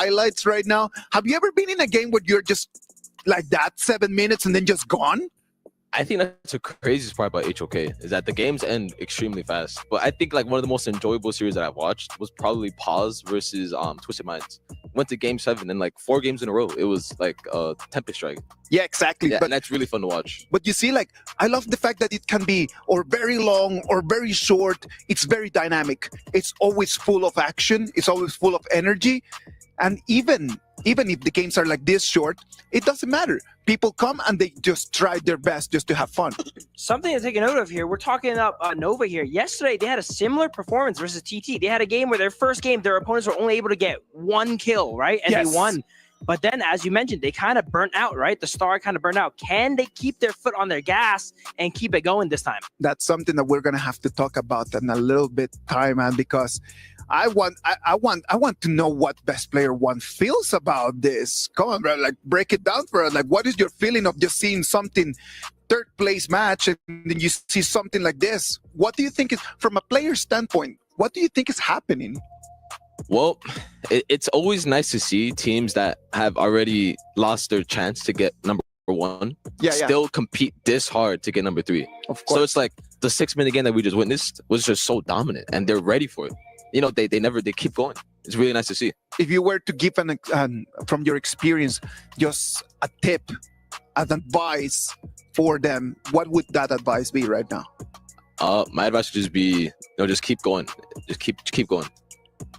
highlights right now. Have you ever been in a game where you're just like that 7 minutes and then just gone? I think that's the craziest part about HOK is that the games end extremely fast. But I think like one of the most enjoyable series that I've watched was probably Pause versus Twisted Minds. Went to Game 7 and like 4 games in a row. It was like Tempest Strike. Yeah, exactly. Yeah, but and that's really fun to watch. But you see, like, I love the fact that it can be or very long or very short. It's very dynamic. It's always full of action. It's always full of energy. And even if the games are like this short, it doesn't matter. People come and they just try their best just to have fun. Something to take a note of here. We're talking about Nova here. Yesterday, they had a similar performance versus TT. They had a game where their first game, their opponents were only able to get 1 kill, right? And Yes. they won. But then, as you mentioned, they kind of burnt out, right? The star kind of burnt out. Can they keep their foot on their gas and keep it going this time? That's something that we're gonna have to talk about in a little bit time, man, because I want to know what Best Player 1 feels about this. Come on, bro, like break it down for us. Like, what is your feeling of just seeing something third place match and then you see something like this? What do you think is, from a player standpoint, what do you think is happening? Well, it's always nice to see teams that have already lost their chance to get number 1 still compete this hard to get number 3. Of course. So it's like the 6-minute game that we just witnessed was just so dominant and they're ready for it. You know, they keep going. It's really nice to see. If you were to give from your experience, just a tip, an advice for them, what would that advice be right now? My advice would just be, just keep going. Just keep going.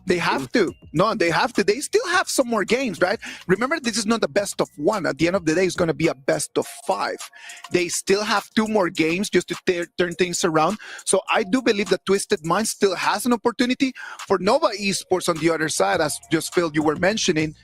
They have to. No, they have to. They still have some more games, right? Remember, this is not a best of 1. At the end of the day, it's going to be a best of 5. They still have 2 more games just to turn things around. So I do believe that Twisted Minds still has an opportunity. For Nova Esports on the other side, as just Phil, you were mentioning,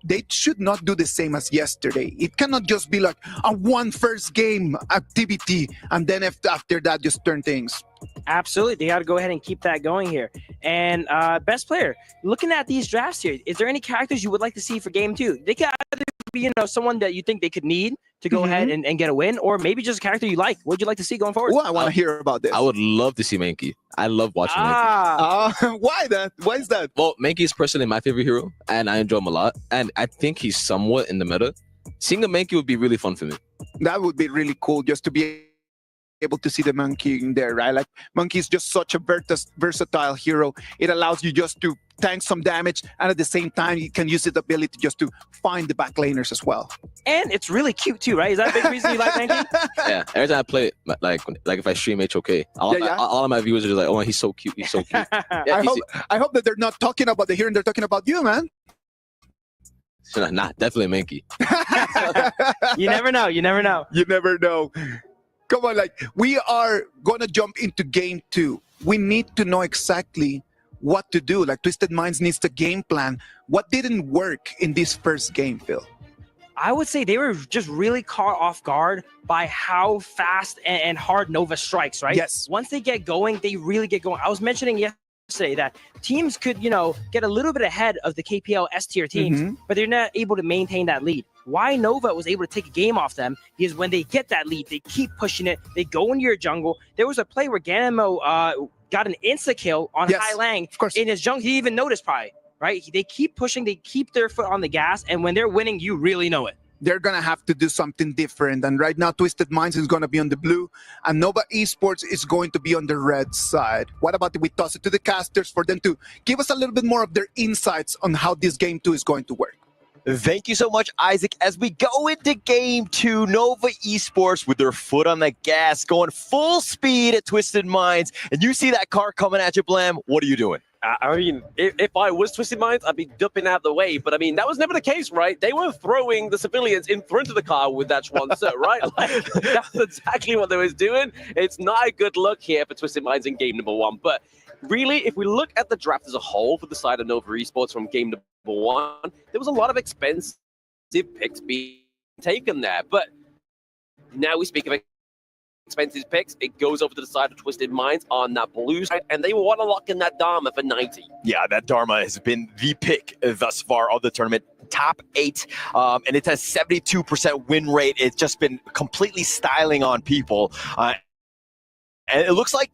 they should not do the same as yesterday. It cannot just be like a 1 first game activity and then after that just turn things. Absolutely. They got to go ahead and keep that going here. And Best Player, looking at these drafts here, is there any characters you would like to see for game 2? They could either be, someone that you think they could need to go ahead and get a win, or maybe just a character you like. What would you like to see going forward? Well, I want to hear about this. I would love to see Mankey. I love watching Mankey. Why that? Why is that? Well, Mankey is personally my favorite hero, and I enjoy him a lot. And I think he's somewhat in the meta. Seeing a Mankey would be really fun for me. That would be really cool just to be able to see the Monkey in there, right? Like, Monkey is just such a versatile hero. It allows you just to tank some damage, and at the same time, you can use the ability just to find the back laners as well. And it's really cute too, right? Is that a big reason you like Mankey? Yeah, every time I play it, like if I stream HOK, all of my viewers are just like, oh, he's so cute, he's so cute. Yeah, I hope that they're not talking about the hero and they're talking about you, man. Nah, definitely Mankey. You never know. You never know. You never know. Come on, like, we are going to jump into game 2. We need to know exactly what to do. Like, Twisted Minds needs the game plan. What didn't work in this first game, Phil? I would say they were just really caught off guard by how fast and hard Nova strikes, right? Yes. Once they get going, they really get going. I was mentioning yesterday that teams could, get a little bit ahead of the KPL S-tier teams, but they're not able to maintain that lead. Why Nova was able to take a game off them is when they get that lead, they keep pushing it. They go into your jungle. There was a play where Ganimo got an insta-kill on Hai Lang in his jungle. He didn't even notice probably, right? They keep pushing. They keep their foot on the gas. And when they're winning, you really know it. They're going to have to do something different. And right now, Twisted Minds is going to be on the blue, and Nova Esports is going to be on the red side. What about if we toss it to the casters for them to give us a little bit more of their insights on how this game 2 is going to work? Thank you so much, Isaac. As we go into game 2, Nova Esports with their foot on the gas, going full speed at Twisted Minds, and you see that car coming at you, Blam, what are you doing? I mean, if I was Twisted Minds, I'd be dipping out the way. But I mean, that was never the case, right? They were throwing the civilians in front of the car with that Schwanzer, right? Like, that's exactly what they was doing. It's not a good look here for Twisted Minds in game number 1. But really, if we look at the draft as a whole for the side of Nova Esports from game number 1, there was a lot of expensive picks being taken there. But now we speak of expensive picks. It goes over to the side of Twisted Minds on that blue side, and they want to lock in that Dharma for 90. Yeah, that Dharma has been the pick thus far of the tournament. Top 8, and it has 72% win rate. It's just been completely styling on people. And it looks like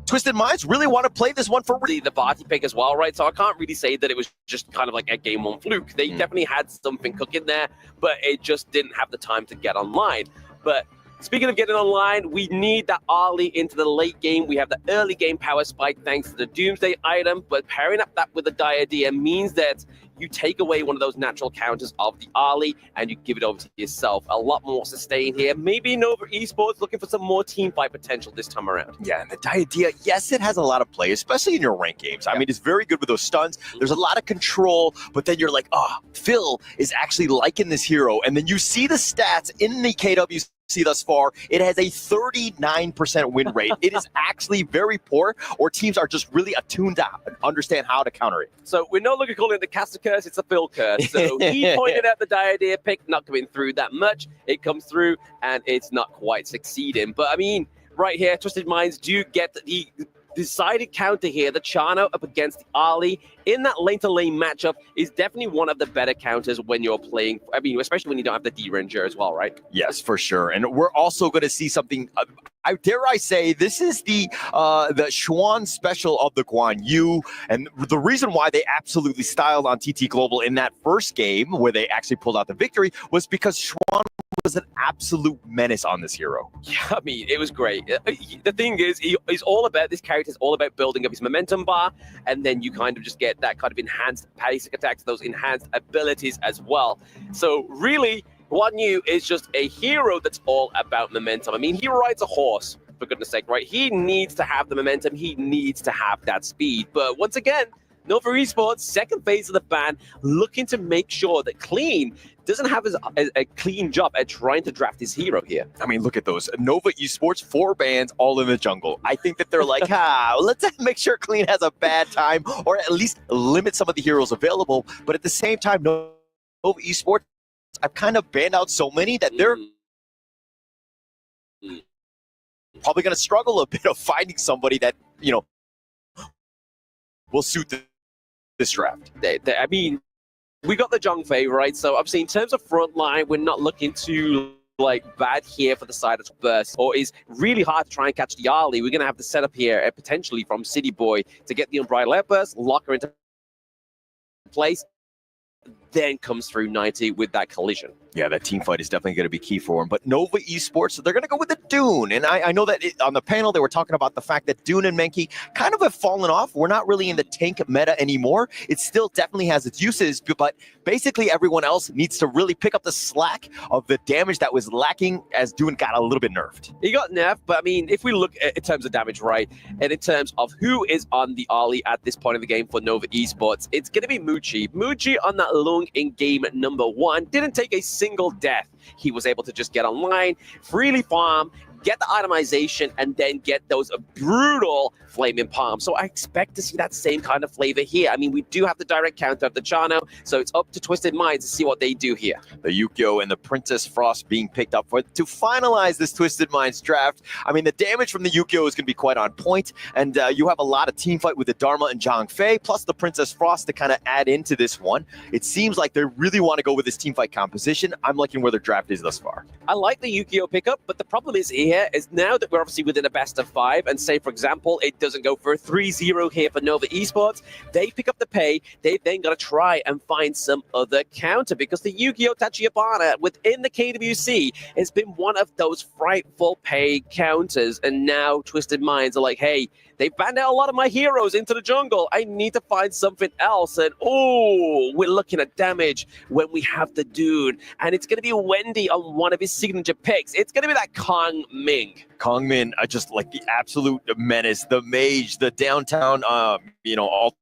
Twisted Minds really want to play this one for real. The party pick as well, right? So I can't really say that it was just kind of like a game one fluke. They definitely had something cooking there, but it just didn't have the time to get online. But speaking of getting online, we need that early into the late game. We have the early game power spike thanks to the Doomsday item, but pairing up that with the Diadem means that you take away one of those natural counters of the early and you give it over to yourself. A lot more sustain here. Maybe Nova Esports looking for some more team fight potential this time around. Yeah, and the Diadem, yes, it has a lot of play, especially in your ranked games. I mean, it's very good with those stuns. There's a lot of control, but then you're like, oh, Phil is actually liking this hero. And then you see the stats in the KWC thus far. It has a 39% win rate. It is actually very poor, or teams are just really attuned to understand how to counter it. So we're no longer calling it the caster curse, it's a Phil curse. So he pointed out the Diadem pick, not coming through that much. It comes through and it's not quite succeeding. But I mean, right here, Twisted Minds do get the decided counter here. The Chano up against the Ali in that lane-to-lane matchup is definitely one of the better counters when you're playing. I mean, especially when you don't have the D-Ranger as well, right? Yes, for sure. And we're also going to see something. Dare I say, this is the Xuan special of the Guan Yu. And the reason why they absolutely styled on TT Global in that first game, where they actually pulled out the victory, was because Xuan was an absolute menace on this hero. Yeah, I mean, it was great. The thing is, he's all about, this character is all about building up his momentum bar, and then you kind of just get that kind of enhanced basic attacks, those enhanced abilities as well. So really, Guan Yu is just a hero that's all about momentum. I mean, he rides a horse, for goodness sake, right? He needs to have the momentum. He needs to have that speed. But once again, Nova Esports, second phase of the ban, looking to make sure that Clean doesn't have a clean job at trying to draft his hero here. I mean, look at those. Nova Esports, 4 bans all in the jungle. I think that they're like, let's make sure Clean has a bad time, or at least limit some of the heroes available. But at the same time, Nova Esports, I've kind of banned out so many that they're probably going to struggle a bit of finding somebody that, will suit this draft. I mean, we got the Zhongfei, right? So obviously in terms of front line, we're not looking too bad here for the side of burst, or is really hard to try and catch the Ali. We're going to have to set up here potentially from City Boy to get the Unbridled Outburst, lock her into place, then comes through 90 with that collision. Yeah, that team fight is definitely going to be key for him. But Nova Esports, they're going to go with the Dune. And I know that on the panel, they were talking about the fact that Dune and Menki kind of have fallen off. We're not really in the tank meta anymore. It still definitely has its uses, but basically everyone else needs to really pick up the slack of the damage that was lacking as Dune got a little bit nerfed. He got nerfed, but I mean, if we look at, in terms of damage, right, and in terms of who is on the Ali at this point of the game for Nova Esports, it's going to be Muchi. Muchi on that Lung in game number 1 didn't take a single death. He was able to just get online, freely farm, get the itemization, and then get those brutal flaming palms. So I expect to see that same kind of flavor here. I mean, we do have the direct counter of the Chano, so it's up to Twisted Minds to see what they do here. The Yukio and the Princess Frost being picked up to finalize this Twisted Minds draft. I mean, the damage from the Yukio is going to be quite on point, and you have a lot of team fight with the Dharma and Zhongfei, plus the Princess Frost to kind of add into this one. It seems like they really want to go with this team fight composition. I'm liking where their draft is thus far. I like the Yukio pickup, but the problem is here is now that we're obviously within a best of 5, and say, for example, it doesn't go for a 3-0 here for Nova Esports, they pick up the pay, they then got to try and find some other counter, because the Yu-Gi-Oh! Tachibana within the KWC has been one of those frightful pay counters, and now Twisted Minds are like, hey, they banned out a lot of my heroes into the jungle. I need to find something else. And oh, we're looking at damage when we have the Dune. And it's going to be Wendy on one of his signature picks. It's going to be that Kong Ming. Kong Min, just like the absolute menace, the mage, the downtown, ultimate.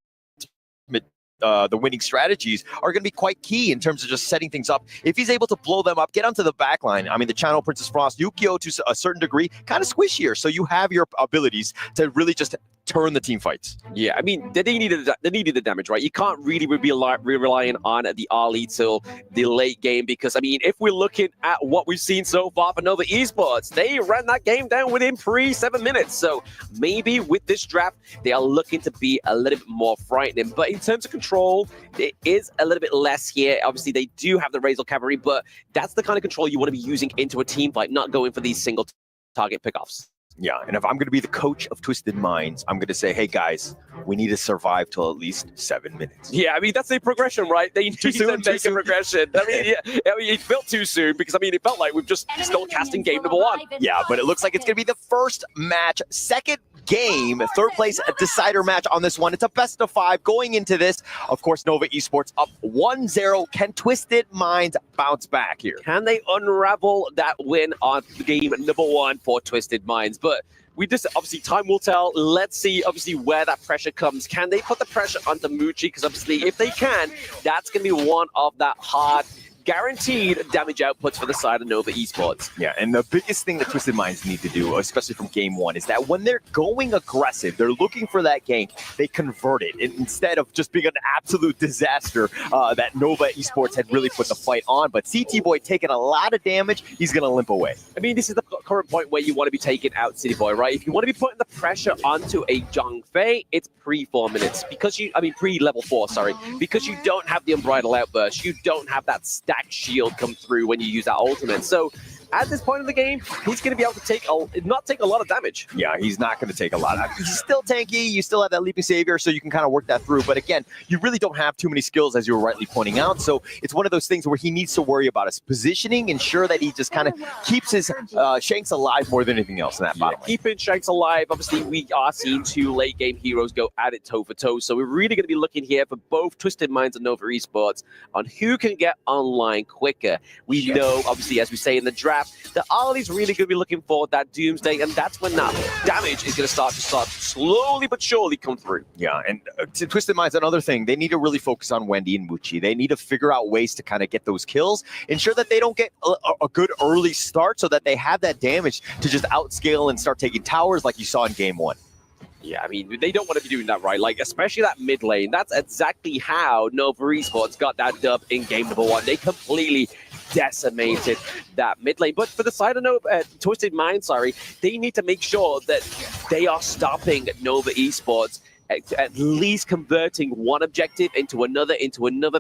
The winning strategies are going to be quite key in terms of just setting things up. If he's able to blow them up, get onto the back line. I mean, the Channel, Princess Frost, Yukio to a certain degree, kind of squishier. So you have your abilities to really just turn the team fights. Yeah, I mean, they needed the damage, right? You can't really be relying on the Ali till the late game, because, I mean, if we're looking at what we've seen so far for Nova Esports, they ran that game down within 7 minutes. So maybe with this draft, they are looking to be a little bit more frightening. But in terms of control, it is a little bit less here. Obviously, they do have the Razor Cavalry, but that's the kind of control you want to be using into a team fight, not going for these single target pickoffs. Yeah, and if I'm going to be the coach of Twisted Minds, I'm going to say, hey, guys, we need to survive till at least 7 minutes. Yeah, I mean, that's the progression, right? They need to make a progression. I mean, it felt too soon because, I mean, it felt like we've just still casting game number 1. Yeah, but it looks like it's going to be the first match, second game, third place decider match on this one. It's a best of 5 going into this. Of course, Nova Esports up 1-0. Can Twisted Minds bounce back here? Can they unravel that win on game number 1 for Twisted Minds? But we just, obviously, time will tell. Let's see, obviously, where that pressure comes. Can they put the pressure onto Mucci? Because, obviously, if they can, that's going to be one of that hard, guaranteed damage outputs for the side of Nova Esports. Yeah, and the biggest thing that Twisted Minds need to do, especially from game 1, is that when they're going aggressive, they're looking for that game, they convert it. And instead of just being an absolute disaster that Nova Esports had really put the fight on. But CT Boy taking a lot of damage, he's going to limp away. I mean, this is the current point where you want to be taking out City Boy, right? If you want to be putting the pressure onto a Zhang Fei, it's pre-4 minutes. Pre-level 4, sorry. Because you don't have the Unbridled Outburst, you don't have that stack shield come through when you use that ultimate. So at this point in the game, he's going to be able to not take a lot of damage. Yeah, he's not going to take a lot. He's still tanky. You still have that Leaping Savior, so you can kind of work that through. But again, you really don't have too many skills, as you were rightly pointing out. So it's one of those things where he needs to worry about his positioning, ensure that he just kind of keeps his Shanks alive more than anything else in that bottom lane. Keeping Shanks alive. Obviously, we are seeing 2 late game heroes go at it toe for toe. So we're really going to be looking here for both Twisted Minds and Nova Esports on who can get online quicker. We know, obviously, as we say in the draft, that Ollie's really going to be looking for that Doomsday, and that's when that damage is going to start slowly but surely come through. Yeah, and to Twisted Minds, another thing, they need to really focus on Wendy and Mucci. They need to figure out ways to kind of get those kills, ensure that they don't get a good early start so that they have that damage to just outscale and start taking towers like you saw in game 1. Yeah, I mean, they don't want to be doing that, right? Like, especially that mid lane. That's exactly how Nova Esports got that dub in game number 1. They completely decimated that mid lane. But for the side of Twisted Mind, they need to make sure that they are stopping Nova Esports, at least converting one objective into another,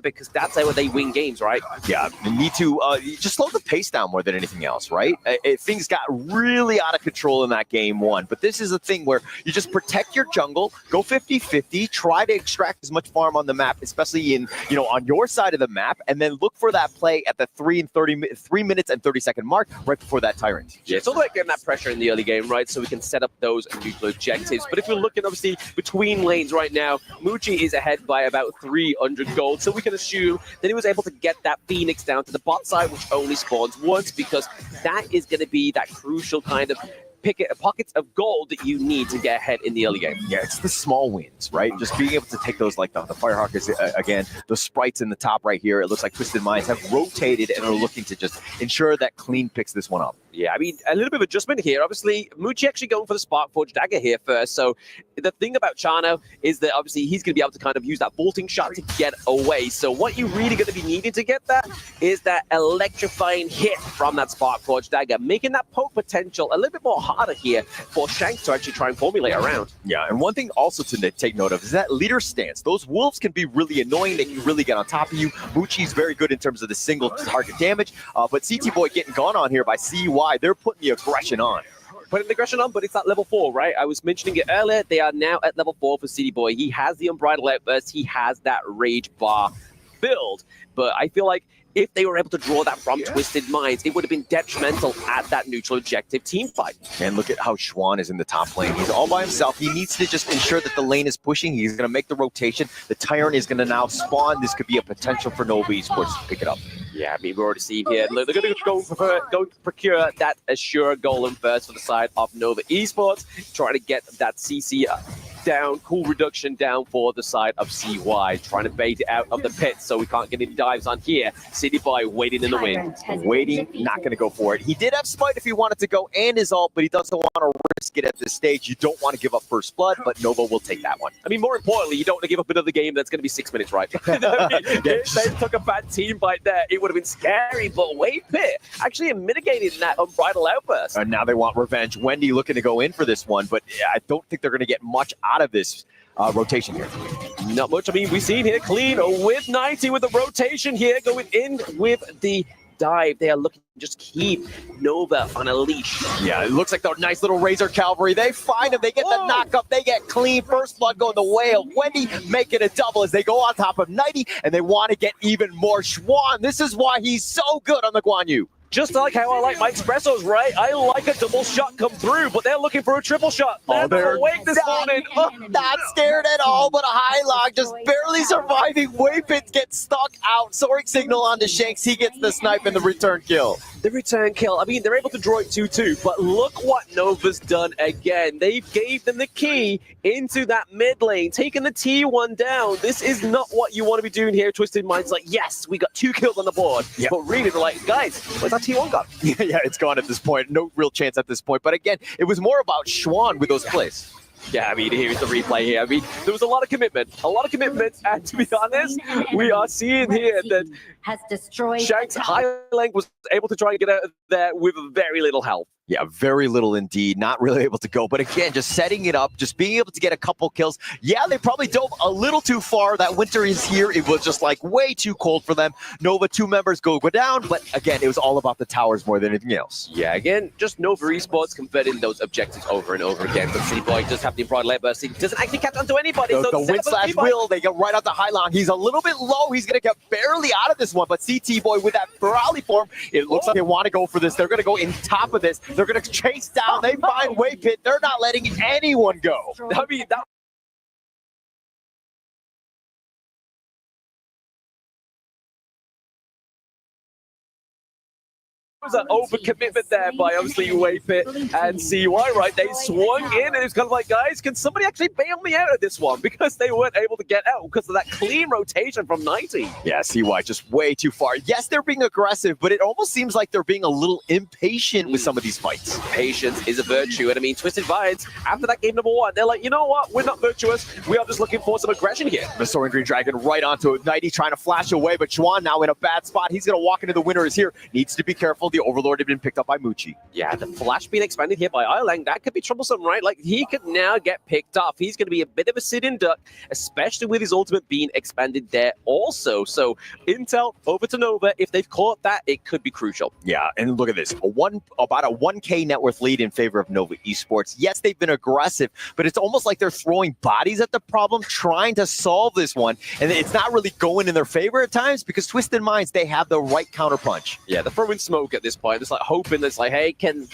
because that's how they win games, right? Yeah, you need to just slow the pace down more than anything else, right? Things got really out of control in that game 1, but this is a thing where you just protect your jungle, go 50-50, try to extract as much farm on the map, especially in, on your side of the map, and then look for that play at the 3 minutes and 30 second mark right before that Tyrant. Yeah, it's all about getting that pressure in the early game, right? So we can set up those neutral objectives. But if we're looking, obviously, between lanes right now, Mucci is ahead by about 300 gold, so we can assume that he was able to get that Phoenix down to the bot side, which only spawns once, because that is going to be that crucial kind of pockets of gold that you need to get ahead in the early game. Yeah, it's the small wins, right? Just being able to take those, like the Firehawk is, again, the sprites in the top right here. It looks like Twisted Minds have rotated and are looking to just ensure that Clean picks this one up. Yeah, I mean, a little bit of adjustment here. Obviously, Mucci actually going for the Spark Forge Dagger here first. So the thing about Chano is that obviously he's going to be able to kind of use that vaulting shot to get away. So what you're really going to be needing to get that is that electrifying hit from that Spark Forge Dagger, making that poke potential a little bit more harder here for Shanks to actually try and formulate around. Yeah, and one thing also to take note of is that leader stance. Those wolves can be really annoying. They can really get on top of you. Mucci's very good in terms of the single target damage, but CT Boy getting gone on here by CY. They're putting the aggression on. Putting the aggression on, but it's at level 4, right? I was mentioning it earlier. They are now at level 4 for City Boy. He has the Unbridled Outburst. He has that Rage Bar build. But I feel like if they were able to draw that from Twisted Minds, it would have been detrimental at that neutral objective team fight. And look at how Schwan is in the top lane. He's all by himself. He needs to just ensure that the lane is pushing. He's going to make the rotation. The Tyrant is going to now spawn. This could be a potential for Nova Esports to pick it up. Yeah, I mean, we're already seeing here. They're going to go procure that Assure Golem first for the side of Nova Esports, trying to get that CC down, cool reduction down for the side of CY, trying to bait it out of the pit so we can't get any dives on here. City Boy waiting in the wing. Waiting, not going to go for it. He did have Smite if he wanted to go and his ult, but he doesn't want to risk it at this stage. You don't want to give up first blood, but Nova will take that one. I mean, more importantly, you don't want to give up another game that's going to be 6 minutes, right? They took a bad team fight there. It would have been scary, but Wave Pit actually mitigated that Unbridled Outburst. And now they want revenge. Wendy looking to go in for this one, but I don't think they're going to get much out of this rotation here. Not much. I mean, we've seen here Clean with 90 with the rotation here, going in with the dive. They are looking to just keep Nova on a leash. Yeah, it looks like the nice little Razor Cavalry. They find him. They get the knock-up. They get clean. First blood going the way of Wendy, making a double as they go on top of 90, and they want to get even more. Schwan, this is why he's so good on the Guan Yu. Just like how I like my espressos, right? I like a double shot come through, but they're looking for a triple shot. They're awake this morning. Not scared at all, but a high log just barely surviving. Waypit gets stuck out. Soaring signal onto Shanks. He gets the snipe and the return kill. The return kill. I mean, they're able to draw it 2-2, but look what Nova's done again. They gave them the key into that mid lane, taking the T1 down. This is not what you want to be doing here. Twisted Mind's like, yes, we got 2 kills on the board. Yep. But really, they're like, guys, where's that T1 gone? Yeah, it's gone at this point. No real chance at this point. But again, it was more about Schwan with those plays. Yeah, I mean, here's the replay here. I mean, there was a lot of commitment. And to be honest, we are seeing here that Shanks' high lane was able to try and get out of there with very little help. Yeah, very little indeed. Not really able to go. But again, just setting it up, just being able to get a couple kills. Yeah, they probably dove a little too far. That winter is here. It was just like way too cold for them. Nova, 2 members go down. But again, it was all about the towers more than anything else. Yeah, again, just Nova Esports converting those objectives over and over again. But City Boy does have the broad layer burst. He doesn't actually catch onto anybody. The win/will, they get right out the high long. He's a little bit low. He's going to get barely out of this one. But CT Boy with that rally form, it looks like they want to go for this. They're going to go in top of this. They're going to chase down. They find Waypit. They're not letting anyone go. I mean, that was an overcommitment there by obviously Waypit and CY, right? They swung in and it's kind of like, guys, can somebody actually bail me out of this one? Because they weren't able to get out because of that clean rotation from 90. Yeah, CY just way too far. Yes, they're being aggressive, but it almost seems like they're being a little impatient with some of these fights. Patience is a virtue. And I mean, Twisted Minds, after that game number 1, they're like, you know what? We're not virtuous. We are just looking for some aggression here. The Soaring Green Dragon right onto it. 90 trying to flash away, but Schwan now in a bad spot. He's going to walk into the winner is here. Needs to be careful. The Overlord had been picked up by Muchi. Yeah, the flash being expanded here by Ilang, that could be troublesome, right? Like, he could now get picked off. He's going to be a bit of a sit-in duck, especially with his ultimate being expanded there also. So, Intel over to Nova. If they've caught that, it could be crucial. Yeah, and look at this. About a 1K net worth lead in favor of Nova Esports. Yes, they've been aggressive, but it's almost like they're throwing bodies at the problem, trying to solve this one, and it's not really going in their favor at times because Twisted Minds, they have the right counterpunch. Yeah, they're throwing smoke at this point. It's like hoping it's like, hey, can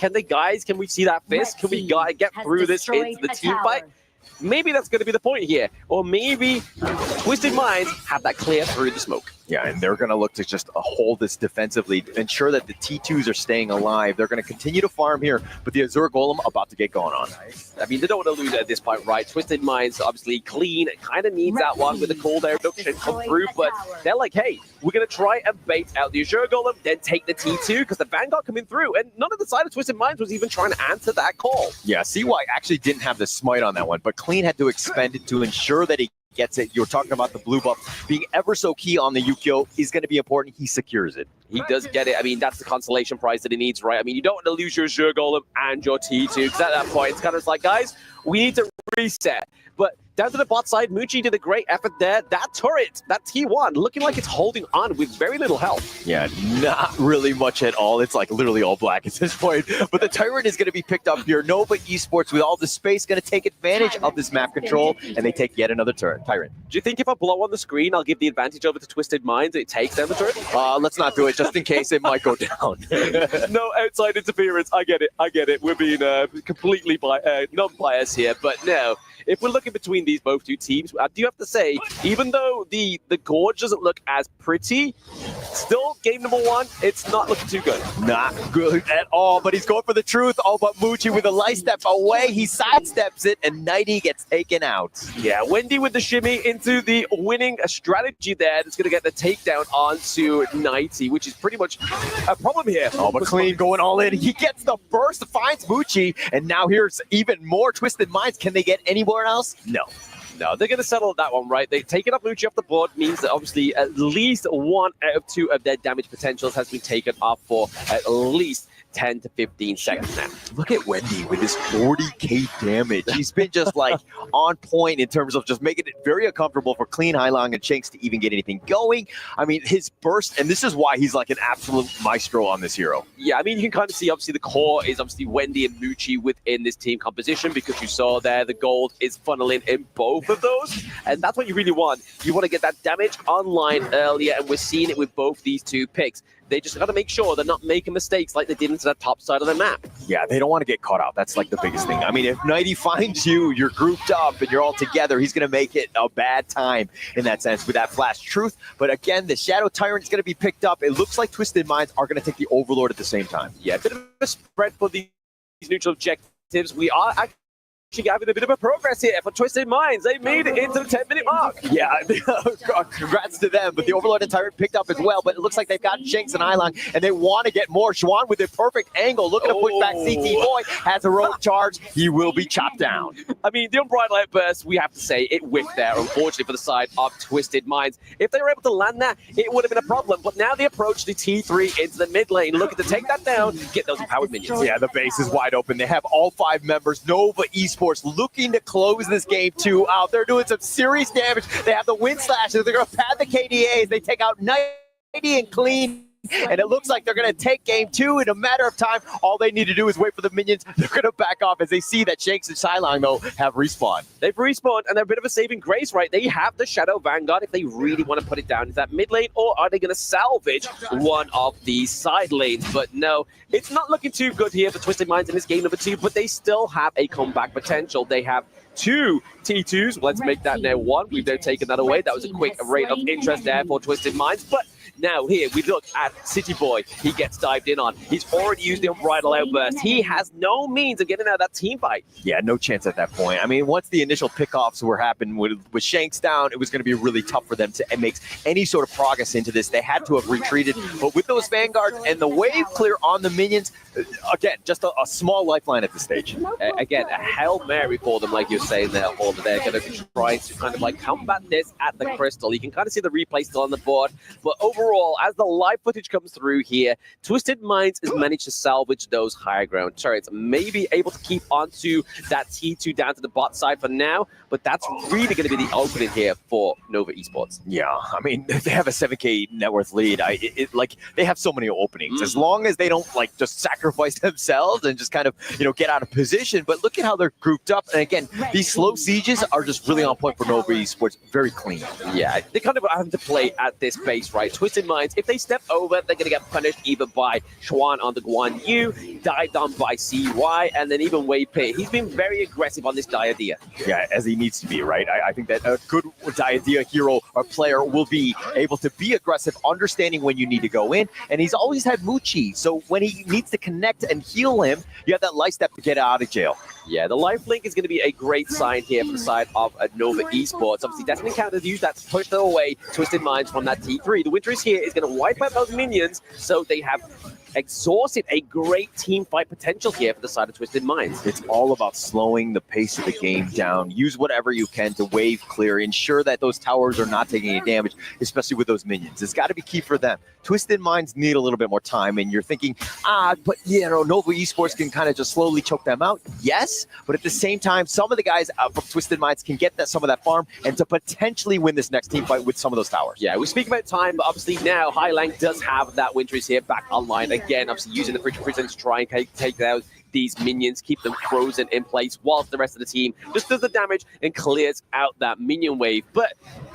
we see that fist? Can we get through this into the team fight? Maybe that's going to be the point here. Or maybe Twisted Minds have that clear through the smoke. Yeah, and they're going to look to just hold this defensively, ensure that the T2s are staying alive. They're going to continue to farm here, but the Azure Golem about to get going on. I mean, they don't want to lose at this point, right? Twisted Minds, obviously clean. It kind of needs that one with the cold air reduction come through, but they're like, hey, we're going to try and bait out the Azure Golem, then take the T2, because the Vanguard coming through, and none of the side of Twisted Minds was even trying to answer that call. Yeah, CY actually didn't have the smite on that one, but Clean had to expend it to ensure that he gets it. You're talking about the blue buff being ever so key on the Yukio is going to be important. He secures it. He does get it. I mean, that's the consolation prize that he needs, right? I mean, you don't want to lose your Azure Golem and your T2, because at that point, it's kind of like, guys, we need to reset. But down to the bot side, Muchi did a great effort there. That turret, that T1, looking like it's holding on with very little health. Yeah, not really much at all. It's like literally all black at this point. But the Tyrant is going to be picked up here. Nova Esports, with all the space, going to take advantage of this map control, and they take yet another turret. Tyrant. Do you think if I blow on the screen, I'll give the advantage over to Twisted Minds and it takes down the turret? Let's not do it, just in case it might go down. No outside interference. I get it. We're being completely non-biased here. But no, if we're looking between these both two teams, I do have to say, even though the Gorge doesn't look as pretty, still game number 1, it's not looking too good. Not good at all, but he's going for the truth. Oh, but Muchi with a light step away, he sidesteps it, and Nighty gets taken out. Yeah, Wendy with the shimmy into the winning strategy there. That's going to get the takedown onto Nighty, which is pretty much a problem here. Oh, but Clean going all in. He gets the burst, finds Muchi, and now here's even more Twisted Minds. Can they get anywhere else? No. No, they're going to settle that one, right? They taken up Muchi off the board, means that obviously at least 1 out of 2 of their damage potentials has been taken off for at least 10 to 15 seconds now. Look at Wendy with his 40k damage. He's been just like on point in terms of just making it very uncomfortable for Clean, Hailong, and Shanks to even get anything going. I mean, his burst, and this is why he's like an absolute maestro on this hero. Yeah, I mean, you can kind of see, obviously, the core is obviously Wendy and Muchi within this team composition, because you saw there the gold is funneling in both of those, and that's what you really want. You want to get that damage online earlier, and we're seeing it with both these two picks. They just got to make sure they're not making mistakes like they did into the top side of the map. Yeah, they don't want to get caught out. That's like the biggest thing. I mean, if Nighty finds you, you're grouped up and you're all together, he's going to make it a bad time in that sense with that flash truth. But again, the Shadow Tyrant is going to be picked up. It looks like Twisted Minds are going to take the Overlord at the same time. Yeah, a bit of a spread for these neutral objectives. We are actually having a bit of a progress here for Twisted Minds. They made it into the 10-minute mark. Yeah, congrats to them. But the Overlord and Tyrant picked up as well. But it looks like they've got Shanks and Hailong, and they want to get more. Xuan with a perfect angle, looking to push back. CT Boy has a rogue charge. He will be chopped down. I mean, the Unbridled Outburst, we have to say, it whiffed there, unfortunately, for the side of Twisted Minds. If they were able to land that, it would have been a problem. But now they approach the T3 into the mid lane, looking to take that down, get those empowered minions. Yeah, the base is wide open. They have all 5 members. Nova Esports looking to close this game 2 out. They're doing some serious damage. They have the wind slashes. They're going to pad the KDAs. They take out Nighty and Clean. And it looks like they're going to take game 2 in a matter of time. All they need to do is wait for the minions. They're going to back off as they see that Shanks and Hailong, though, have respawned. They've respawned, and they're a bit of a saving grace, right? They have the Shadow Vanguard if they really want to put it down. Is that mid lane, or are they going to salvage one of these side lanes? But no, it's not looking too good here for Twisted Minds in this game number 2, but they still have a comeback potential. They have 2 T2s. Let's make that now 1. We've now taken that away. That was a quick rate of interest there for Twisted Minds. But now here we look at City Boy. He gets dived in on. He's already used the Unbridled Outburst. He has no means of getting out of that team fight. Yeah, no chance at that point. I mean, once the initial pickoffs were happening with Shanks down, it was going to be really tough for them to make any sort of progress into this. They had to have retreated. But with those Vanguards and the wave clear on the minions, again, just a small lifeline at this stage. Again, a Hail Mary for them, like you're saying there, Holder. They're going to be trying to kind of like combat this at the crystal. You can kind of see the replay still on the board. But overall, as the live footage comes through here, Twisted Minds has managed to salvage those higher ground turrets. Maybe able to keep onto that T2 down to the bot side for now, but that's really going to be the opening here for Nova Esports. Yeah, I mean, they have a 7K net worth lead. Like, they have so many openings. As long as they don't, like, just sacrifice themselves and just kind of, get out of position. But look at how they're grouped up. And again, these slow sieges are just really on point for Nova Esports. Very clean. Yeah, they kind of have to play at this base, right? Twisted Minds, if they step over, they're going to get punished either by Xuan on the Guan Yu, dived on by CY, and then even Wei Pei. He's been very aggressive on this Diadea. Yeah, as he needs to be, right? I think that a good Diadea hero or player will be able to be aggressive, understanding when you need to go in, and he's always had Muchi, so when he needs to connect and heal him, you have that life step to get out of jail. Yeah, the lifelink is going to be a great sign here for the side of Nova Esports. Obviously, Destiny counters use that to push them away, Twisted Minds from that T3. The Winters here is going to wipe out those minions, so they have exhausted a great team fight potential here for the side of Twisted Minds. It's all about slowing the pace of the game down. Use whatever you can to wave clear. Ensure that those towers are not taking any damage, especially with those minions. It's got to be key for them. Twisted Minds need a little bit more time, and you're thinking, but Nova Esports can kind of just slowly choke them out. Yes, but at the same time, some of the guys from Twisted Minds can get some of that farm and to potentially win this next team fight with some of those towers. Yeah, we speak about time, but obviously now Hailong does have that Winters here back online again, obviously using the Frigid Prison to try and take out these minions, keep them frozen in place whilst the rest of the team just does the damage and clears out that minion wave. But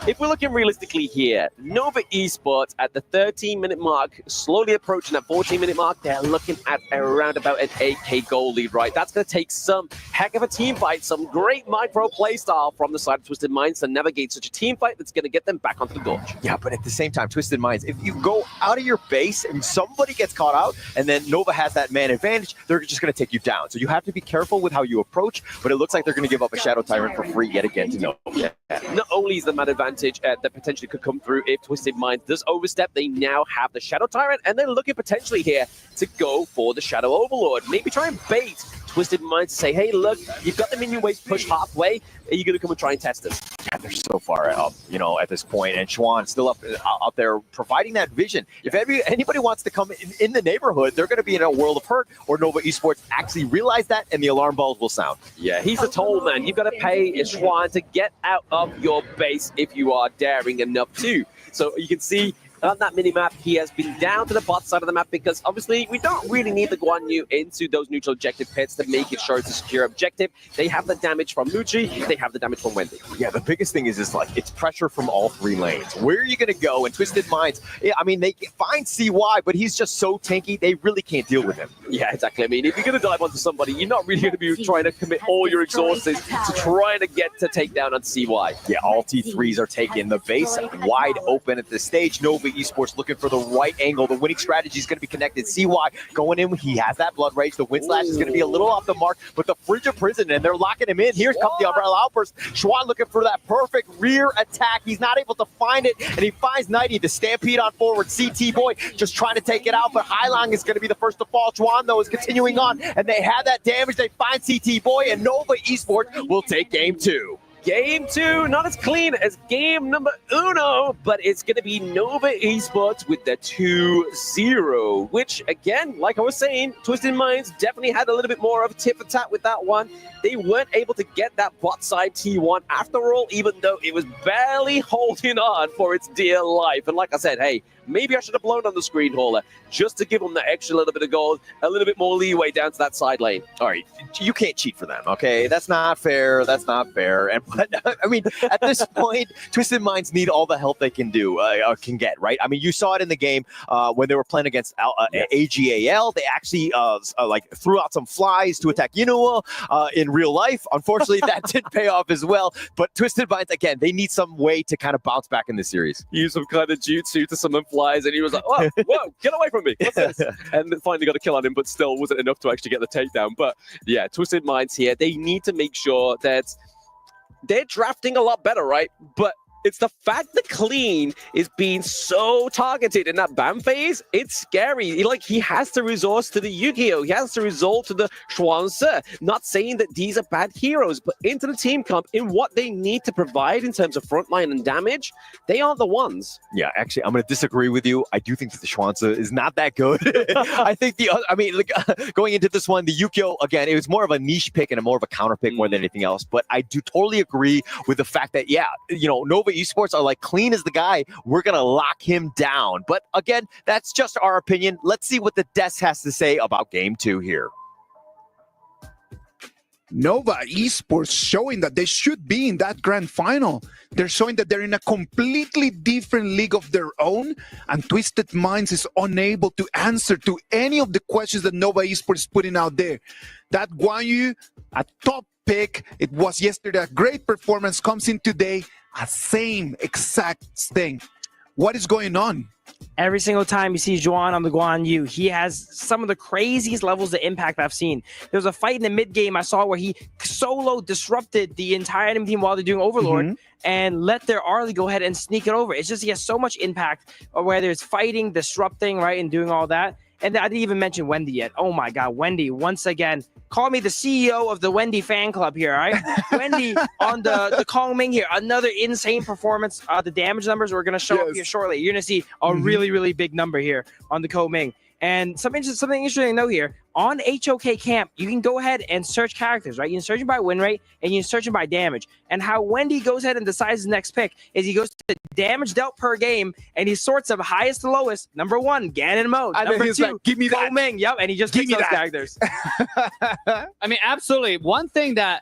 if we're looking realistically here, Nova Esports at the 13-minute mark, slowly approaching that 14-minute mark, they're looking at around about an 8k goal lead, right? That's going to take some heck of a team fight, some great micro play style from the side of Twisted Minds to navigate such a team fight that's going to get them back onto the gorge. Yeah, but at the same time, Twisted Minds, if you go out of your base and somebody gets caught out and then Nova has that man advantage, they're just going to take you down. So you have to be careful with how you approach, but it looks like they're going to give up a Shadow Tyrant for free yet again to Nova. Yeah. Not only is the man advantage that potentially could come through if Twisted Minds does overstep, they now have the Shadow Tyrant, and they're looking potentially here to go for the Shadow Overlord. Maybe try and bait Twisted Minds to say, hey, look, you've got the minion wave pushed halfway. Are you going to come and try and test us? Yeah, they're so far up, at this point. And Schwan still up there providing that vision. If anybody wants to come in the neighborhood, they're going to be in a world of hurt, or Nova Esports actually realize that, and the alarm bells will sound. Yeah, he's a toll man. You've got to pay Schwan to get out of your base if you are daring enough to. So you can see on that mini-map, he has been down to the bot side of the map because obviously we don't really need the Guan Yu into those neutral objective pits to make it sure it's a secure objective. They have the damage from Muji, they have the damage from Wendy. Yeah, the biggest thing is it's pressure from all three lanes. Where are you going to go? And Twisted Minds, they find CY, but he's just so tanky, they really can't deal with him. Yeah, exactly. I mean, if you're going to dive onto somebody, you're not really going to be trying to commit all your exhaustions to trying to get to take down on CY. Yeah, all T3s are taken. The base wide open at this stage. Nova Esports looking for the right angle. The winning strategy is going to be connected. CY going in. He has that blood rage. The wind slash is going to be a little off the mark, but the frigid prison, and they're locking him in. Here comes the umbrella outburst. Schwan looking for that perfect rear attack. He's not able to find it, and he finds Nighty. The stampede on forward. CT Boy just trying to take it out, but Hailong is going to be the first to fall. Schwan, though, is continuing on, and they have that damage. They find CT Boy, and Nova Esports will take game 2. Game 2, not as clean as game number 1, but it's going to be Nova Esports with the 2-0, which, again, like I was saying, Twisted Minds definitely had a little bit more of a tip for tat with that one. They weren't able to get that bot side T1 after all, even though it was barely holding on for its dear life. And like I said, hey, maybe I should have blown on the screen hauler just to give them the extra little bit of gold, a little bit more leeway down to that side lane. All right, you can't cheat for them, okay? That's not fair. That's not fair. And I mean, at this point, Twisted Minds need all the help they can get, right? I mean, you saw it in the game when they were playing against AGAL. They actually threw out some flies to attack Yinua in real life. Unfortunately, that didn't pay off as well. But Twisted Minds, again, they need some way to kind of bounce back in this series. Use some kind of jutsu to summon flies, and he was like, whoa, get away from me. What's this? And finally got a kill on him, but still wasn't enough to actually get the takedown. But yeah, Twisted Minds here, they need to make sure that they're drafting a lot better, right? But it's the fact that Clean is being so targeted in that ban phase. It's scary. He has to resource to the Yu-Gi-Oh! He has to resort to the Schwanze. Not saying that these are bad heroes, but into the team comp, in what they need to provide in terms of frontline and damage, they aren't the ones. Yeah, actually, I'm going to disagree with you. I do think that the Schwanze is not that good. I think going into this one, the Yu-Gi-Oh! Again, it was more of a niche pick and a more of a counter pick more than anything else. But I do totally agree with the fact that, Nova Esports are like, Clean is the guy. We're going to lock him down. But again, that's just our opinion. Let's see what the desk has to say about game 2 here. Nova Esports showing that they should be in that grand final. They're showing that they're in a completely different league of their own, and Twisted Minds is unable to answer to any of the questions that Nova Esports is putting out there. That Guan Yu, a top pick, it was yesterday, a great performance, comes in today, a same exact thing. What is going on? Every single time you see Juan on the Guan Yu, he has some of the craziest levels of impact I've seen. There was a fight in the mid game I saw where he solo disrupted the entire enemy team while they're doing Overlord and let their Arlie go ahead and sneak it over. It's just he has so much impact, whether it's fighting, disrupting, right, and doing all that. And I didn't even mention Wendy yet. Oh my God, Wendy, once again, call me the CEO of the Wendy fan club here, all right? Wendy on the Kong Ming here, another insane performance. The damage numbers we're going to show up here shortly. You're going to see a really, really big number here on the Kong Ming. And something interesting to know here, on HOK Camp, you can go ahead and search characters, right? You can search them by win rate, and you can search them by damage. And how Wendy goes ahead and decides his next pick is he goes to damage dealt per game, and he sorts them highest to lowest. Number 1, Ganon mode. Number 2, like, give me that. Ming. Yep, and he just picks those characters. I mean, absolutely. One thing that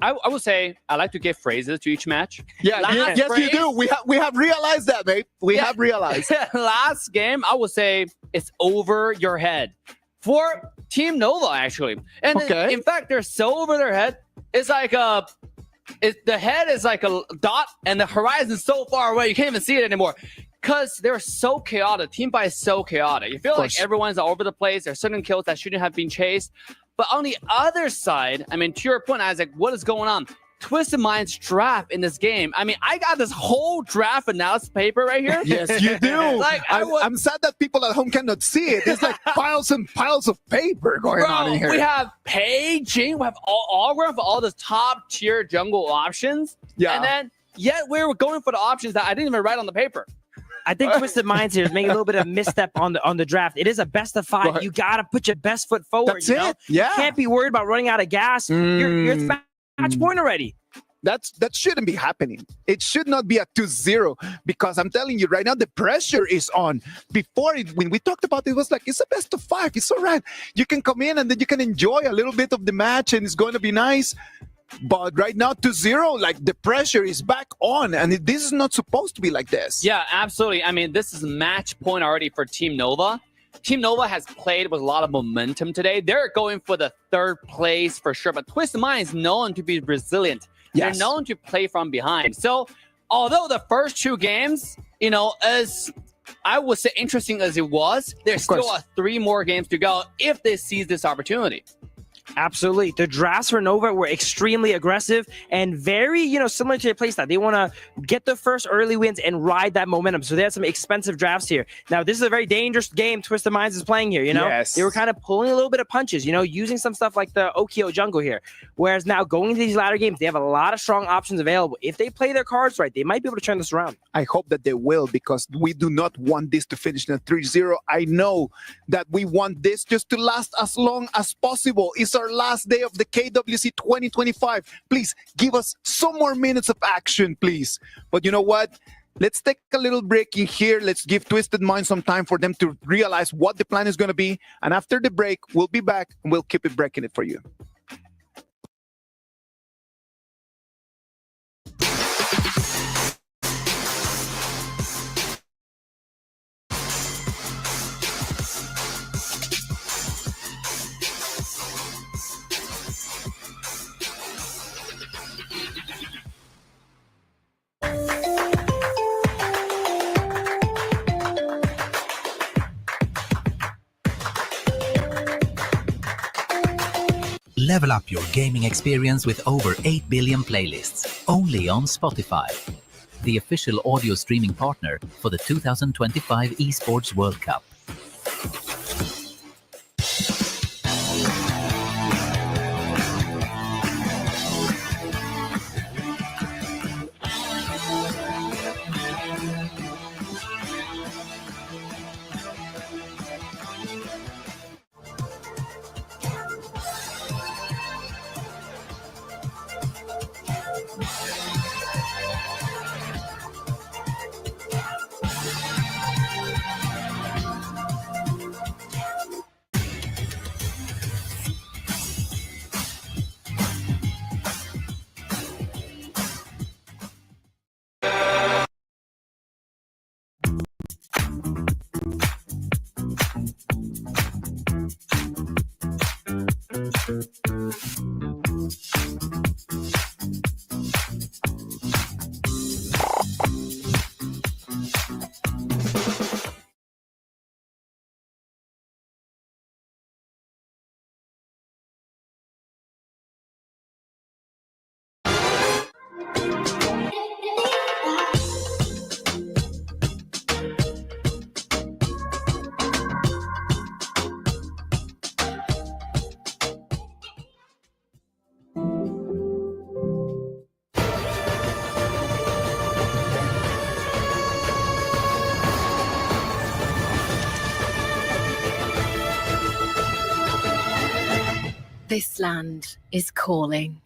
I would say, I like to give phrases to each match. Yeah, yes, you do. We have realized that, mate. We have realized. Last game, I would say it's over your head for Team Nova, actually. And in fact, they're so over their head. It's like the head is like a dot, and the horizon is so far away you can't even see it anymore. Because they're so chaotic. Team fight is so chaotic. You feel like everyone's all over the place. There's certain kills that shouldn't have been chased. But on the other side, I mean, to your point, Isaac, what is going on? Twisted Minds draft in this game. I mean, I got this whole draft analysis paper right here. Yes, you do. Like, I'm sad that people at home cannot see it. It's like piles and piles of paper going on in here. We have paging. We have all we're for all the top tier jungle options. Yeah. And then yet we were going for the options that I didn't even write on the paper. I think Twisted Minds here is making a little bit of misstep on the draft. It is a best of 5. You got to put your best foot forward. That's it. Yeah. You can't be worried about running out of gas. You're at match point already. That shouldn't be happening. It should not be a 2-0 because I'm telling you right now, the pressure is on. When we talked about it, it was like, it's a best of 5. It's all right. You can come in and then you can enjoy a little bit of the match and it's going to be nice. But right now, 2-0, like the pressure is back on, and this is not supposed to be like this. Yeah, absolutely. I mean, this is match point already for Team Nova. Team Nova has played with a lot of momentum today. They're going for the 3rd place for sure, but Twisted Mind is known to be resilient. Yes. They're known to play from behind. So, although the first 2 games, as I would say interesting as it was, there's still 3 more games to go if they seize this opportunity. Absolutely. The drafts for Nova were extremely aggressive and very, similar to their playstyle. They want to get the first early wins and ride that momentum. So they had some expensive drafts here. Now, this is a very dangerous game Twisted Minds is playing here, Yes. They were kind of pulling a little bit of punches, using some stuff like the Okio jungle here. Whereas now going into these latter games, they have a lot of strong options available. If they play their cards right, they might be able to turn this around. I hope that they will because we do not want this to finish in a 3-0. I know that we want this just to last as long as possible. It's our last day of the KWC 2025. Please give us some more minutes of action, please. But you know what? Let's take a little break in here. Let's give Twisted Mind some time for them to realize what the plan is going to be. And after the break, we'll be back and we'll keep it breaking it for you. Level up your gaming experience with over 8 billion playlists, only on Spotify, the official audio streaming partner for the 2025 Esports World Cup. This land is calling.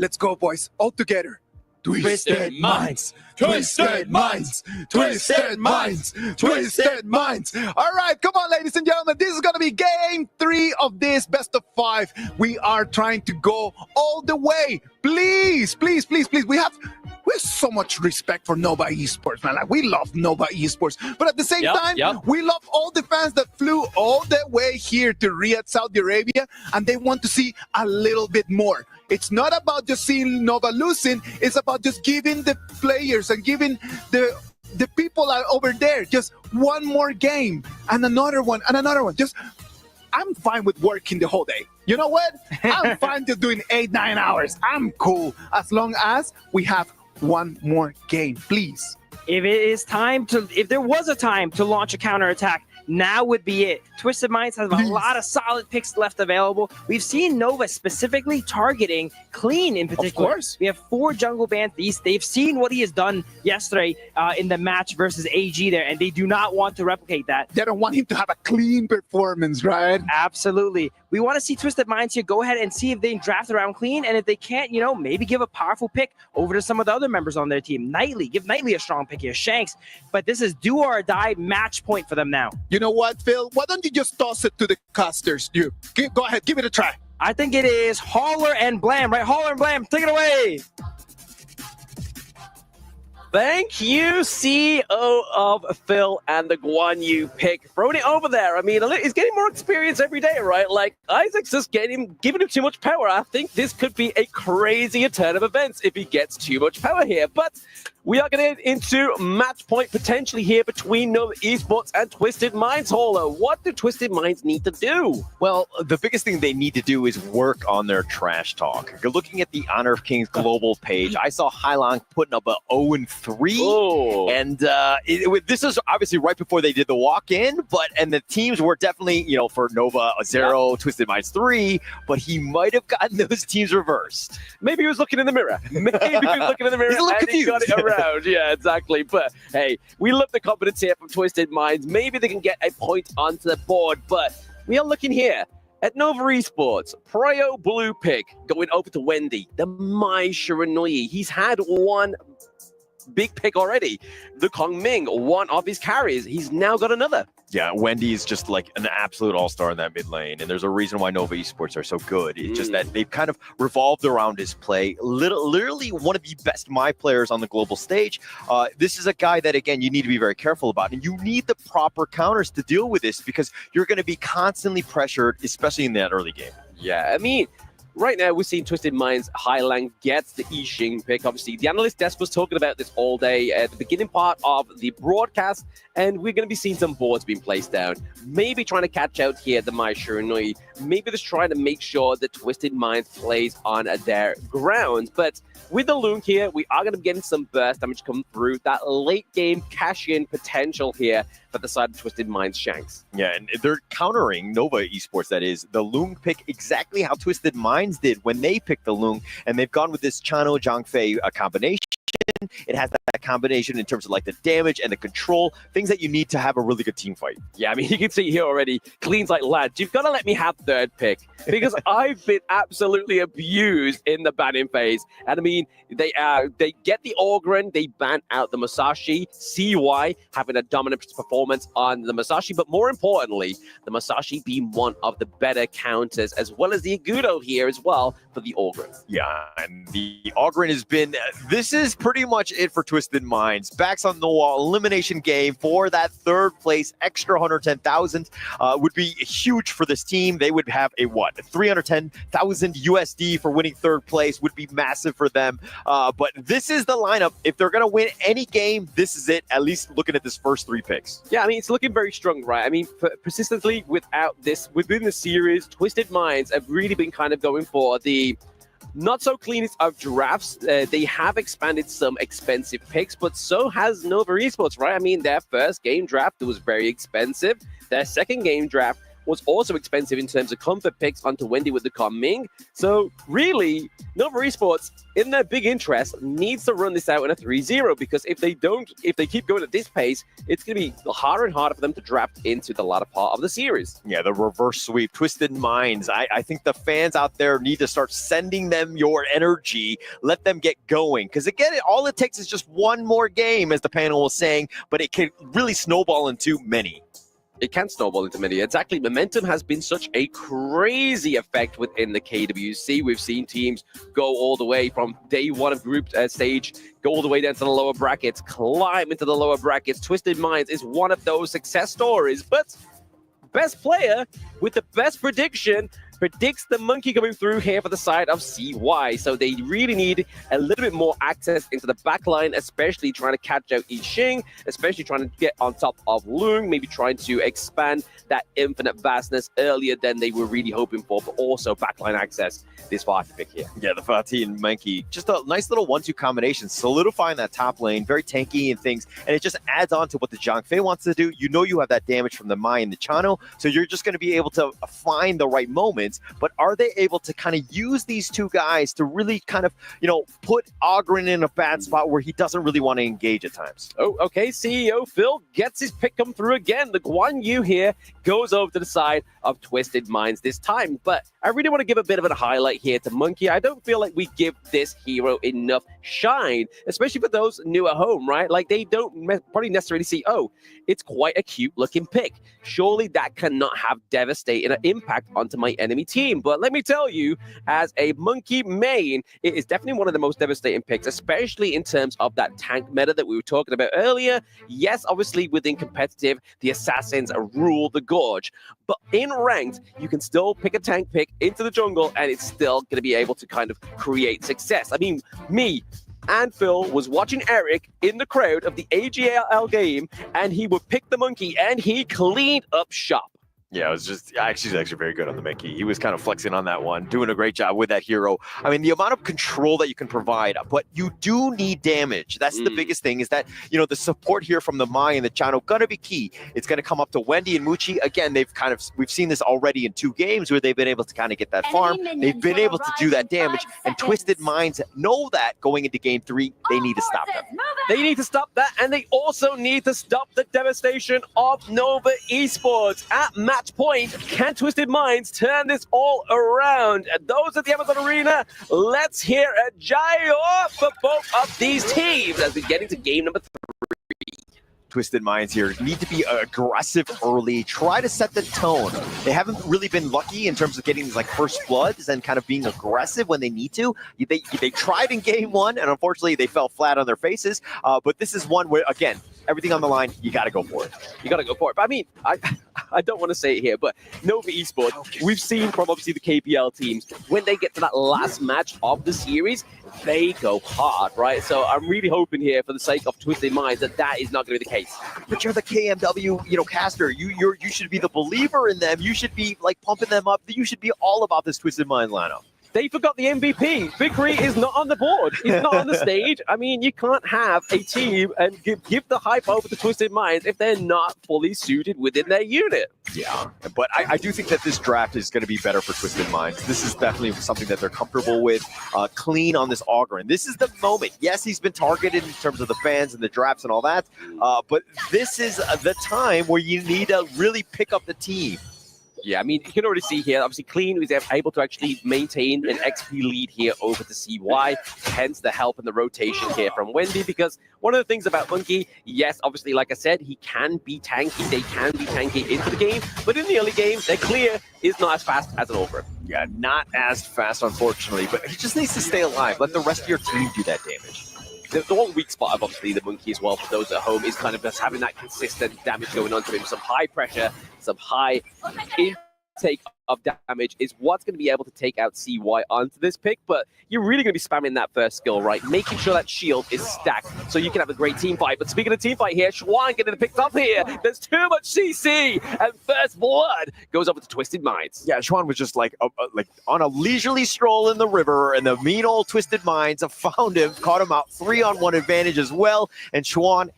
Let's go, boys. All together. Twisted Minds. Twisted Minds. Twisted Minds. Twisted Minds. All right, come on, ladies and gentlemen. This is going to be game 3 of this best of 5. We are trying to go all the way. Please, please, please, please. We have so much respect for Nova Esports, man. Like, we love Nova Esports. But at the same time, we love all the fans that flew all the way here to Riyadh, Saudi Arabia, and they want to see a little bit more. It's not about just seeing Nova losing. It's about just giving the players and giving the people over there just one more game and another one and another one. I'm fine with working the whole day. You know what? I'm fine just doing 8-9 hours. I'm cool as long as we have one more game, please. If there was a time to launch a counterattack, now would be it. Twisted Minds has a lot of solid picks left available. We've seen Nova specifically targeting Clean in particular. Of course. We have 4 jungle bans. They've seen what he has done yesterday in the match versus AG there, and they do not want to replicate that. They don't want him to have a clean performance, right? Absolutely. We want to see Twisted Minds here go ahead and see if they can draft around Clean, and if they can't, maybe give a powerful pick over to some of the other members on their team. Knightley, give Knightley a strong pick here. Shanks, but this is do or die match point for them now. You know what, Phil? Why don't you just toss it to the casters? Go ahead, give it a try. I think it is Hauler and Blam, right? Hauler and Blam, take it away. Thank you, CEO of Phil and the Guan Yu pick. Throwing it over there. I mean, he's getting more experience every day, right? Like, Isaac's just giving him too much power. I think this could be a crazier turn of events if he gets too much power here. But we are going to get into match point potentially here between Nova Esports and Twisted Minds. Hauler, what do Twisted Minds need to do? Well, the biggest thing they need to do is work on their trash talk. You're looking at the Honor of Kings global page. I saw Hailong putting up a 0-3. Oh. And this is obviously right before they did the walk-in, and the teams were definitely, for Nova, a 0, Twisted Minds 3, but he might have gotten those teams reversed. Maybe he was looking in the mirror. He's a little confused. He got it around. Yeah, exactly. But hey, we love the confidence here from Twisted Minds. Maybe they can get a point onto the board, but we are looking here at Nova Esports. Prio blue pick going over to Wendy, the Mai Shiranui. He's had one big pick already. The Kong Ming, one of his carries. He's now got another. Yeah, Wendy is just like an absolute all-star in that mid lane, and there's a reason why Nova Esports are so good. It's just that they've kind of revolved around his play. Literally one of the best My players on the global stage. This is a guy that, again, you need to be very careful about, and you need the proper counters to deal with this because you're going to be constantly pressured, especially in that early game. Yeah, I mean, right now, we're seeing Twisted Minds. Hailang gets the Yixing pick. Obviously, the analyst desk was talking about this all day at the beginning part of the broadcast, and we're going to be seeing some boards being placed down. Maybe trying to catch out here the Mai Shiranui. Maybe just trying to make sure that Twisted Minds plays on their ground. But with the Loon here, we are going to be getting some burst damage come through. That late game cash-in potential here for the side of Twisted Minds Shanks. Yeah, and they're countering Nova Esports, that is. The Loon pick exactly how Twisted Minds did when they picked the Loon, and they've gone with this Chano Zhangfei combination. It has that combination in terms of like the damage and the control, things that you need to have a really good team fight. Yeah, I mean, you can see here already, Clean's like, lads, you've got to let me have third pick because I've been absolutely abused in the banning phase. And I mean, they get the Ogren, they ban out the Musashi, CY having a dominant performance on the Musashi, but more importantly, the Musashi being one of the better counters, as well as the Agudo here as well for the Ogren. Yeah, and the Ogren has been, this is pretty much it for Twisted Minds. Backs on the wall, elimination game for that third place, extra 110,000 would be huge for this team. They would have a 310,000 USD for winning third place would be massive for them. But this is the lineup. If they're going to win any game, this is it, at least looking at this first 3 picks. Yeah, I mean, it's looking very strong, right? I mean, persistently within the series, Twisted Minds have really been kind of going for the not so cleanest of drafts. They have expanded some expensive picks, but so has Nova Esports, right? I mean, their first game draft was very expensive. Their second game draft was also expensive in terms of comfort picks onto Wendy with the Ming. So really, Nova Esports, in their big interest, needs to run this out in a 3-0, because if they keep going at this pace, it's going to be harder and harder for them to draft into the latter part of the series. Yeah, the reverse sweep, Twisted Minds. I think the fans out there need to start sending them your energy. Let them get going. Because again, all it takes is just one more game, as the panel was saying, but it can really snowball into many. It can snowball into many. Exactly. Momentum has been such a crazy effect within the KWC. We've seen teams go all the way from day one of group stage, go all the way down to the lower brackets, climb into the lower brackets. Twisted Minds is one of those success stories. But best player with the best prediction predicts the Monkey coming through here for the side of CY. So they really need a little bit more access into the back line, especially trying to catch out I Ching, especially trying to get on top of Lung, maybe trying to expand that infinite vastness earlier than they were really hoping for, but also backline access this far to pick here. Yeah, the Fatih and Monkey, just a nice little 1-2 combination, solidifying that top lane, very tanky and things, and it just adds on to what the Zhang Fei wants to do. You know you have that damage from the Mai and the Chano, so you're just going to be able to find the right moments. But are they able to kind of use these two guys to really kind of, put Ogren in a bad spot where he doesn't really want to engage at times? Oh, okay. CEO Phil gets his pick come through again. The Guan Yu here goes over to the side of Twisted Minds this time. But I really want to give a bit of a highlight here to Monkey. I don't feel like we give this hero enough shine, especially for those new at home, right? Like, they don't probably necessarily see, oh, it's quite a cute looking pick. Surely that cannot have devastating an impact onto my enemy team. But let me tell you, as a Monkey main, it is definitely one of the most devastating picks, especially in terms of that tank meta that we were talking about earlier. Yes, obviously within competitive, the assassins rule the gorge, but in ranked, you can still pick a tank pick into the jungle and it's still going to be able to kind of create success. I mean, me and Phil was watching Eric in the crowd of the AGL game, and he would pick the Monkey and he cleaned up shop. Yeah, it was just actually very good on the Mickey. He was kind of flexing on that one, doing a great job with that hero. I mean, the amount of control that you can provide, but you do need damage. That's the biggest thing, is that, the support here from the Mai and the Chano gonna be key. It's gonna come up to Wendy and Muchi. Again, we've seen this already in 2 games where they've been able to kind of get that farm. They've been able to do that damage, and Twisted Minds know that going into game 3, they need to stop them. They need to stop that, and they also need to stop the devastation of Nova Esports. At match point, can Twisted Minds turn this all around? And those at the Amazon Arena, let's hear a gyro for both of these teams as we get into game number 3. Twisted Minds here need to be aggressive early, try to set the tone. They haven't really been lucky in terms of getting these first bloods and kind of being aggressive when they need to. They tried in game 1, and unfortunately they fell flat on their faces. But this is one where, again, everything on the line, you got to go for it. You got to go for it. But I mean, I don't want to say it here, but Nova Esports, we've seen from obviously the KPL teams, when they get to that last match of the series, they go hard, right? So I'm really hoping here, for the sake of Twisted Minds, that is not going to be the case. But you're the KMW, caster. You should be the believer in them. You should be pumping them up. You should be all about this Twisted Minds lineup. They forgot the MVP. Victory is not on the board. He's not on the stage. I mean, you can't have a team and give the hype over to Twisted Minds if they're not fully suited within their unit. Yeah, but I do think that this draft is going to be better for Twisted Minds. This is definitely something that they're comfortable with. Clean on this Ogren. This is the moment. Yes, he's been targeted in terms of the fans and the drafts and all that, but this is the time where you need to really pick up the team. Yeah, I mean, you can already see here, obviously Clean was able to actually maintain an XP lead here over to CY, hence the help and the rotation here from Wendy, because one of the things about Monkey, yes, obviously, like I said, he can be tanky, they can be tanky into the game, but in the early game, their clear is not as fast as an Ogre. Yeah, not as fast, unfortunately, but he just needs to stay alive. Let the rest of your team do that damage. The one weak spot of obviously the Monkey as well for those at home is kind of just having that consistent damage going on to him. Some high pressure, some high intake of damage is what's going to be able to take out CY onto this pick, but you're really going to be spamming that first skill, right? Making sure that shield is stacked so you can have a great team fight. But speaking of team fight here, Schwan getting picked up here. There's too much CC, and first blood goes over to Twisted Minds. Yeah, Schwan was just like on a leisurely stroll in the river, and the mean old Twisted Minds have found him, caught him out, 3-on-1 advantage as well, and Schwan,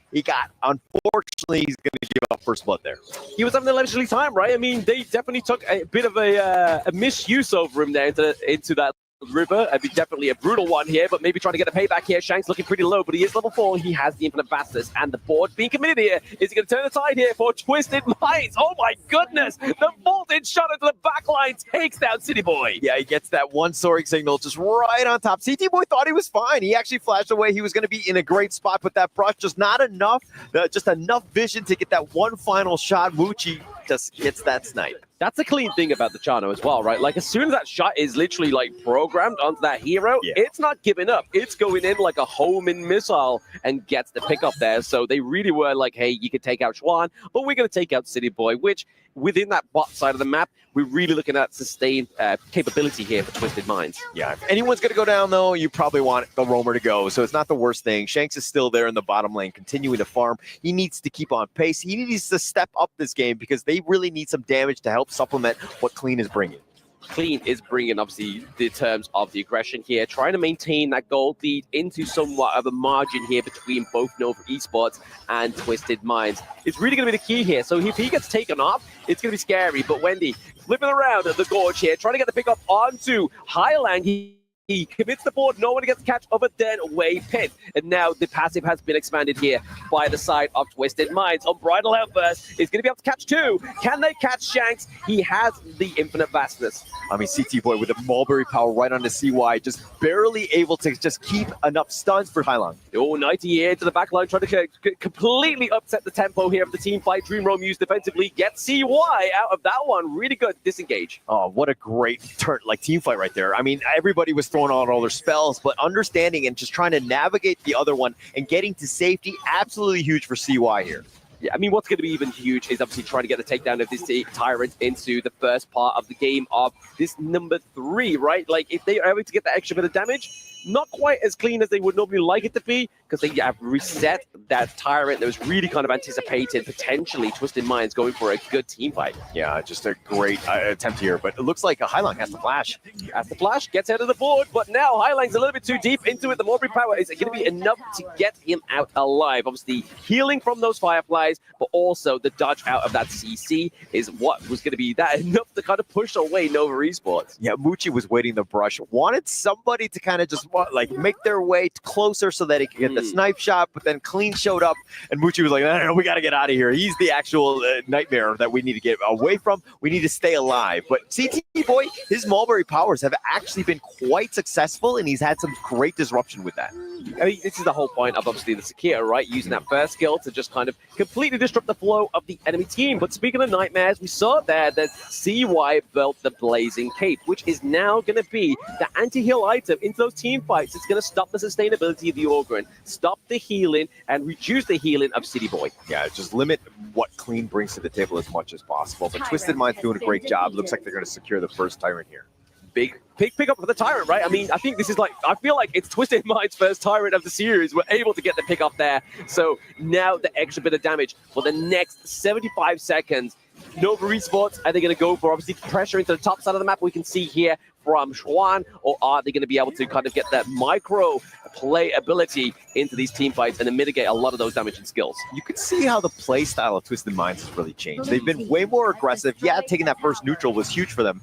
unfortunately, he's going to give up first blood there. He was having a leisurely time, right? I mean, they definitely took a bit of a misuse over him there into that river. It'd be definitely a brutal one here, but maybe trying to get a payback here. Shank's looking pretty low, but he is level 4. He has the infinite fastness, and the board being committed here. Is he going to turn the tide here for Twisted Minds? Oh my goodness! The voltage shot into the back line takes down City Boy. Yeah, he gets that one soaring signal just right on top. CT Boy thought he was fine. He actually flashed away. He was going to be in a great spot with that brush. Just not enough. Just enough vision to get that one final shot. Muchi just gets that snipe. That's the clean thing about the Chano as well, right? Like, as soon as that shot is literally, like, programmed onto that hero, it's not giving up. It's going in like a homing missile and gets the pick up there. So they really were like, hey, you can take out Schwan, but we're going to take out City Boy, which within that bot side of the map, we're really looking at sustained capability here for Twisted Minds. Yeah, if anyone's going to go down, though, you probably want the roamer to go, so it's not the worst thing. Shanks is still there in the bottom lane, continuing to farm. He needs to keep on pace. He needs to step up this game because they really need some damage to help supplement what Clean is bringing. Clean is bringing, obviously, the terms of the aggression here, trying to maintain that gold lead into somewhat of a margin here between both Nova Esports and Twisted Minds. It's really going to be the key here. So if he gets taken off, it's going to be scary. But Wendy, flipping around at the gorge here, trying to get the pick up onto Highland. He commits the board, no one gets catch other than Way Pit. And now the passive has been expanded here by the side of Twisted Minds. Unbridled Outburst is going to be able to catch 2. Can they catch Shanks? He has the infinite vastness. I mean, CT Boy with the Mulberry power right onto CY, just barely able to just keep enough stuns for Highland. Oh, 90 here to the back line, trying to completely upset the tempo here of the team fight. Dream Roam used defensively, gets CY out of that one. Really good disengage. Oh, what a great team fight right there. I mean, everybody was throwing out all their spells, but understanding and just trying to navigate the other one and getting to safety, absolutely huge for CY here. Yeah, I mean, what's going to be even huge is obviously trying to get the takedown of this Tyrant into the first part of the game of this number 3, right? Like, if they are able to get that extra bit of damage, not quite as clean as they would normally like it to be, because they have reset that Tyrant that was really kind of anticipated, potentially Twisted Minds going for a good team fight. Yeah, just a great attempt here, but it looks like Highline has the flash. As the flash gets out of the board, but now Highline's a little bit too deep into it. The Mulberry power is going to be enough to get him out alive. Obviously, healing from those Fireflies, but also the dodge out of that CC is what was going to be that enough to kind of push away Nova Esports. Yeah, Muchi was waiting the brush, wanted somebody to kind of just make their way closer so that he could get the snipe shot, but then Clean showed up and Muchi was like, no, we got to get out of here. He's the actual nightmare that we need to get away from. We need to stay alive. But CT Boy, his Mulberry powers have actually been quite successful, and he's had some great disruption with that. I mean, this is the whole point of obviously the Sakira, right? Using that first skill to just kind of completely disrupt the flow of the enemy team. But speaking of nightmares, we saw there that CY built the Blazing Cape, which is now going to be the anti-heal item into those team fights. It's going to stop the sustainability of the Ogryn, stop the healing, and reduce the healing of City Boy. Yeah, just limit what Clean brings to the table as much as possible. But Twisted Mind's doing a great job. Looks like they're going to secure the first Tyrant here. Big pick up for the Tyrant, right? I mean, I think this is I feel like it's Twisted Mind's first Tyrant of the series. We're able to get the pick up there. So now the extra bit of damage for the next 75 seconds. Nova Esports, are they going to go for obviously pressure into the top side of the map? We can see here from Schwan, or are they going to be able to kind of get that micro play ability into these team fights and then mitigate a lot of those damage and skills? You can see how the play style of Twisted Minds has really changed. They've been way more aggressive. Yeah, taking that first neutral was huge for them.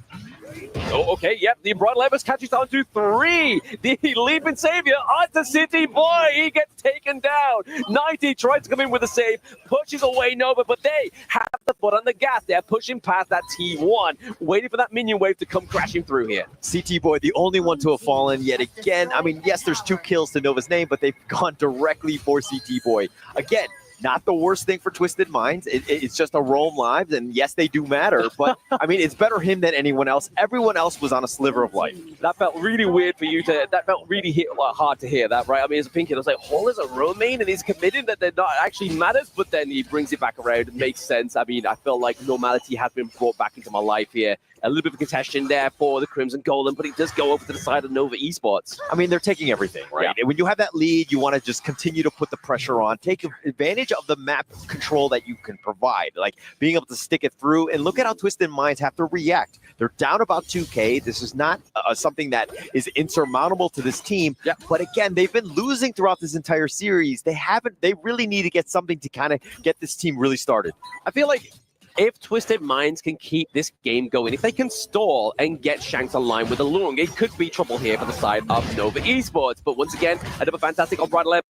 Oh, okay, yep, the Embroidered Levers catches on to 3. The Leaping Savior onto City Boy. He gets taken down. 90 tries to come in with a save, pushes away Nova, but they have the foot on the gas. They're pushing past that T1, waiting for that minion wave to come crashing through here. CT Boy, the only one to have fallen yet again. I mean, yes, there's 2 kills to Nova's name, but they've gone directly for CT Boy. Again, Not the worst thing for Twisted Minds. It's just a Roam Lives, and yes, they do matter, but I mean, it's better him than anyone else. Everyone else was on a sliver of life. That felt really weird for you to, that felt really hard to hear that, right? I mean, as a Pinky, I was like, Hall is a Roam main, and he's committed that they're not actually matters, but then he brings it back around. It makes sense. I mean, I felt like normality has been brought back into my life here. A little bit of a contention there for the Crimson Golden, but it does go over to the side of Nova Esports. I mean, they're taking everything, right? Yeah. And when you have that lead, you want to just continue to put the pressure on, take advantage of the map control that you can provide, like being able to stick it through. And look at how Twisted Minds have to react. They're down about 2K. This is not something that is insurmountable to this team. Yeah. But again, they've been losing throughout this entire series. They really need to get something to kind of get this team really started. I feel like if Twisted Minds can keep this game going, if they can stall and get Shanks online with a Lung, it could be trouble here for the side of Nova Esports. But once again, another fantastic on-right left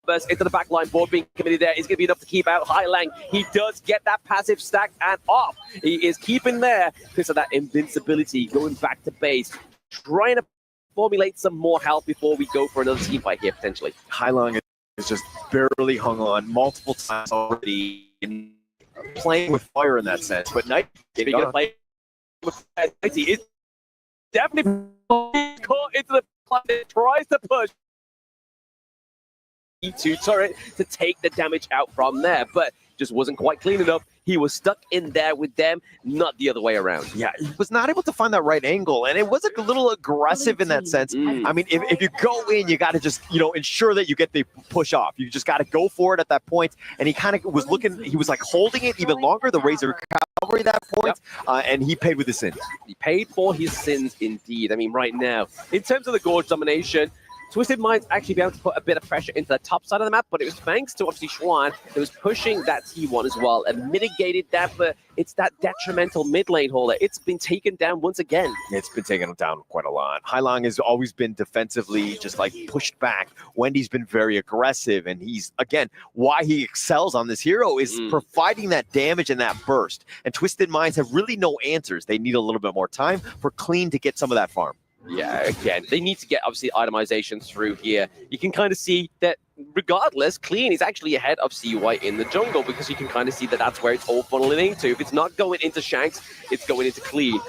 burst into the backline. Board being committed there is going to be enough to keep out High Lang. He does get that passive stack and off. He is keeping there because of that invincibility, going back to base, trying to formulate some more health before we go for another team fight here, potentially. High Lang is just barely hung on multiple times already. Playing with fire in that sense, but Knight, Speaking of playing with fire, he is definitely caught into the planet, tries to push E2 turret to take the damage out from there, but just wasn't quite clean enough. He was stuck in there with them, not the other way around. Yeah, he was not able to find that right angle, and it was a little aggressive in that sense. I mean, if you go in, you got to just, ensure that you get the push off. You just got to go for it at that point, and he kind of was looking, he was like holding it even longer, the Razor Cavalry at that point, and he paid with his sins. He paid for his sins indeed. I mean, right now, in terms of the Gorge domination, Twisted Minds actually be able to put a bit of pressure into the top side of the map, but it was thanks to obviously Schwan that was pushing that T1 as well and mitigated that, but it's that detrimental mid lane holder. It's been taken down once again. It's been taken down quite a lot. High Lang has always been defensively just like pushed back. Wendy's been very aggressive, and he's, again, why he excels on this hero is providing that damage and that burst. And Twisted Minds have really no answers. They need a little bit more time for Clean to get some of that farm. Yeah, again, they need to get, obviously, itemization through here. You can kind of see that, regardless, Clean is actually ahead of CY in the jungle, because you can kind of see that that's where it's all funneling into. If it's not going into Shanks, it's going into Clean.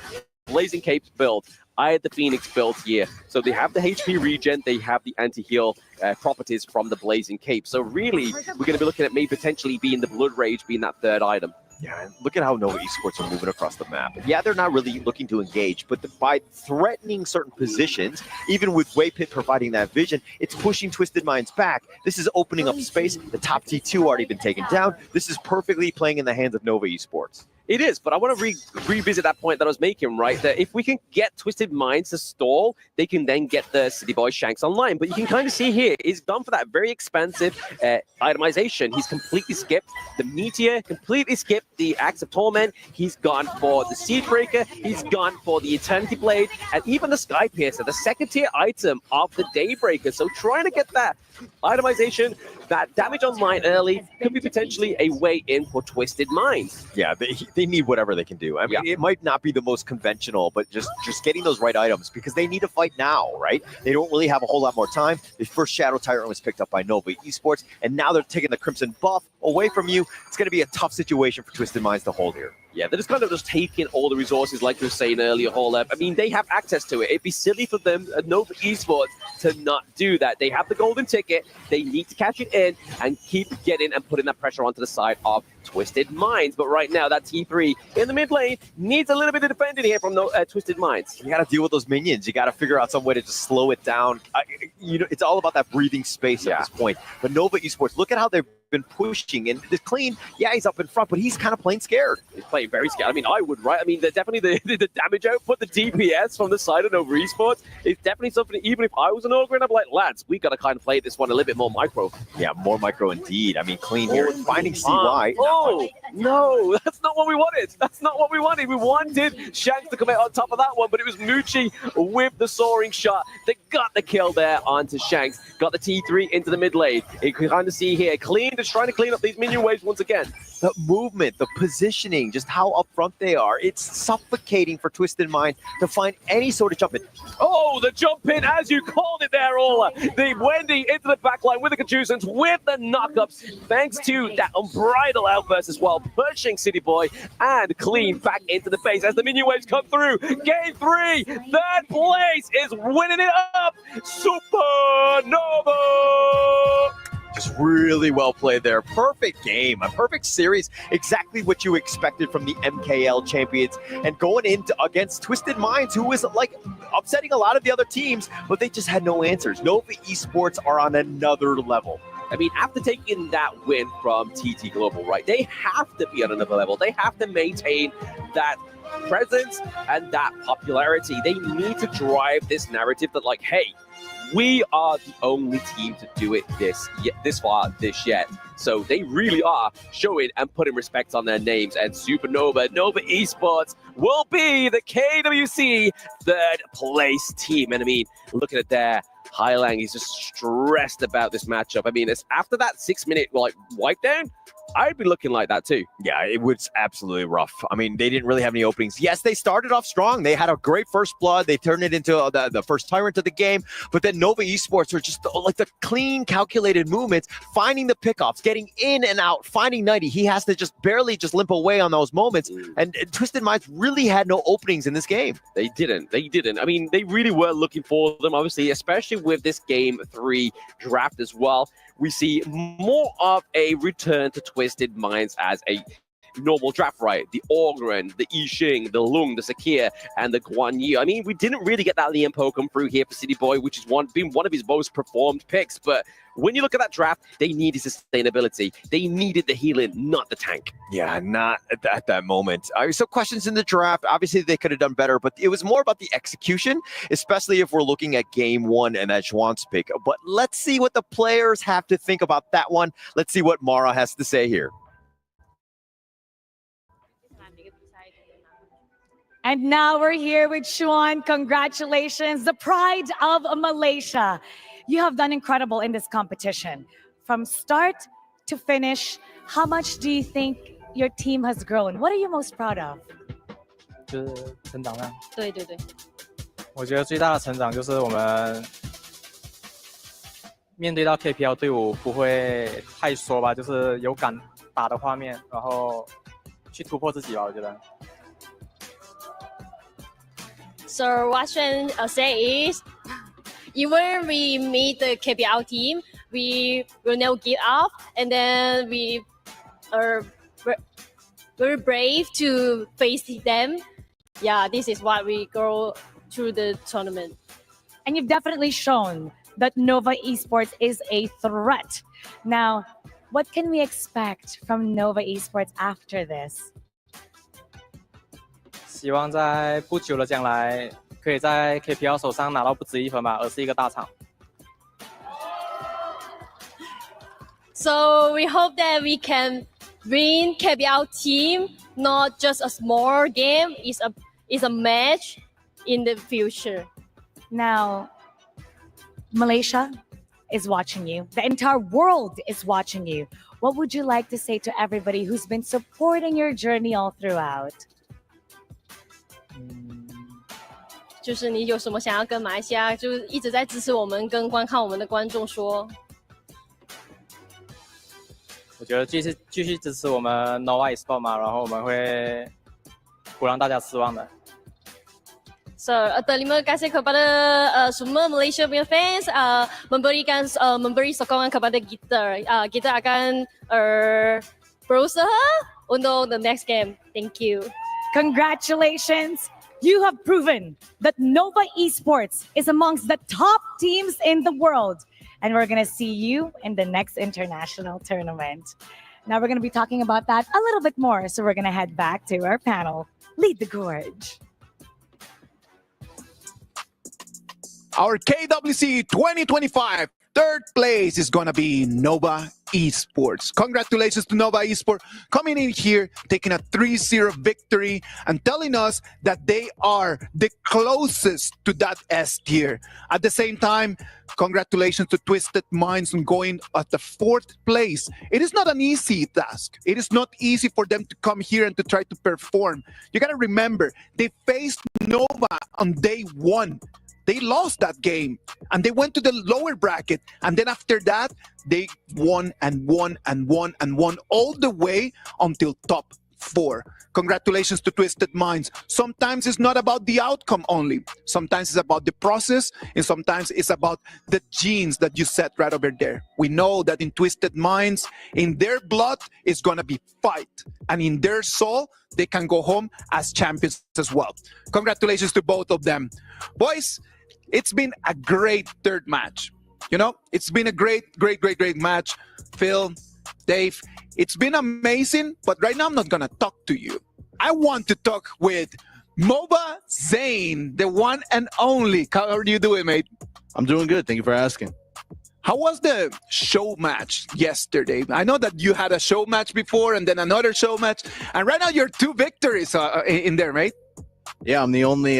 Blazing Cape's build. I had the Phoenix build here. So they have the HP regen, they have the anti-heal properties from the Blazing Cape. So really, we're going to be looking at maybe potentially being the Blood Rage being that third item. Yeah, and look at how Nova Esports are moving across the map. Yeah, they're not really looking to engage, but by threatening certain positions, even with Waypit providing that vision, it's pushing Twisted Minds back. This is opening up space. The top T2 already been taken down. This is perfectly playing in the hands of Nova Esports. It is, but I want to revisit that point that I was making, right? That if we can get Twisted Minds to stall, they can then get the City Boy Shanks online. But you can kind of see here, he's gone for that very expensive itemization. He's completely skipped the Meteor, completely skipped the Axe of Torment. He's gone for the Siegebreaker. He's gone for the Eternity Blade, and even the Sky Piercer, the second tier item of the Daybreaker. So trying to get that itemization, that damage online early, could be potentially a way in for Twisted Minds. Yeah, they need whatever they can do. I mean, it might not be the most conventional, but just getting those right items, because they need to fight now, right? They don't really have a whole lot more time. The first Shadow Tyrant was picked up by Nova Esports, and now they're taking the Crimson buff away from you. It's going to be a tough situation for Twisted Minds to hold here. Yeah, they're just kind of just taking all the resources, like you were saying earlier, Holep. I mean, they have access to it. It'd be silly for them, Nova Esports, to not do that. They have the golden ticket. They need to catch it in and keep getting and putting that pressure onto the side of Twisted Minds. But right now, that T3 in the mid lane needs a little bit of defending here from Twisted Minds. You got to deal with those minions. You got to figure out some way to just slow it down. It's all about that breathing space at this point. But Nova Esports, look at how they've been pushing, and the Clean, yeah, he's up in front, but he's kind of playing scared. He's playing very scared. I mean, I would, right? I mean, definitely the damage output, the DPS from the side of Nova Esports is definitely something, even if I was an Ogre, and I'm like, lads, we got to kind of play this one a little bit more micro. Yeah, more micro indeed. I mean, Clean here, finding CY. Oh, no, that's not what we wanted. That's not what we wanted. We wanted Shanks to come out on top of that one, but it was Mucci with the soaring shot. The got the kill there onto Shanks. Got the T3 into the mid lane. You can kind of see here, Clean just trying to clean up these minion waves once again. The movement, the positioning, just how upfront they are. It's suffocating for Twisted Minds to find any sort of jump in. Oh, the jump in, as you called it there, Ola. The Wendy into the backline with the Contusans, with the knockups, thanks to that unbridled outburst as well, pushing City Boy and Clean back into the base as the minion waves come through. Game 3, third place is winning it up. Supernova! Just really well played there. Perfect game, a perfect series. Exactly what you expected from the MKL champions. And going into against Twisted Minds, who was like upsetting a lot of the other teams, but they just had no answers. Nova Esports are on another level. I mean, after taking that win from TT Global, right, they have to be on another level. They have to maintain that presence and that popularity. They need to drive this narrative that, like, hey, we are the only team to do it this far this yet. So they really are showing and putting respect on their names. And Supernova, Nova Esports will be the KWC third place team. And I mean, looking at their Highlang, he's just stressed about this matchup. I mean, it's after that 6-minute wipe down, I'd be looking like that too. Yeah, it was absolutely rough. I mean, they didn't really have any openings. Yes, they started off strong. They had a great first blood. They turned it into the first tyrant of the game. But then Nova Esports are just like the clean, calculated movements, finding the pickoffs, getting in and out, finding 90. He has to just barely limp away on those moments. And Twisted Minds really had no openings in this game. They didn't. I mean, they really were looking for them, obviously, especially with this Game 3 draft as well. We see more of a return to Twisted Minds as a normal draft, right? The Orgren, the Yixing, the Lung, the Sakir, and the Guan Yu. I mean, we didn't really get that Liam Poe come through here for City Boy, which has been one of his most performed picks. But when you look at that draft, they needed sustainability. They needed the healing, not the tank. Yeah, not at that moment. So questions in the draft, obviously they could have done better, but it was more about the execution, especially if we're looking at game 1 and that Schwann's pick. But let's see what the players have to think about that one. Let's see what Mara has to say here. And now we're here with Schwann. Congratulations, the pride of Malaysia. You have done incredible in this competition. From start to finish, how much do you think your team has grown? What are you most proud of? 就是成长量。对对对。我觉得最大的成长就是我们面对到 KPL 队伍不会太缩吧，就是有敢打的画面，然后去突破自己吧，我觉得。So what I can say is, even we meet the KPL team, we will never give up, and then we are very brave to face them. Yeah, this is what we go through the tournament. And you've definitely shown that Nova Esports is a threat. Now, what can we expect from Nova Esports after this? 希望在不久的将来，可以在 KPL 手上拿到不止1分吧，而是一个大场。So we hope that we can win KPL team, not just a small game. It's a match in the future. Now, Malaysia is watching you. The entire world is watching you. What would you like to say to everybody who's been supporting your journey all throughout? 就是你有什么想要跟马来西亚就是一直在支持我们跟观看我们的观众说？我觉得继续支持我们 Nova Esports 嘛，然后我们会不让大家失望的。So, terima kasih kepada semua Malaysia punya fans memberi sokongan kepada kita. Kita akan berusaha untuk the next game. Thank you. Congratulations! You have proven that Nova Esports is amongst the top teams in the world. And we're going to see you in the next international tournament. Now we're going to be talking about that a little bit more. So we're going to head back to our panel. Lead the Gorge. Our KWC 2025 third place is going to be Nova Esports. Congratulations to Nova Esports coming in here, taking a 3-0 victory and telling us that they are the closest to that S tier. At the same time, congratulations to Twisted Minds on going at the 4th place. It is not an easy task. It is not easy for them to come here and to try to perform. You got to remember, they faced Nova on day 1. They lost that game and they went to the lower bracket. And then after that, they won and won and won and won all the way until top 4. Congratulations to Twisted Minds. Sometimes it's not about the outcome only. Sometimes it's about the process, and sometimes it's about the genes that you set right over there. We know that in Twisted Minds, in their blood, it's going to be fight. And in their soul, they can go home as champions as well. Congratulations to both of them. Boys, it's been a great 3rd match. You know, it's been a great match. Phil, Dave, it's been amazing, but right now I'm not going to talk to you. I want to talk with Moba Zane, the one and only. How are you doing, mate? I'm doing good. Thank you for asking. How was the show match yesterday? I know that you had a show match before and then another show match, and right now you're 2 victories in there, mate. Yeah, I'm the only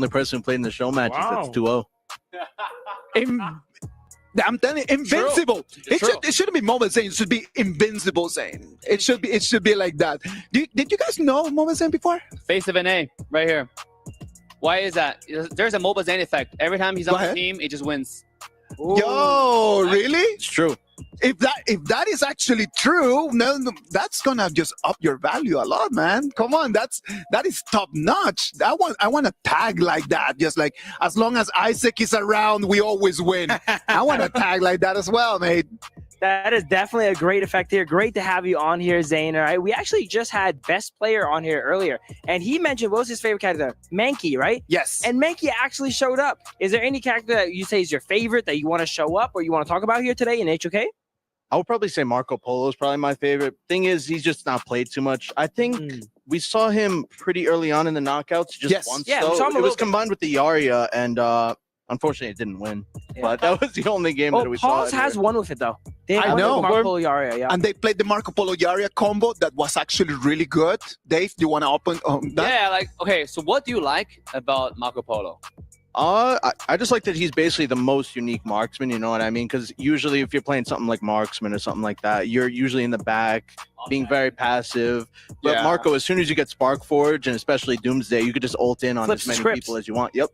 person who played in the show matches. That's 2-0. I'm telling you, invincible. It shouldn't be Moba Zane. It should be Invincible Zane. It should be like that. Did you guys know Moba Zane before? Face of NA, right here. Why is that? There's a Moba Zane effect. Every time he's on the team, it just wins. Ooh. Yo, really? It's true. If that is actually true, no, that's gonna just up your value a lot, man. Come on, that is top notch. I want a tag like that. Just like as long as Isaac is around, we always win. I want a tag like that as well, mate. That is definitely a great effect here. Great to have you on here, Zane. All right, we actually just had Best Player on here earlier, and he mentioned what was his favorite character? Mankey, right? Yes. And Mankey actually showed up. Is there any character that you say is your favorite that you want to show up or you want to talk about here today in HOK? I would probably say Marco Polo is probably my favorite. Thing is, he's just not played too much. I think we saw him pretty early on in the knockouts, just once. Yeah, so it was combined with the Yaria, and unfortunately, it didn't win. Yeah. But that was the only game that we saw. Paul's has won with it, though. I know. Marco Polo Yaria, yeah. And they played the Marco Polo Yaria combo that was actually really good. Dave, do you want to open that? Yeah, okay, so what do you like about Marco Polo? I just like that he's basically the most unique marksman, you know what I mean? Because usually if you're playing something like marksman or something like that, you're usually in the back, being very passive. But Marco, as soon as you get Spark Forge and especially Doomsday, you could just ult in on as many people as you want. Yep.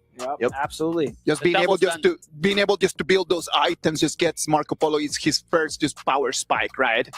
Absolutely. Just being able to build those items just gets Marco Polo his first just power spike, right?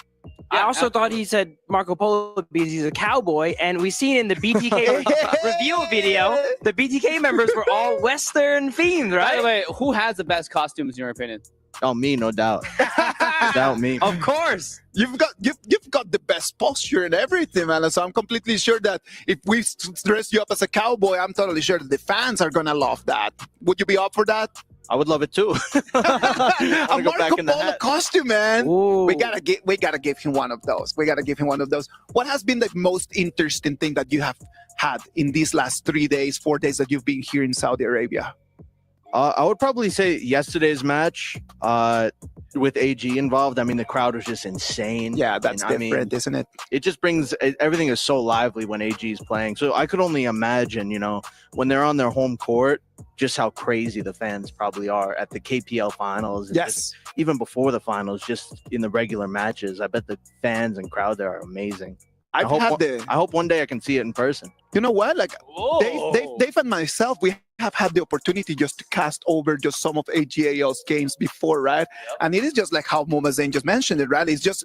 I also thought he said Marco Polo because he's a cowboy, and we seen in the BTK review video, the BTK members were all Western themed, right? By the way, who has the best costumes in your opinion? Oh, me, no doubt. No doubt, me. Of course. You've got the best posture and everything, man. So I'm completely sure that if we dress you up as a cowboy, I'm totally sure that the fans are gonna love that. Would you be up for that? I would love it too. A Marco Polo costume, man. Ooh. We gotta give him one of those. What has been the most interesting thing that you have had in these last 4 days that you've been here in Saudi Arabia? I would probably say yesterday's match with AG involved. I mean, the crowd was just insane. Yeah, that's different, isn't it? It just brings everything is so lively when AG is playing. So I could only imagine, when they're on their home court, just how crazy the fans probably are at the KPL finals. Yes. Even before the finals, just in the regular matches, I bet the fans and crowd there are amazing. I hope one day I can see it in person. You know what? Like Dave and myself, we have had the opportunity just to cast over just some of AGAL's games before, right? Yep. And it is just like how Moba Zane just mentioned it, right? It's just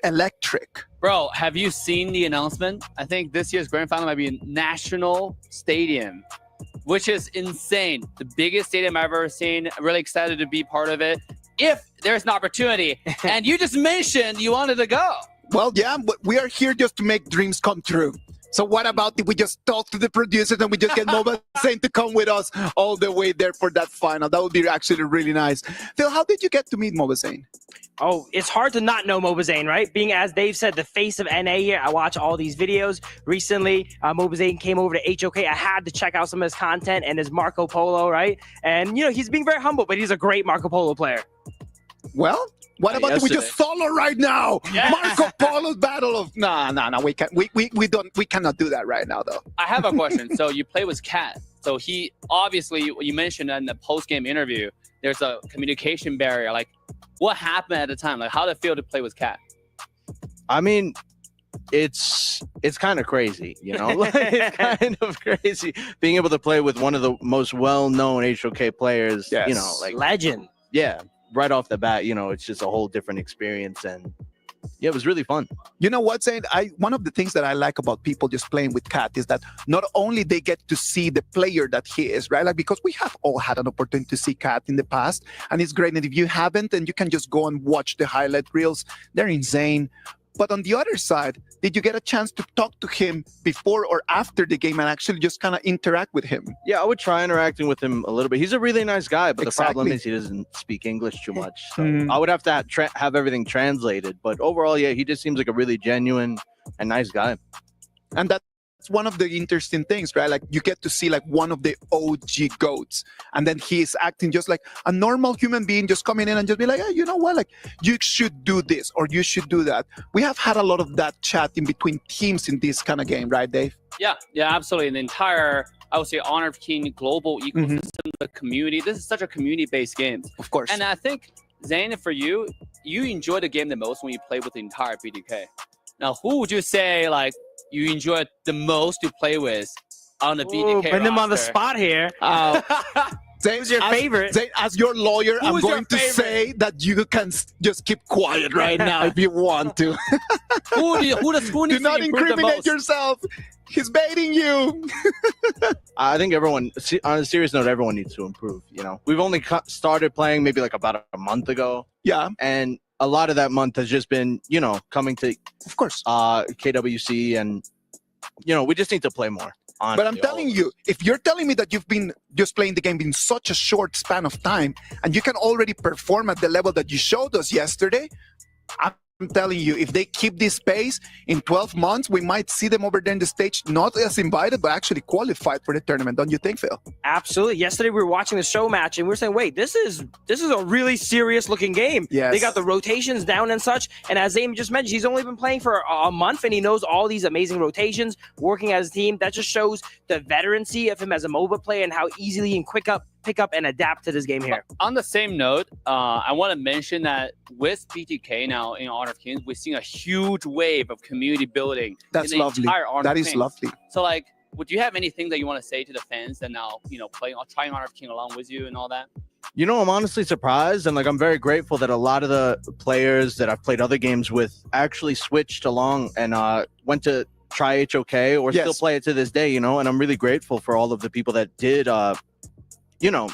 electric. Bro, have you seen the announcement? I think this year's grand final might be in National Stadium, which is insane. The biggest stadium I've ever seen. I'm really excited to be part of it. If there's an opportunity, and you just mentioned you wanted to go. Well, yeah, but we are here just to make dreams come true. So what about if we just talk to the producers and we just get Moba Zane to come with us all the way there for that final? That would be actually really nice. Phil, how did you get to meet Moba Zane? Oh, it's hard to not know Moba Zane, right? Being, as Dave said, the face of NA here. I watch all these videos. Recently, Moba Zane came over to HOK. I had to check out some of his content and his Marco Polo, right? And, he's being very humble, but he's a great Marco Polo player. Well, what about we just solo right now? Yes. Marco Polo's battle of no, we can't we cannot do that right now though. I have a question. So you play with Cat. So he obviously, you mentioned in the post-game interview, there's a communication barrier. Like, what happened at the time? Like, how did it feel to play with Cat? I mean, it's kind of crazy, you know. Like, it's kind of crazy being able to play with one of the most well-known HOK players. Yes. You know, like Legend. Yeah, right off the bat, you know, it's just a whole different experience, and yeah, it was really fun. You know what, Zane? One of the things that I like about people just playing with Cat is that not only they get to see the player that he is, right? Like, because we have all had an opportunity to see Cat in the past, and it's great. And if you haven't, then you can just go and watch the highlight reels. They're insane. But on the other side, did you get a chance to talk to him before or after the game and actually just kind of interact with him? Yeah, I would try interacting with him a little bit. He's a really nice guy, but Exactly. the problem is he doesn't speak English too much. So I would have to have everything translated. But overall, yeah, he just seems like a really genuine and nice guy. And that's one of the interesting things, right? Like, you get to see like one of the OG GOATs, and then he's acting just like a normal human being, just coming in and just be like, hey, you know what? Like, you should do this or you should do that. We have had a lot of that chat in between teams in this kind of game, right, Dave? Yeah, absolutely. The entire, I would say, Honor of King global ecosystem, the community. This is such a community-based game. Of course. And I think, Zane, for you, you enjoy the game the most when you play with the entire BDK. Now, who would you say, like, you enjoy the most to play with on the BDK Putting him on the roster? spot here. Zane, Who's your favorite? Zane, as your lawyer, I'm Who's going to your say that you can just keep quiet right now if you want to. Who does Do needs not to improve the incriminate most? yourself. He's baiting you. I think everyone, on a serious note, everyone needs to improve. You know, we've only started playing maybe like about a month ago. Yeah. And a lot of that month has just been, you know, coming to, of course, KWC, and, you know, we just need to play more. Honestly, but I'm telling you, if you're telling me that you've been just playing the game in such a short span of time and you can already perform at the level that you showed us yesterday, I'm telling you, if they keep this pace in 12 months, we might see them over there in the stage, not as invited, but actually qualified for the tournament. Don't you think, Phil? Absolutely. Yesterday we were watching the show match and we were saying, wait, this is a really serious looking game. Yes. They got the rotations down and such. And as Zane just mentioned, he's only been playing for a month and he knows all these amazing rotations, working as a team. That just shows the veterancy of him as a MOBA player and how easily he can pick up and adapt to this game here. On the same note, I want to mention that with BTK now in Honor of Kings, we're seeing a huge wave of community building. That's in the lovely. entire Honor That of is Kings. lovely. So, like, would you have anything that you want to say to the fans that now, you know, trying Honor of King along with you and all that? You know, I'm honestly surprised, and like I'm very grateful that a lot of the players that I've played other games with actually switched along and went to try HOK or Yes. still play it to this day, you know, and I'm really grateful for all of the people that did, you know,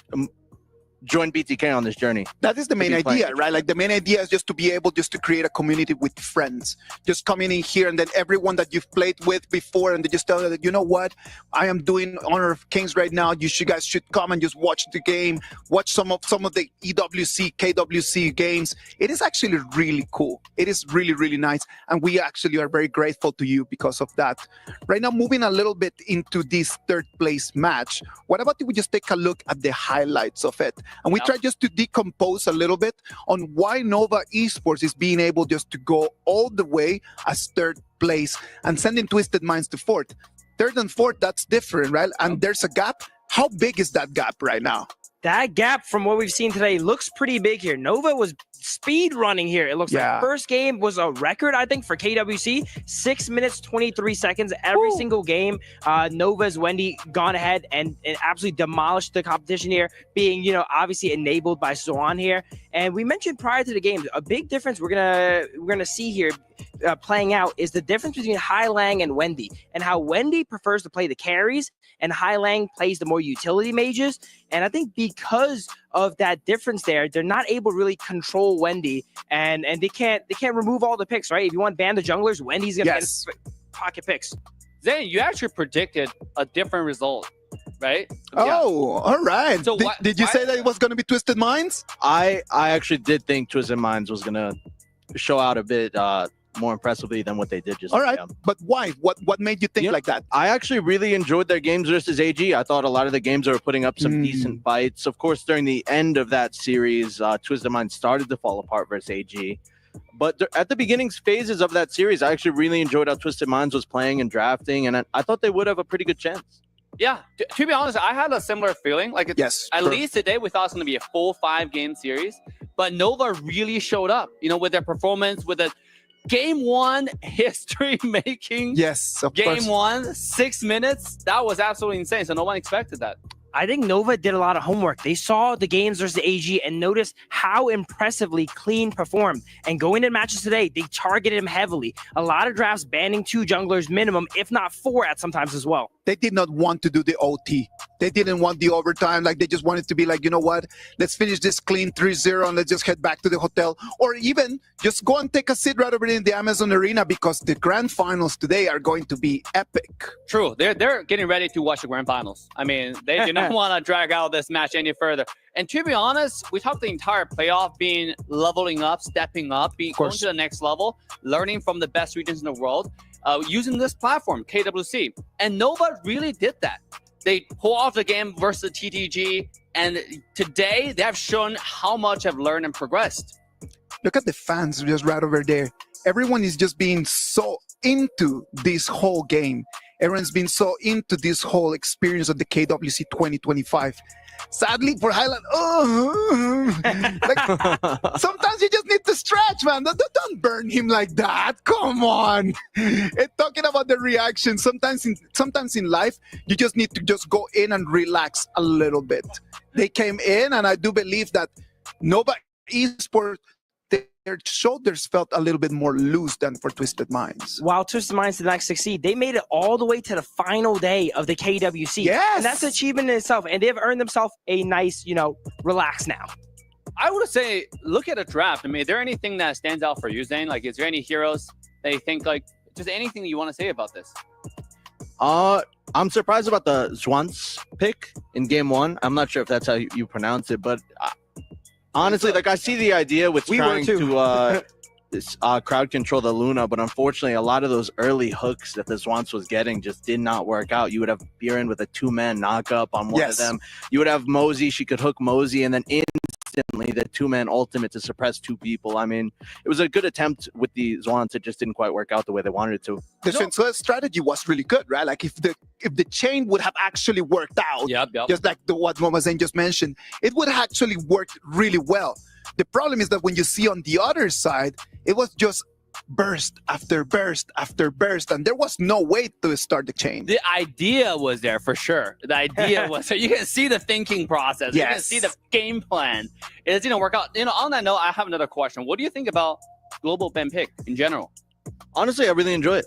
join BTK on this journey. That is the main be playing. idea, right? Like, the main idea is just to be able just to create a community with friends, just coming in here and then everyone that you've played with before, and they just tell you that, you know what, I am doing Honor of Kings right now. You guys should come and just watch the game, watch some of the EWC, KWC games. It is actually really cool. It is really, really nice. And we actually are very grateful to you because of that. Right now, moving a little bit into this third place match, what about if we just take a look at the highlights of it? And we try just to decompose a little bit on why Nova Esports is being able just to go all the way as third place and sending Twisted Minds to fourth. Third and fourth, that's different, right? And there's a gap. How big is that gap right now? That gap from what we've seen today looks pretty big here. Nova was speed running here. It looks like first game was a record, I think, for KWC. 6 minutes, 23 seconds every single game. Nova's Wendy gone ahead and absolutely demolished the competition here, being, you know, obviously enabled by Swan here. And we mentioned prior to the game, a big difference we're gonna see here playing out is the difference between Hai Lang and Wendy, and how Wendy prefers to play the carries and Hai Lang plays the more utility mages. And I think because of that difference there, they're not able to really control Wendy, and they can't remove all the picks, right? If you want ban the junglers, Wendy's gonna get pocket picks. Zane, you actually predicted a different result, right? Oh, all right. So did you say that it was going to be Twisted Minds? I actually did think Twisted Minds was gonna show out a bit more impressively than what they did just All right, now. but why? What made you think like that? I actually really enjoyed their games versus AG. I thought a lot of the games they were putting up some decent fights. Of course, during the end of that series, Twisted Mind started to fall apart versus AG. But at the beginning phases of that series, I actually really enjoyed how Twisted Minds was playing and drafting, and I thought they would have a pretty good chance. Yeah, to be honest, I had a similar feeling. Like, at least today we thought it was going to be a full 5-game series, but Nova really showed up, with their performance, with a game 1 history-making. Yes, of game course. 1, 6 minutes. That was absolutely insane, so no one expected that. I think Nova did a lot of homework. They saw the games versus AG and noticed how impressively Clean performed. And going into matches today, they targeted him heavily. A lot of drafts banning 2 junglers minimum, if not 4 at sometimes as well. They did not want to do the OT. They didn't want the overtime. Like, they just wanted to be like, you know what? Let's finish this clean 3-0 and let's just head back to the hotel. Or even just go and take a seat right over in the Amazon Arena, because the grand finals today are going to be epic. True. They're getting ready to watch the grand finals. I mean, they do not want to drag out this match any further. And to be honest, we talked the entire playoff being leveling up, stepping up, going to the next level, learning from the best regions in the world, using this platform, KWC. And Nova really did that. They pull off the game versus TTG, and today they have shown how much have learned and progressed. Look at the fans just right over there. Everyone is just being so into this whole game. Everyone's been so into this whole experience of the KWC 2025. Sadly for Highland, like, sometimes you just need to stretch, man. Don't burn him like that. Come on. And talking about the reaction, sometimes in life, you just need to just go in and relax a little bit. They came in, and I do believe that Nova Esports, their shoulders felt a little bit more loose than for Twisted Minds. While Twisted Minds did not succeed, they made it all the way to the final day of the KWC. Yes! And that's an achievement in itself. And they've earned themselves a nice, relax now. I would say, look at a draft. I mean, is there anything that stands out for you, Zane? Like, is there any heroes that you think, like, just anything you want to say about this? I'm surprised about the Zwans pick in game 1. I'm not sure if that's how you pronounce it, but honestly, like, I see the idea with trying to crowd control the Luna, but unfortunately, a lot of those early hooks that the Zwans was getting just did not work out. You would have Biren with a 2-man knock-up on one of them. You would have Mosey. She could hook Mosey, and then instantly the 2-man ultimate to suppress 2 people. I mean, it was a good attempt with the Zwans. It just didn't quite work out the way they wanted it to. The Shensue's strategy was really good, right? Like, if the chain would have actually worked out, just like what Mama Zane just mentioned, it would have actually worked really well. The problem is that when you see on the other side, it was just burst after burst after burst, and there was no way to start the chain. The idea was there for sure. The idea was, so you can see the thinking process. You can see the game plan. It didn't work out. On that note, I have another question. What do you think about global ban pick in general? Honestly, I really enjoy it.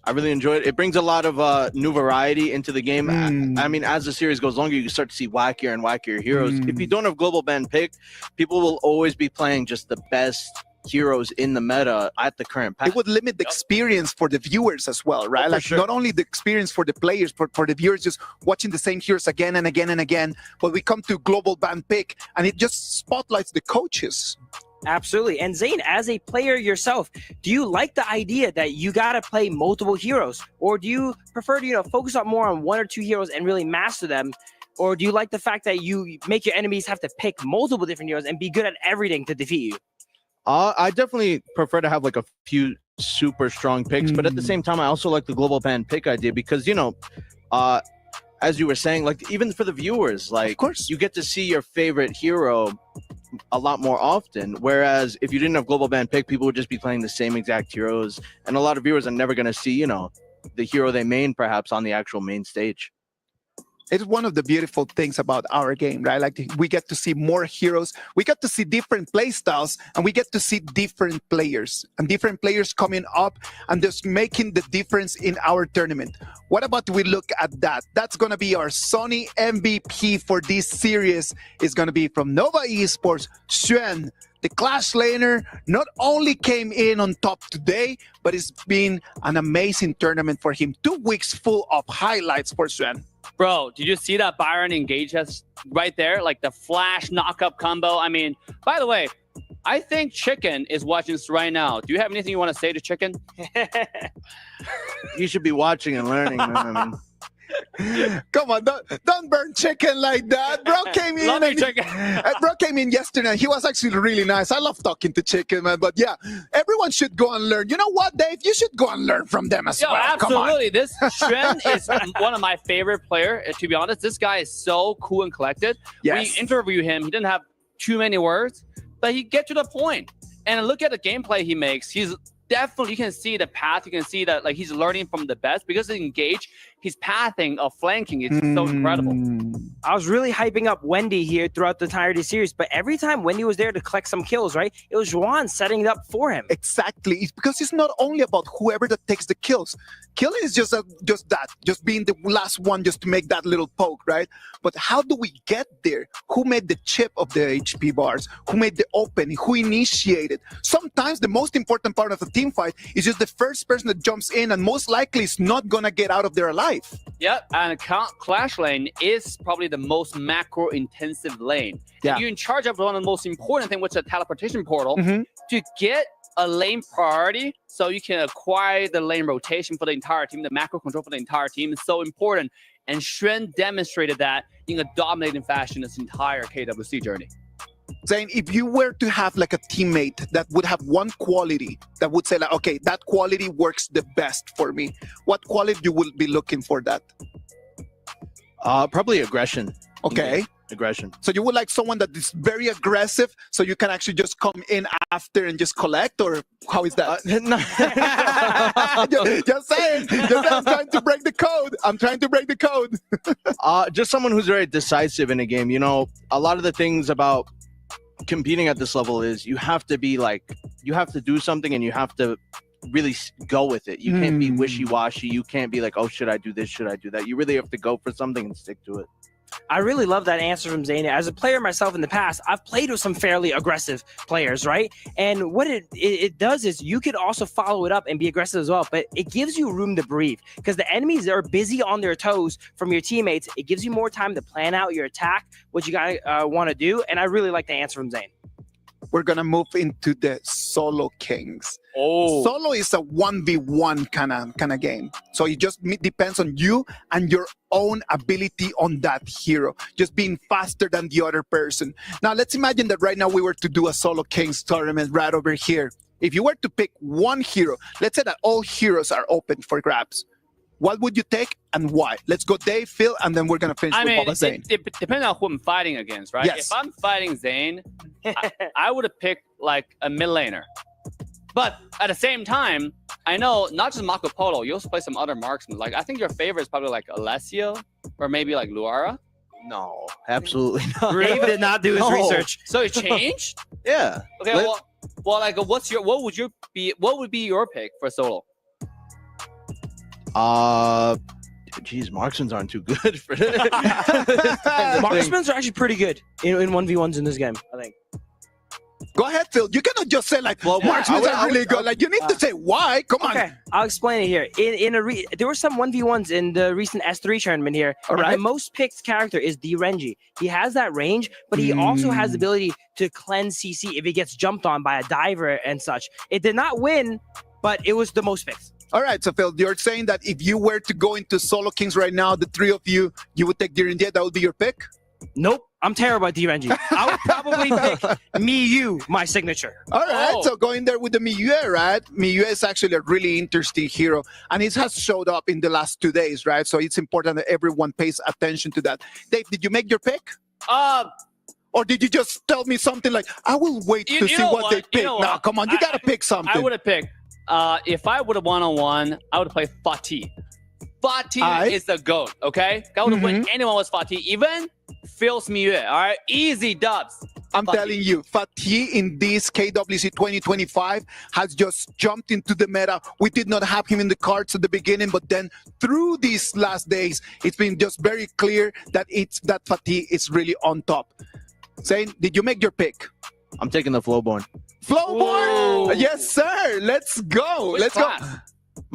It brings a lot of new variety into the game. I mean, as the series goes longer, you start to see wackier and wackier heroes. If you don't have global ban pick, people will always be playing just the best heroes in the meta at the current pack. It would limit the experience for the viewers as well, right? Like, not only the experience for the players, but for the viewers just watching the same heroes again and again and again. But we come to global ban pick, and it just spotlights the coaches. Absolutely. And Zane, as a player yourself, do you like the idea that you got to play multiple heroes? Or do you prefer to, focus on more on 1 or 2 heroes and really master them? Or do you like the fact that you make your enemies have to pick multiple different heroes and be good at everything to defeat you? I definitely prefer to have like a few super strong picks, but at the same time, I also like the global ban pick idea because, as you were saying, like, even for the viewers, like, of course, you get to see your favorite hero a lot more often. Whereas if you didn't have global ban pick, people would just be playing the same exact heroes, and a lot of viewers are never going to see, the hero they main perhaps on the actual main stage. It's one of the beautiful things about our game, right? Like, we get to see more heroes, we get to see different play styles, and we get to see different players coming up and just making the difference in our tournament. What about we look at that? That's going to be our Sony MVP for this series. Is going to be from Nova Esports, Xuan. The Clash laner not only came in on top today, but it's been an amazing tournament for him. 2 weeks full of highlights for Xuan. Bro, did you see that Byron engage us right there? Like the flash knock-up combo. I mean, by the way, I think Chicken is watching this right now. Do you have anything you want to say to Chicken? You should be watching and learning, man. I mean, Come on, don't burn Chicken like that. Bro came in. Love you, Chicken. Bro came in yesterday. And he was actually really nice. I love talking to Chicken, man. But yeah, everyone should go and learn. You know what, Dave? You should go and learn from them as well. Absolutely. This Shen is one of my favorite players. To be honest, this guy is so cool and collected. Yes. We interview him. He didn't have too many words, but he get to the point. And look at the gameplay he makes. He's definitely, you can see the path. You can see that like he's learning from the best because he's engaged. His pathing of flanking is so incredible. I was really hyping up Wendy here throughout the entirety series, but every time Wendy was there to collect some kills, right? It was Juan setting it up for him. Exactly. It's because it's not only about whoever that takes the kills. Killing is just being the last one just to make that little poke, right? But how do we get there? Who made the chip of the HP bars? Who made the opening? Who initiated? Sometimes the most important part of a team fight is just the first person that jumps in and most likely is not gonna get out of there alive. Yep, and Clash lane is probably the most macro-intensive lane. Yeah. And you're in charge of one of the most important things, which is a teleportation portal, to get a lane priority so you can acquire the lane rotation for the entire team, the macro control for the entire team is so important. And Shen demonstrated that in a dominating fashion this entire KWC journey. Saying if you were to have like a teammate that would have one quality that would say like, okay, that quality works the best for me, what quality you will be looking for that? Probably aggression. Okay. Aggression. So you would like someone that is very aggressive so you can actually just come in after and just collect, or how is that? Just saying. I'm trying to break the code. I'm trying to break the code. Just someone who's very decisive in a game. You know, a lot of the things about competing at this level is you have to be like, you have to do something and you have to really go with it. You can't be wishy-washy. You can't be like, oh, should I do this? Should I do that? You really have to go for something and stick to it. I really love that answer from Zayn. As a player myself in the past, I've played with some fairly aggressive players, right? And what it does is you could also follow it up and be aggressive as well, but it gives you room to breathe because the enemies are busy on their toes from your teammates. It gives you more time to plan out your attack, what you guys want to do, and I really like the answer from Zayn. We're going to move into the Solo Kings. Oh. Solo is a 1v1 kind of game. So it just depends on you and your own ability on that hero, just being faster than the other person. Now, let's imagine that right now we were to do a Solo Kings tournament right over here. If you were to pick one hero, let's say that all heroes are open for grabs. What would you take and why? Let's go Dave, Phil, and then we're going to finish with Baba Zayn. It depends on who I'm fighting against, right? Yes. If I'm fighting Zayn, I would have picked like a mid laner. But at the same time, I know not just Marco Polo, you also play some other marksmen. Like I think your favorite is probably like Alessio or maybe like Luara. No, absolutely not. Dave did not do his research. So it changed? Yeah. Okay, well, like what would be your pick for solo? Geez, marksmans aren't too good for this. Marksmans are actually pretty good in 1v1s in this game, I think. Go ahead, Phil. You cannot just say like, well, marksmen are really good. Like you need to say why. Come on. I'll explain it here. There were some 1v1s in the recent S3 tournament here. All right. The most picked character is D-Renji. He has that range, but he also has the ability to cleanse CC if he gets jumped on by a diver and such. It did not win, but it was the most picked. All right, so Phil, you're saying that if you were to go into Solo Kings right now, the three of you would take D-Renji. That would be your pick? Nope. I'm terrible at D-Renji. I would probably pick Miyu, my signature. All right, so going there with the Miyu, right? Miyu is actually a really interesting hero, and it has showed up in the last 2 days, right? So it's important that everyone pays attention to that. Dave, did you make your pick? Or did you just tell me something like, I will wait to see what they pick? Nah, come on, you got to pick something. I would have picked, if I would have one-on-one, I would have played Fatih. Fatih is the GOAT, okay? I would have won anyone with Fatih, even Phil's Miyu, all right? Easy dubs. I'm telling you, Fatih in this KWC 2025 has just jumped into the meta. We did not have him in the cards at the beginning, but then through these last days, it's been just very clear that Fatih is really on top. Zayn, did you make your pick? I'm taking the Flowborn. Flowborn? Yes, sir. Let's go. Which Let's class? go.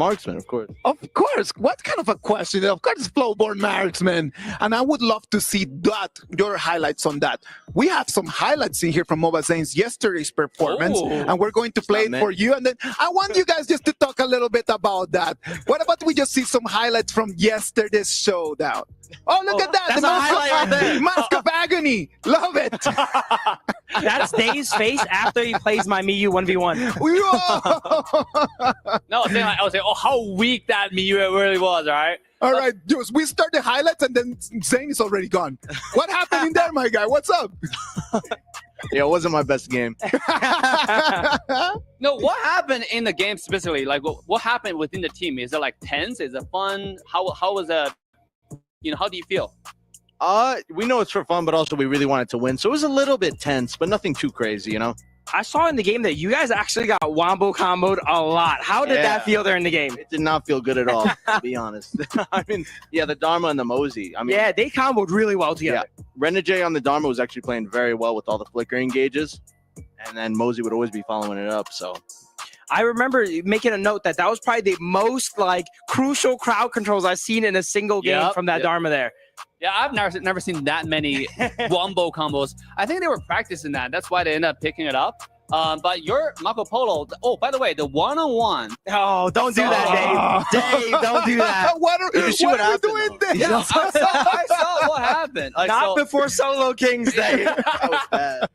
Marksman, of course. Of course. What kind of a question? Of course, Flowborn Marksman. And I would love to see that, your highlights on that. We have some highlights in here from Mobile Zane's yesterday's performance, and we're going to play it for you. And then I want you guys just to talk a little bit about that. What about we just see some highlights from yesterday's showdown? Oh, look at that. That's a highlight right there. Mask of Agony. Love it. That's Dave's face after he plays my Miyu 1v1. No, I was saying, oh, how weak that Miyu really was, all right? All right, Jules, we start the highlights and then Zane is already gone. What happened in there, my guy? What's up? Yeah, it wasn't my best game. No, what happened in the game specifically? Like, what happened within the team? Is it like tense? Is it fun? How was it? How do you feel? We know it's for fun, but also we really wanted to win. So it was a little bit tense, but nothing too crazy, I saw in the game that you guys actually got wombo comboed a lot. How did that feel there in the game? It did not feel good at all, to be honest. I mean, the Dharma and the Mosey. I mean, yeah, they comboed really well together. Yeah. Renegade on the Dharma was actually playing very well with all the flickering gauges. And then Mosey would always be following it up, so... I remember making a note that was probably the most crucial crowd controls I've seen in a single game from that Dharma there. Yeah, I've never seen that many wombo combos. I think they were practicing that. That's why they ended up picking it up. But your Marco Polo, by the way, the one-on-one. Oh, don't do that, Dave. Dave, don't do that. What are we doing there? Yeah, I saw what happened. Not before Solo Kings Day. That was bad.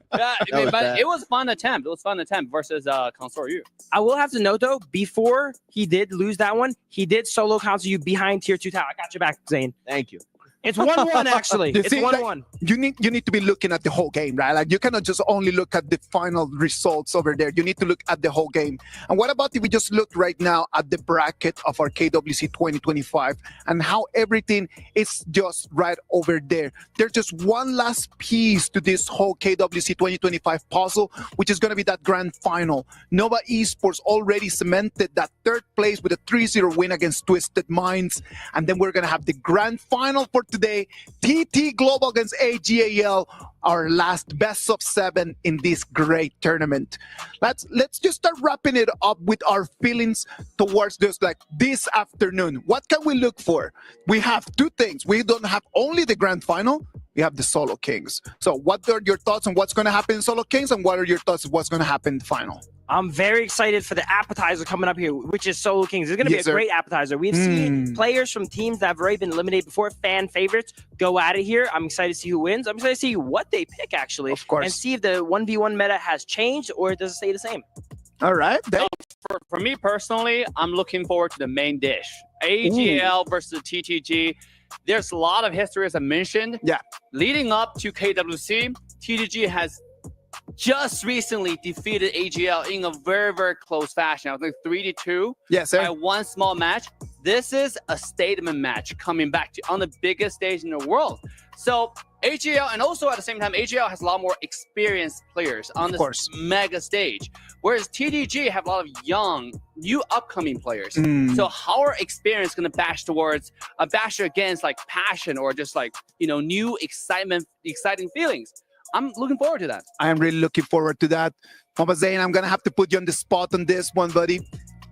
Yeah, but it was a fun attempt. It was a fun attempt versus Consort Yu. I will have to note, though, before he did lose that one, he did solo Consort Yu behind tier 2 tower. I got your back, Zane. Thank you. It's 1-1, actually. It's 1-1. You need to be looking at the whole game, right? Like, you cannot just only look at the final results over there. You need to look at the whole game. And what about if we just look right now at the bracket of our KWC 2025 and how everything is just right over there? There's just one last piece to this whole KWC 2025 puzzle, which is going to be that grand final. Nova Esports already cemented that third place with a 3-0 win against Twisted Minds. And then we're going to have the grand final for today, TT Global against AGAL, our last best of 7 in this great tournament. Let's just start wrapping it up with our feelings towards this afternoon. What can we look for? We have two things. We don't have only the grand final, we have the Solo Kings. So what are your thoughts on what's going to happen in Solo Kings, and what are your thoughts on what's going to happen in the final? I'm very excited for the appetizer coming up here, which is Solo Kings. It's going to be a great appetizer. We've seen players from teams that have already been eliminated before, fan favorites, go at it here. I'm excited to see who wins. I'm excited to see what they pick, actually. Of course. And see if the 1v1 meta has changed or does it stay the same. All right. For me personally, I'm looking forward to the main dish. AGL versus TTG. There's a lot of history, as I mentioned. Yeah. Leading up to KWC, TTG has just recently defeated AGL in a very, very close fashion. I think 3-2. Yes, sir. By one small match. This is a statement match coming back on the biggest stage in the world. So AGL, and also at the same time, AGL has a lot more experienced players on this mega stage, whereas TTG have a lot of young, new upcoming players. So how are experience going to bash against passion or just new exciting feelings? I'm looking forward to that. I am really looking forward to that. Mama Zane, I'm going to have to put you on the spot on this one, buddy.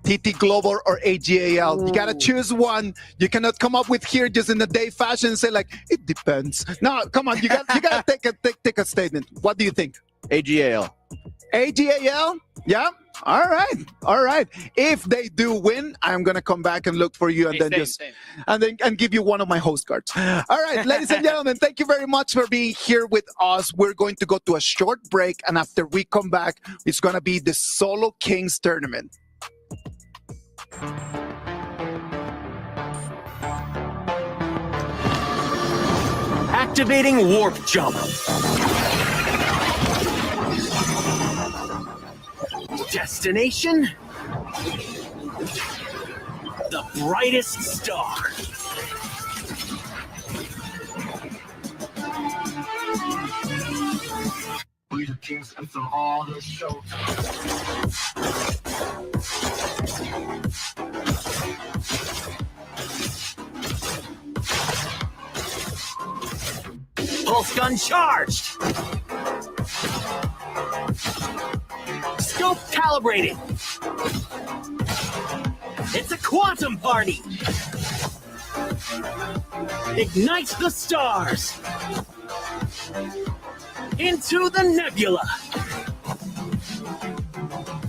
TT Global or AGAL. You got to choose one. You cannot come up with here just in the day fashion and say it depends. No, come on. You got to take a statement. What do you think? AGAL. AGAL? Yeah? All right. If they do win, I'm going to come back and look for you and give you one of my host cards. All right, ladies and gentlemen, thank you very much for being here with us. We're going to go to a short break, and after we come back, it's going to be the Solo Kings tournament. Activating Warp Jump. Destination? The brightest star. We the kings and from all the show. Pulse gun charged. Scope calibrated. It's a quantum party. Ignite the stars. Into the nebula.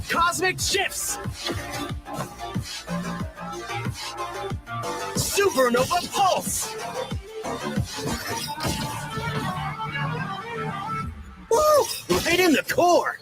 Cosmic shifts. Supernova pulse. Woo! Right in the core.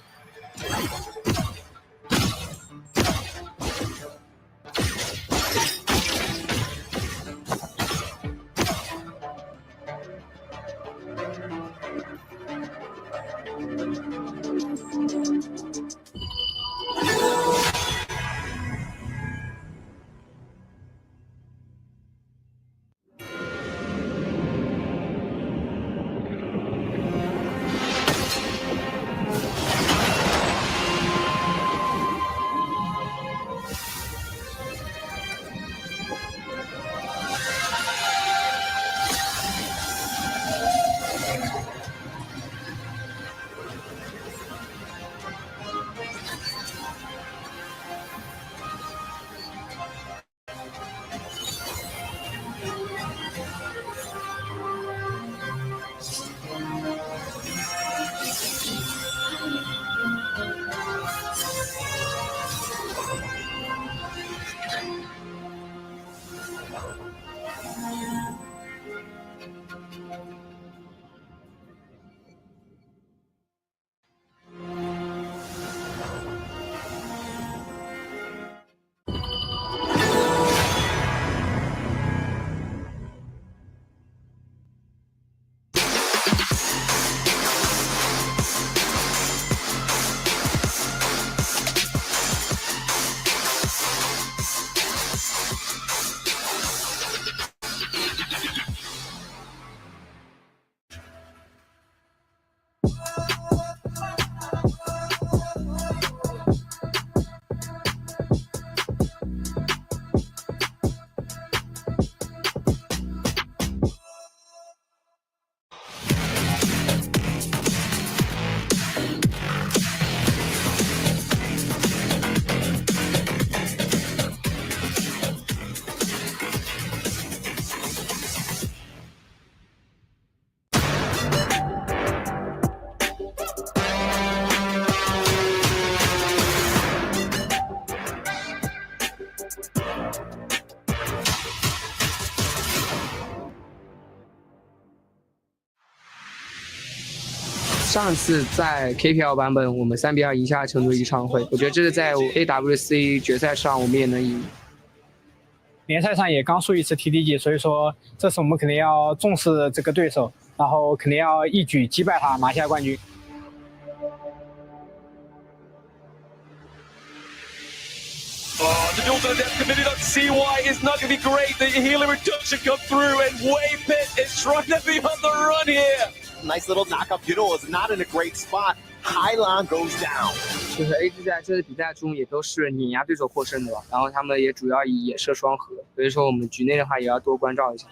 上次在 KPL 版本，我们3-2赢下成都一场会，我觉得这个在 AWC 决赛上我们也能赢。联赛上也刚输一次 TDG， 所以说这次我们肯定要重视这个对手，然后肯定要一举击败他，拿下冠军。The duel to the death committee don't see why it's not going to be great. The healer reduction come through, and Way Pit is trying to be on the run here. Nice little knock-up. Yudo is not in a great spot. Hylon goes down. 就是 AG 在这次比赛中也都是碾压对手获胜的吧，然后他们也主要以野射双核，所以说我们局内的话也要多关照一下。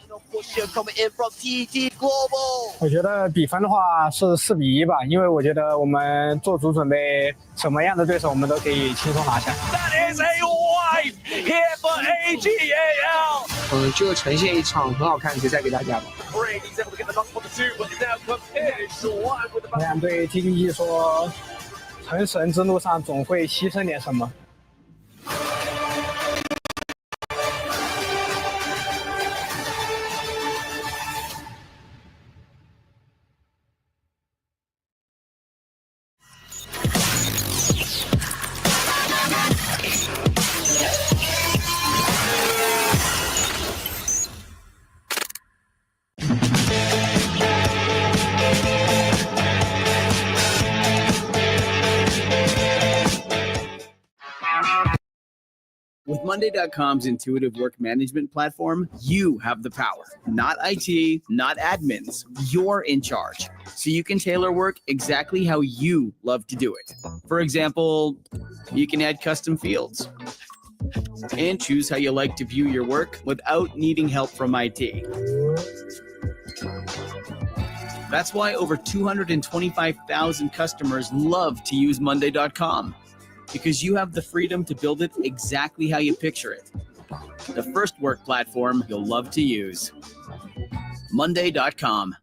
我觉得比分的话是4-1吧，因为我觉得我们做足准备，什么样的对手我们都可以轻松拿下。That is a wipe here for AGAL. 就呈现一场很好看的决赛给大家吧。我想对 TDG 说，成神之路上总会牺牲点什么。With Monday.com's intuitive work management platform, you have the power. Not IT, not admins. You're in charge. So you can tailor work exactly how you love to do it. For example, you can add custom fields and choose how you like to view your work without needing help from IT. That's why over 225,000 customers love to use Monday.com. Because you have the freedom to build it exactly how you picture it. the first work platform you'll love to use. Monday.com.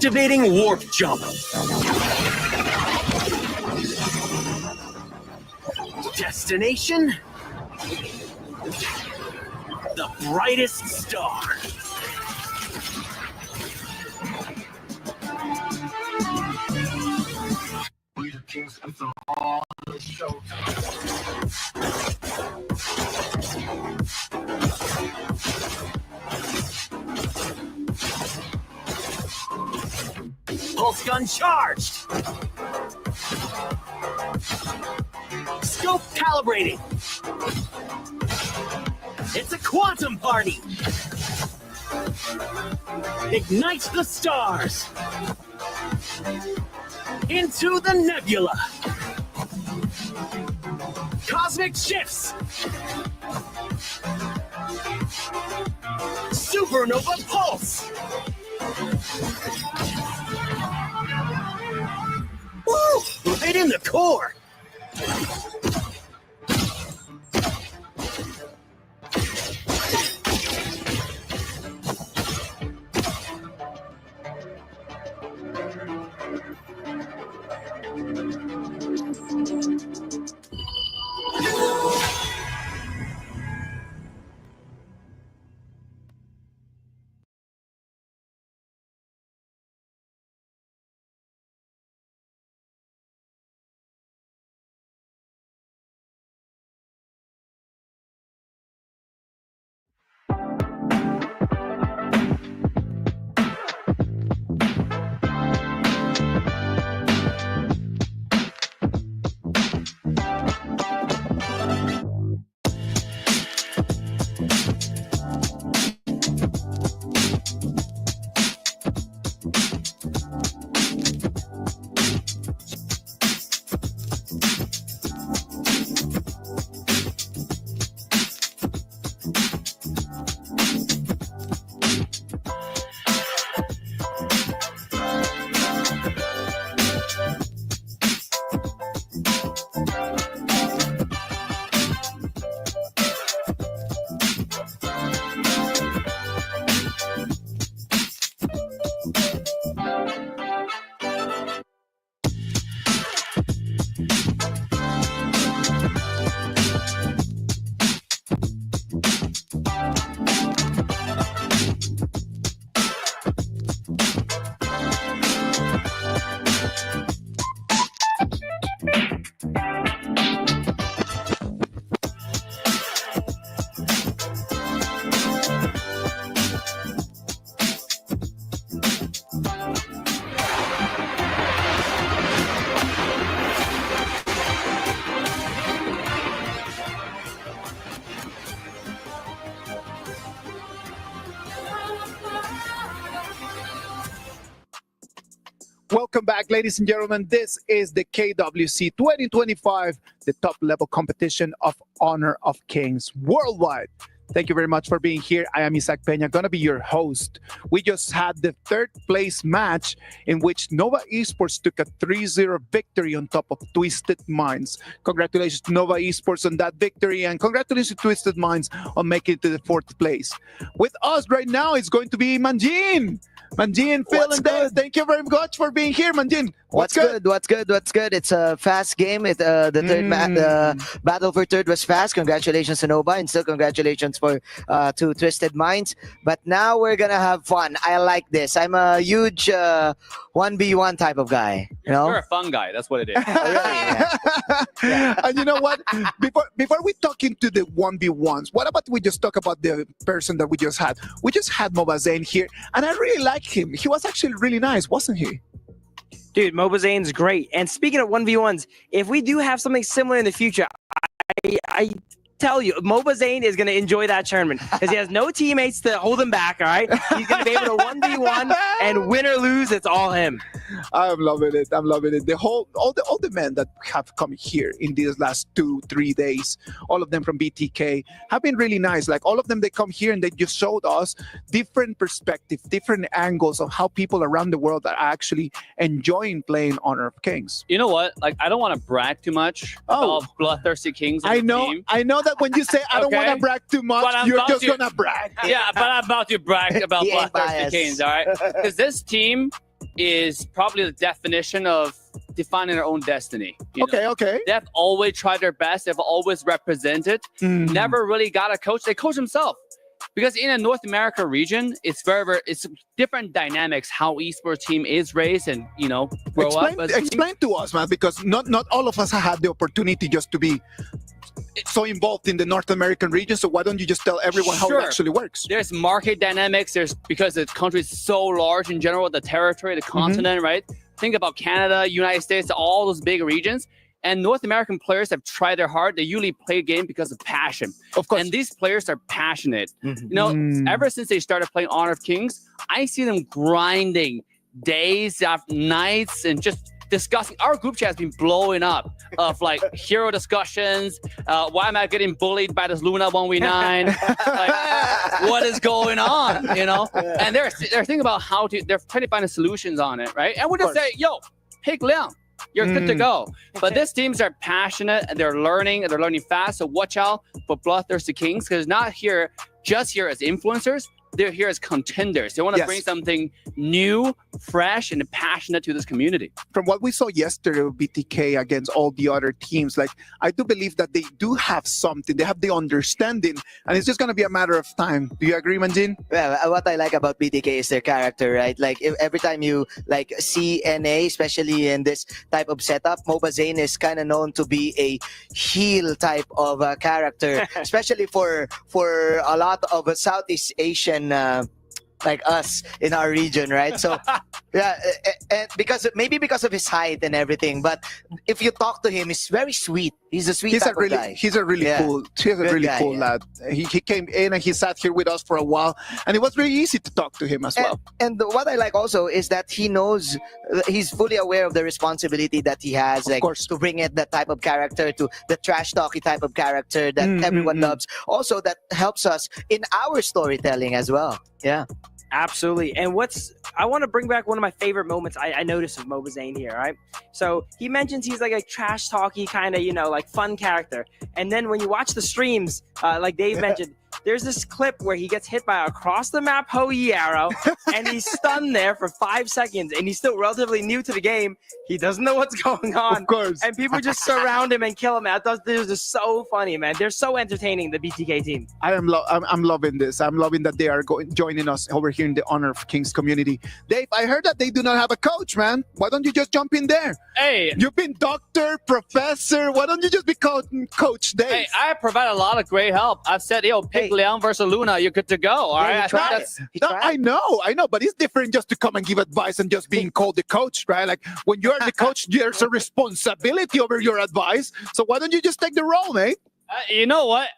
Activating warp jump. Destination? The brightest star. Pulse gun charged. Scope calibrating. It's a quantum party. Ignite the stars. Into the nebula. Cosmic shifts. Supernova pulse. Woo! Right in the core. welcome back, ladies and gentlemen. This is the KWC 2025, the top level competition of Honor of Kings worldwide. Thank you very much for being here. I am Isaac Peña, going to be your host. We just had the third place match in which Nova Esports took a 3-0 victory on top of Twisted Minds. Congratulations to Nova Esports on that victory, and congratulations to Twisted Minds on making it to the fourth place. With us right now is going to be Manjin. Manjin, Phil, and Dave, thank you very much for being here, Manjin. What's good? What's good? It's a fast game. The third battle for third was fast. Congratulations to Nova, and still congratulations to Twisted Minds. But now we're gonna have fun. I like this. I'm a huge 1v1 type of guy. You know, you're a fun guy. That's what it is. And you know what? Before we talk into the 1v1s, what about we just talk about the person that we just had? We just had Mobazane here, and I really like him. He was actually really nice, wasn't he? Dude, Mobazane's great. And speaking of 1v1s, if we do have something similar in the future, I tell you, Mobazane is going to enjoy that tournament because he has no teammates to hold him back, all right? He's going to be able to 1v1, and win or lose, it's all him. I'm loving it. I'm loving it. All the men that have come here in these last 2-3 days, all of them from BTK, have been really nice. Like all of them, they come here and they just showed us different perspectives, different angles of how people around the world are actually enjoying playing Honor of Kings. You know what? Like, I don't want to brag too much about Bloodthirsty Kings. I know that when you say I don't want to brag too much, you're just gonna brag. Yeah, but I'm about to brag about Bloodthirsty Kings, all right? Because this team is probably the definition of defining their own destiny. Okay. They've always tried their best. They've always represented. Never really got a coach. They coach themselves. Because in a North America region, it's it's different dynamics how esports team is raised and grow up. Explain to us, man, because not all of us have had the opportunity just to be so involved in the North American region. So why don't you just tell everyone how it actually works? There's market dynamics. Because the country is so large in general, the territory, the continent, right? Think about Canada, United States, all those big regions. And North American players have tried their hard. They usually play a game because of passion. Of course. And these players are passionate. Ever since they started playing Honor of Kings, I see them grinding days after nights and just discussing. Our group chat has been blowing up of like hero discussions. Why am I getting bullied by this Luna 1v9? Like, what is going on? And they're thinking about they're trying to find the solutions on it, right? And we'll just say, yo, pick Liang. You're good to go. But these teams are passionate and they're learning fast. So watch out for Bloodthirsty Kings because not just here as influencers. They're here as contenders. They want to bring something new, fresh, and passionate to this community. From what we saw yesterday with BTK against all the other teams, like I do believe that they do have something. They have the understanding, and it's just going to be a matter of time. Do you agree, Manjin? Well, what I like about BTK is their character, right? Like every time you see NA, especially in this type of setup, Mobazane is kind of known to be a heel type of character, especially for a lot of Southeast Asian like us in our region, right? So yeah, and because of his height and everything, but if you talk to him, he's very sweet. He's a sweet type of guy. He's a really cool lad. He came in and he sat here with us for a while, and it was really easy to talk to him as well. And what I like also is that he knows, he's fully aware of the responsibility that he has, to bring it that type of character, to the trash talky type of character that everyone loves. Also, that helps us in our storytelling as well. Yeah. Absolutely. And I want to bring back one of my favorite moments I noticed of Mobazane here, right? So he mentions he's like a trash talky kind of, like fun character. And then when you watch the streams, like Dave mentioned, there's this clip where he gets hit by a across the map Hoi arrow and he's stunned there for 5 seconds and he's still relatively new to the game. He doesn't know what's going on. Of course. And people just surround him and kill him. This is so funny, man. They're so entertaining, the BTK team. I'm loving this. I'm loving that they are joining us over here in the Honor of Kings community. Dave, I heard that they do not have a coach, man. Why don't you just jump in there? Hey. You've been doctor, professor. Why don't you just be Coach Dave? Hey, I provide a lot of great help. I've said, pick Liang versus Luna. You're good to go. All right. I know, but it's different just to come and give advice and just being called the coach, right? Like when you're the coach, there's a responsibility over your advice. So why don't you just take the role, mate? You know what?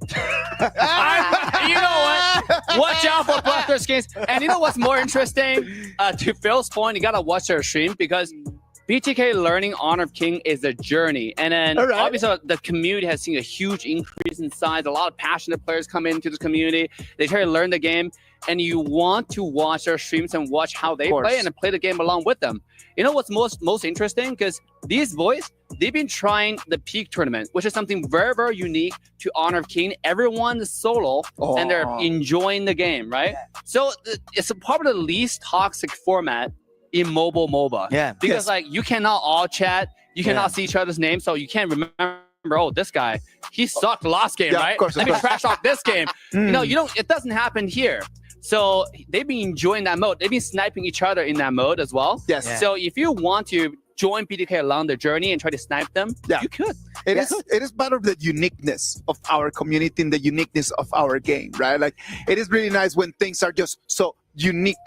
You know what? Watch out for Buster skins. And you know what's more interesting? To Phil's point, you gotta watch their stream because BTK learning Honor of King is a journey. And then obviously the community has seen a huge increase in size. A lot of passionate players come into the community. They try to learn the game. And you want to watch their streams and watch how they play and play the game along with them. You know what's most interesting? Because these boys, they've been trying the Peak tournament, which is something very, very unique to Honor of King. Everyone is solo and they're enjoying the game, right? So it's probably the least toxic format in mobile MOBA. Yeah. Because like you cannot all chat, you cannot see each other's names, so you can't remember, oh, this guy, he sucked last game, right? Let me trash talk this game. You know, it doesn't happen here. So they've been enjoying that mode. They've been sniping each other in that mode as well. Yes. Yeah. So if you want to join PDK along the journey and try to snipe them, you could. It is part of the uniqueness of our community and the uniqueness of our game, right? Like it is really nice when things are just so unique.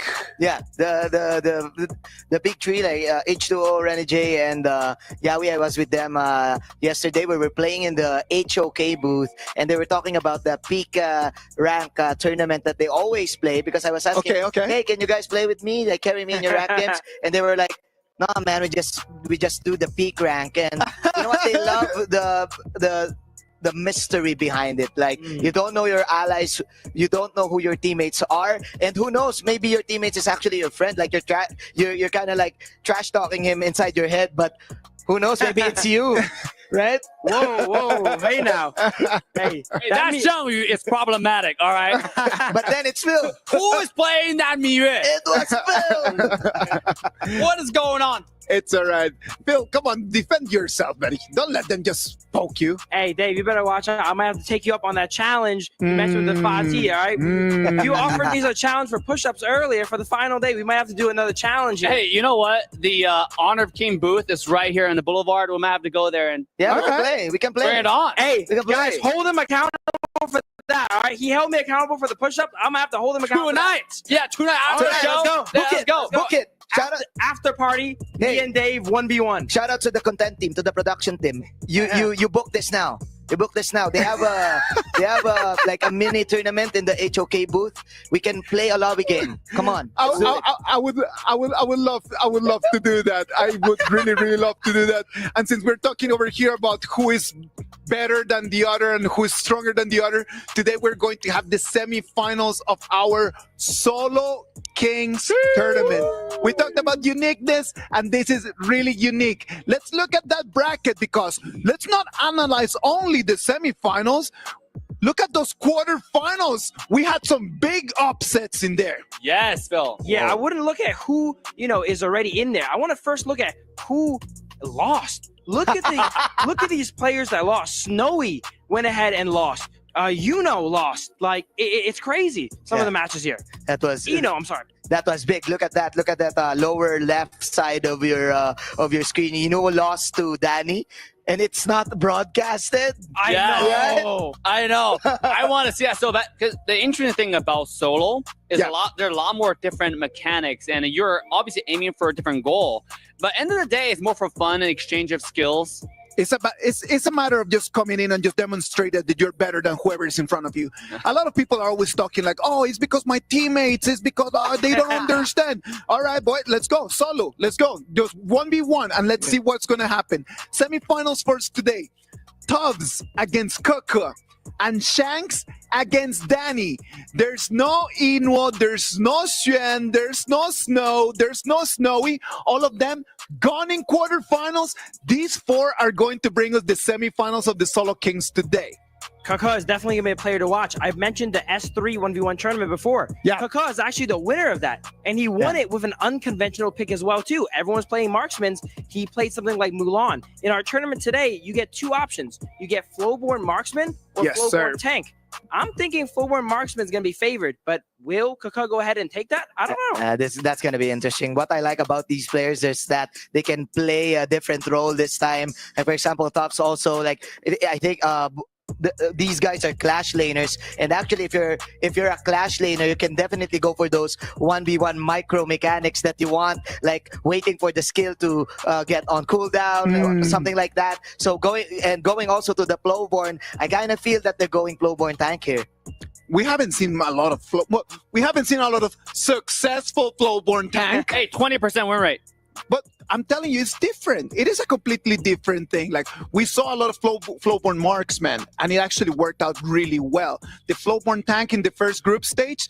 Yeah, the big three like H2O, Renegade, and Yawi. I was with them yesterday. We were playing in the HOK booth, and they were talking about the peak rank tournament that they always play. Because I was asking, hey, can you guys play with me? Like carry me in your rank games? And they were like, no, man, we just do the peak rank. And you know what? They love the mystery behind it. Like you don't know your allies, you don't know who your teammates are, and who knows, maybe your teammates is actually your friend. Like you're kind of like trash talking him inside your head, but who knows, maybe it's you. Right? Whoa, hey now. Hey, that Zhang Yu is problematic, all right? But then it's Phil. Who is playing that Mirue? It was Phil. What is going on? It's all right. Phil, come on, defend yourself, buddy. Don't let them just poke you. Hey, Dave, you better watch out. I might have to take you up on that challenge you mentioned with the Fati, all right? You offered these a challenge for push-ups earlier for the final day. We might have to do another challenge here. Hey, you know what? The Honor of King booth is right here in the Boulevard. We might have to go there and we can play. We can play. Bring it on. Hey, guys, hold him accountable for that, all right? He held me accountable for the push-up. I'm going to have to hold him accountable. Tonight. Yeah, tonight after the show. Let's go. Book it. Shout out after party, me and Dave 1v1. Shout out to the content team, to the production team. You book this now. You book this now. They have a like a mini tournament in the HOK booth. We can play a lobby game. Come on. I would love to do that. I would really love to do that. And since we're talking over here about who is better than the other and who is stronger than the other, today we're going to have the semifinals of our Solo Kings tournament. We talked about uniqueness, and this is really unique. Let's look at that bracket, because let's not analyze only the semifinals. Look at those quarterfinals. We had some big upsets in there. Yes, Phil. Yeah, I wouldn't look at who, is already in there. I want to first look at who lost. Look at these players that lost. Snowy went ahead and lost. Lost. Like it's crazy. Some of the matches here. That was I'm sorry. That was big. Look at that. Look at that lower left side of your screen. Lost to Danny, and it's not broadcasted. I know. I want to see that so bad, because the interesting thing about solo is there are a lot more different mechanics, and you're obviously aiming for a different goal. But end of the day, it's more for fun and exchange of skills. It's a matter of just coming in and just demonstrate that you're better than whoever is in front of you. A lot of people are always talking like, oh, it's because my teammates, it's because they don't understand. All right, boy, let's go. Solo, let's go. Just 1v1, and let's see what's going to happen. Semifinals first today. Tubbs against Kaka. And Shanks against Danny. There's no Inwo, there's no Xuan, there's no Snow, there's no Snowy. All of them gone in quarterfinals. These four are going to bring us the semifinals of the Solo Kings today. Kaka is definitely going to be a player to watch. I've mentioned the S3 1v1 tournament before. Yeah. Kaka is actually the winner of that. And he won it with an unconventional pick as well, too. Everyone's playing marksmans. He played something like Mulan. In our tournament today, you get two options. You get Flowborn Marksman or Flowborn Tank. I'm thinking Flowborn Marksman is going to be favored, but will Kaka go ahead and take that? I don't know. That's going to be interesting. What I like about these players is that they can play a different role this time. And for example, Tops also, like, I think these guys are clash laners, and actually if you're a clash laner, you can definitely go for those 1v1 micro mechanics that you want, like waiting for the skill to get on cooldown or something like that. So going also to the Flowborn, I kind of feel that they're going Flowborn tank here. We haven't seen a lot of successful Flowborn tank. Hey, 20% win rate. But I'm telling you, it's different. It is a completely different thing. Like, we saw a lot of Flowborn marksmen, and it actually worked out really well. The Flowborn tank in the first group stage,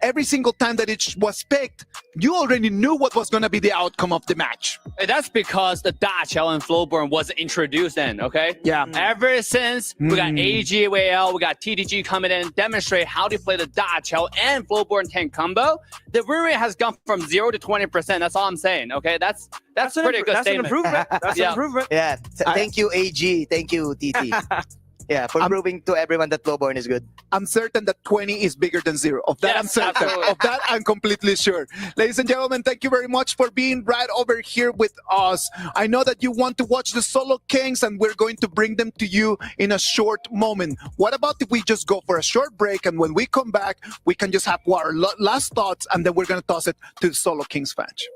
every single time that it was picked, you already knew what was going to be the outcome of the match. Hey, that's because the Dachel and Flowborn wasn't introduced then, okay? Yeah. Ever since we got AGWL, we got TDG coming in, demonstrate how to play the Dachel and Flowborn tank combo, the win rate has gone from 0 to 20%. That's all I'm saying, okay? That's pretty good statement. An improvement. That's an improvement. Yeah. Thank you, AG. Thank you, TT. Yeah, for proving to everyone that Flowborn is good. I'm certain that 20 is bigger than 0. Of that, I'm certain. Absolutely. Of that, I'm completely sure. Ladies and gentlemen, thank you very much for being right over here with us. I know that you want to watch the Solo Kings, and we're going to bring them to you in a short moment. What about if we just go for a short break, and when we come back, we can just have our last thoughts, and then we're going to toss it to the Solo Kings fans.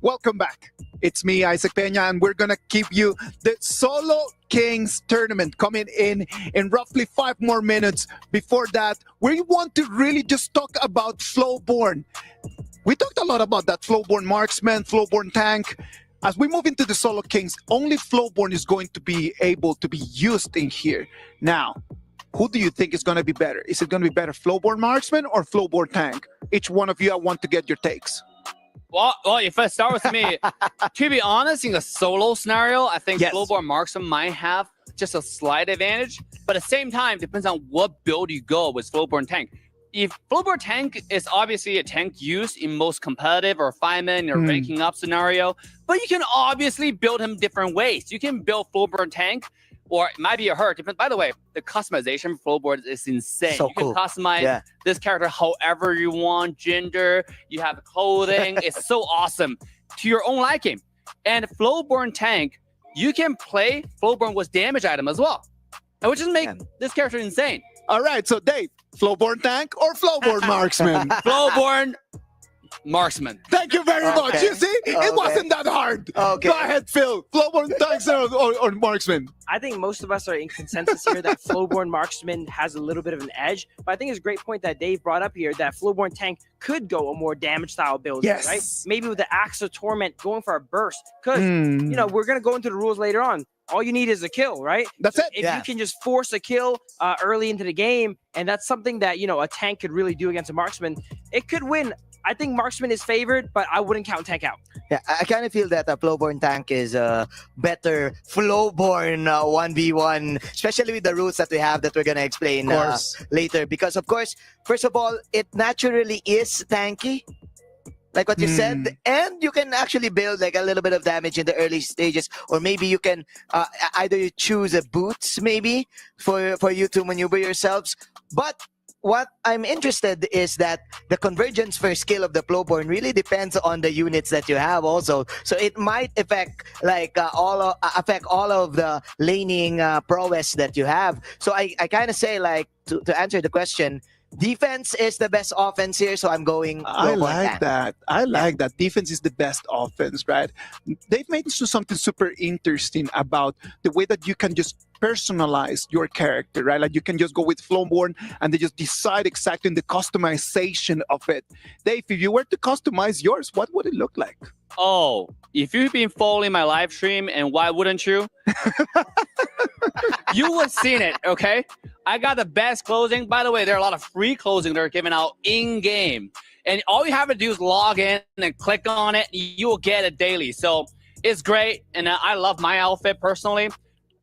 Welcome back. It's me, Isaac Peña, and we're going to keep you the Solo Kings tournament coming in roughly 5 more minutes. Before that, we want to really just talk about Flowborn. We talked a lot about that Flowborn marksman, Flowborn tank. As we move into the Solo Kings, only Flowborn is going to be able to be used in here. Now, who do you think is going to be better? Is it going to be better Flowborn marksman or Flowborn tank? Each one of you, I want to get your takes. Well, if I start with me, to be honest, in a solo scenario, I think Flowborn marksman might have just a slight advantage. But at the same time, depends on what build you go with Flowborn tank. If Flowborn tank is obviously a tank used in most competitive or 5-man or ranking up scenario, but you can obviously build him different ways. You can build Flowborn tank, or it might be a hurt. By the way, the customization for Flowborn is insane. So you can cool. customize this character however you want, gender, you have clothing. It's so awesome to your own liking. And Flowborn tank, you can play Flowborn with damage item as well, which just make this character insane. All right, so Dave, Flowborn tank or Flowborn marksman? Flowborn marksman. Thank you very much. You see, it wasn't that hard. Go ahead, Phil. Flowborn tanks or marksman? I think most of us are in consensus here that Flowborn marksman has a little bit of an edge. But I think it's a great point that Dave brought up here that Flowborn tank could go a more damage style build, right? Maybe with the Axe of Torment going for a burst. Because, you know, we're going to go into the rules later on. All you need is a kill, right? That's it. If you can just force a kill early into the game, and that's something that, you know, a tank could really do against a marksman, it could win. I think marksman is favored, but I wouldn't count tank out. Yeah, I kind of feel that a Flowborn tank is a better Flowborn 1v1, especially with the rules that we have that we're going to explain later. Because, of course, first of all, it naturally is tanky. Like what you said, and you can actually build like a little bit of damage in the early stages, or maybe you can either you choose a boots maybe for you to maneuver yourselves. But what I'm interested is that the convergence for skill of the Flowborn really depends on the units that you have also. So it might affect like all of the laning prowess that you have. So I kind of say like to answer the question, defense is the best offense here, so I'm going. I like that. I like that. Defense is the best offense, right? They've made something super interesting about the way that you can just personalize your character, right? Like you can just go with Flowborn and they just decide exactly in the customization of it. Dave, if you were to customize yours, what would it look like? Oh, if you've been following my live stream, and why wouldn't you? You would have seen it, okay? I got the best clothing. By the way, there are a lot of free clothing that are given out in-game. And all you have to do is log in and click on it. You will get it daily. So it's great. And I love my outfit personally.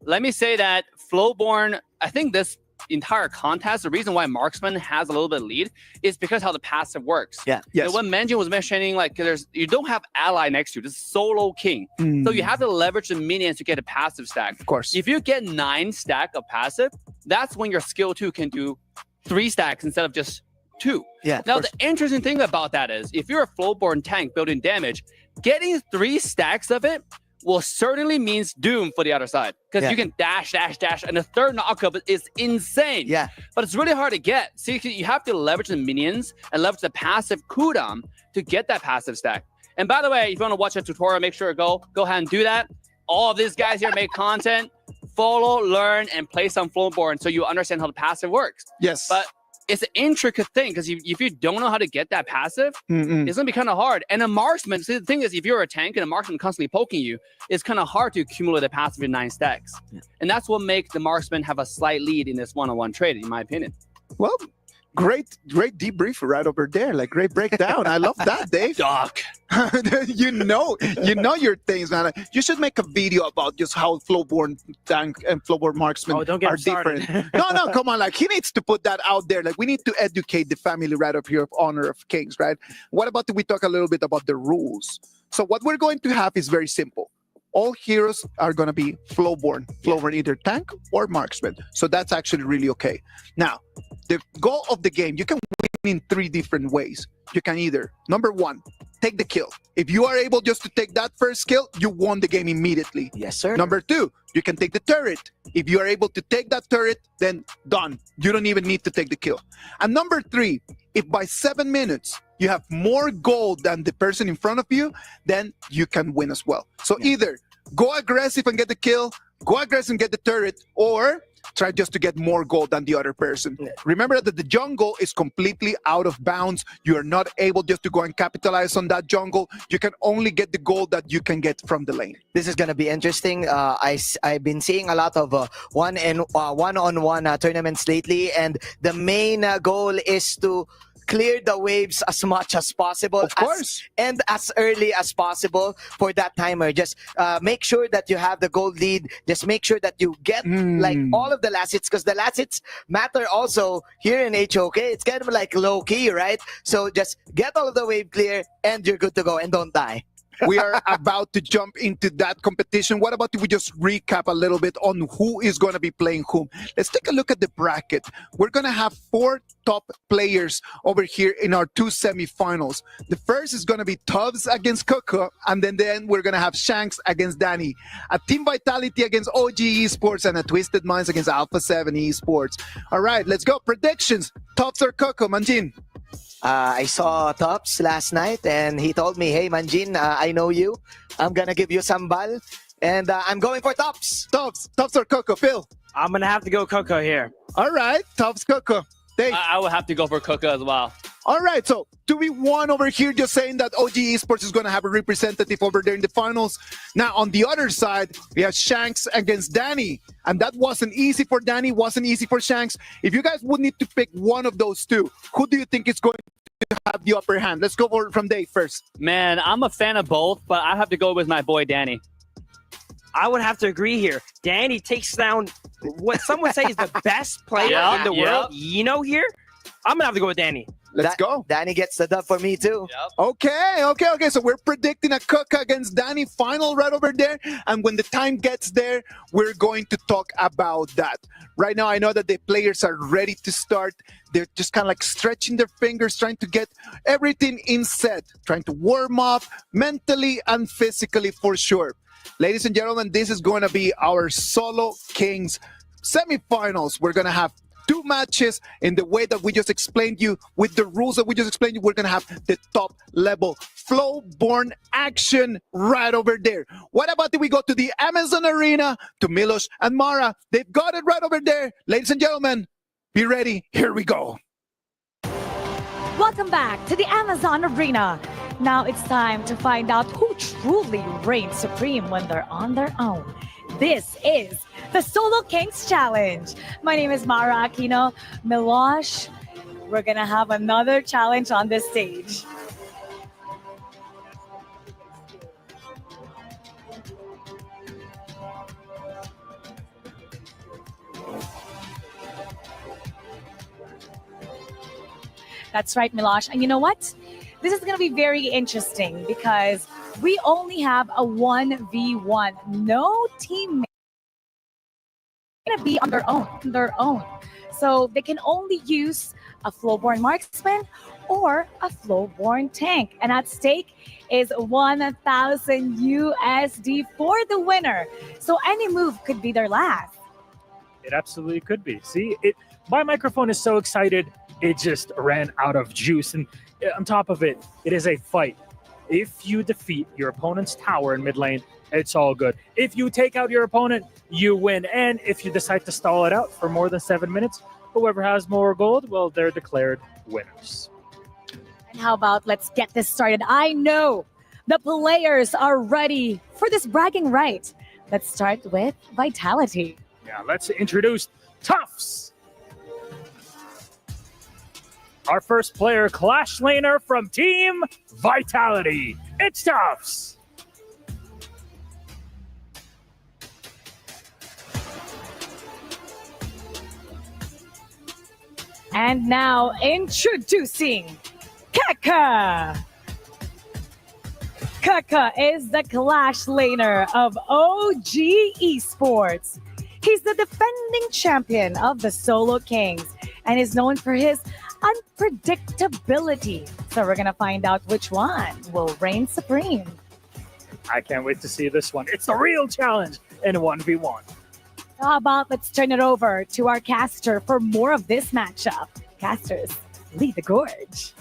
Let me say that Flowborn, I think this entire contest, the reason why Marksman has a little bit of lead is because how the passive works. Yeah. Yes. When Manjin was mentioning, like, you don't have ally next to you. This is solo king. So you have to leverage the minions to get a passive stack. Of course. If you get 9 stack of passive, that's when your skill 2 can do 3 stacks instead of just 2. Yeah. Now, the interesting thing about that is if you're a Flowborn tank building damage, getting 3 stacks of it will certainly means doom for the other side because you can dash, and the third knockup is insane. Yeah. But it's really hard to get. See, you have to leverage the minions and leverage the passive cooldown to get that passive stack. And by the way, if you want to watch a tutorial, make sure to go ahead and do that. All of these guys here make content. Follow, learn, and play some Flowborn so you understand how the passive works. Yes. But it's an intricate thing because if you don't know how to get that passive, it's gonna be kind of hard. And a marksman, see, the thing is, if you're a tank and a marksman constantly poking you, it's kind of hard to accumulate a passive in 9 stacks. And that's what makes the marksman have a slight lead in this one-on-one trade, in my opinion. Well, great debrief right over there. Like great breakdown. I love that, Dave. Doc. you know your things, man. You should make a video about just how Flowborn tank and Flowborn marksman are different. No, come on. Like he needs to put that out there. Like we need to educate the family right up here of Honor of Kings, right? What about we talk a little bit about the rules? So what we're going to have is very simple. All heroes are going to be Flowborn either tank or marksman. So that's actually really okay. Now, the goal of the game, you can win in 3 different ways. You can either, number 1, take the kill. If you are able just to take that first kill, you won the game immediately. Yes, sir. Number 2, you can take the turret. If you are able to take that turret, then done. You don't even need to take the kill. And number 3, if by 7 minutes you have more gold than the person in front of you, then you can win as well. So either go aggressive and get the kill, go aggressive and get the turret, or try just to get more gold than the other person. Remember that the jungle is completely out of bounds. You are not able just to go and capitalize on that jungle. You can only get the gold that you can get from the lane. This is going to be interesting. I've been seeing a lot of one-on-one tournaments lately, and the main goal is to clear the waves as much as possible. Of course. And as early as possible for that timer. Just make sure that you have the gold lead. Just make sure that you get like all of the last hits, because the last hits matter also here in HOK. It's kind of like low key, right? So just get all of the wave clear and you're good to go, and don't die. We are about to jump into that competition. What about if we just recap a little bit on who is going to be playing whom? Let's take a look at the bracket. We're going to have 4 top players over here in our 2 semifinals. The first is going to be Tubbs against Coco, and then we're going to have Shanks against Danny, a Team Vitality against OG Esports, and a Twisted Minds against Alpha 7 Esports. All right, let's go. Predictions. Tubbs or Coco, Manjin? I saw Tops last night, and he told me, hey, Manjin, I know you. I'm going to give you some ball, and I'm going for Tops. Tops or Coco, Phil? I'm going to have to go Coco here. All right, Tops, Coco. Dave? I would have to go for Coco as well. All right, so 2v1 over here, just saying that OG Esports is going to have a representative over there in the finals. Now, on the other side, we have Shanks against Danny, and that wasn't easy for Danny, wasn't easy for Shanks. If you guys would need to pick one of those two, who do you think is going to have the upper hand? Let's go from Dave first. Man, I'm a fan of both, but I have to go with my boy Danny. I would have to agree here. Danny takes down what some would say is the best player in the world. You know, here, I'm going to have to go with Danny. Let's go. Danny gets the dub for me too. Okay. So we're predicting a Coca against Danny final right over there. And when the time gets there, we're going to talk about that. Right now, I know that the players are ready to start. They're just kind of like stretching their fingers, trying to get everything in set, trying to warm up mentally and physically for sure. Ladies and gentlemen, this is going to be our Solo Kings semifinals. We're going to have 2 matches in the way that we just explained you, with the rules that we just explained you. We're going to have the top level flow-born action right over there. What about if we go to the Amazon Arena, to Milos and Mara? They've got it right over there. Ladies and gentlemen, be ready. Here we go. Welcome back to the Amazon Arena. Now it's time to find out who truly reigns supreme when they're on their own. This is the Solo Kings Challenge. My name is Mara Aquino. Milosh, we're going to have another challenge on this stage. That's right, Milosh. And you know what? This is going to be very interesting because we only have a 1v1. No teammate going to be on their own. So they can only use a flowborn marksman or a flowborn tank. And at stake is 1,000 USD for the winner. So any move could be their last. It absolutely could be. See, my microphone is so excited, it just ran out of juice. And on top of it, it is a fight. If you defeat your opponent's tower in mid lane, it's all good. If you take out your opponent, you win. And if you decide to stall it out for more than 7 minutes, whoever has more gold, well, they're declared winners. And how about let's get this started? I know the players are ready for this bragging right. Let's start with Vitality. Yeah, let's introduce Tufts. Our first player, Clash Laner from Team Vitality. It's Tufts. And now introducing Keka. Keka is the Clash Laner of OG Esports. He's the defending champion of the Solo Kings and is known for his unpredictability. So we're going to find out which one will reign supreme. I can't wait to see this one. It's the real challenge in 1v1. How about let's turn it over to our caster for more of this matchup. Casters, lead the gorge.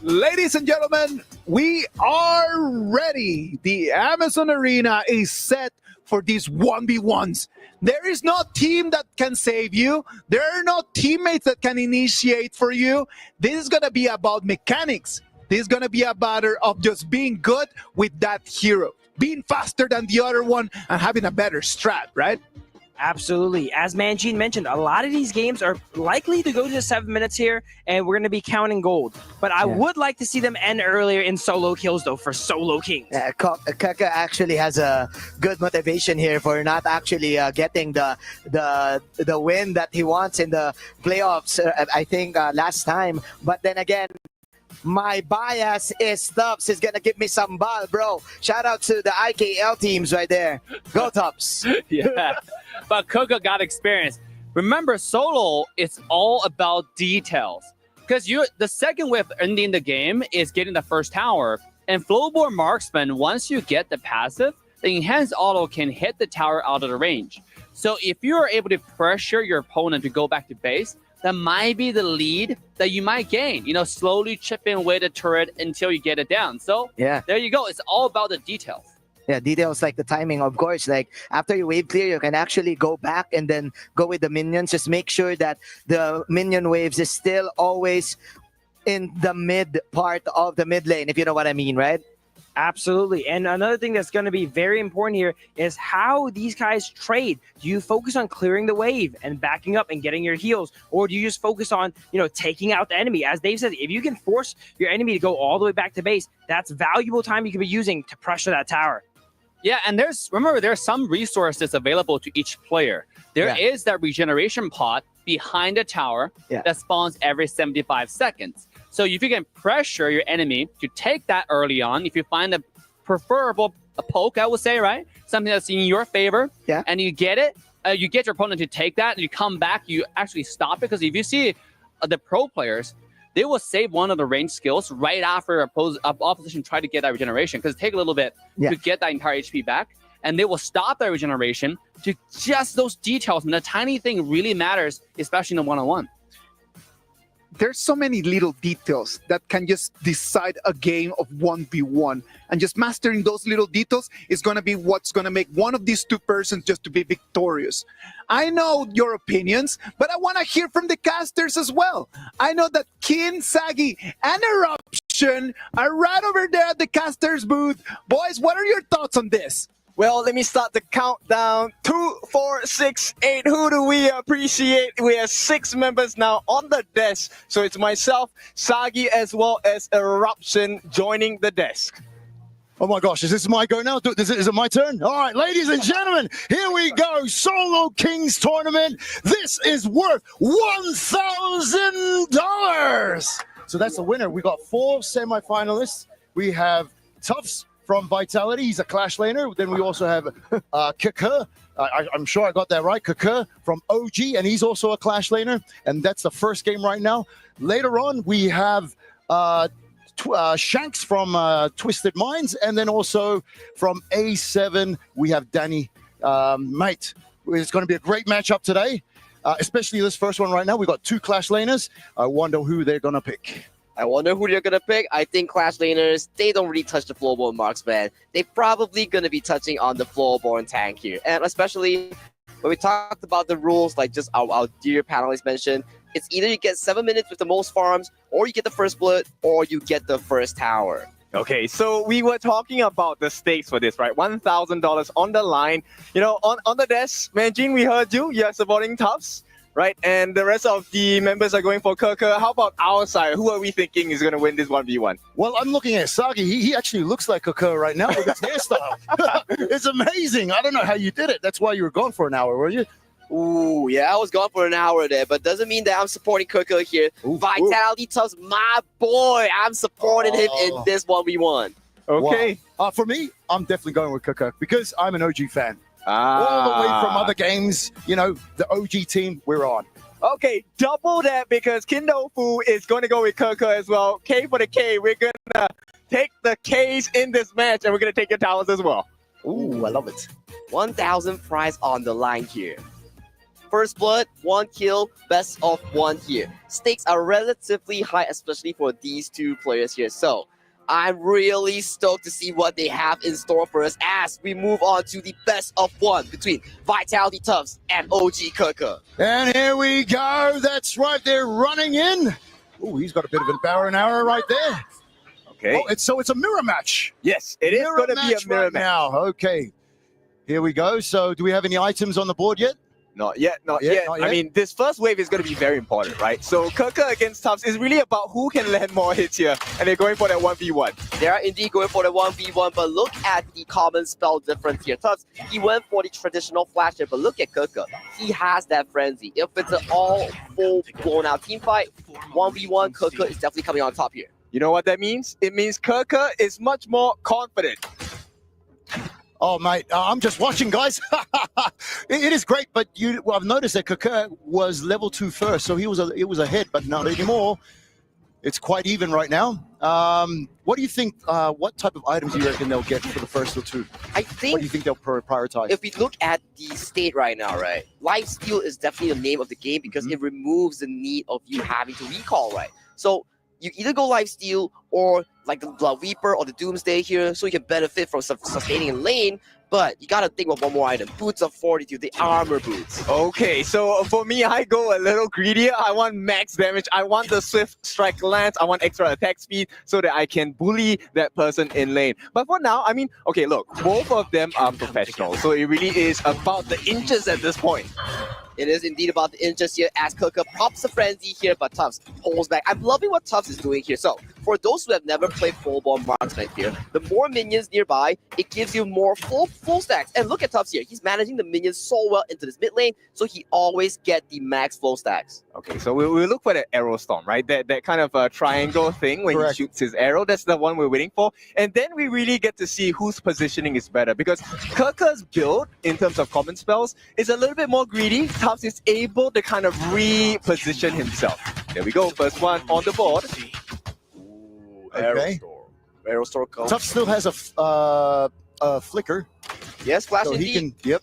Ladies and gentlemen, we are ready. The Amazon Arena is set for these 1v1s. There is no team that can save you. There are no teammates that can initiate for you. This is going to be about mechanics. This is going to be a matter of just being good with that hero, being faster than the other one, and having a better strat, right? Absolutely. As Manjin mentioned, a lot of these games are likely to go to 7 minutes here, and we're going to be counting gold. But I would like to see them end earlier in solo kills, though, for solo kings. Yeah, Kaka actually has a good motivation here for not actually getting the win that he wants in the playoffs, I think, last time. But then again, my bias is Tubbs is gonna give me some ball, bro. Shout out to the IKL teams right there. Go Tubbs. Yeah, but Coco got experience. Remember, solo, it's all about details. Because the second way of ending the game is getting the first tower. And Flowborn Marksman, once you get the passive, the enhanced auto can hit the tower out of the range. So if you are able to pressure your opponent to go back to base, that might be the lead that you might gain. You know, slowly chipping away the turret until you get it down. So there you go. It's all about the details. Yeah, details like the timing, of course. Like after you wave clear, you can actually go back and then go with the minions. Just make sure that the minion waves is still always in the mid part of the mid lane, if you know what I mean, right? Absolutely. And another thing that's going to be very important here is how these guys trade. Do you focus on clearing the wave and backing up and getting your heals? Or do you just focus on, taking out the enemy? As Dave says, if you can force your enemy to go all the way back to base, that's valuable time you could be using to pressure that tower. Yeah, and there's some resources available to each player. There is that regeneration pot behind the tower that spawns every 75 seconds. So if you can pressure your enemy to take that early on, if you find a preferable poke, I would say, right? Something that's in your favor, and you get it, you get your opponent to take that, and you come back, you actually stop it. Because if you see the pro players, they will save one of the range skills right after opposition try to get that regeneration, because it takes a little bit to get that entire HP back. And they will stop that regeneration to just those details. And the tiny thing really matters, especially in the one-on-one. There's so many little details that can just decide a game of 1v1. And just mastering those little details is going to be what's going to make one of these two persons just to be victorious. I know your opinions, but I want to hear from the casters as well. I know that Kin, Sagi, and Eruption are right over there at the casters booth. Boys, what are your thoughts on this? Well, let me start the countdown. 2, 4, 6, 8. Who do we appreciate? We have 6 members now on the desk. So it's myself, Sagi, as well as Eruption joining the desk. Oh my gosh, is this my go now? Is it my turn? All right, ladies and gentlemen, here we go. Solo Kings tournament. This is worth $1,000. So that's the winner. We got 4 semifinalists. We have Tufts from Vitality. He's a Clash laner. Then we also have Kaka. I'm sure I got that right. Kaka from OG, and he's also a Clash laner. And that's the first game right now. Later on, we have Shanks from Twisted Minds, and then also from A7, we have Danny. Mate, it's going to be a great matchup today, especially this first one right now. We got 2 Clash laners. I wonder who they're going to pick. I wonder who they're going to pick. I think Clash laners, they don't really touch the Flowborn Marksman. They're probably going to be touching on the Flowborn tank here. And especially when we talked about the rules, like just our dear panelists mentioned, it's either you get 7 minutes with the most farms, or you get the first blood, or you get the first tower. Okay, so we were talking about the stakes for this, right? $1,000 on the line. On the desk, Manjin, we heard you. You're supporting Tufts, right? And the rest of the members are going for Kirker. How about our side? Who are we thinking is going to win this 1v1? Well, I'm looking at Sagi. He actually looks like Kirker right now with his hairstyle. It's amazing. I don't know how you did it. That's why you were gone for an hour, were you? Ooh, yeah, I was gone for an hour there, but doesn't mean that I'm supporting Kirker here. Vitality Tufts, my boy. I'm supporting him in this 1v1. Okay. Wow. For me, I'm definitely going with Kirker because I'm an OG fan. All the way from other games, the OG team, we're on. Okay, double that because Kindofu is going to go with Keke as well. K for the K. We're going to take the Ks in this match, and we're going to take your towers as well. Ooh, I love it. 1,000 prize on the line here. First blood, 1 kill, best of 1 here. Stakes are relatively high, especially for these two players here. So I'm really stoked to see what they have in store for us as we move on to the best of 1 between Vitality Tufts and OG Keke. And here we go. That's right. They're running in. Oh, he's got a bit of a bow and arrow right there. Okay. Oh, it's a mirror match. Yes, it is going to be a mirror match now. Okay. Here we go. So do we have any items on the board yet? Not yet. I mean, this first wave is going to be very important, right? So Keke against Tufts is really about who can land more hits here, and they're going for that 1v1. They are indeed going for the 1v1, but look at the common spell difference here. Tufts, he went for the traditional flash here, but look at Keke. He has that frenzy. If it's an all full blown out team fight, 1v1, Keke is definitely coming on top here. You know what that means? It means Keke is much more confident. Oh, mate, I'm just watching, guys. It is great, but I've noticed that Keke was level 2 first, so it was ahead, but not anymore. It's quite even right now. What do you think? What type of items do you reckon they'll get for the first or two? I think. What do you think they'll prioritize? If we look at the state right now, right, lifesteal is definitely the name of the game because it removes the need of you having to recall, right? So you either go lifesteal or like the Blood Reaper or the Doomsday here, so you can benefit from sustaining in lane. But you gotta think of one more item: Boots of Fortitude, the armor boots. Okay, so for me, I go a little greedier. I want max damage. I want the swift strike lance. I want extra attack speed so that I can bully that person in lane. But for now, I mean, okay, look, both of them are professionals, so it really is about the inches at this point. It is indeed about the inches here as Keke pops a frenzy here, but Tufts pulls back. I'm loving what Tufts is doing here. So, for those who have never played full-blown marksman here, the more minions nearby, it gives you more full stacks. And look at Tufts here. He's managing the minions so well into this mid lane, so he always get the max flow stacks. Okay, so we look for the arrow storm, right? That kind of triangle thing when he shoots his arrow. That's the one we're waiting for. And then we really get to see whose positioning is better because Keke's build, in terms of common spells, is a little bit more greedy. Tufts is able to kind of reposition himself. There we go, first one on the board. Okay. Arrow storm comes. Tufts still has a flicker. Yes, Flash so indeed. he can, yep.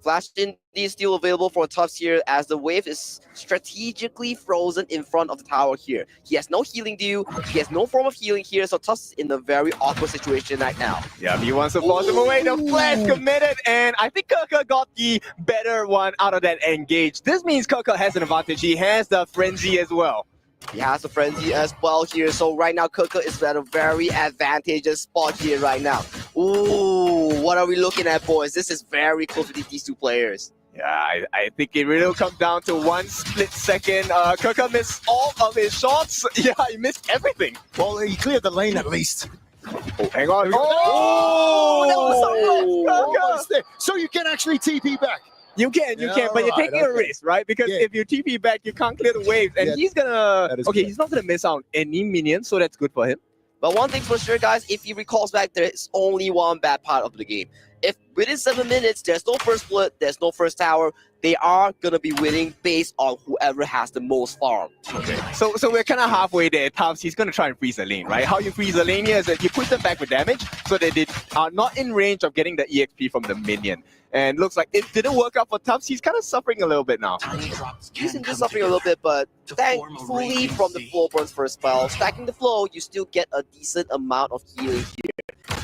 Flash indeed is still available for Tufts here as the wave is strategically frozen in front of the tower here. He has no healing dew. He has no form of healing here, so Tufts is in a very awkward situation right now. Yeah, he wants to force him away. The flash committed, and I think Keke got the better one out of that engage. This means Keke has an advantage. He has the frenzy as well. He has a frenzy as well here, so right now Keke is at a very advantageous spot here right now. Ooh, what are we looking at, boys? This is very close with these two players. Yeah, I think it really will come down to one split second. Keke missed all of his shots. Yeah, he missed everything. Well, he cleared the lane at least. Oh, hang on. Oh, that was so close, Keke. So you can actually TP back. You can, but you're taking a risk, right? Because if you TP back, you can't clear the waves, and he's gonna. Okay, he's not gonna miss out any minions, so that's good for him. But one thing for sure, guys, if he recalls back, there is only one bad part of the game. If within 7 minutes, there's no first blood, there's no first tower, they are gonna be winning based on whoever has the most farm. Okay. So we're kind of halfway there. Tufts, he's gonna try and freeze the lane, right? How you freeze the lane here is that you push them back with damage, so that they are not in range of getting the EXP from the minion. And looks like it didn't work out for Tufts. He's kind of suffering a little bit now. He's just suffering a little bit, but thankfully from the Flowburn's first spell, stacking the flow, you still get a decent amount of healing here.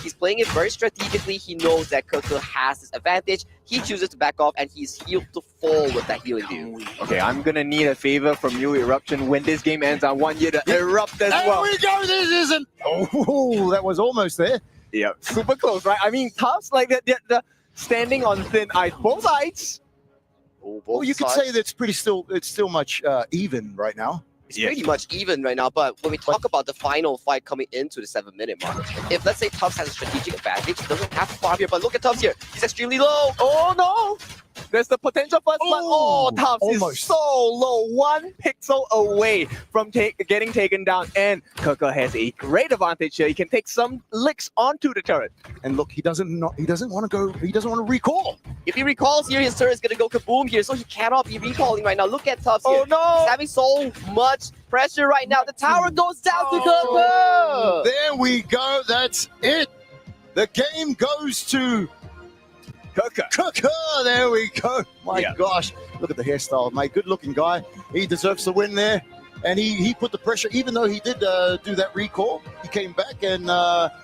He's playing it very strategically. He knows that Keke has this advantage. He chooses to back off, and he's healed to full with that healing dew. Okay, I'm gonna need a favor from you, Eruption. When this game ends, I want you to erupt as well. There we go. This isn't. Oh, that was almost there. Yeah, super close, right? I mean, Tufts like the standing on thin ice, both sides. Well, you could say that it's still much even right now. It's pretty much even right now, but when we talk about the final fight coming into the 7-minute mark, if let's say Tufts has a strategic advantage, he doesn't have to farm here, but look at Tufts here. He's extremely low. Oh no! There's the potential first blood. Oh, Tufts is almost. so low. 1 pixel away from getting taken down. And KWC has a great advantage here. He can take some licks onto the turret. And look, he doesn't want to go. He doesn't want to recall. If he recalls here, his turret is going to go kaboom here, so he cannot be recalling right now. Look at Tufts here. Oh, no. He's having so much pressure right now. The tower goes down to KWC. There we go. That's it. The game goes to KWC. There we go. My gosh. Look at the hairstyle, mate. Good looking guy. He deserves the win there. And he put the pressure, even though he did do that recall. He came back and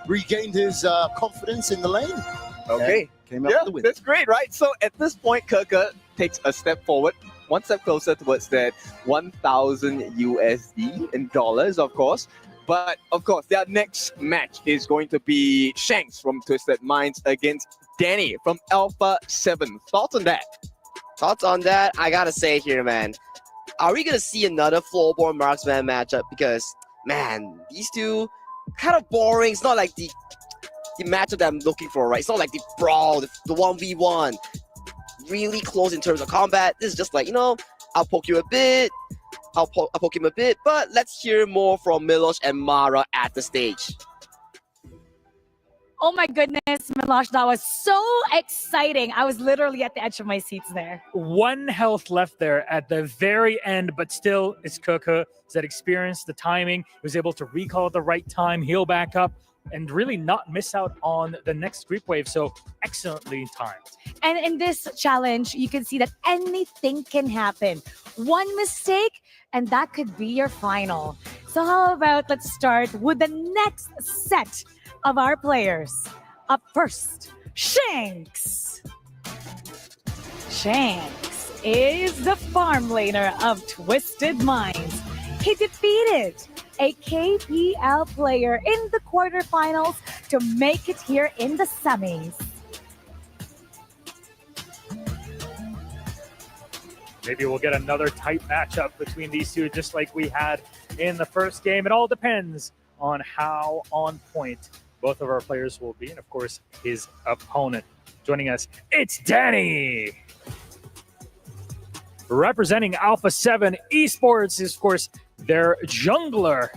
regained his confidence in the lane. Okay. Came out with the win. That's great, right? So at this point, KWC takes a step forward, one step closer towards that 1,000 USD in dollars, of course. But of course, their next match is going to be Shanks from Twisted Minds against Danny from Alpha 7. Thoughts on that? Thoughts on that? I gotta say here, man. Are we gonna see another floorborne marksman matchup? Because, man, these two kind of boring. It's not like the matchup that I'm looking for, right? It's not like the brawl, the 1v1. Really close in terms of combat. This is just like, I'll poke you a bit. I'll poke him a bit. But let's hear more from Milosh and Mara at the stage. Oh my goodness, Milosh, that was so exciting. I was literally at the edge of my seats there. 1 health left there at the very end, but still, it's KWC that experienced the timing, was able to recall at the right time, heal back up, and really not miss out on the next creep wave. So excellently timed. And in this challenge, you can see that anything can happen. One mistake, and that could be your final. So how about let's start with the next set of our players. Up first, Shanks. Shanks is the farm laner of Twisted Minds. He defeated a KPL player in the quarterfinals to make it here in the semis. Maybe we'll get another tight matchup between these two, just like we had in the first game. It all depends on how on point both of our players will be, and of course, his opponent. Joining us, it's Danny! Representing Alpha 7 Esports is, of course, their jungler.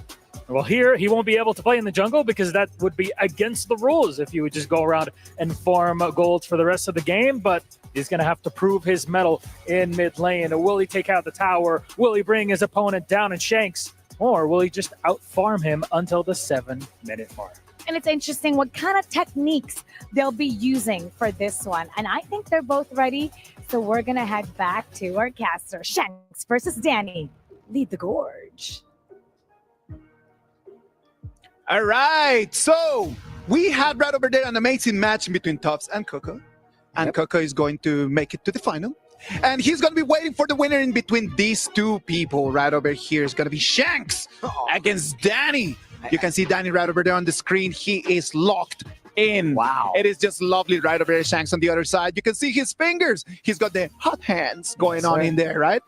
Well, here, he won't be able to play in the jungle because that would be against the rules if you would just go around and farm golds for the rest of the game, but he's going to have to prove his mettle in mid lane. Will he take out the tower? Will he bring his opponent down in Shanks? Or will he just out-farm him until the 7-minute mark? And it's interesting what kind of techniques they'll be using for this one. And I think they're both ready. So we're going to head back to our caster. Shanks versus Danny. Lead the gorge. All right. So we had right over there an amazing match between Tufts and KWC. And KWC is going to make it to the final. And he's going to be waiting for the winner in between these two people. Right over here is going to be Shanks against Danny. You can see Danny right over there on the screen. He is locked in. Wow. It is just lovely right over there. Shanks on the other side. You can see his fingers. He's got the hot hands going on in there, right?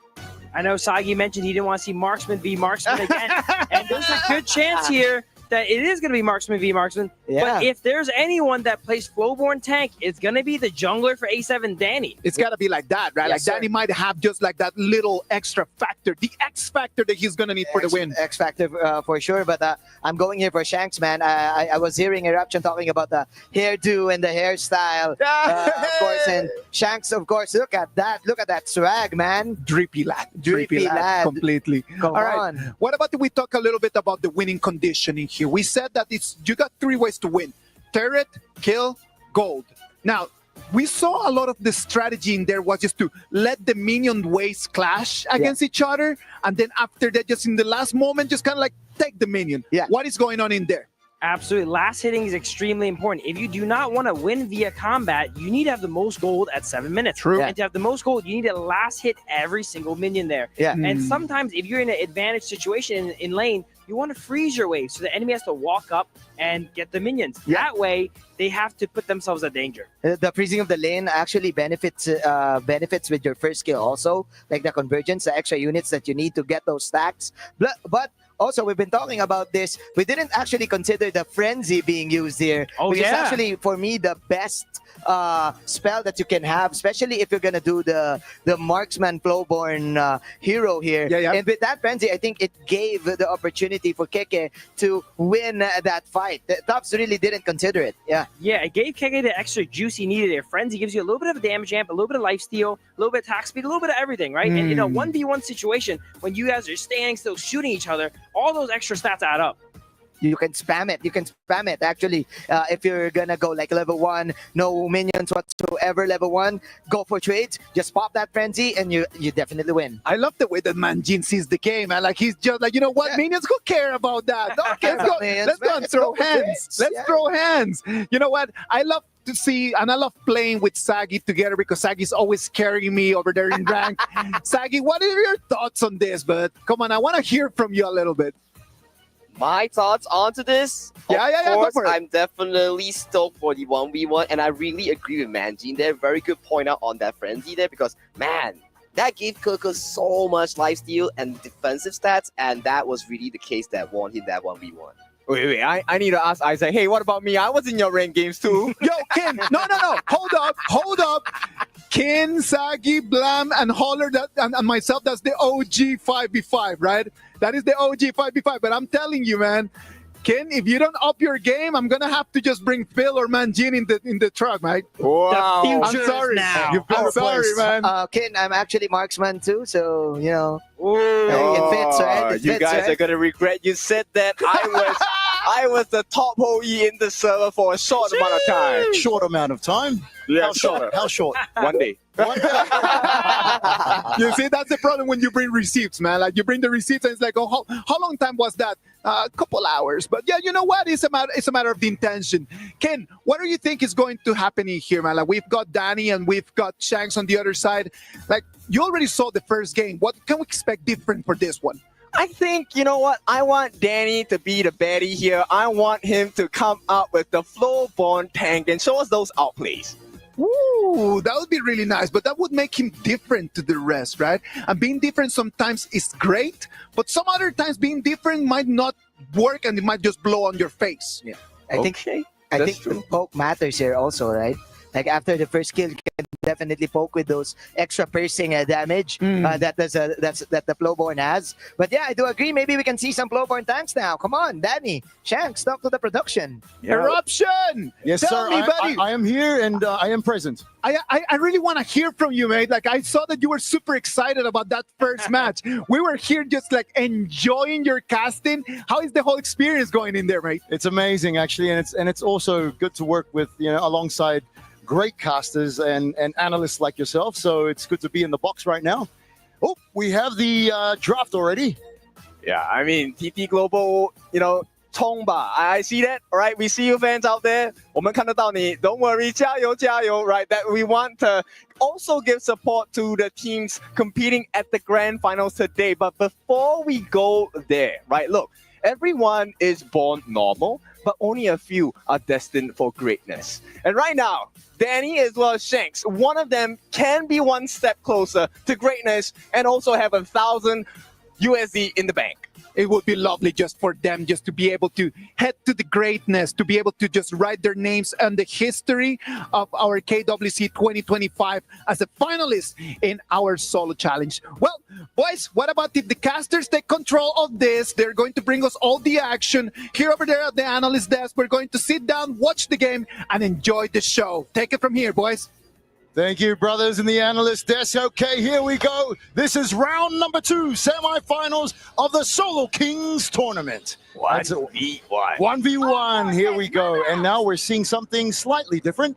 I know Sagi mentioned he didn't want to see Marksman v Marksman again. And there's a good chance here that it is going to be Marksman v Marksman. Yeah. But if there's anyone that plays Flowborn tank, it's going to be the jungler for A7, Danny. It's got to be like that, right? Yes, like Danny might have just like that little extra factor, the X factor that he's going to need for the win. X factor for sure, but I'm going here for Shanks, man. I was hearing Eruption talking about the hairdo and the hairstyle, of course, and Shanks, of course. Look at that swag, man. Drippy lad. Completely. Come All right. on. What about if we talk a little bit about the winning conditioning here? We said that you got 3 ways to win: turret, kill, gold. Now, we saw a lot of the strategy in there was just to let the minion waves clash against each other, and then after that, just in the last moment, just kind of like take the minion. Yeah. What is going on in there? Absolutely. Last hitting is extremely important. If you do not want to win via combat, you need to have the most gold at 7 minutes. True. And to have the most gold, you need to last hit every single minion there. Yeah. And sometimes if you're in an advantage situation in lane, you want to freeze your wave so the enemy has to walk up and get the minions. That way, they have to put themselves at danger. The freezing of the lane actually benefits with your first skill also, like the convergence, the extra units that you need to get those stacks. But Also, we've been talking about this. We didn't actually consider the frenzy being used here. Oh, which is yeah. actually, for me, the best spell that you can have, especially if you're gonna do the marksman flowborn hero here. Yeah. And with that frenzy, I think it gave the opportunity for Keke to win that fight. The Tufts really didn't consider it. Yeah. Yeah, it gave Keke the extra juice he needed there. Frenzy gives you a little bit of a damage amp, a little bit of life steal, a little bit of attack speed, a little bit of everything, right? And in a 1v1 situation, when you guys are standing still shooting each other, all those extra stats add up. You can spam it. You can spam it. Actually, if you're gonna go like level 1, no minions whatsoever, level 1, go for trades. Just pop that frenzy, and you definitely win. I love the way that Manjin sees the game, man. Like he's just like, you know what, minions, who care about that? Okay, let's go and throw hands. Let's throw hands. You know what? I love to see, and I love playing with Sagi together because Sagi's always carrying me over there in rank. Sagi, what are your thoughts on this? But come on, I want to hear from you a little bit. My thoughts onto this? Of Go course, for it. I'm definitely stoked for the 1v1, and I really agree with Manjin there. Very good point out on that frenzy there, because, man, that gave Kirkus so much lifesteal and defensive stats, and that was really the case that won him that 1v1. Wait, I need to ask Isaac, hey, what about me? I was in your rank games too. Yo, Ken, no. Hold up. Ken, Sagi, Blam, and Holler, and myself, that's the OG 5v5, right? That is the OG 5v5. But I'm telling you, man, Ken, if you don't up your game, I'm gonna have to just bring Phil or Manjin in the truck, right? Wow. I'm sorry. I'm sorry, man. Ken, I'm actually marksman too, so you know. It fits, right? It You fits, guys right? are gonna regret you said that. I was the top OE in the server for a short amount of time. Short amount of time? Yeah, How short? How short? One day. You see, that's the problem when you bring receipts, man. Like you bring the receipts, and it's like, oh, how long time was that? A couple hours. But yeah, you know what? It's a matter of the intention. Ken, what do you think is going to happen here, man? Like we've got Danny and we've got Shanks on the other side. Like you already saw the first game. What can we expect different for this one? I think, you know what? I want Danny to be the baddie here. I want him to come out with the Flowborn tank and show us those outplays. Ooh, that would be really nice, but that would make him different to the rest, right? And being different sometimes is great, but some other times being different might not work and it might just blow on your face. Yeah. I think the poke matters here also, right? Like after the first kill, you can definitely poke with those extra piercing damage that the Flowborn has. But yeah, I do agree. Maybe we can see some Flowborn tanks now. Come on, Danny, Shanks, talk to the production. Eruption! Yes, Tell sir. me, buddy. I am here and I am present. I really want to hear from you, mate. Like I saw that you were super excited about that first match. We were here just like enjoying your casting. How is the whole experience going in there, mate? It's amazing, actually, and it's also good to work with alongside great casters and analysts like yourself. So it's good to be in the box right now. Oh, we have the draft already. Yeah, I mean, TT Global,冲吧. I see that. All right, we see you fans out there. 我们看得到你. Don't worry, 加油加油. Right, that we want to also give support to the teams competing at the grand finals today. But before we go there, right, look, everyone is born normal, but only a few are destined for greatness. And right now, Danny as well as Shanks, one of them can be one step closer to greatness and also have 1,000 USD in the bank. It would be lovely just for them just to be able to head to the greatness, to be able to just write their names on the history of our KWC 2025 as a finalist in our solo challenge. Well, boys, what about if the casters take control of this? They're going to bring us all the action. Here over there at the analyst desk, we're going to sit down, watch the game, and enjoy the show. Take it from here, boys. Thank you, brothers in the analyst desk. Okay, here we go. This is round number 2, semifinals of the Solo Kings tournament. 1v1. 1v1, here we go. And now we're seeing something slightly different.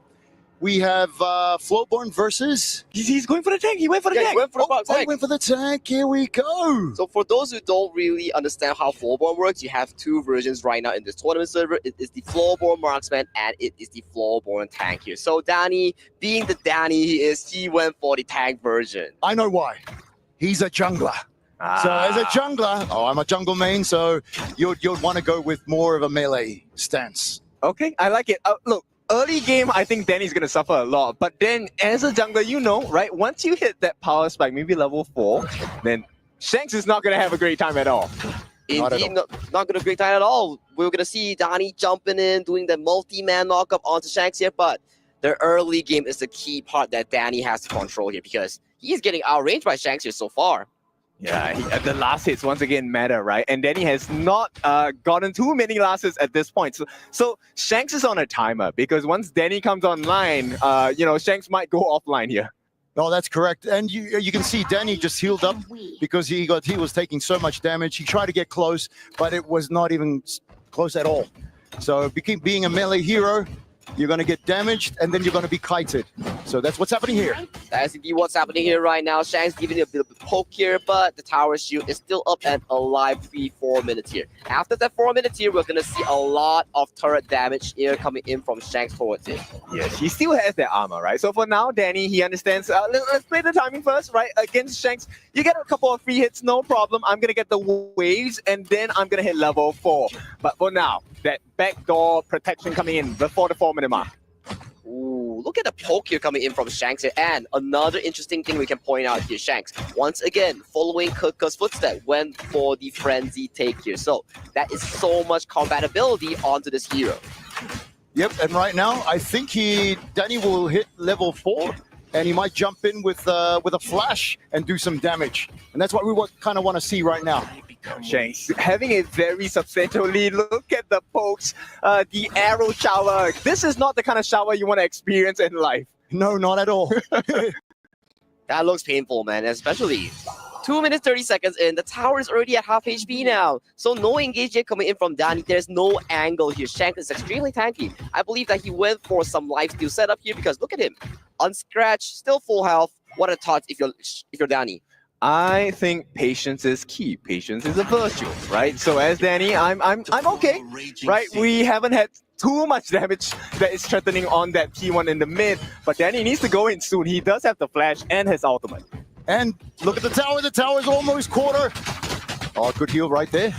We have Flowborn versus... He's going for the tank. He went for the tank. He went for the tank. He went for the tank. Here we go. So for those who don't really understand how Flowborn works, you have two versions right now in this tournament server. It is the Flowborn Marksman and it is the Flowborn Tank here. So Danny, being the Danny he is, he went for the tank version. I know why. He's a jungler. So as a jungler, I'm a jungle main, so you'd want to go with more of a melee stance. Okay, I like it. Look. Early game, I think Danny's going to suffer a lot. But then, as a jungler, right? Once you hit that power spike, maybe level 4, then Shanks is not going to have a great time at all. Indeed, not going to break down at all. We're going to see Danny jumping in, doing the multi-man knockup onto Shanks here, but the early game is the key part that Danny has to control here because he's getting outranged by Shanks here so far. Yeah, the last hits once again matter, right? And Danny has not gotten too many last hits at this point. So Shanks is on a timer because once Danny comes online, Shanks might go offline here. No, that's correct. And you can see Danny just healed up because he was taking so much damage. He tried to get close, but it was not even close at all. So being a melee hero, you're going to get damaged, and then you're going to be kited. So that's what's happening here. That's indeed what's happening here right now. Shanks giving it a bit of a poke here, but the tower shield is still up and alive 3-4 minutes here. After that 4 minutes here, we're going to see a lot of turret damage here coming in from Shanks towards it. Yes, he still has that armor, right? So for now, Danny, he understands. Let's play the timing first, right? Against Shanks, you get a couple of free hits, no problem. I'm going to get the waves, and then I'm going to hit level 4. But for now, that backdoor protection coming in before the 4-minute mark. Ooh, look at the poke here coming in from Shanks here. And another interesting thing we can point out here, Shanks, once again, following Kirk's footsteps, went for the frenzy take here. So that is so much compatibility onto this hero. Yep, and right now, I think Danny will hit level 4, and he might jump in with a flash and do some damage. And that's what we kind of want to see right now. Shanks having a very substantial lead. Look at the pokes, the arrow shower. This is not the kind of shower you want to experience in life. No, not at all. That looks painful, man, especially 2 minutes 30 seconds in. The tower is already at half HP now. So no engage yet coming in from Danny. There's no angle here. Shanks is extremely tanky. I believe that he went for some lifesteal setup here because look at him. Unscratched, still full health. What a thought if you're Danny. I think patience is key. Patience is a virtue, right? So as Danny, I'm okay, right? We haven't had too much damage that is threatening on that T1 in the mid, but Danny needs to go in soon. He does have the flash and his ultimate. And look at the tower. The tower's almost quarter. Oh, good heal right there.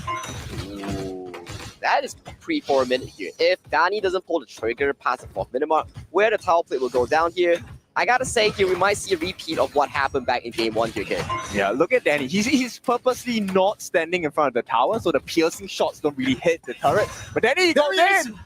Ooh, that is pre-4 minute here. If Danny doesn't pull the trigger past the 4th minute mark, where the tower plate will go down here, I gotta say here, we might see a repeat of what happened back in game 1 here, kid. Yeah, look at Danny. He's purposely not standing in front of the tower, so the piercing shots don't really hit the turret. But Danny goes in!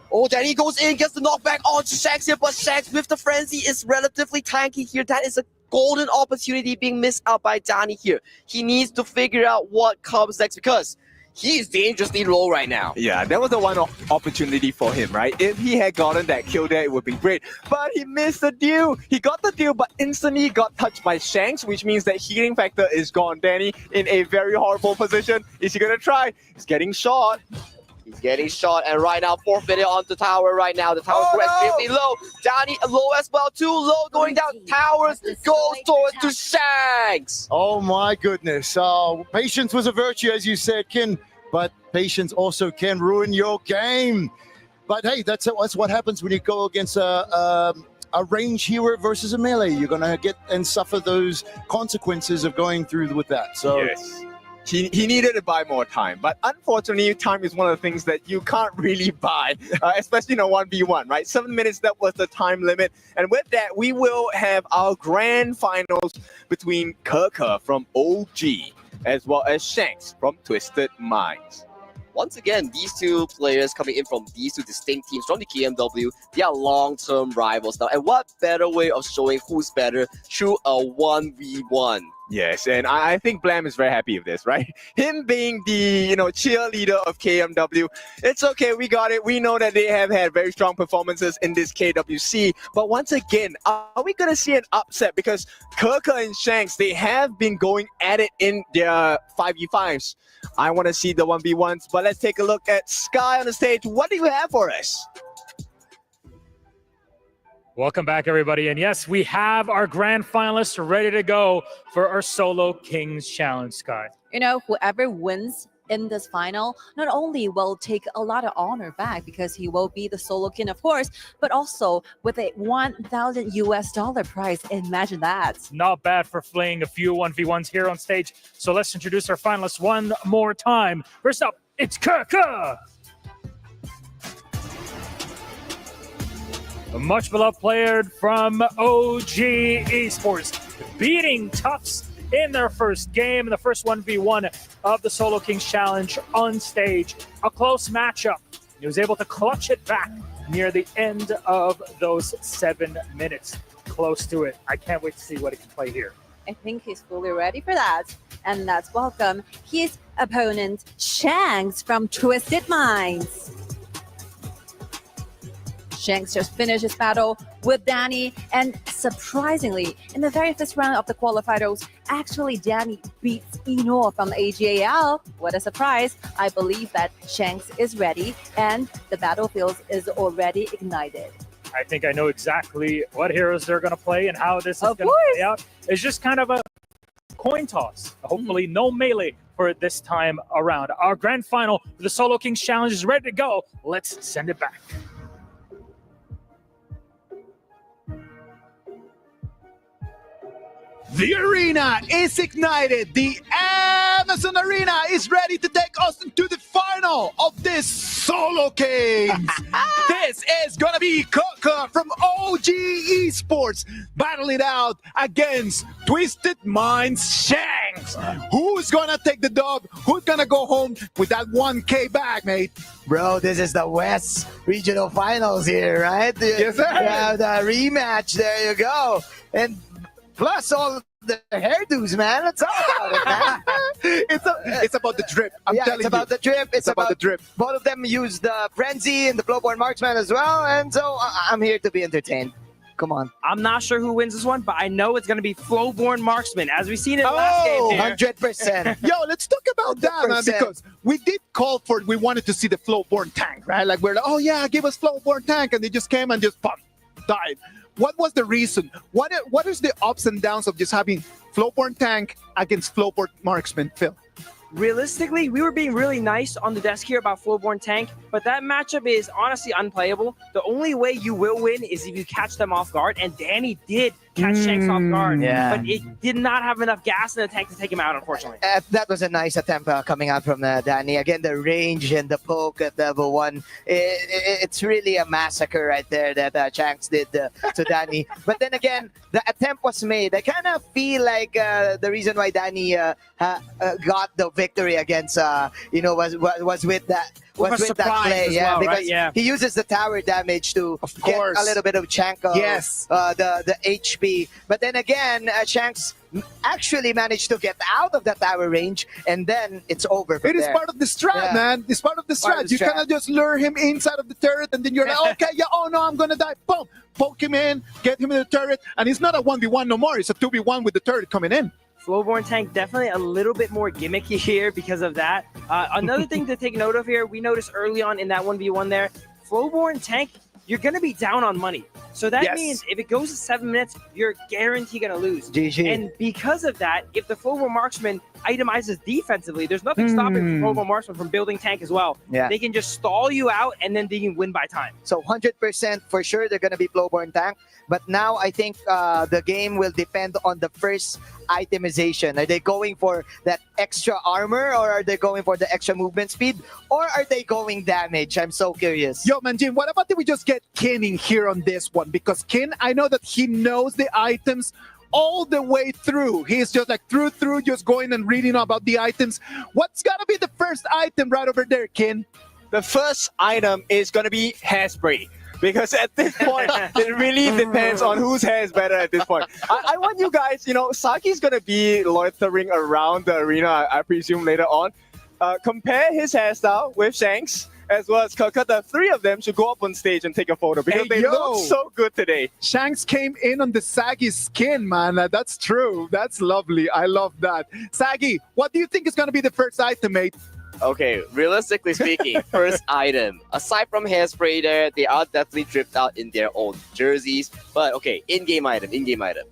Oh, Danny goes in, gets the knockback on Shanks here, but Shanks with the frenzy is relatively tanky here. That is a golden opportunity being missed out by Danny here. He needs to figure out what comes next because he is dangerously low right now. Yeah, that was the one opportunity for him, right? If he had gotten that kill there, it would have been great. But he missed the deal. He got the deal, but instantly got touched by Shanks, which means that healing factor is gone. Danny in a very horrible position. Is he going to try? He's getting shot. He's getting shot, and right now, 4th minute on the tower right now. The tower's extremely low. Danny low as well, too low, going down. Towers goes towards to Shanks. Oh my goodness. Patience was a virtue, as you said, Kin, but patience also can ruin your game. But hey, that's what happens when you go against a range hero versus a melee. You're going to get and suffer those consequences of going through with that. So yes. He needed to buy more time, but unfortunately, time is one of the things that you can't really buy, especially in a 1v1, right? 7 minutes, that was the time limit. And with that, we will have our grand finals between Kirk from OG as well as Shanks from Twisted Minds. Once again, these two players coming in from these two distinct teams from the KMW, they are long-term rivals now. And what better way of showing who's better through a 1v1? Yes, and I think Blam is very happy with this, right? Him being the cheerleader of KMW, it's okay, we got it. We know that they have had very strong performances in this KWC, but once again, are we gonna see an upset? Because Kirk and Shanks, they have been going at it in their 5v5s. I want to see the 1v1s, but let's take a look at Sky on the stage. What do you have for us? Welcome back, everybody. And yes, we have our grand finalists ready to go for our Solo Kings Challenge, Sky. Whoever wins in this final not only will take a lot of honor back because he will be the Solo King, of course, but also with a $1,000 prize. Imagine that. Not bad for fleeing a few 1v1s here on stage. So let's introduce our finalists one more time. First up, it's Kirka. A much beloved player from OG Esports, beating Tufts in their first game, the first 1v1 of the Solo Kings Challenge on stage. A close matchup. He was able to clutch it back near the end of those 7 minutes. Close to it. I can't wait to see what he can play here. I think he's fully ready for that. And let's welcome his opponent, Shanks from Twisted Minds. Shanks just finished his battle with Danny, and surprisingly, in the very first round of the qualifiers, actually Danny beats Eno from AGAL. What a surprise. I believe that Shanks is ready, and the battlefield is already ignited. I think I know exactly what heroes they're going to play and how this is going to play out. It's just kind of a coin toss. Hopefully no melee for this time around. Our grand final for the Solo Kings Challenge is ready to go. Let's send it back. The arena is ignited. The Amazon Arena is ready to take us into the final of this Solo Kings. This is going to be Coca from OG Esports battling it out against Twisted Minds Shanks. Who's going to take the dub? Who's going to go home with that 1K bag, mate? Bro, this is the West Regional Finals here, right? Yes, sir. Yeah, the rematch. There you go. And plus all the hairdos, man. It's all about it, man. It's about the drip. I'm telling it's about you. the drip. It's about the drip. Both of them use the Frenzy and the Flowborn Marksman as well. And so I'm here to be entertained. Come on. I'm not sure who wins this one, but I know it's going to be Flowborn Marksman, as we've seen in the last game here. 100%. Yo, let's talk about that, man, because we did call for it. We wanted to see the Flowborn tank, right? Like, we're like, oh, yeah, give us Flowborn tank. And they just came and just, died. What was the reason? What is the ups and downs of just having Flowborn tank against Flowborn Marksman, Phil? Realistically, we were being really nice on the desk here about Flowborn tank, but that matchup is honestly unplayable. The only way you will win is if you catch them off guard, and Danny did catch Shanks off guard, but it did not have enough gas in the tank to take him out, unfortunately. That was a nice attempt coming out from Danny. Again, the range and the poke at level 1. It's really a massacre right there that Shanks did to Danny. But then again, the attempt was made. I kind of feel like the reason why Danny got the victory against, was with that. Was with that play, because he uses the tower damage to get a little bit of chunk of the HP. But then again, Shanks actually managed to get out of the tower range, and then it's over. It is part of the strat, man. It's part of the strat. You cannot just lure him inside of the turret, and then you're like, okay, oh no, I'm gonna die. Boom, poke him in, get him in the turret, and it's not a 1v1 no more. It's a 2v1 with the turret coming in. Flowborn tank definitely a little bit more gimmicky here because of that. Another thing to take note of here, we noticed early on in that 1v1 there, Flowborn tank, you're going to be down on money. So that means if it goes to 7 minutes, you're guaranteed going to lose. GG. And because of that, if the Flowborn Marksman itemizes defensively, there's nothing stopping Flowborn Marksman from building tank as well. Yeah. They can just stall you out, and then they can win by time. So 100% for sure they're going to be Flowborn tank. But now I think the game will depend on the first itemization. Are they going for that extra armor, or are they going for the extra movement speed, or are they going damage? I'm so curious. Yo, Manjin, what about if we just get Kin in here on this one? Because Kin, I know that he knows the items all the way through. He's just like through, just going and reading about the items. What's gonna be the first item right over there, Kin? The first item is going to be hairspray. Because at this point, it really depends on whose hair is better at this point. I want you guys, Saki's going to be loitering around the arena, I presume, later on. Compare his hairstyle with Shanks, as well as Kaka. The three of them should go up on stage and take a photo because they look so good today. Shanks came in on the Saggy skin, man. That's true. That's lovely. I love that. Saggy, what do you think is going to be the first item, mate? Okay, realistically speaking, first item. Aside from hairspray there, they are definitely dripped out in their own jerseys. But okay, in-game item.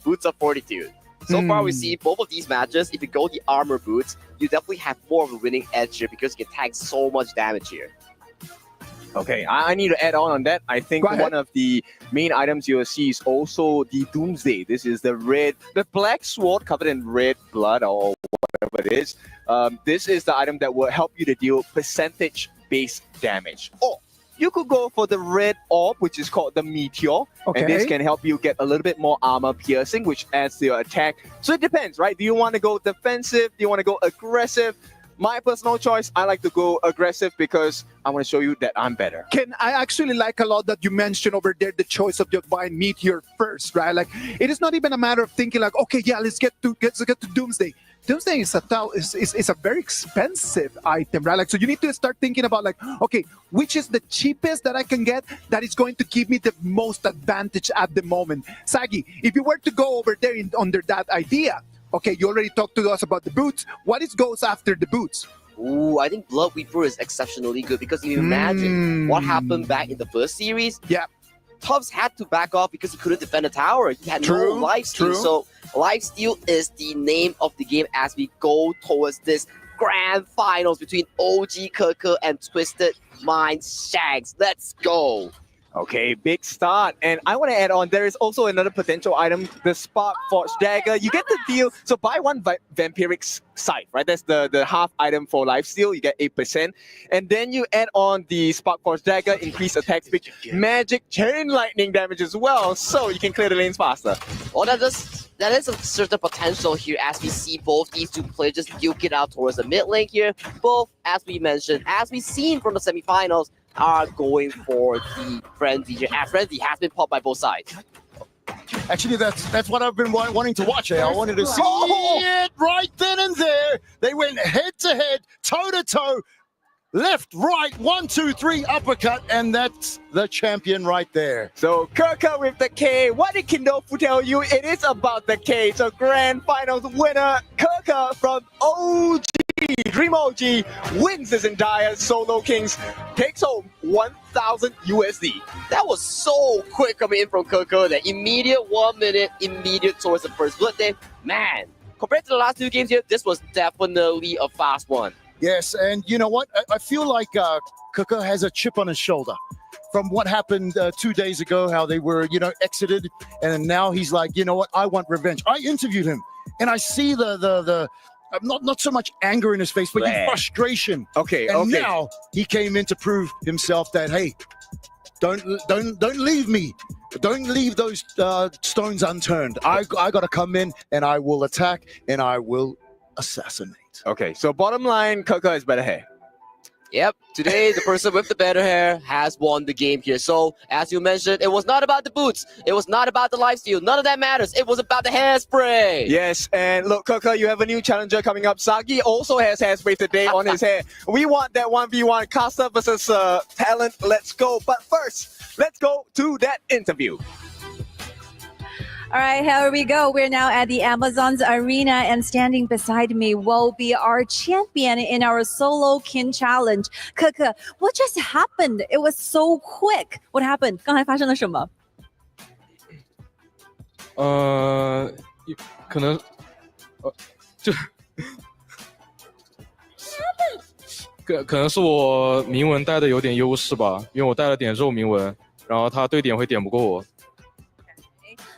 Boots of Fortitude. So far, we see both of these matches, if you go the armor boots, you definitely have more of a winning edge here because you can tag so much damage here. Okay, I need to add on that. I think one of the main items you'll see is also the Doomsday. This is the black sword covered in red blood or whatever it is. This is the item that will help you to deal percentage-based damage. Or you could go for the red orb, which is called the Meteor. Okay. And this can help you get a little bit more armor piercing, which adds to your attack. So it depends, right? Do you want to go defensive? Do you want to go aggressive? My personal choice, I like to go aggressive because I want to show you that I'm better. Ken, I actually like a lot that you mentioned over there the choice of just buying Meteor first, right? Like, it is not even a matter of thinking like, okay, yeah, let's get to Doomsday. Doomsday is a very expensive item, right? Like, so you need to start thinking about like, okay, which is the cheapest that I can get that is going to give me the most advantage at the moment. Sagi, if you were to go over there under that idea, okay, you already talked to us about the boots. What goes after the boots? Ooh, I think Blood Weeper is exceptionally good because if you imagine what happened back in the first series, yeah, Tubbs had to back off because he couldn't defend the tower. He had no lifesteal. So lifesteal is the name of the game as we go towards this grand finals between OG Keke and Twisted Mind Shags. Let's go. Okay, big start. And I want to add on, there is also another potential item, the Spark Forge Dagger. You get the deal. So buy one Vampiric Scythe, right? That's the half item for lifesteal. You get 8%. And then you add on the Spark Forge Dagger, increase attack speed, magic, chain lightning damage as well. So you can clear the lanes faster. Well, that is a certain potential here as we see both these two players just duke it out towards the mid lane here. Both, as we mentioned, as we've seen from the semifinals, are going for the frenzy here. And frenzy has been popped by both sides. Actually, that's what I've been wanting to watch. I wanted to see it right then and there. They went head to head, toe to toe, left, right, 1, 2, 3, uppercut, and that's the champion right there. So Keke with the K. What did Kindofu tell you? It is about the K. So grand finals winner, Keke from OG. Dream OG wins this entire Solo Kings, takes home 1,000 USD. That was so quick coming in from Keke. That immediate 1 minute, immediate towards the first blood day. Man, compared to the last two games here, this was definitely a fast one. Yes, and you know what? I feel like Keke has a chip on his shoulder from what happened 2 days ago, how they were, exited, and now he's like, you know what? I want revenge. I interviewed him, and I see the not so much anger in his face, but frustration. Okay, and now he came in to prove himself that, hey, don't leave me. Don't leave those stones unturned. I got to come in, and I will attack, and I will assassinate. Okay, so bottom line, Keke is better hair. Yep, today the person with the better hair has won the game here. So, as you mentioned, it was not about the boots. It was not about the lifesteal. None of that matters. It was about the hairspray. Yes, and look, Keke, you have a new challenger coming up. Sagi also has hairspray today on his hair. We want that 1v1 caster versus talent. Let's go. But first, let's go to that interview. All right, here we go. We're now at the Amazon's Arena, and standing beside me will be our champion in our Solo King Challenge. Keke, what just happened? It was so quick. What happened? 刚才发生了什么？可能就可能是我铭文带的有点优势吧，因为我带了点肉铭文，然后他对点会点不过我。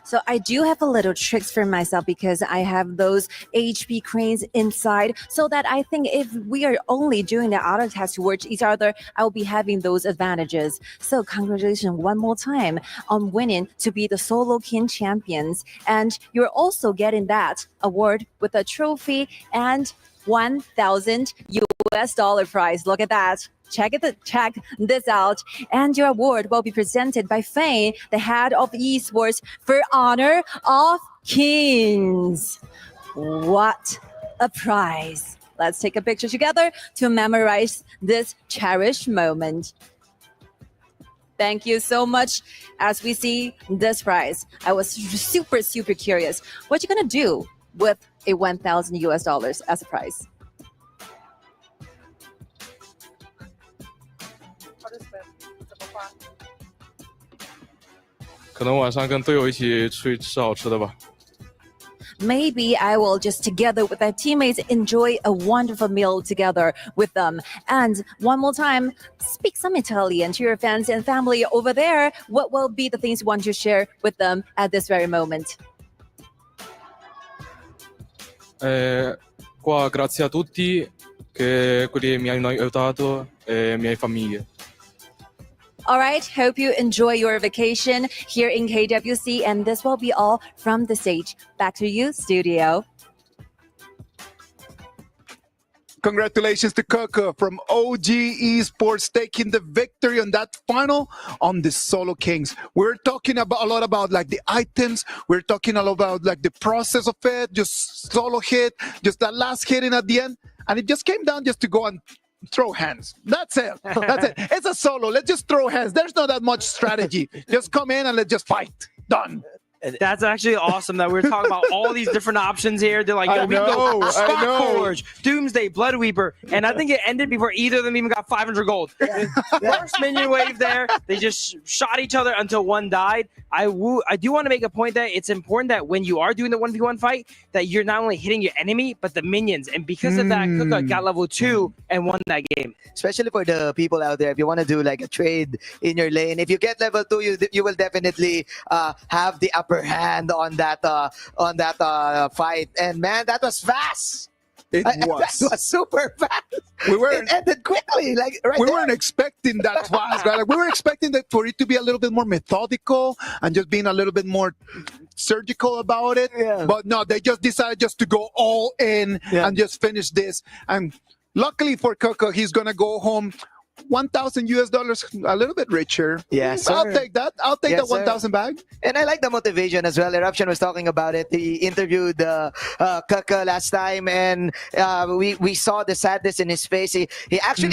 So I do have a little tricks for myself because I have those HP cranes inside, so that I think if we are only doing the auto test towards each other, I will be having those advantages. So congratulations one more time on winning to be the Solo King champions. And you're also getting that award with a trophy and 1,000 US dollar prize. Look at that. Check this out. And your award will be presented by Fane, the head of esports, for Honor of Kings. What a prize. Let's take a picture together to memorize this cherished moment. Thank you so much. As we see this prize, I was super, super curious. What you gonna do with a 1,000 US dollars as a prize? Maybe I will just together with my teammates enjoy a wonderful meal together with them. And one more time, speak some Italian to your fans and family over there. What will be the things you want to share with them at this very moment? Qua grazie a tutti che quelli mi hanno aiutato e miei famiglie. All right, hope you enjoy your vacation here in KWC, and this will be all from the stage. Back to you, studio. Congratulations to Coco from OG Esports taking the victory on that final on the Solo Kings. We're talking about a lot about like the items. We're talking a lot about like the process of it, just solo hit, just that last hitting at the end. And it just came down just to go and throw hands. That's it. That's it. It's a solo. Let's just throw hands. There's not that much strategy. Just come in and let's just fight. Done. That's actually awesome that we're talking about all these different options here. They're like, yo, we can go Spot Forge, Doomsday, Bloodweeper, and I think it ended before either of them even got 500 gold. First minion wave there, they just shot each other until one died. I do want to make a point that it's important that when you are doing the 1v1 fight, that you're not only hitting your enemy, but the minions. And because of that, Kuka got level 2 and won that game. Especially for the people out there, if you want to do like a trade in your lane, if you get level 2, you will definitely have the upper hand on that fight. And man, that was fast. It was. That was super fast. It ended quickly. We weren't expecting that fast, right? Like, we were expecting that for it to be a little bit more methodical and just being a little bit more surgical about it. Yeah. But no, they just decided just to go all in and just finish this. And luckily for Coco, he's gonna go home $1,000, a little bit richer. Yes, I'll sir. take that. I'll take Yes, that 1,000 bag. And I like the motivation as well. Eruption was talking about it. He interviewed Kaka last time, and we saw the sadness in his face. He actually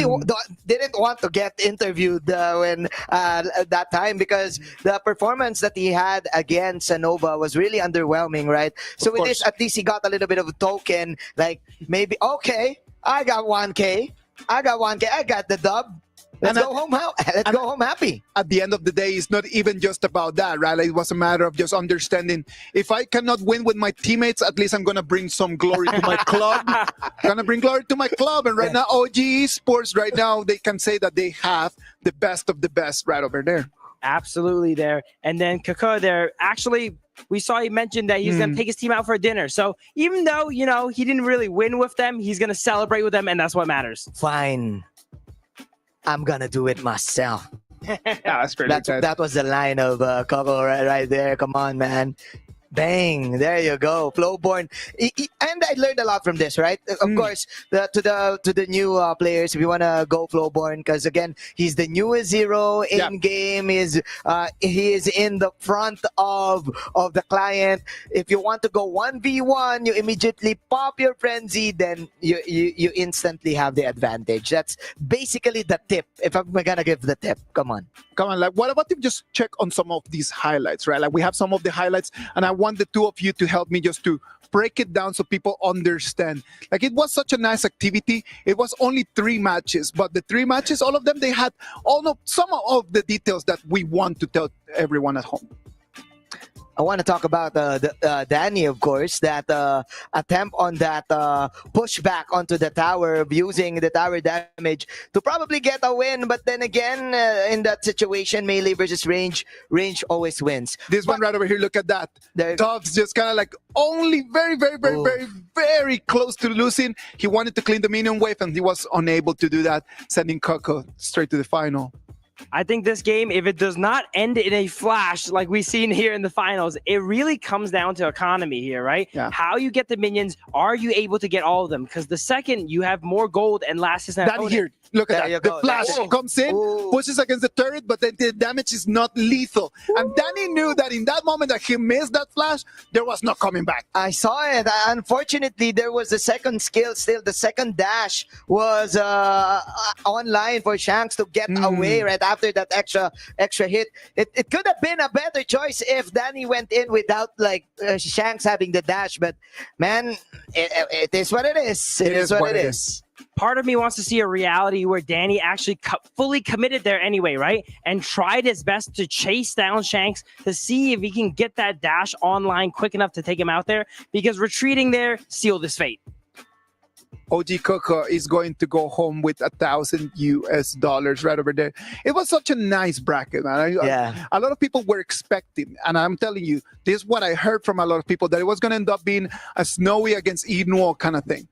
didn't want to get interviewed when that time, because the performance that he had against Sanova was really underwhelming, right? So with this, at least he got a little bit of a token, like maybe, okay, I got 1K. I got the dub. Let's go home happy. At the end of the day, it's not even just about that, right? Like, it was a matter of just understanding, if I cannot win with my teammates, at least I'm going to bring some glory to my club. Going to bring glory to my club. And right now, OG Esports, right now, they can say that they have the best of the best right over there. Absolutely there. And then Kaka there, actually, we saw he mentioned that he's going to take his team out for dinner. So even though, he didn't really win with them, he's going to celebrate with them, and that's what matters. Fine. I'm going to do it myself. That's pretty good. That was the line of Coco right there. Come on, man. Bang, there you go, Flowborn. And I learned a lot from this, right? Of course, to the new players, if you want to go Flowborn, because again, he's the newest hero in game. He is in the front of the client. If you want to go 1v1, you immediately pop your frenzy, then you instantly have the advantage. That's basically the tip. If I'm gonna give the tip, come on. Like, what about if just check on some of these highlights, right? Like, we have some of the highlights, and I want the two of you to help me just to break it down so people understand. Like, it was such a nice activity. It was only 3 matches, but the 3 matches, all of them, they had some of the details that we want to tell everyone at home. I want to talk about Danny, of course, that attempt on that pushback onto the tower, of using the tower damage to probably get a win. But then again, in that situation, melee versus range always wins. This one right over here, look at that. Tubbs just kind of like only very, very, very, very, very close to losing. He wanted to clean the minion wave, and he was unable to do that, sending Coco straight to the final. I think this game, if it does not end in a flash like we've seen here in the finals, it really comes down to economy here, right? Yeah. How you get the minions, are you able to get all of them? Because the second you have more gold and last is not Danny here, look at that. The flash comes in, pushes against the turret, but then the damage is not lethal. And Danny knew that in that moment that he missed that flash, there was no coming back. I saw it. Unfortunately, there was the second skill still. The second dash was online for Shanks to get away right after that extra hit. It could have been a better choice if Danny went in without Shanks having the dash, but man, it is what it is. It is what it is. Part of me wants to see a reality where Danny actually fully committed there anyway, right? And tried his best to chase down Shanks to see if he can get that dash online quick enough to take him out there, because retreating there sealed his fate. OG Coco is going to go home with $1,000 right over there. It was such a nice bracket, man. A lot of people were expecting, and I'm telling you, this is what I heard from a lot of people, that it was going to end up being a Snowy against Inuo kind of thing.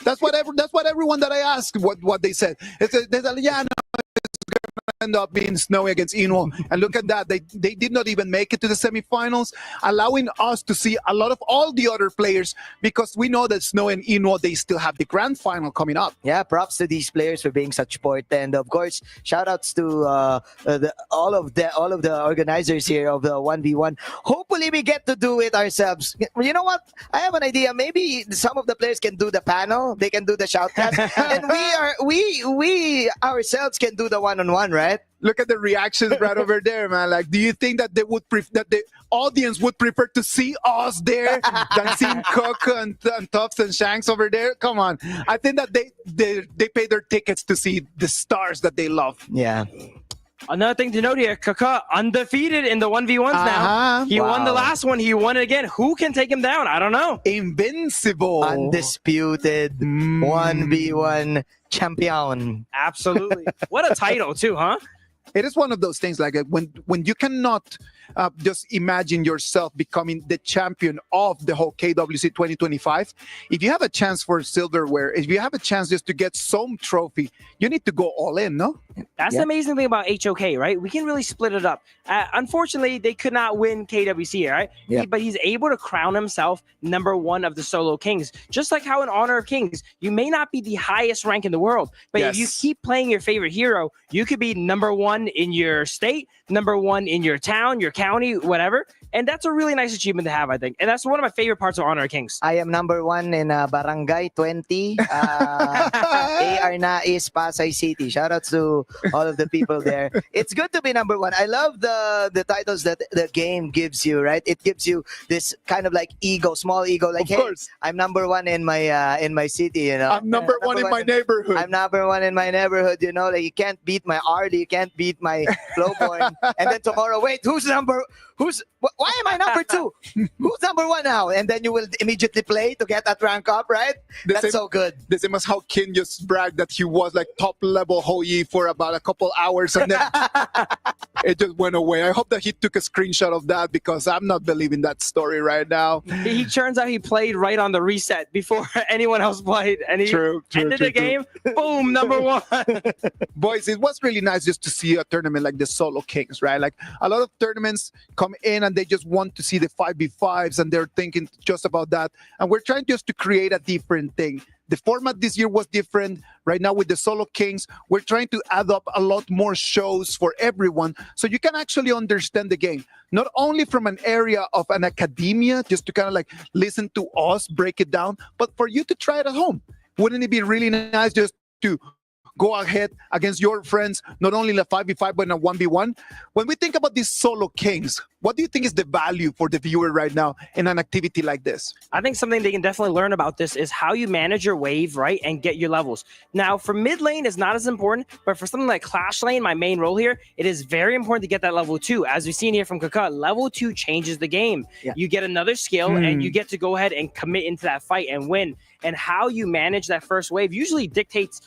That's what everyone that I asked, what they said. They said, yeah, no, it's going end up being Snowy against Inwo. And look at that. They did not even make it to the semifinals, allowing us to see a lot of all the other players, because we know that Snowy and Inwo, they still have the grand final coming up. Yeah, props to these players for being such sport. And of course, shout outs to all of the organizers here of the 1v1. Hopefully we get to do it ourselves. You know what? I have an idea. Maybe some of the players can do the panel. They can do the shoutcast. And we ourselves can do the one-on-one, right? Look at the reactions right over there, man. Like, do you think that they would that the audience would prefer to see us there than seeing Coco and Tufts and Shanks over there? Come on. I think that they pay their tickets to see the stars that they love. Yeah. Another thing to note here, Kaka undefeated in the 1v1s now. He won the last one. He won it again. Who can take him down? I don't know. Invincible. Undisputed 1v1 champion. Absolutely. What a title too, huh? It is one of those things, like when you cannot just imagine yourself becoming the champion of the whole KWC 2025. If you have a chance for silverware, if you have a chance just to get some trophy, you need to go all in, no? That's the amazing thing about HOK, right? We can really split it up. Unfortunately, they could not win KWC, right? Yeah. But he's able to crown himself #1 of the Solo Kings. Just like how in Honor of Kings, you may not be the highest rank in the world, but if you keep playing your favorite hero, you could be #1 in your state, #1 in your town, your county, whatever. And that's a really nice achievement to have, I think. And that's one of my favorite parts of Honor of Kings. I am #1 in Barangay 20. AR na is Pasay City. Shout out to all of the people there. It's good to be #1. I love the titles that the game gives you, right? It gives you this kind of like ego, small ego, like, hey, I'm #1 in my city, you know. I'm #1 in my neighborhood. I'm #1 in my neighborhood, you know. Like, you can't beat my Arlie, you can't beat my Flowborn. And then tomorrow, wait, why am I #2? Who's #1 now? And then you will immediately play to get that rank up, right? That's so good. The same as how Kin just bragged that he was like top level Hoi for about a couple hours, and then it just went away. I hope that he took a screenshot of that, because I'm not believing that story right now. He turns out he played right on the reset before anyone else played, and he ended the game. Boom, #1. Boys, it was really nice just to see a tournament like the Solo Kings, right? Like, a lot of tournaments come in and they just want to see the 5v5s, and they're thinking just about that. And we're trying just to create a different thing. The format this year was different. Right now with the Solo Kings, we're trying to add up a lot more shows for everyone, so you can actually understand the game, not only from an area of an academia, just to kind of like listen to us break it down, but for you to try it at home. Wouldn't it be really nice just to go ahead against your friends, not only in a 5v5, but in a 1v1? When we think about these Solo Kings, what do you think is the value for the viewer right now in an activity like this? I think something they can definitely learn about this is how you manage your wave, right, and get your levels. Now, for mid lane, it's not as important, but for something like Clash lane, my main role here, it is very important to get that level 2. As we've seen here from Kaka, level 2 changes the game. Yeah. You get another skill, and you get to go ahead and commit into that fight and win. And how you manage that first wave usually dictates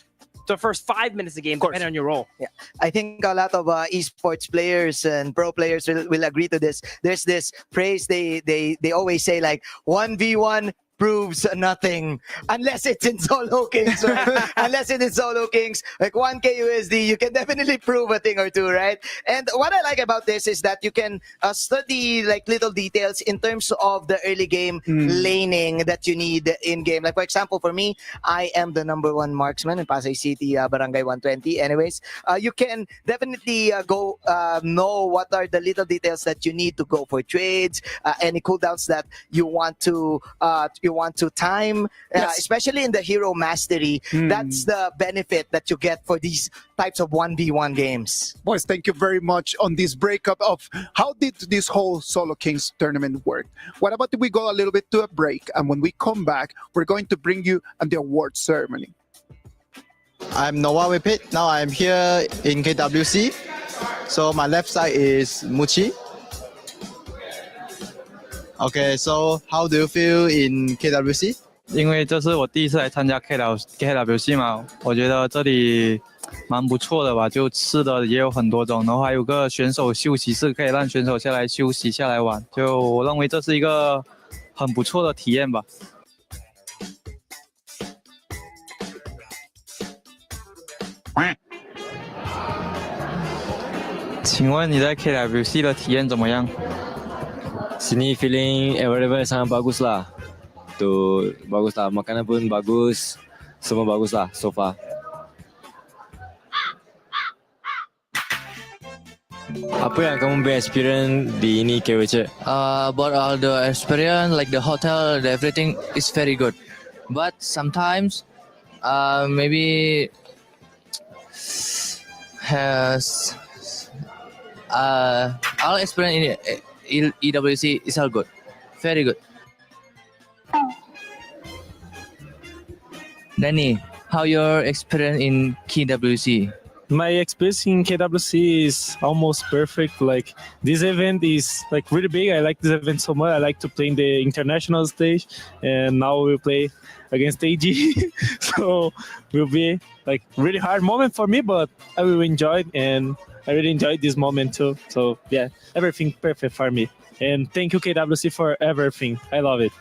the first 5 minutes of the game, depending on your role. Yeah, I think a lot of esports players and pro players will agree to this. There's this phrase they always say, like, 1v1 proves nothing unless it's in Solo Kings. Right? Unless it is Solo Kings, like 1K USD, you can definitely prove a thing or two, right? And what I like about this is that you can study like little details in terms of the early game laning that you need in game. Like, for example, for me, I am the #1 marksman in Pasay City, Barangay 120. Anyways, you can definitely go know what are the little details that you need to go for trades, any cooldowns that you want to time, especially in the hero mastery. That's the benefit that you get for these types of 1v1 games. Boys, thank you very much on this breakup of how did this whole Solo Kings tournament work. What about if we go a little bit to a break, and when we come back, we're going to bring you the award ceremony. I'm Noah Wipit. Now I'm here in KWC. So my left side is Muchi. Okay, so how do you feel in KWC? 因为这是我第一次来参加 KWC 嘛，我觉得这里蛮不错的吧，就吃的也有很多种，然后还有个选手休息室，可以让选手下来休息下来玩，就我认为这是一个很不错的体验吧。请问你在 KWC 的体验怎么样？ Sini feeling available sangat bagus lah. Tu bagus lah, makanan pun bagus, semua bagus lah so far. Apa yang kamu punya experience di ini KWC? About all the experience, like the hotel, everything is very good. But sometimes, maybe has all experience in EWC is all good, very good. Danny, how your experience in KWC? My experience in KWC is almost perfect. Like this event is like really big. I like this event so much. I like to play in the international stage, and now we'll play against AG. So will be like really hard moment for me, but I will enjoy it, and I really enjoyed this moment too. So yeah, everything perfect for me. And thank you KWC for everything. I love it.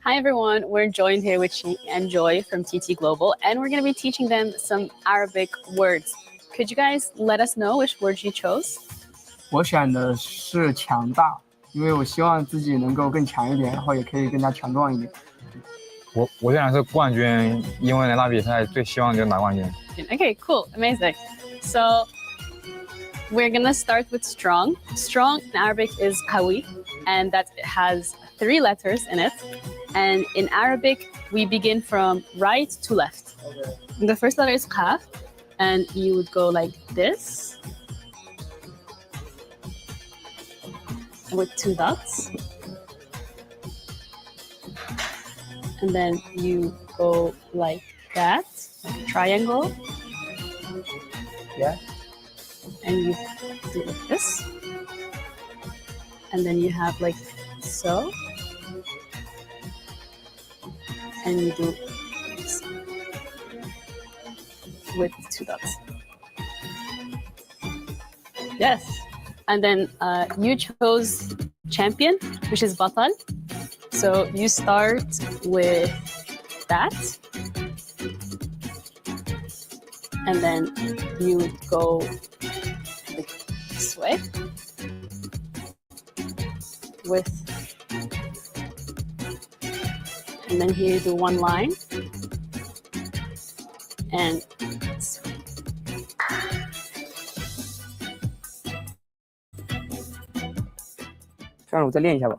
Hi everyone, we're joined here with Chi and Joy from TT Global, and we're going to be teaching them some Arabic words. Could you guys let us know which words you chose? 我选的是强大，因为我希望自己能够更强一点，然后也可以更加强壮一点。我选的是冠军，因为来打比赛最希望就拿冠军。Okay, cool, amazing. So we're going to start with strong. Strong in Arabic is qawi, and that has 3 letters in it. And in Arabic, we begin from right to left. The first letter is qaf, and you would go like this with 2 dots. And then you go like that, triangle. Yeah. And you do like this. And then you have like so. And you do this with 2 dots. Yes. And then you chose champion, which is batal. So you start with that. And then you would go this way with, and then here you do 1 line, and 算了，我再练一下吧。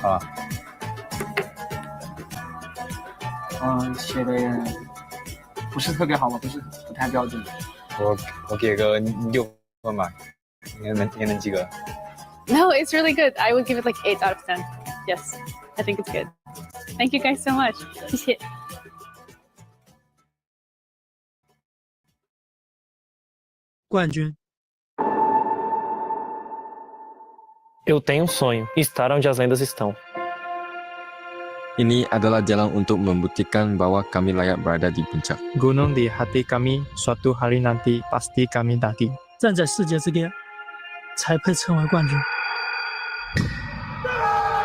好。写的不是特别好吧，不太标准。我给个6分吧，应该能及格。No, it's really good. I would give it like 8 out of 10. Yes, I think it's good. Thank you guys so much. 谢谢。冠军。 Eu tenho um sonho, estar onde as lendas estão. Ini adalah jalan untuk membuktikan bahwa kami layak berada di puncak. Gunung di hati kami, suatu hari nanti pasti kami daki. 站在世界之巅，才配称为冠军。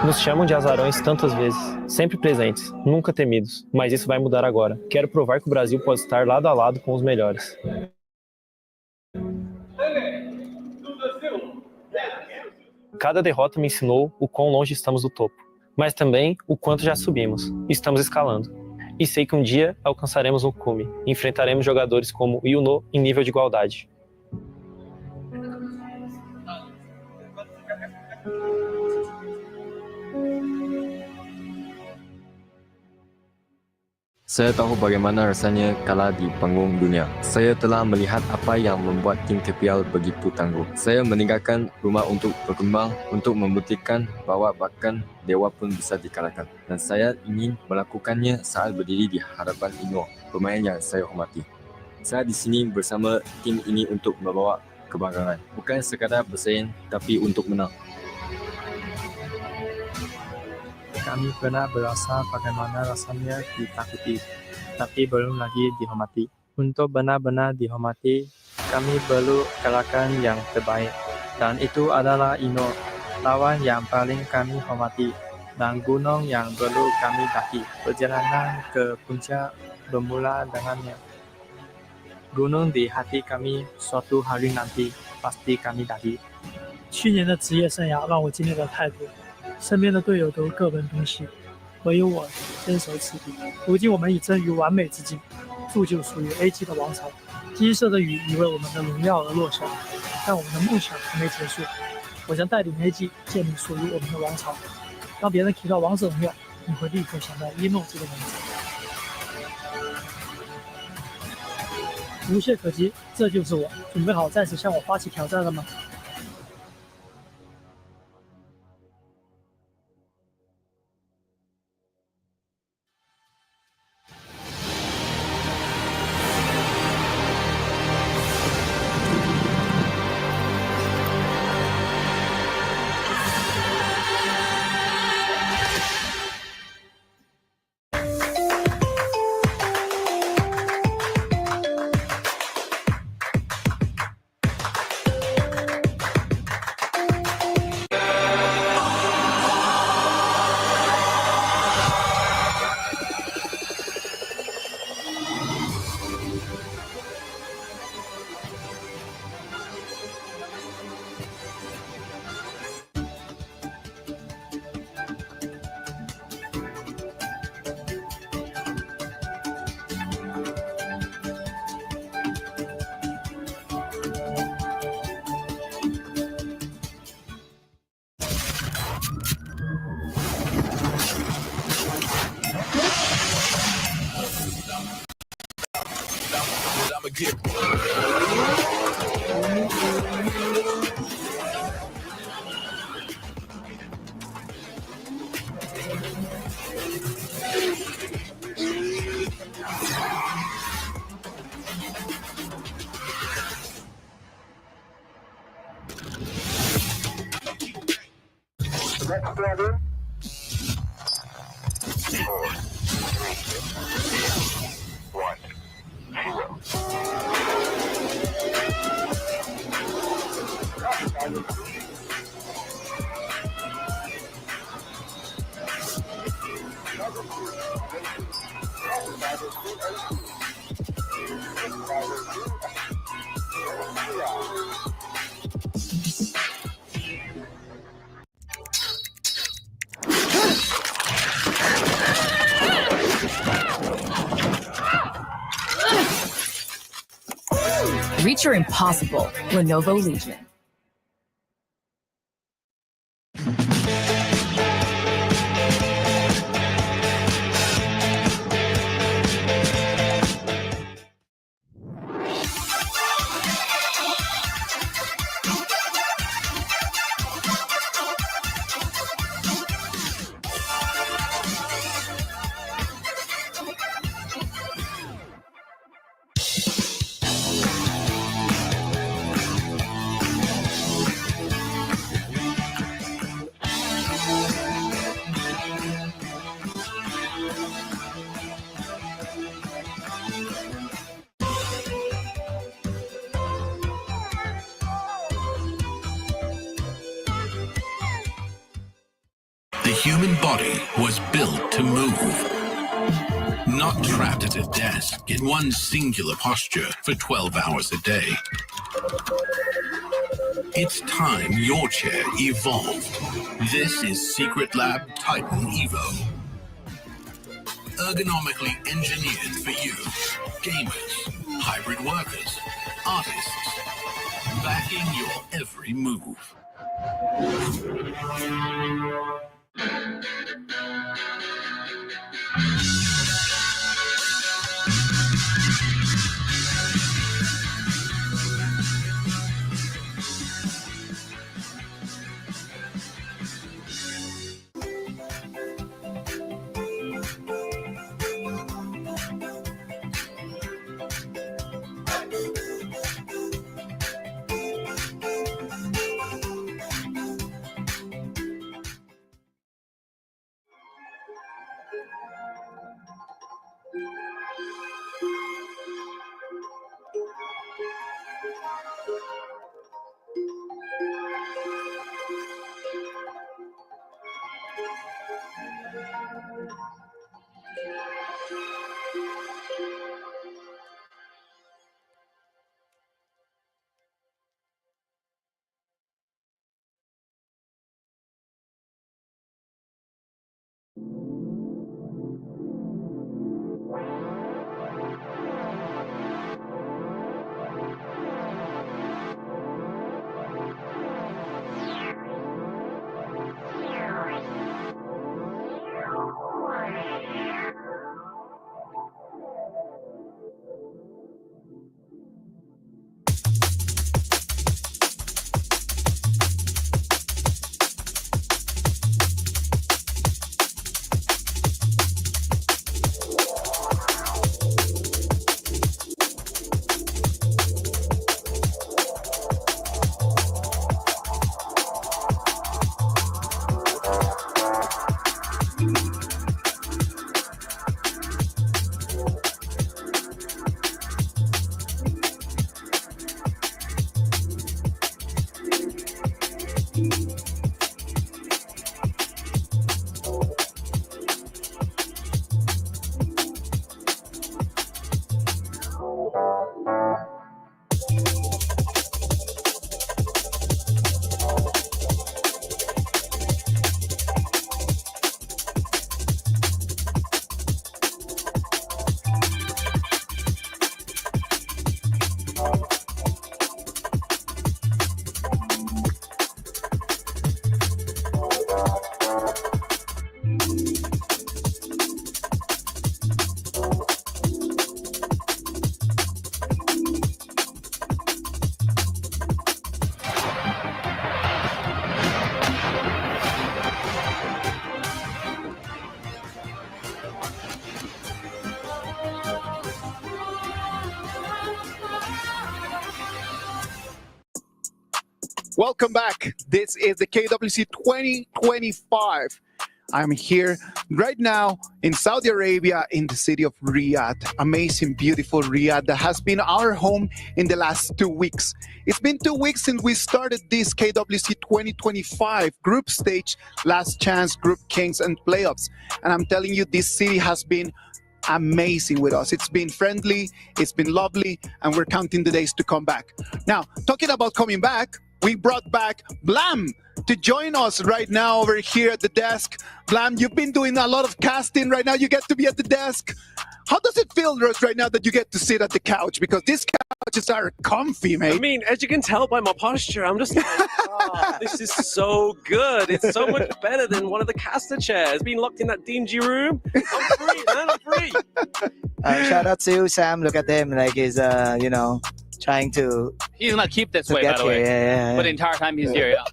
Nos chamam de azarões tantas vezes, sempre presentes, nunca temidos. Mas isso vai mudar agora. Quero provar que o Brasil pode estar lado a lado com os melhores. Cada derrota me ensinou o quão longe estamos do topo, mas também o quanto já subimos. Estamos escalando. E sei que um dia alcançaremos o cume. Enfrentaremos jogadores como Yuno em nível de igualdade. Saya tahu bagaimana rasanya kalah di panggung dunia. Saya telah melihat apa yang membuat tim KPL begitu tangguh. Saya meninggalkan rumah untuk berkembang, untuk membuktikan bahwa bahkan dewa pun bisa dikalahkan. Dan saya ingin melakukannya saat berdiri di hadapan Ino, pemain yang saya hormati. Saya di sini bersama tim ini untuk membawa kebanggaan. Bukan sekadar bersaing, tapi untuk menang. kami pernah berasa bagaimana rasanya ditakuti, tapi belum lagi dihormati. Untuk benar-benar dihormati, kami perlu gerakan yang terbaik, dan itu adalah Ino, lawan yang paling kami hormati, dan gunung yang perlu kami daki. Perjalanan ke puncak bermula dengannya. Gunung di hati kami, suatu hari nanti pasti kami daki. 去年的职业生涯让我经历了太多，身边的队友都各奔东西，唯有我坚守此地。如今我们已臻于完美之境，铸就属于 A 级的王朝。金色的雨已为我们的荣耀而落下，但我们的梦想还没结束。我将带领 A 级建立属于我们的王朝。当别人提到王者荣耀，你会立刻想到 Eno 这个名字。无懈可击，这就是我。准备好再次向我发起挑战了吗？Reach your impossible, Lenovo Legion. The human body was built to move, not trapped at a desk in one singular posture for 12 hours a day. It's time your chair evolved. This is Secret Lab Titan Evo. Ergonomically engineered for you, gamers, hybrid workers, artists, backing your every move. Welcome back. This is the KWC 2025. I'm here right now in Saudi Arabia in the city of Riyadh. Amazing, beautiful Riyadh that has been our home in the last 2 weeks. It's been 2 weeks since we started this KWC 2025 group stage, last chance, group kings and playoffs. And I'm telling you, this city has been amazing with us. It's been friendly, it's been lovely, and we're counting the days to come back. Now, talking about coming back, we brought back Blam to join us right now over here at the desk. Blam, you've been doing a lot of casting right now. You get to be at the desk. How does it feel, Russ, right now that you get to sit at the couch? Because these couches are comfy, mate. I mean, as you can tell by my posture, I'm just like, oh, this is so good. It's so much better than one of the caster chairs. Being locked in that dingy room. I'm free, man. I'm free. Shout out to you, Sam. Look at him. Like he's, trying to... He's going to keep this way, by the way. Yeah. But the entire time he's here, yeah.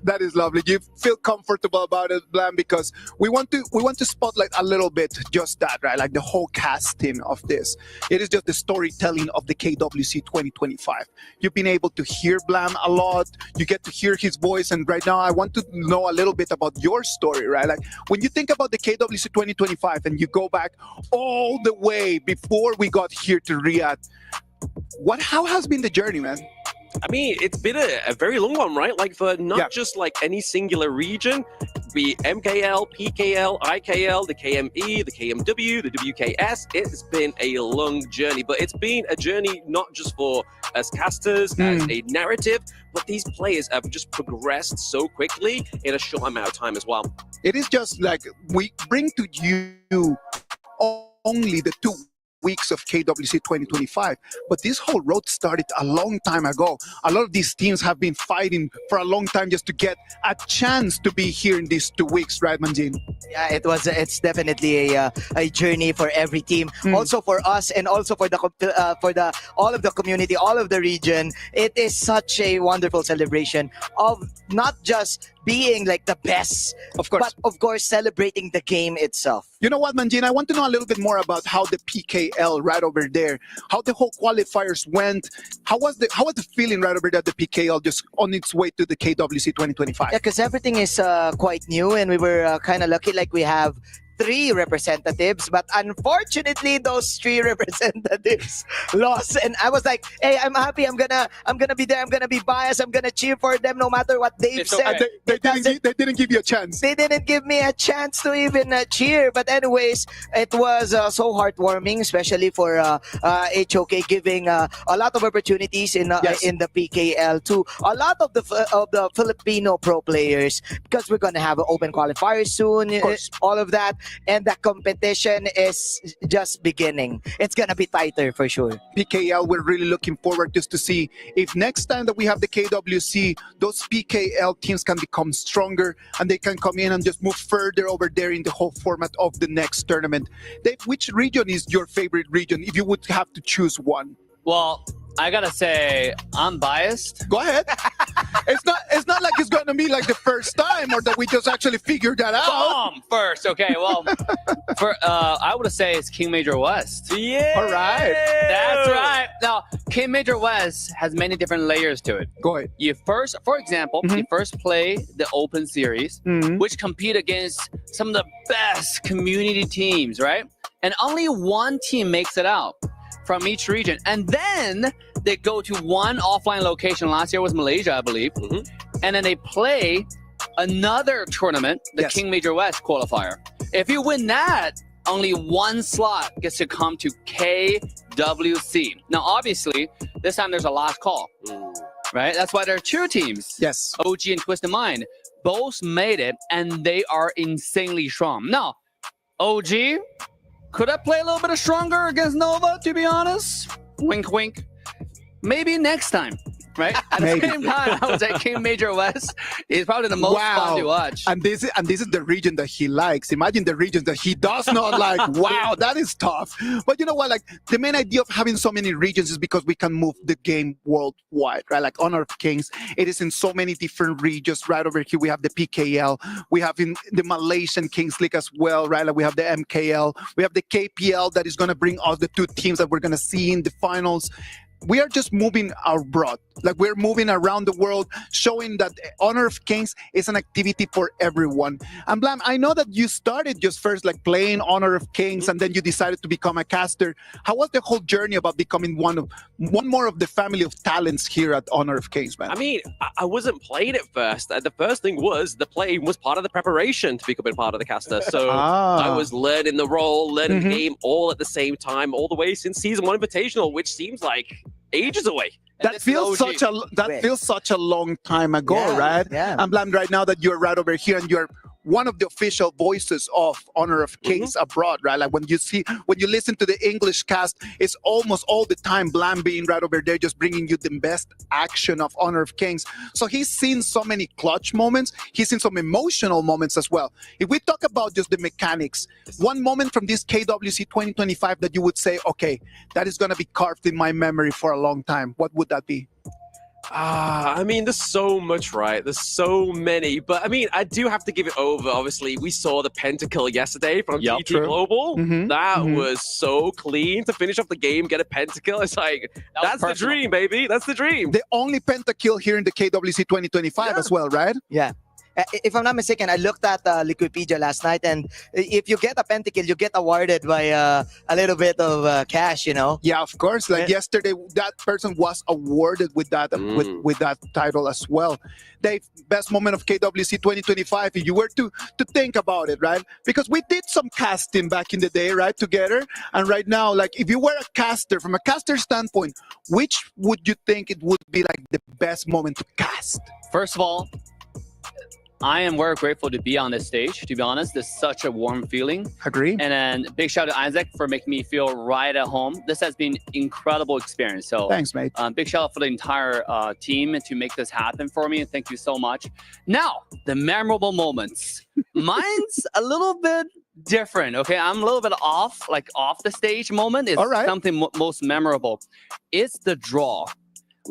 That is lovely. You feel comfortable about it, Blam, because we want to spotlight a little bit just that, right? Like the whole casting of this. It is just the storytelling of the KWC 2025. You've been able to hear Blam a lot. You get to hear his voice. And right now, I want to know a little bit about your story, right? Like when you think about the KWC 2025 and you go back all the way before we got here to Riyadh, how has been the journey, man? I mean, it's been a very long one, right? Like for not just like any singular region, be MKL, PKL, IKL, the KME, the KMW, the WKS. It's been a long journey, but it's been a journey not just for us casters, as a narrative, but these players have just progressed so quickly in a short amount of time as well. It is just like we bring to you only the 2 weeks of KWC 2025, but this whole road started a long time ago. A lot of these teams have been fighting for a long time just to get a chance to be here in these 2 weeks, right, Manjin? Yeah, it's definitely a journey for every team, also for us, and also for the all of the community, all of the region. It is such a wonderful celebration of not just being like the best, of course, but of course celebrating the game itself. You know what, Manjin? I want to know a little bit more about how the PKL right over there, how the whole qualifiers went. How was the feeling right over there, the PKL just on its way to the KWC 2025? Yeah, because everything is quite new, and we were kind of lucky. Like we have 3 representatives, but unfortunately those 3 representatives lost, and I was like, hey, I'm happy, I'm gonna be there, I'm gonna be biased, I'm gonna cheer for them no matter what they've said. They didn't give you a chance. They didn't give me a chance to even cheer, but anyways, it was so heartwarming, especially for HOK giving a lot of opportunities in the PKL to a lot of the Filipino pro players, because we're gonna have an open qualifier soon, all of that. And the competition is just beginning. It's going to be tighter for sure. PKL, we're really looking forward just to see if next time that we have the KWC, those PKL teams can become stronger and they can come in and just move further over there in the whole format of the next tournament. Dave, which region is your favorite region if you would have to choose one? Well, I gotta say, I'm biased. Go ahead. It's not like it's gonna be like the first time or that we just actually figured that out. First, okay. Well, I would say it's King Major West. Yeah. All right. That's right. Now, King Major West has many different layers to it. Go ahead. You first, for example, you first play the Open Series, which compete against some of the best community teams, right? And only one team makes it out from each region, and then they go to one offline location. Last year was Malaysia, I believe, and then they play another tournament, the King Major West qualifier. If you win that, only one slot gets to come to KWC. Now, obviously, this time there's a last call, right? That's why there are 2 teams. Yes, OG and Twisted Mind both made it, and they are insanely strong. Now, OG. Could I play a little bit of stronger against Nova, to be honest? Wink, wink. Maybe next time, right? At the same time, I would say King Major West is probably the most fun to watch. And this is the region that he likes. Imagine the regions that he does not like. Wow, that is tough. But you know what? Like the main idea of having so many regions is because we can move the game worldwide, right? Like Honor of Kings, it is in so many different regions. Right over here, we have the PKL. We have in the Malaysian Kings League as well, right? Like we have the MKL. We have the KPL that is going to bring us the 2 teams that we're going to see in the finals. We are just moving our broad. Like we're moving around the world, showing that Honor of Kings is an activity for everyone. And Blam, I know that you started just first like playing Honor of Kings, and then you decided to become a caster. How was the whole journey about becoming one more of the family of talents here at Honor of Kings, man? I mean, I wasn't playing it first. The first thing was the playing was part of the preparation to becoming part of the caster. So I was learning the role, learning the game all at the same time, all the way since Season 1 Invitational, which seems like ages away. That feels such a long time ago, right? Yeah. I'm glad right now that you're right over here and you're one of the official voices of Honor of Kings abroad, right? Like when you listen to the English cast, it's almost all the time Blam being right over there, just bringing you the best action of Honor of Kings. So he's seen so many clutch moments. He's seen some emotional moments as well. If we talk about just the mechanics, one moment from this KWC 2025 that you would say, okay, that is going to be carved in my memory for a long time, what would that be? I mean, there's so much, right? There's so many. But, I mean, I do have to give it over. Obviously, we saw the pentakill yesterday from GT Global. That was so clean to finish off the game, get a pentakill. It's like, that's the dream, baby. That's the dream. The only pentakill here in the KWC 2025 as well, right? Yeah. If I'm not mistaken, I looked at Liquipedia last night, and if you get a pentakill, you get awarded by a little bit of cash, you know? Yeah, of course. Like yesterday, that person was awarded with that with that title as well. Dave, best moment of KWC 2025, if you were to think about it, right? Because we did some casting back in the day, right, together. And right now, like, if you were a caster, from a caster standpoint, which would you think it would be like the best moment to cast? First of all, I am very grateful to be on this stage, to be honest. It's such a warm feeling. Agree. And then big shout out to Isaac for making me feel right at home. This has been incredible experience. So thanks, mate. Big shout out for the entire team to make this happen for me. And thank you so much. Now, the memorable moments. Mine's a little bit different, okay? I'm a little bit off the stage moment is something most memorable. It's the draw.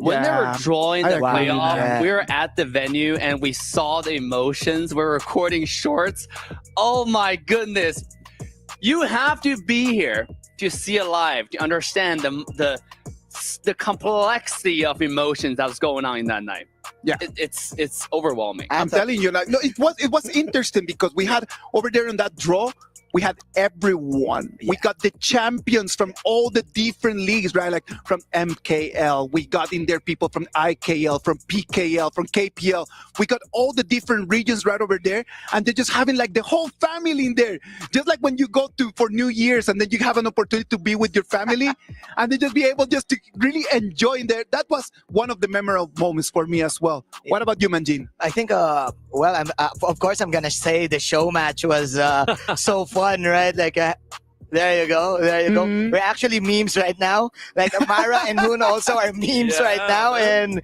When they were drawing the playoff, we were at the venue and we saw the emotions. We're recording shorts. Oh my goodness. You have to be here to see it live, to understand the complexity of emotions that was going on in that night. Yeah, it's overwhelming. I'm telling you, like, no, it was interesting because we had over there in that draw, we had everyone. We got the champions from all the different leagues, right? Like from MKL, we got in there people from IKL, from PKL, from KPL. We got all the different regions right over there, and they're just having like the whole family in there. Just like when you go for New Year's and then you have an opportunity to be with your family, and they just be able just to really enjoy in there. That was one of the memorable moments for me as well. What about you, Manjin? I think, of course, I'm gonna say the show match was so fun, right? Like, there you go. We're actually memes right now. Like Amara and Moon also are memes right now in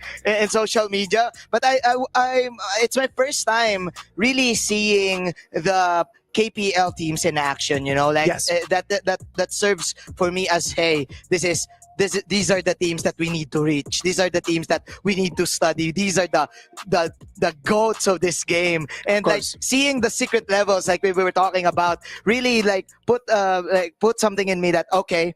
social media. But it's my first time really seeing the KPL teams in action. You know, like that serves for me as, hey, these are the teams that we need to reach. These are the teams that we need to study. These are the goats of this game. And like seeing the secret levels, like we were talking about, really like put something in me that, okay,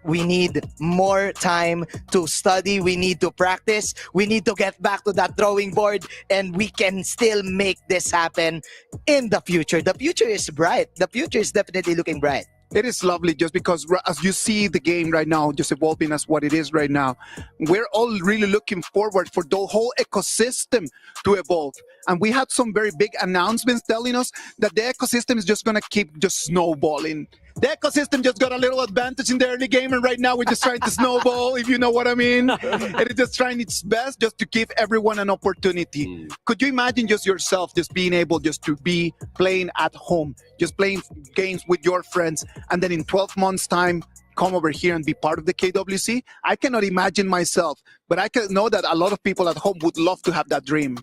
we need more time to study. We need to practice. We need to get back to that drawing board, and we can still make this happen in the future. The future is bright. The future is definitely looking bright. It is lovely just because as you see the game right now, just evolving as what it is right now, we're all really looking forward for the whole ecosystem to evolve. And we had some very big announcements telling us that the ecosystem is just going to keep just snowballing. The ecosystem just got a little advantage in the early game, and right now we're just trying to snowball, if you know what I mean. It is just trying its best just to give everyone an opportunity. Could you imagine just yourself just being able just to be playing at home, just playing games with your friends, and then in 12 months' time, come over here and be part of the KWC? I cannot imagine myself, but I can know that a lot of people at home would love to have that dream.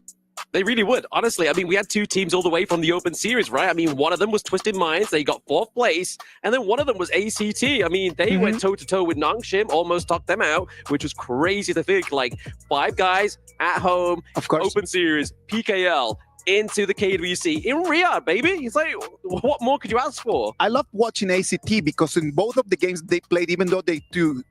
They really would, honestly. I mean, we had two teams all the way from the Open Series, right? I mean, one of them was Twisted Minds. They got 4th place. And then one of them was ACT. I mean, they went toe-to-toe with Nongshim, almost knocked them out, which was crazy to think. Like, 5 guys at home, of course. Open Series, PKL, into the KWC in Riyadh, baby. It's like, what more could you ask for? I love watching ACT because in both of the games they played, even though they two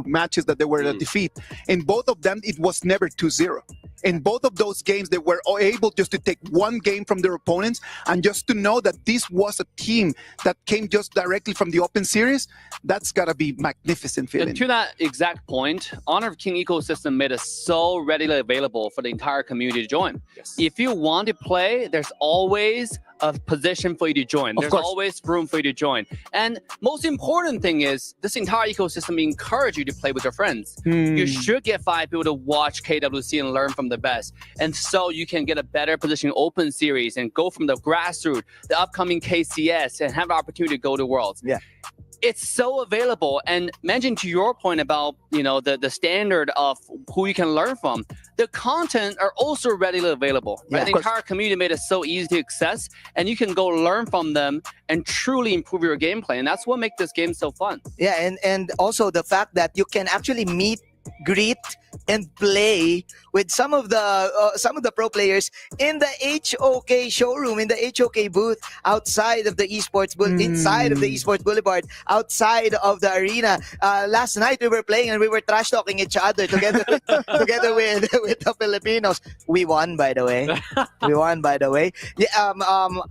matches that they were a defeat, in both of them it was never 2-0. In both of those games, they were able just to take one game from their opponents, and just to know that this was a team that came just directly from the Open Series, that's got to be magnificent feeling. And to that exact point, Honor of King ecosystem made it so readily available for the entire community to join. Yes. If you want to play, there's always a position for you to join. There's always room for you to join. And most important thing is this entire ecosystem encourage you to play with your friends. You should get 5 people to watch KWC and learn from the best. And so you can get a better position in Open Series and go from the grassroots, the upcoming KCS, and have the opportunity to go to Worlds. Yeah. It's so available. And mention to your point about, you know, the standard of who you can learn from, the content are also readily available. Right? The entire community made it so easy to access, and you can go learn from them and truly improve your gameplay. And that's what makes this game so fun. Yeah, and also the fact that you can actually meet, greet, and play with some of the pro players in the HOK showroom, in the HOK booth, outside of the esports booth, inside of the esports boulevard, outside of the arena. Last night we were playing and we were trash talking each other together together with the Filipinos. We won, by the way. We won, by the way. Yeah,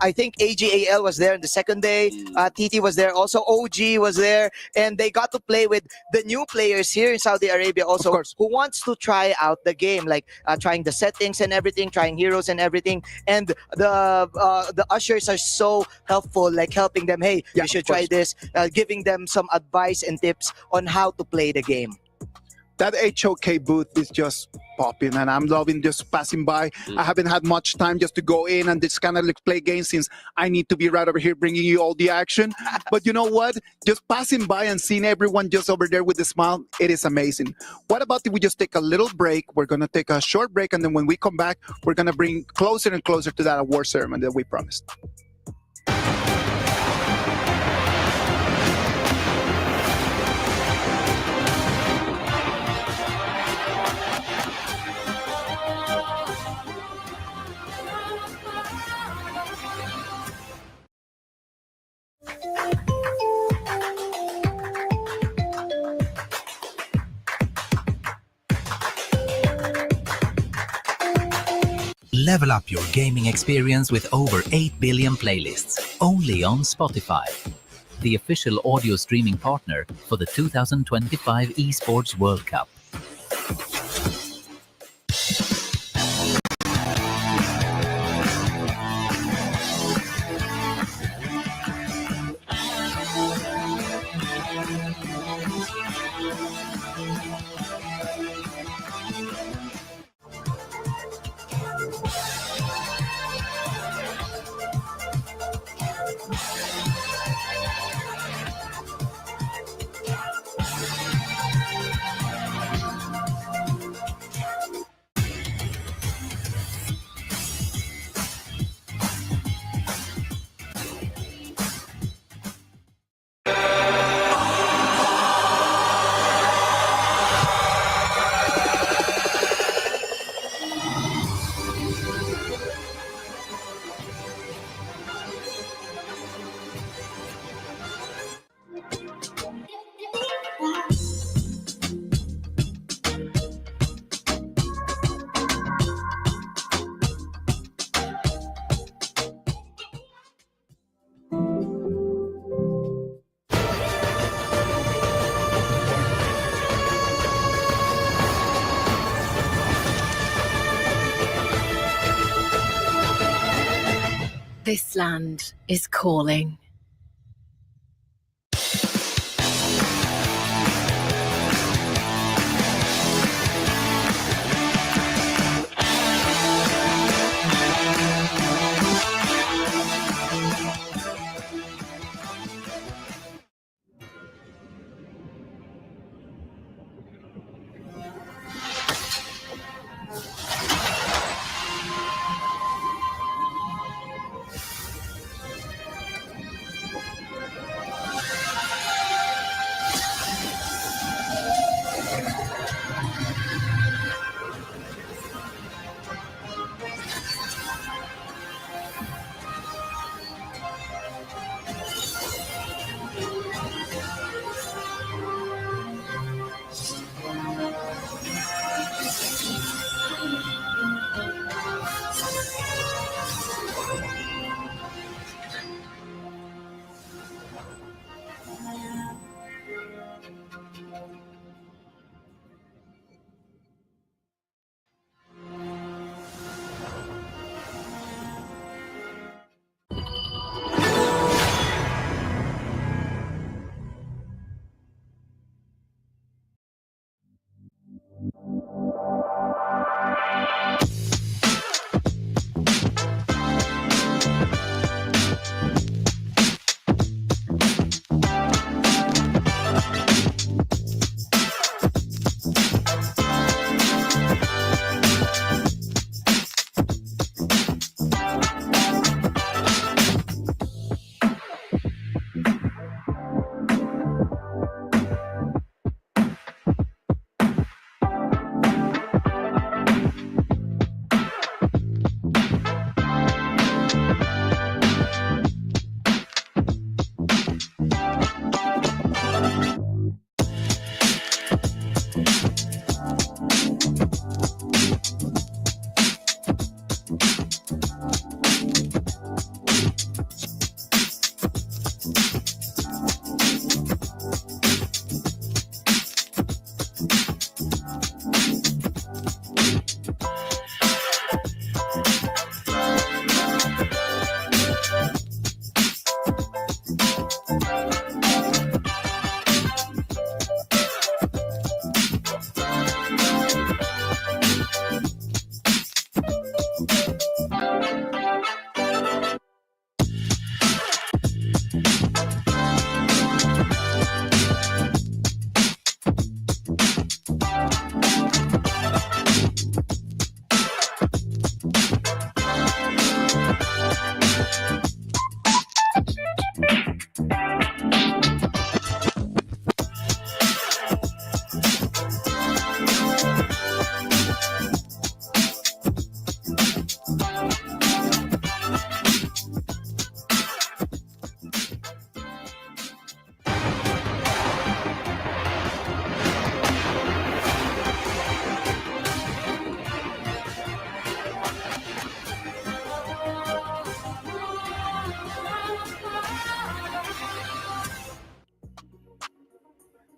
I think AGAL was there on the second day. TT was there also. OG was there, and they got to play with the new players here in Saudi Arabia also, who wants to try out the game, like trying the settings and everything, trying heroes and everything. And the ushers are so helpful, like helping them, hey, you should try this, giving them some advice and tips on how to play the game. That HOK booth is just popping, and I'm loving just passing by. I haven't had much time just to go in and just kind of like play games, since I need to be right over here bringing you all the action. But you know what? Just passing by and seeing everyone just over there with a smile, it is amazing. What about if we just take a little break? We're going to take a short break, and then when we come back, we're going to bring closer and closer to that award ceremony that we promised. Level up your gaming experience with over 8 billion playlists, only on Spotify, the official audio streaming partner for the 2025 Esports World Cup. This land is calling.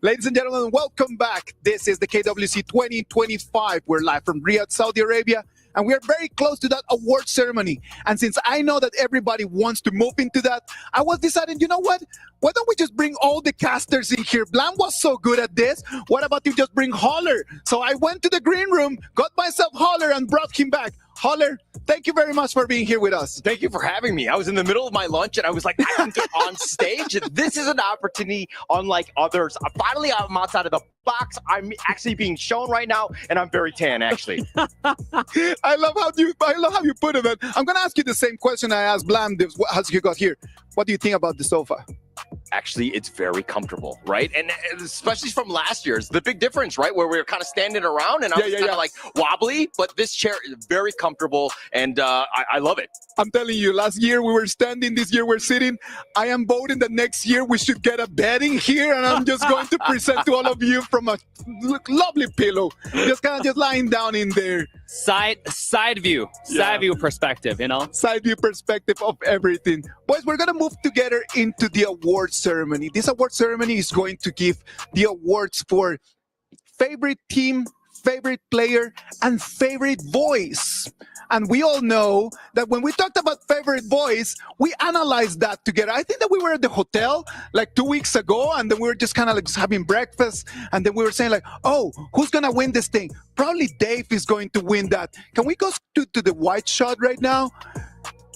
Ladies and gentlemen, welcome back. This is the KWC 2025. We're live from Riyadh, Saudi Arabia, and we are very close to that award ceremony. And since I know that everybody wants to move into that, I was deciding, you know what? Why don't we just bring all the casters in here? Blam was so good at this. What about you just bring Holler? So I went to the green room, got myself Holler, and brought him back. Holler, thank you very much for being here with us. Thank you for having me. I was in the middle of my lunch and I was like, I can get on stage. This is an opportunity unlike others. Finally, I'm outside of the box. I'm actually being shown right now, and I'm very tan, actually. I love how you put it, man. I'm gonna ask you the same question I asked Blam as you got here. What do you think about the sofa? Actually, it's very comfortable, right? And especially from last year's, the big difference, right? Where we were kind of standing around and I was kind of like wobbly, but this chair is very comfortable and I love it. I'm telling you, last year we were standing, this year we're sitting. I am voting that next year we should get a bedding here, and I'm just going to present to all of you from a lovely pillow. Just kind of just lying down in there. Side view perspective, you know? Side view perspective of everything. Boys, we're going to move together into the award ceremony. This award ceremony is going to give the awards for favorite team, favorite player, and favorite voice. And we all know that when we talked about favorite voice, we analyzed that together. I think that we were at the hotel like 2 weeks ago, and then we were just kind of like having breakfast, and then we were saying like, oh, who's going to win this thing? Probably Dave is going to win that. Can we go to the white shot right now?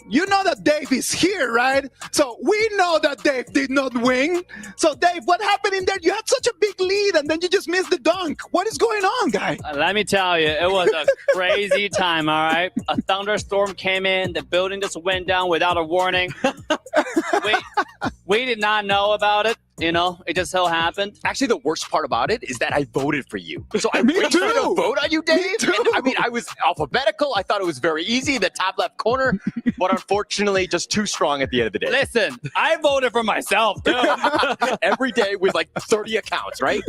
You know that Dave is here, right? So we know that Dave did not win. So Dave, what happened in there? You had such a big lead and then you just missed the dunk. What is going on, guy? Let me tell you, it was a crazy time, all right? A thunderstorm came in. The building just went down without a warning. We did not know about it. You know, it just so happened. Actually, the worst part about it is that I voted for you. So I waited to vote on you, Dave. And, I mean, I was alphabetical. I thought it was very easy, the top left corner. But unfortunately, just too strong at the end of the day. Listen, I voted for myself, too. Every day with like 30 accounts, right?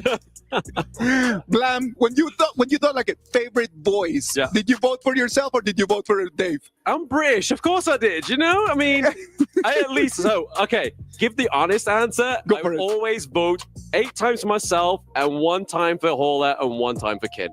Blam, when you thought like a favorite voice, did you vote for yourself or did you vote for Dave? I'm British, of course I did. You know, I mean, I at least okay. Give the honest answer. I always vote 8 times for myself and 1 time for Holler and 1 time for Kid.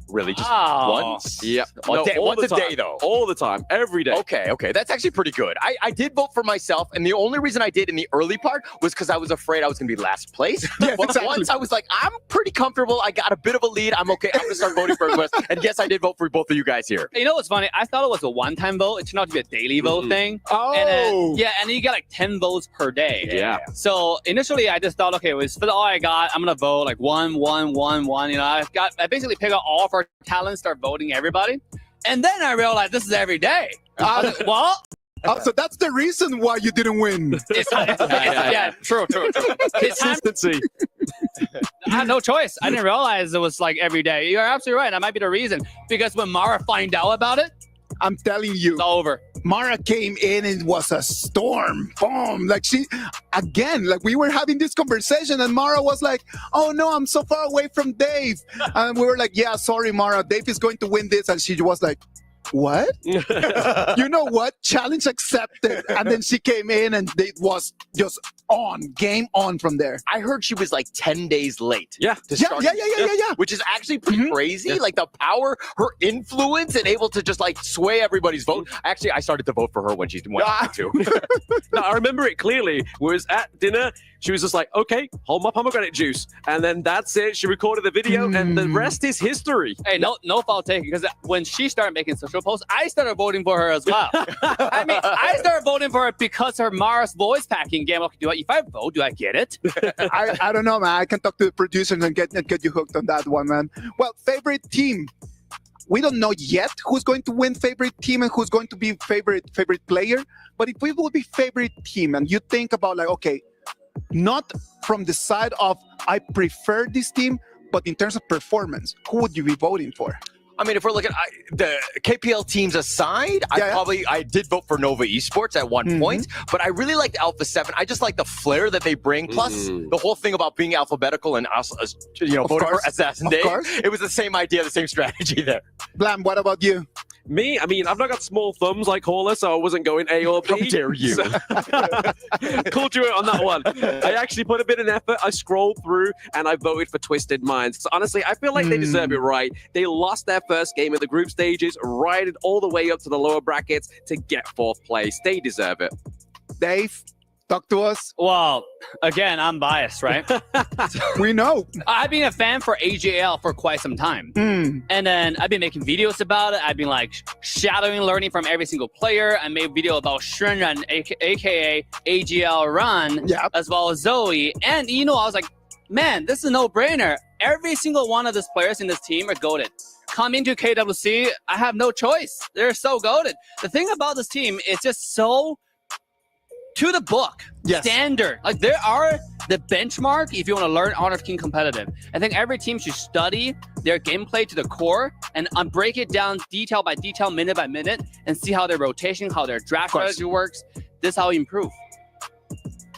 Really, just once? Yeah. Once a day, though. All the time, every day. Okay. That's actually pretty good. I did vote for myself, and the only reason I did in the early part was because I was afraid I was going to be last place. But once I was like, I'm pretty comfortable. I got a bit of a lead. I'm okay. I'm going to start voting for everyone else. And yes, I did vote for both of you guys here. You know what's funny? I thought it was a one-time vote. It turned out to be a daily vote thing. Oh. And then you get like 10 votes per day. Yeah. So initially, I just thought, okay, this is all I got. I'm going to vote like 1, 1, 1, 1. You know, I basically pick out all of our talents, start voting everybody. And then I realized this is every day. Well, so that's the reason why you didn't win. Yeah, true. Consistency. I had no choice. I didn't realize it was like every day. You're absolutely right. That might be the reason. Because when Mara find out about it, I'm telling you, it's over. Mara came in and it was a storm. Boom. Like we were having this conversation and Mara was like, oh no, I'm so far away from Dave. And we were like, yeah, sorry, Mara, Dave is going to win this. And she was like, what? You know what? Challenge accepted. And then she came in and it was just game on from there. I heard she was like 10 days late. Yeah. Yeah. Which is actually pretty crazy. Like the power, her influence, and able to just like sway everybody's vote. Actually, I started to vote for her when she went to. No, I remember it clearly. Was at dinner. She was just like, okay, hold my pomegranate juice. And then that's it. She recorded the video and the rest is history. Hey, no fault taken, because when she started making social posts, I started voting for her as well. I mean, I started voting for her because her Mars voice packing game. If I vote, do I get it? I don't know, man. I can talk to the producers and get you hooked on that one, man. Well, favorite team. We don't know yet who's going to win favorite team and who's going to be favorite player. But if we will be favorite team and you think about like, okay, not from the side of I prefer this team, but in terms of performance, who would you be voting for? I mean, if we're looking at the KPL teams aside, I did vote for Nova Esports at one point, but I really liked Alpha 7. I just like the flair that they bring. Plus, the whole thing about being alphabetical and us, voting for Assassin Day. It was the same idea, the same strategy there. Blam, what about you? Me? I mean, I've not got small thumbs like Horler, so I wasn't going A or B. How dare you? So, called you out on that one. I actually put a bit of effort. I scrolled through and I voted for Twisted Minds. So honestly, I feel like they deserve it right. They lost their first game in the group stages, rided all the way up to the lower brackets to get 4th place. They deserve it. Dave, talk to us. Well, again, I'm biased, right? We know. I've been a fan for AJL for quite some time. And then I've been making videos about it. I've been like shadowing, learning from every single player. I made a video about Shenren, aka AJL Run, as well as Zoe. And I was like, man, this is a no-brainer. Every single one of these players in this team are goated. Coming to KWC, I have no choice. They're so goated. The thing about this team is just so to the book, standard. Like they are the benchmark if you want to learn Honor of King competitive. I think every team should study their gameplay to the core and break it down detail by detail, minute by minute, and see how their rotation, how their draft strategy works. This is how you improve.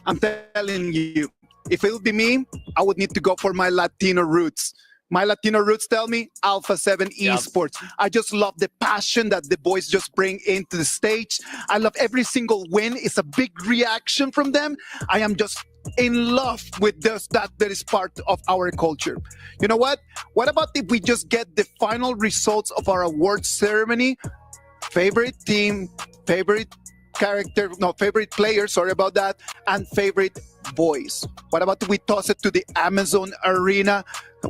I'm telling you, if it would be me, I would need to go for my Latino roots. My Latino roots tell me Alpha 7 Esports. I just love the passion that the boys just bring into the stage. I love every single win. It's a big reaction from them. I am just in love with that is part of our culture. You know what? What about if we just get the final results of our awards ceremony? Favorite team, favorite player, sorry about that, and favorite voice. What about if we toss it to the Amazon Arena?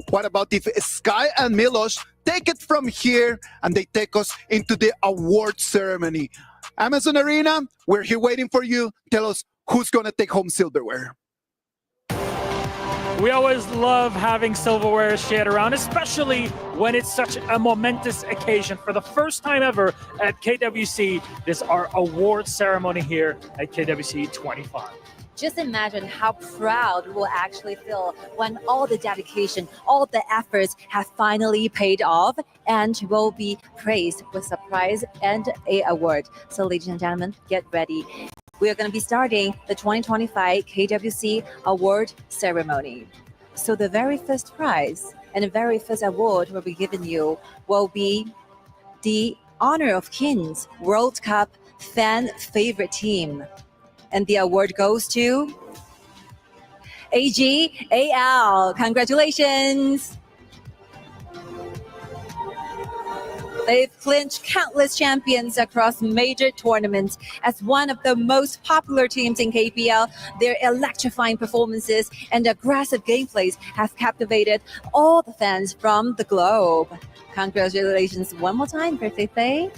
What about if Sky and Milos take it from here and they take us into the award ceremony? Amazon Arena, we're here waiting for you. Tell us who's going to take home silverware. We always love having silverware shared around, especially when it's such a momentous occasion. For the first time ever at KWC, this is our award ceremony here at KWC 25. Just imagine how proud we will actually feel when all the dedication, all the efforts have finally paid off and will be praised with a prize and an award. So ladies and gentlemen, get ready. We are going to be starting the 2025 KWC Award Ceremony. So the very first prize and the very first award will be given you will be the Honor of Kings World Cup Fan Favorite Team. And the award goes to AGAL. Congratulations. They've clinched countless champions across major tournaments. As one of the most popular teams in KPL, their electrifying performances and aggressive gameplays have captivated all the fans from the globe. Congratulations one more time, birthday Faye.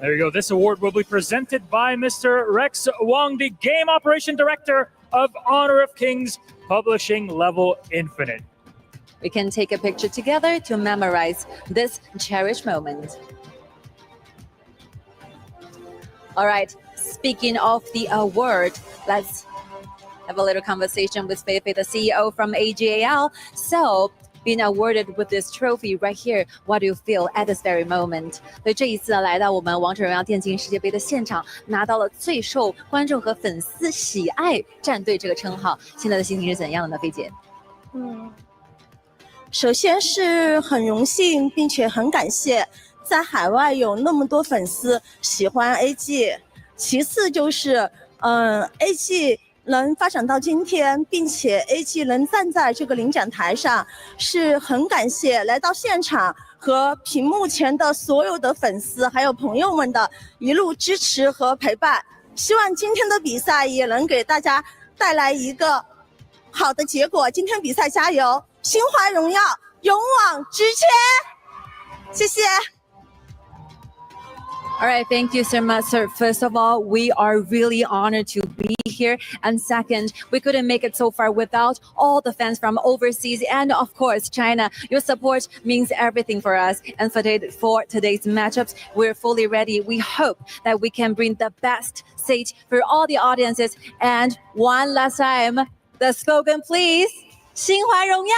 There you go. This award will be presented by Mr. Rex Wong, the Game Operation Director of Honor of Kings Publishing Level Infinite. We can take a picture together to memorize this cherished moment. All right, speaking of the award, let's have a little conversation with Feifei, the CEO from AGAL. So, being awarded with this trophy right here, what do you feel at this very moment? 所以这一次来到我们王者荣耀电竞世界杯的现场，拿到了最受观众和粉丝喜爱战队这个称号，现在的心情是怎样的呢？菲姐？首先是很荣幸，并且很感谢在海外有那么多粉丝喜欢 AG， 其次就是AG 能发展到今天，并且 AG 能站在这个领奖台上，是很感谢来到现场和屏幕前的所有的粉丝还有朋友们的一路支持和陪伴。希望今天的比赛也能给大家带来一个好的结果。今天比赛加油，心怀荣耀，勇往直前。谢谢。All right, thank you so much, sir. First of all, we are really honored to be here. And second, we couldn't make it so far without all the fans from overseas and, of course, China. Your support means everything for us. And for today's matchups, we're fully ready. We hope that we can bring the best stage for all the audiences. And one last time, the slogan, please. 心怀荣耀.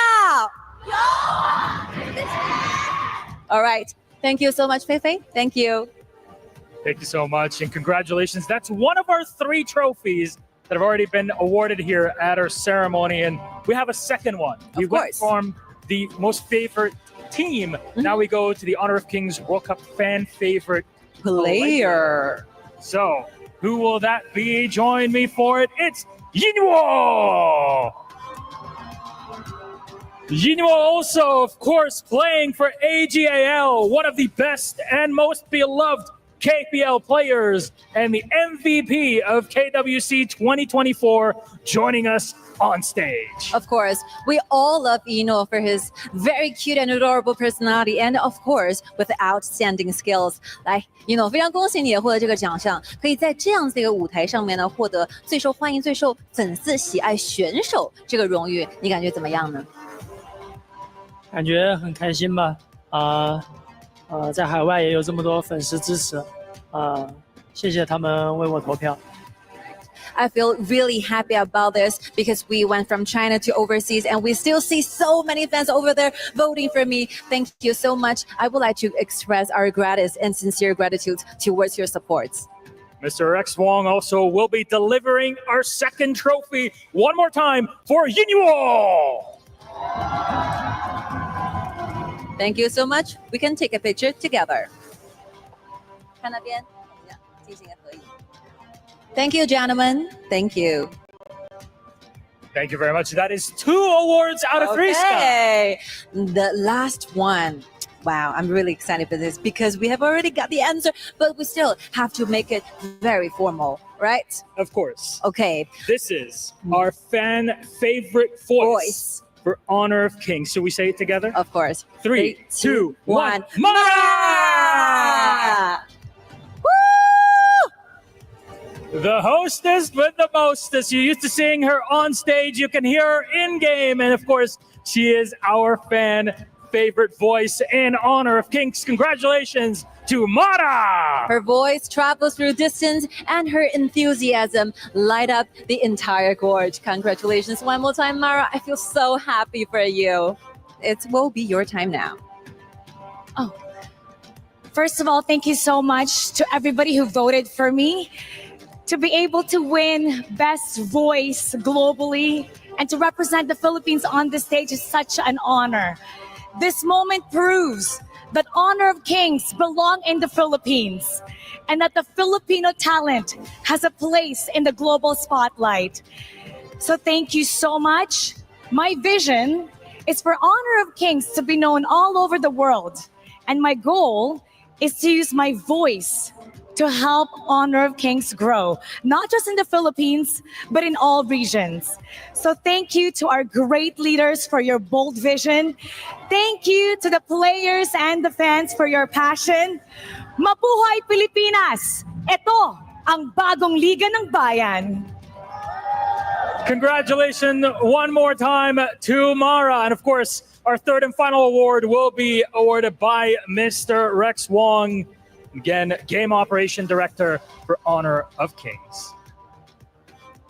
All right. Thank you so much, Fei Fei. Thank you. Thank you so much, and congratulations. That's one of our 3 trophies that have already been awarded here at our ceremony, and we have a second one. We went from the most favorite team. Now we go to the Honor of Kings World Cup fan favorite player. So, who will that be? Join me for it. It's Yinwo! Yinwo also, of course, playing for AGAL, one of the best and most beloved KPL players and the MVP of KWC 2024, joining us on stage. Of course, we all love Eno for his very cute and adorable personality, and of course, with outstanding skills. 来 ，Eno， 非常恭喜你也获得这个奖项，可以在这样子的一个舞台上面呢，获得最受欢迎、最受粉丝喜爱选手这个荣誉，你感觉怎么样呢？感觉很开心吧，在海外也有这么多粉丝支持，谢谢他们为我投票。I feel really happy about this because we went from China to overseas and we still see so many fans over there voting for me. Thank you so much. I would like to express our gratitude and sincere gratitude towards your support. Mr. Rex Wong also will be delivering our second trophy one more time for Yinwo. Thank you so much. We can take a picture together. 看那边，进行合影。Thank you, gentlemen. Thank you. Thank you very much. That is 2 awards out of 3, Scott. Okay, the last one. Wow, I'm really excited for this because we have already got the answer, but we still have to make it very formal, right? Of course. Okay. This is our fan favorite voice. For Honor of Kings. Should we say it together? Of course. 3, 2, 1. Mara! Woo! The hostess with the mostest. You're used to seeing her on stage. You can hear her in game. And of course, she is our fan favorite voice in Honor of Kings. Congratulations to Mara! Her voice travels through distance and her enthusiasm light up the entire gorge. Congratulations one more time, Mara. I feel so happy for you. It will be your time now. Oh, first of all, thank you so much to everybody who voted for me. To be able to win Best Voice globally and to represent the Philippines on the stage is such an honor. This moment proves that Honor of Kings belong in the Philippines and that the Filipino talent has a place in the global spotlight. So thank you so much. My vision is for Honor of Kings to be known all over the world. And my goal is to use my voice to help Honor of Kings grow, not just in the Philippines, but in all regions. So thank you to our great leaders for your bold vision. Thank you to the players and the fans for your passion. Mabuhay Pilipinas! Ito ang bagong Liga ng Bayan. Congratulations one more time to Mara. And of course, our third and final award will be awarded by Mr. Rex Wong. Again, Game Operation Director for Honor of Kings.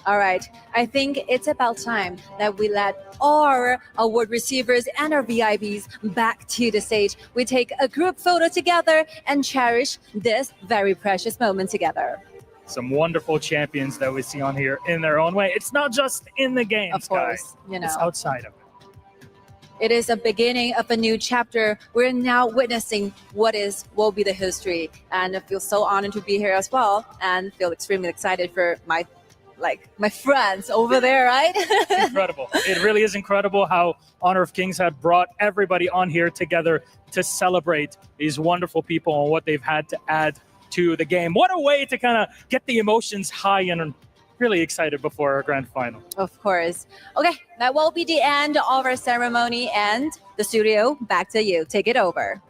All right, I think it's about time that we let our award receivers and our VIPs back to the stage. We take a group photo together and cherish this very precious moment together. Some wonderful champions that we see on here in their own way. It's not just in the games, of course, guys. It's outside of it. It is a beginning of a new chapter. We're now witnessing what will be the history, and I feel so honored to be here as well, and feel extremely excited for my friends over there, right? It's incredible. It really is incredible how Honor of Kings had brought everybody on here together to celebrate these wonderful people and what they've had to add to the game. What a way to kind of get the emotions high and really excited before our grand final. Of course. Okay, that will be the end of our ceremony, and the studio, back to you. Take it over.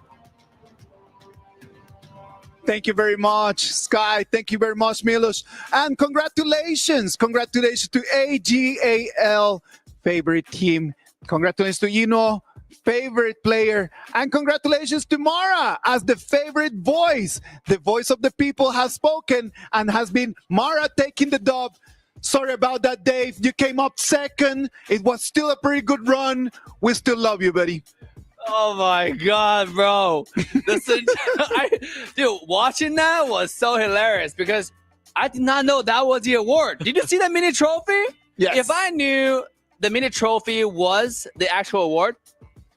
Thank you very much, Sky. Thank you very much, Milos. And congratulations. Congratulations to AGAL, favorite team. Congratulations to Ino, favorite player. And congratulations to Mara as the favorite voice. The voice of the people has spoken and has been Mara taking the dub. Sorry about that, Dave. You came up second. It was still a pretty good run. We still love you, buddy. Oh my God, bro. Dude, watching that was so hilarious because I did not know that was the award. Did you see that mini trophy? Yes. If I knew the mini trophy was the actual award,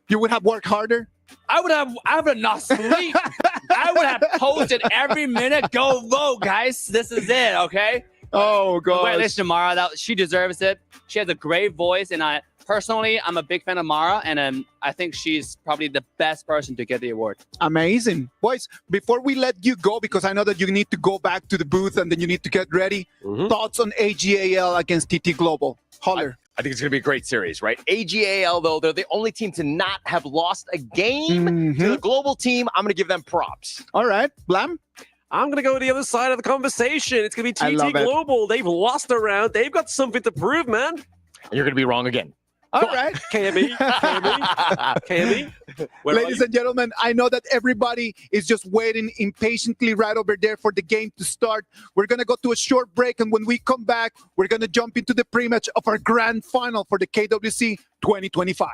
you would have worked harder? I would have not sleep. I would have posted every minute, go vote, guys. This is it, okay? Oh, God. Congratulations to Mara. She deserves it. She has a great voice, and personally, I'm a big fan of Mara, and I think she's probably the best person to get the award. Amazing. Boys, before we let you go, because I know that you need to go back to the booth and then you need to get ready, thoughts on AGAL against TT Global? Holler. I think it's going to be a great series, right? AGAL, though, they're the only team to not have lost a game to the global team. I'm going to give them props. All right. Blam? I'm going to go to the other side of the conversation. It's going to be TT Global. They've lost a round. They've got something to prove, man. And you're going to be wrong again. All right. KME. Ladies and gentlemen, I know that everybody is just waiting impatiently right over there for the game to start. We're going to go to a short break, and when we come back, we're going to jump into the pre-match of our grand final for the KWC 2025.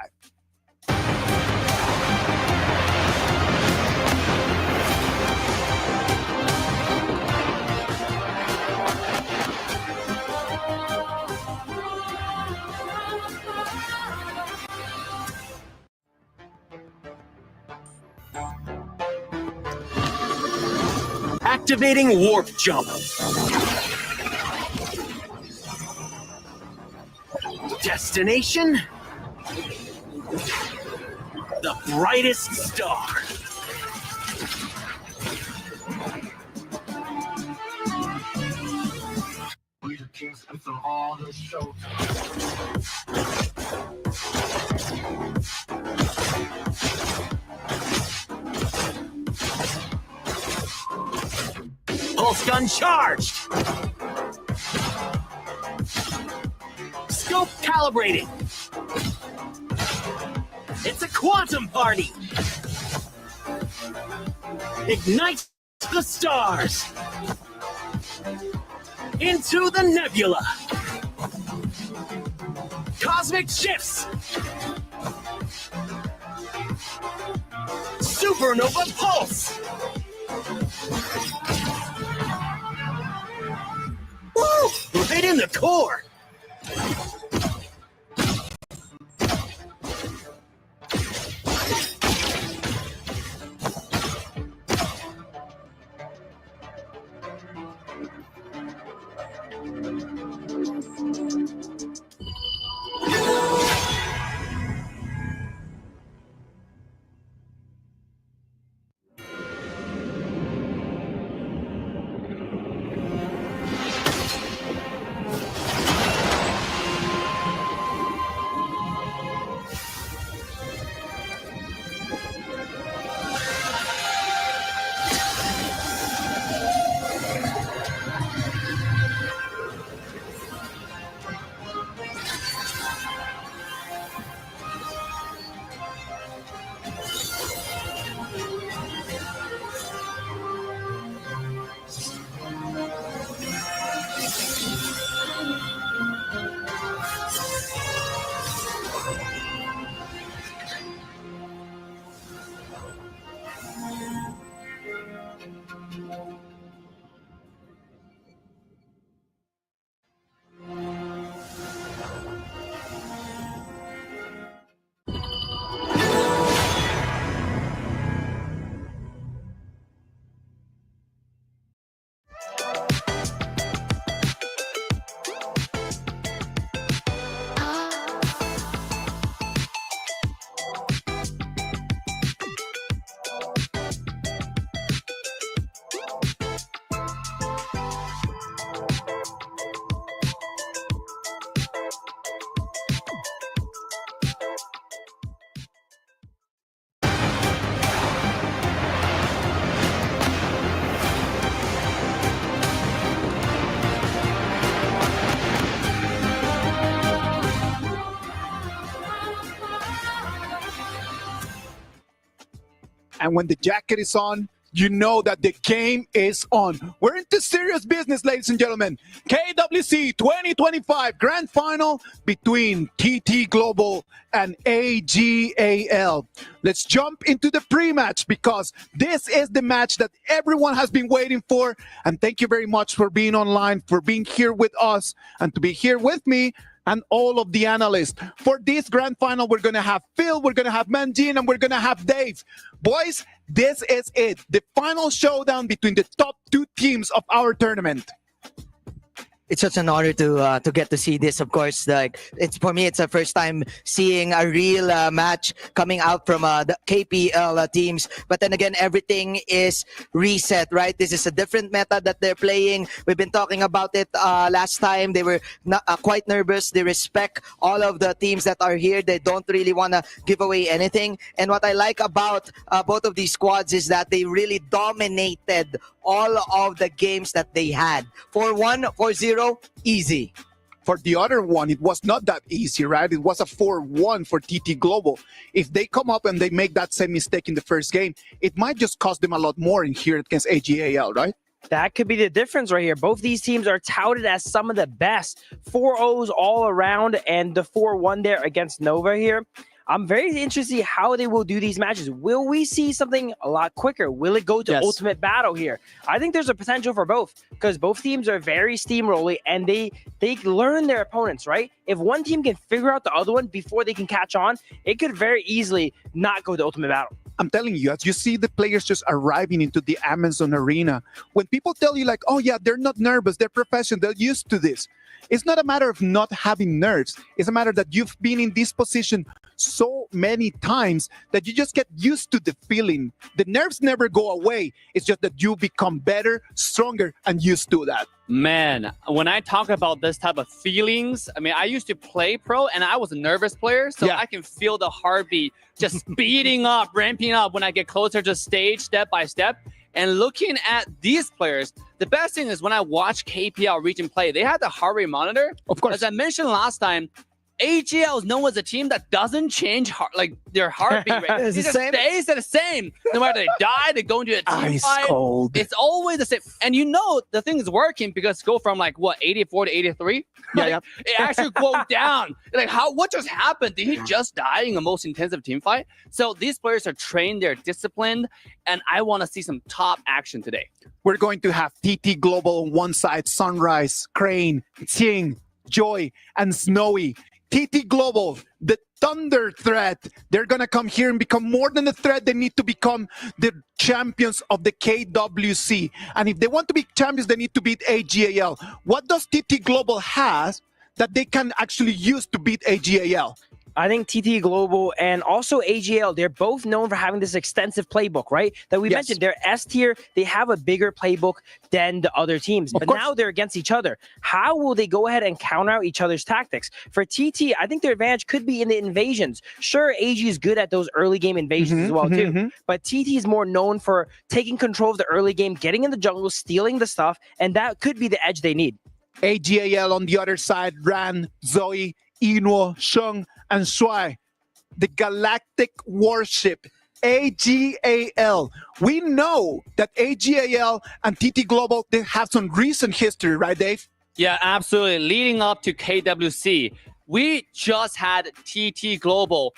Activating Warp Jump. Destination? The brightest star. We the kings and from all the shows. Pulse gun charged! Scope calibrating! It's a quantum party! Ignite the stars! Into the nebula! Cosmic shifts! Supernova pulse! Woo! Right in the core! And when the jacket is on, you know that the game is on. We're into serious business, ladies and gentlemen. KWC 2025 Grand Final between TT Global and AGAL. Let's jump into the pre-match because this is the match that everyone has been waiting for. And thank you very much for being online, for being here with us, and to be here with me and all of the analysts. For this grand final, we're going to have Phil, we're going to have Manjin, and we're going to have Dave. Boys, this is it. The final showdown between the top two teams of our tournament. It's such an honor to get to see this. Of course, like it's for me, it's the first time seeing a real match coming out from the KPL teams. But then again, everything is reset, right? This is a different meta that they're playing. We've been talking about it last time. They were quite nervous. They respect all of the teams that are here. They don't really want to give away anything. And what I like about both of these squads is that they really dominated all of the games that they had. 4-1, 4-0, easy. For the other one, it was not that easy, right? It was a 4-1 for TT Global. If they come up and they make that same mistake in the first game, it might just cost them a lot more in here against AGAL, right? That could be the difference right here. Both these teams are touted as some of the best. 4-0s all around, and the 4-1 there against Nova here. I'm very interested to see how they will do these matches. Will we see something a lot quicker? Will it go to ultimate battle here? I think there's a potential for both because both teams are very steamrolly and they learn their opponents, right? If one team can figure out the other one before they can catch on, it could very easily not go to ultimate battle. I'm telling you, as you see the players just arriving into the Amazon arena, when people tell you like, oh yeah, they're not nervous, they're professional, they're used to this. It's not a matter of not having nerves. It's a matter that you've been in this position so many times that you just get used to the feeling. The nerves never go away. It's just that you become better, stronger, and used to that. Man, when I talk about this type of feelings, I mean, I used to play pro and I was a nervous player, so I can feel the heartbeat just speeding up, ramping up when I get closer to stage step by step. And looking at these players, the best thing is when I watch KPL region play, they had the heart rate monitor. Of course. As I mentioned last time, AGL is known as a team that doesn't change their heartbeat rate. It just stays the same. No matter they die, they go into a team fight. Cold. It's always the same. And you know the thing is working because go from 84 to 83. Yeah. It actually goes down. Like what just happened? Did he just die in a most intensive team fight? So these players are trained, they're disciplined, and I want to see some top action today. We're going to have TT Global on one side, Sunrise, Crane, Ting, Joy, and Snowy. TT Global, the Thunder threat. They're going to come here and become more than a threat. They need to become the champions of the KWC. And if they want to be champions, they need to beat AGAL. What does TT Global has that they can actually use to beat AGAL? I think TT Global and also AGL, they're both known for having this extensive playbook, right? That we mentioned, they're S tier. They have a bigger playbook than the other teams. But now they're against each other. How will they go ahead and counter out each other's tactics? For TT, I think their advantage could be in the invasions. Sure, AG is good at those early game invasions as well, too. But TT is more known for taking control of the early game, getting in the jungle, stealing the stuff, and that could be the edge they need. AGAL on the other side, Ran, Zoe, Inuo, Sheng, and Shuai, the galactic warship, AGAL. We know that AGAL and TT Global, they have some recent history, right, Dave? Yeah, absolutely. Leading up to KWC, we just had TT Global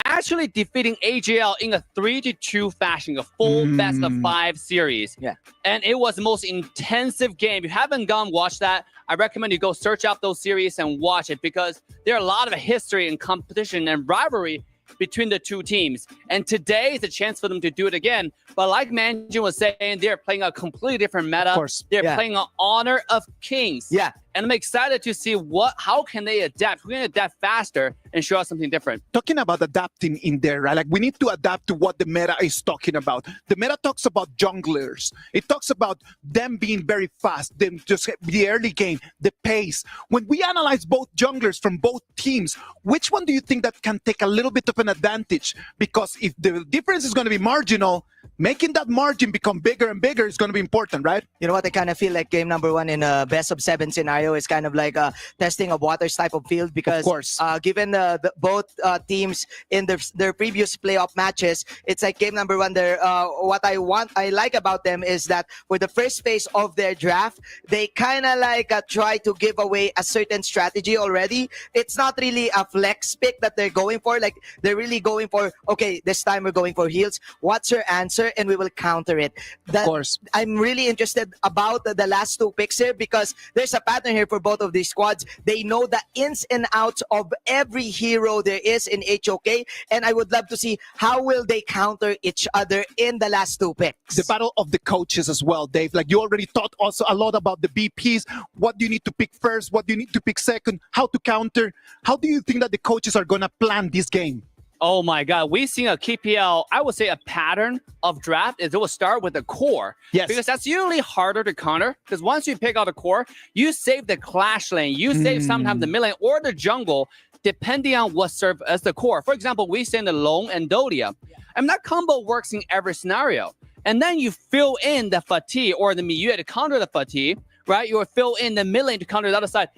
actually defeating AGL in a 3-2 fashion, a full best of 5 series. Yeah. And it was the most intensive game. If you haven't gone watch that, I recommend you go search up those series and watch it because there are a lot of history and competition and rivalry between the two teams. And today is a chance for them to do it again. But like Manjin was saying, they're playing a completely different meta. Of course. They're playing an Honor of Kings. Yeah. And I'm excited to see how can they adapt. We're going to adapt faster and show us something different. Talking about adapting in there, right? Like we need to adapt to what the meta is talking about. The meta talks about junglers. It talks about them being very fast, them just the early game, the pace. When we analyze both junglers from both teams, which one do you think that can take a little bit of an advantage? Because if the difference is going to be marginal, making that margin become bigger and bigger is going to be important, right? You know what? I kind of feel like game number 1 in a best of 7 scenario is kind of like a testing of waters type of field because, of course, given both teams in their previous playoff matches, it's like game number 1. What I like about them is that for the first phase of their draft, they kind of like try to give away a certain strategy already. It's not really a flex pick that they're going for. Like they're really going for, okay, this time we're going for heals. What's your answer? And we will counter it. Of course. I'm really interested about the last 2 picks here because there's a pattern here for both of these squads. They know the ins and outs of every hero there is in HOK, and I would love to see how will they counter each other in the last 2 picks. The battle of the coaches as well, Dave. Like you already thought also a lot about the BPs. What do you need to pick first? What do you need to pick second? How to counter? How do you think that the coaches are going to plan this game? Oh my God, we've seen a KPL, I would say a pattern of draft is it will start with the core. Yes. Because that's usually harder to counter. Because once you pick out the core, you save the clash lane, you save sometimes the mid lane or the jungle, depending on what serves as the core. For example, we send the Long and Dolia. And that combo works in every scenario. And then you fill in the Fatigue or the Miyue to counter the Fatigue, right? You will fill in the mid lane to counter the other side.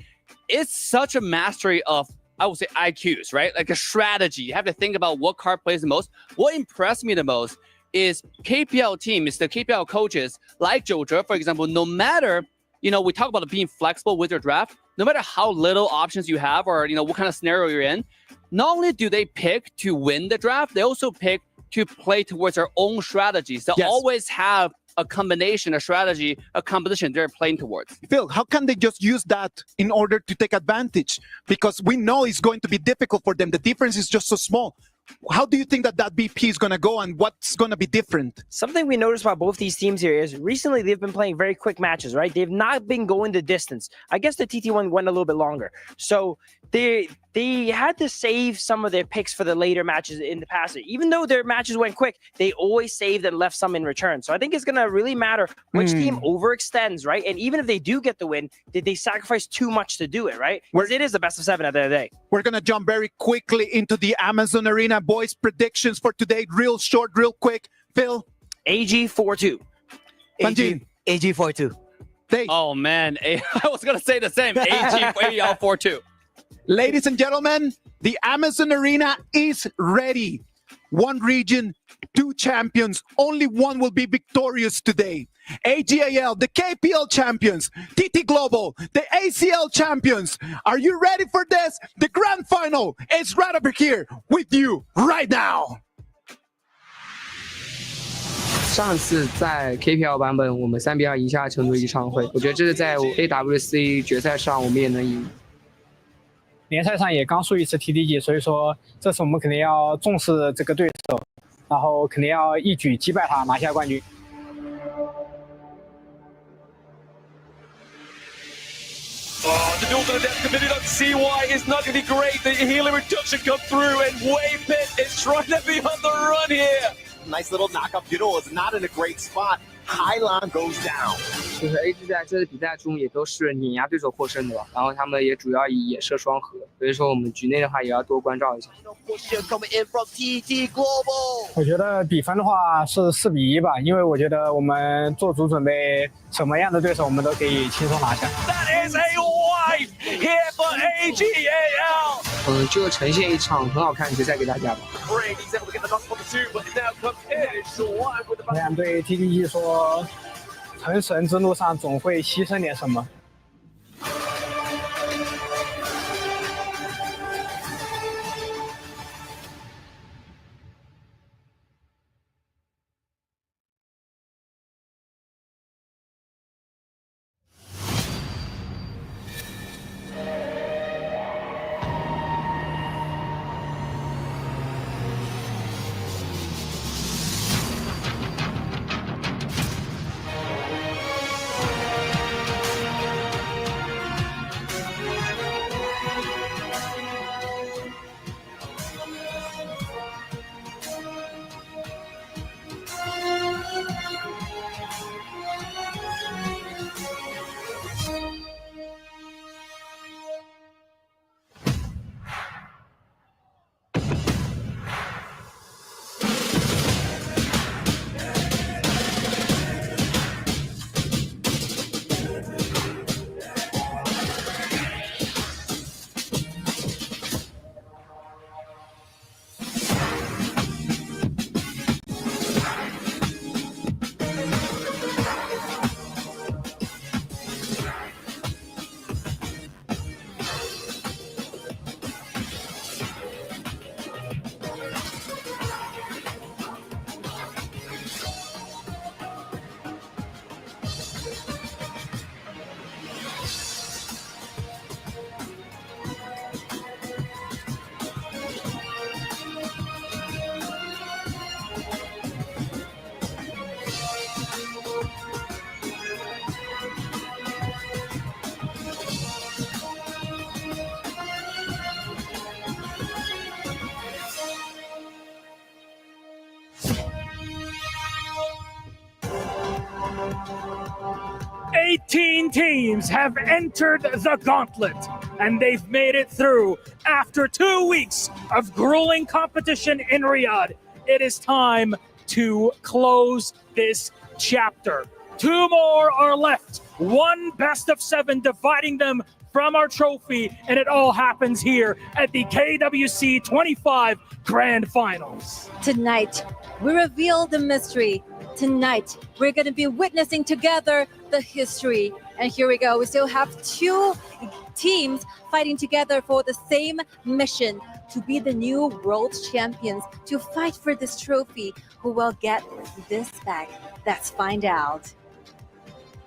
It's such a mastery of, I would say, IQs, right? Like a strategy. You have to think about what card plays the most. What impressed me the most is KPL teams, the KPL coaches, like Jojo, for example, no matter, we talk about being flexible with your draft, no matter how little options you have or, what kind of scenario you're in, not only do they pick to win the draft, they also pick to play towards their own strategies. They always have a combination, a strategy, a composition they're playing towards. Phil, how can they just use that in order to take advantage? Because we know it's going to be difficult for them. The difference is just so small. How do you think that BP is going to go and what's going to be different? Something we noticed about both these teams here is recently they've been playing very quick matches, right? They've not been going the distance. I guess the TT one went a little bit longer. So they had to save some of their picks for the later matches in the past. Even though their matches went quick, they always saved and left some in return. So I think it's going to really matter which team overextends, right? And even if they do get the win, did they sacrifice too much to do it, right? Because it is the best of 7 at the end of the day. We're going to jump very quickly into the Amazon Arena. Boys, predictions for today. Real short, real quick. Phil? AG 4-2. AG 4-2. Dave? Oh, man. I was going to say the same. AG 4-2. Ladies and gentlemen, the Amazon Arena is ready. 1 region, 2 champions. Only one will be victorious today. AGAL, the KPL champions. TT Global, the ACL champions. Are you ready for this? The grand final is right over here with you right now. 上次在 KPL 版本，我们3-2赢下成都一唱会，我觉得这是在 AWC 决赛上我们也能赢。联赛上也刚输一次 TDG， 所以说这次我们肯定要重视这个对手，然后肯定要一举击败他，拿下冠军。Oh, the Northern Adept Committee don't see why it's not going to be great. The healer reduction come through, and Waypit is trying to be on the run here. Nice little knock-up. Judo is not in a great spot. Hylon goes down. 就是 AG 在这次比赛中也都是碾压对手获胜的吧，然后他们也主要以野射双核，所以说我们局内的话也要多关照一下。我觉得比分的话是4-1吧，因为我觉得我们做足准备，什么样的对手我们都可以轻松拿下。That is a wipe here for AGAL. 就呈现一场很好看的决赛给大家吧。我想对 TDG 说，成神之路上总会牺牲点什么。18 teams have entered the gauntlet, and they've made it through. After 2 weeks of grueling competition in Riyadh, it is time to close this chapter. 2 more are left. 1 best of 7 dividing them from our trophy, and it all happens here at the KWC 25 Grand Finals. Tonight, we reveal the mystery. Tonight, we're going to be witnessing together the history. And here we go. We still have 2 teams fighting together for the same mission, to be the new world champions, to fight for this trophy. Who will get this back? Let's find out.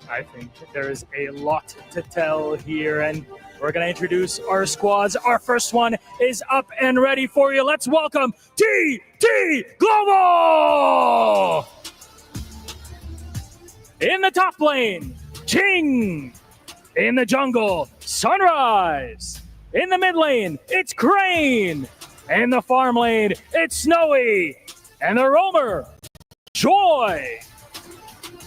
I think there is a lot to tell here, and we're going to introduce our squads. Our first one is up and ready for you. Let's welcome TT Global! In the top lane, Ching. In the jungle, Sunrise. In the mid lane, it's Crane. In the farm lane, it's Snowy. And the roamer, Joy.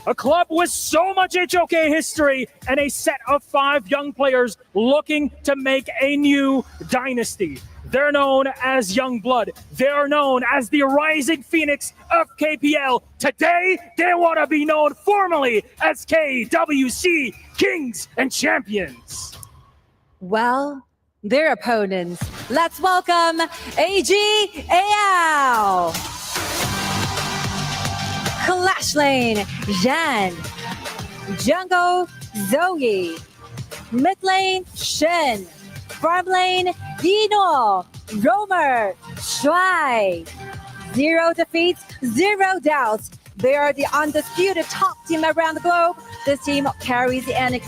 A club with so much HOK history and a set of 5 young players looking to make a new dynasty. They're known as Young Blood. They're known as the Rising Phoenix of KPL. Today, they want to be known formally as KWC Kings and Champions. Well, their opponents. Let's welcome AGAL. Clash Lane, Zhan. Jungle, Zoe. Mid lane, Shen. Farm lane, Dino. Roamer, Shuai. 0 defeats, 0 doubts. They are the undisputed top team around the globe. This team carries an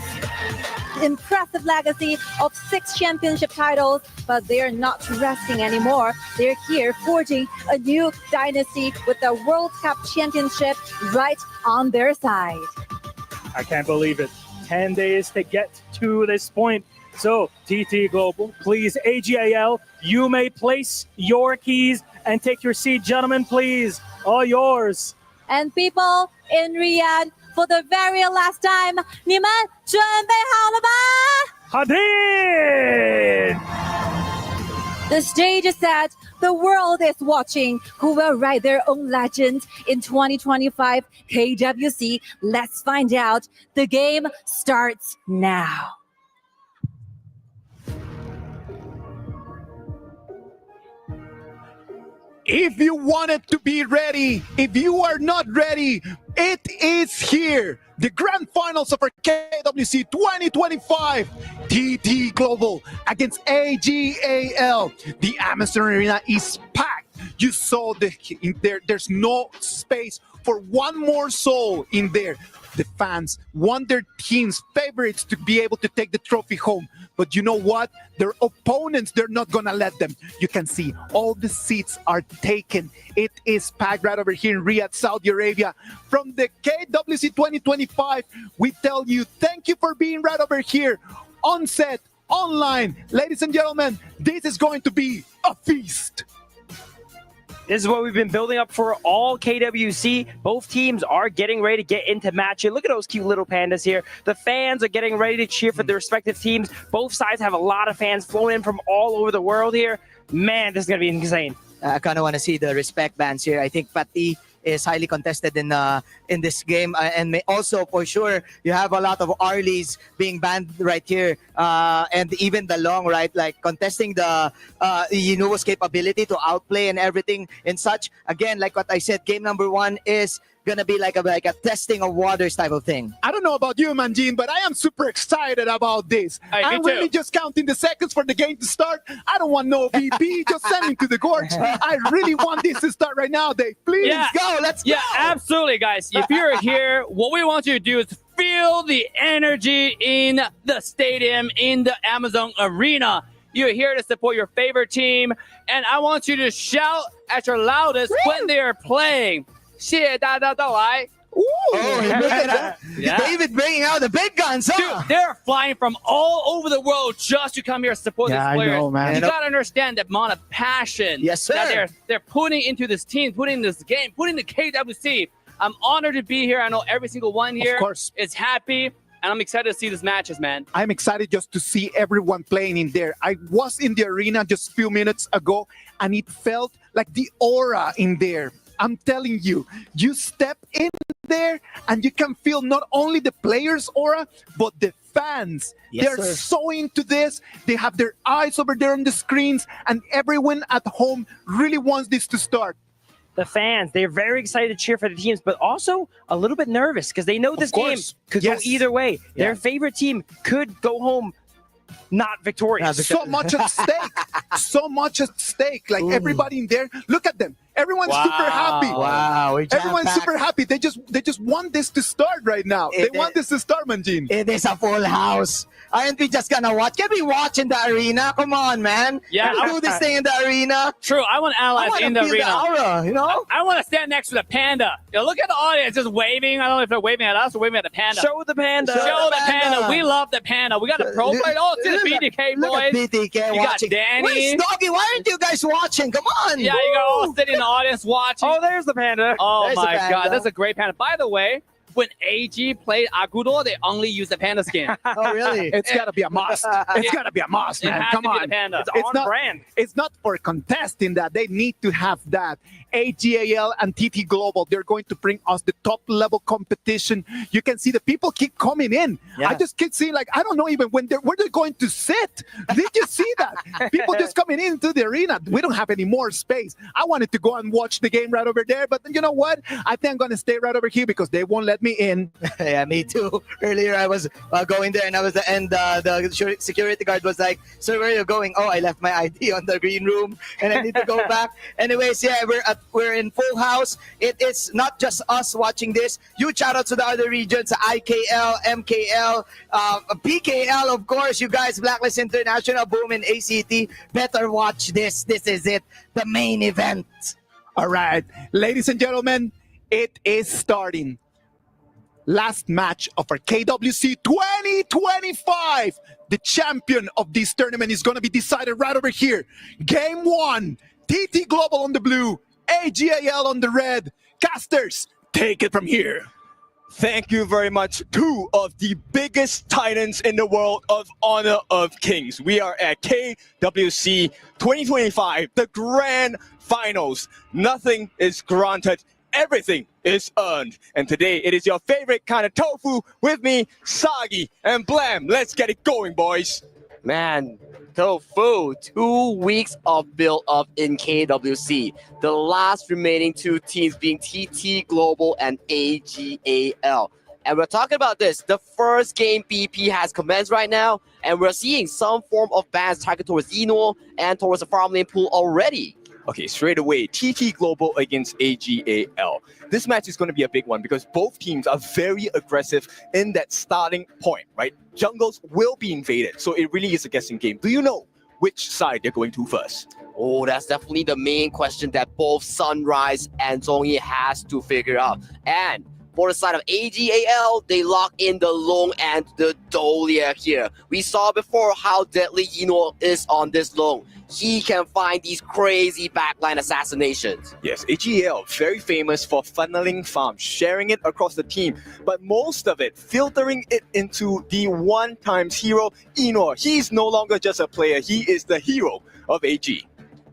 impressive legacy of 6 championship titles, but they are not resting anymore. They're here forging a new dynasty with the World Cup Championship right on their side. I can't believe it. 10 days to get to this point. So, TT Global, please, AGAL, you may place your keys and take your seat. Gentlemen, please, all yours. And people in Riyadh, for the very last time, 你们准备好了吗? Hadid! The stage is set. The world is watching. Who will write their own legend in 2025 KWC? Let's find out. The game starts now. If you wanted to be ready, if you are not ready, it is here. The grand finals of our KWC 2025. TT Global against AGAL. The Amazon Arena is packed. You saw there's no space for one more soul in there. The fans want their team's favorites to be able to take the trophy home. But you know what? Their opponents, they're not going to let them. You can see all the seats are taken. It is packed right over here in Riyadh, Saudi Arabia. From the KWC 2025, we tell you thank you for being right over here on set, online. Ladies and gentlemen, this is going to be a feast. This is what we've been building up for all KWC. Both teams are getting ready to get into match. Look at those cute little pandas here. The fans are getting ready to cheer for their respective teams. Both sides have a lot of fans flowing in from all over the world here. Man, this is going to be insane. I kind of want to see the respect bands here. I think Pati is highly contested in this game, and also for sure you have a lot of Arlies being banned right here, and even the long, right, like contesting the Inuo's capability to outplay and everything and such. Again, like what I said, game number 1 is gonna be like a testing of waters type of thing. I don't know about you, Manjin, but I am super excited about this. I'm really just counting the seconds for the game to start. I don't want no VP. Just send me to the gorge. I really want this to start right now, Dave. Please go. Let's go. Yeah, absolutely, guys. If you're here, what we want you to do is feel the energy in the stadium, in the Amazon Arena. You're here to support your favorite team, and I want you to shout at your loudest when they are playing. 谢谢大家到来. Ooh, look at that. Yeah. David bringing out the big guns, huh? Dude, they're flying from all over the world just to come here to support these players. I know, man. You gotta understand the amount of passion yes, sir. that they're putting into this team, putting in this game, putting the KWC. I'm honored to be here. I know every single one here Of course. is happy, and I'm excited to see these matches, man. I'm excited just to see everyone playing in there. I was in the arena just a few minutes ago, and it felt like the aura in there. I'm telling you, you step in there and you can feel not only the players' aura, but the fans. Yes, They're sir. so into this. They have their eyes over there on the screens, and everyone at home really wants this to start. The fans, they're very excited to cheer for the teams, but also a little bit nervous because they know this game course. could Yes. go either way. Yeah. Their favorite team could go home not victorious. So much at stake. So much at stake. Like everybody in there, look at them. Everyone's super happy. Wow, we're Everyone's jam-packed. super happy. They just want this to start right now. They want this to start, Manjin. It is a full house. Aren't we just gonna watch? Can we watch in the arena? Come on, man. Yeah, Can we do this thing in the arena? True, I want allies wanna in the feel arena. the aura, you know? I want to stand next to the panda. You know, look at the audience just waving. I don't know if they're waving at us or waving at the panda. Show the panda. Show the panda. panda. We love the panda. We got a pro player. Oh, it's the BDK Look boys. at BTK You got watching. Danny. Where's Doggy? Why aren't you guys watching? Come on. Yeah, you got all sitting in the audience watching. Oh, there's the panda. Oh There's the my panda. god, that's a great panda. By the way, when AG played Aguro, they only used the panda skin. Oh, really? It's got to be a must. It's got to be a must, It man. has Come to be on. the panda. It's on not, brand. It's not for contesting that. They need to have that. AGAL and TT Global, they're going to bring us the top level competition. You can see the people keep coming in. Yeah. I just keep seeing, like, I don't know even where they're going to sit. Did you see that? People just coming into the arena. We don't have any more space. I wanted to go and watch the game right over there, but you know what? I think I'm going to stay right over here because they won't let me in. Yeah, me too. Earlier, I was going there, and the security guard was like, "Sir, where are you going?" Oh, I left my ID on the green room, and I need to go back. Anyways, yeah, we're in full house. It is not just us watching this. Huge shout out to the other regions: IKL, MKL, PKL, of course. You guys, Blacklist International, Boom, and ACT. Better watch this. This is it, the main event. All right, ladies and gentlemen, it is starting. Last match of our KWC 2025. The champion of this tournament is going to be decided right over here. Game 1, TT Global on the blue, AGAL on the red. Casters, take it from here. Thank you very much. Two of the biggest titans in the world of Honor of Kings. We are at KWC 2025, the grand finals. Nothing is granted. Everything is earned. And today it is your favorite kind of tofu with me, Sagi and Blam. Let's get it going, boys. Man, Tofu, 2 weeks of build-up in KWC. The last remaining two teams being TT Global and AGAL. And we're talking about this. The first game BP has commenced right now, and we're seeing some form of bans targeted towards Eno and towards the farmland pool already. Okay, straight away, TT Global against AGAL. This match is going to be a big one because both teams are very aggressive in that starting point, right? Jungles will be invaded, so it really is a guessing game. Do you know which side they're going to first? Oh, that's definitely the main question that both Sunrise and Zhongyi has to figure out. And for the side of AGAL, they lock in the Long and the Dolia here. We saw before how deadly Eno is on this Long. He can find these crazy backline assassinations. Yes, AGAL, very famous for funneling farms, sharing it across the team, but most of it filtering it into the one-time hero, Eno. He's no longer just a player, he is the hero of AG.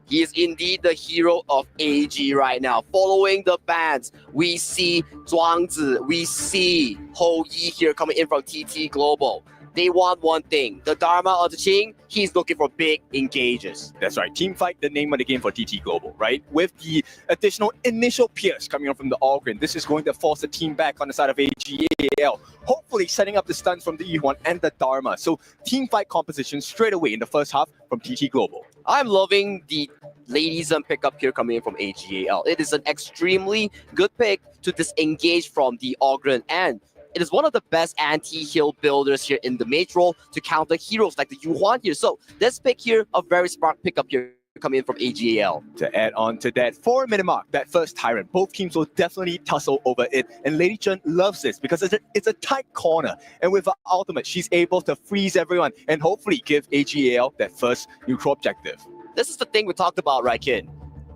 He is indeed the hero of AG right now. Following the bans, we see Zhuangzi, we see Hou Yi here coming in from TT Global. They want one thing. The Dharma of the Qing, he's looking for big engages. That's right. Team fight, the name of the game for TT Global, right? With the additional initial pierce coming up from the Algren, this is going to force the team back on the side of AGAL, hopefully setting up the stuns from the Yuan and the Dharma. So team fight composition straight away in the first half from TT Global. I'm loving the ladies and pickup here coming in from AGAL. It is an extremely good pick to disengage from the Algren, and it is one of the best anti-heal builders here in the mage role to counter heroes like the Yuan here. So this pick here, a very smart pickup here coming in from AGAL. To add on to that, 4-minute mark, that first Tyrant, both teams will definitely tussle over it. And Lady Chen loves this because it's a tight corner. And with her ultimate, she's able to freeze everyone and hopefully give AGAL that first neutral objective. This is the thing we talked about, right, Kin?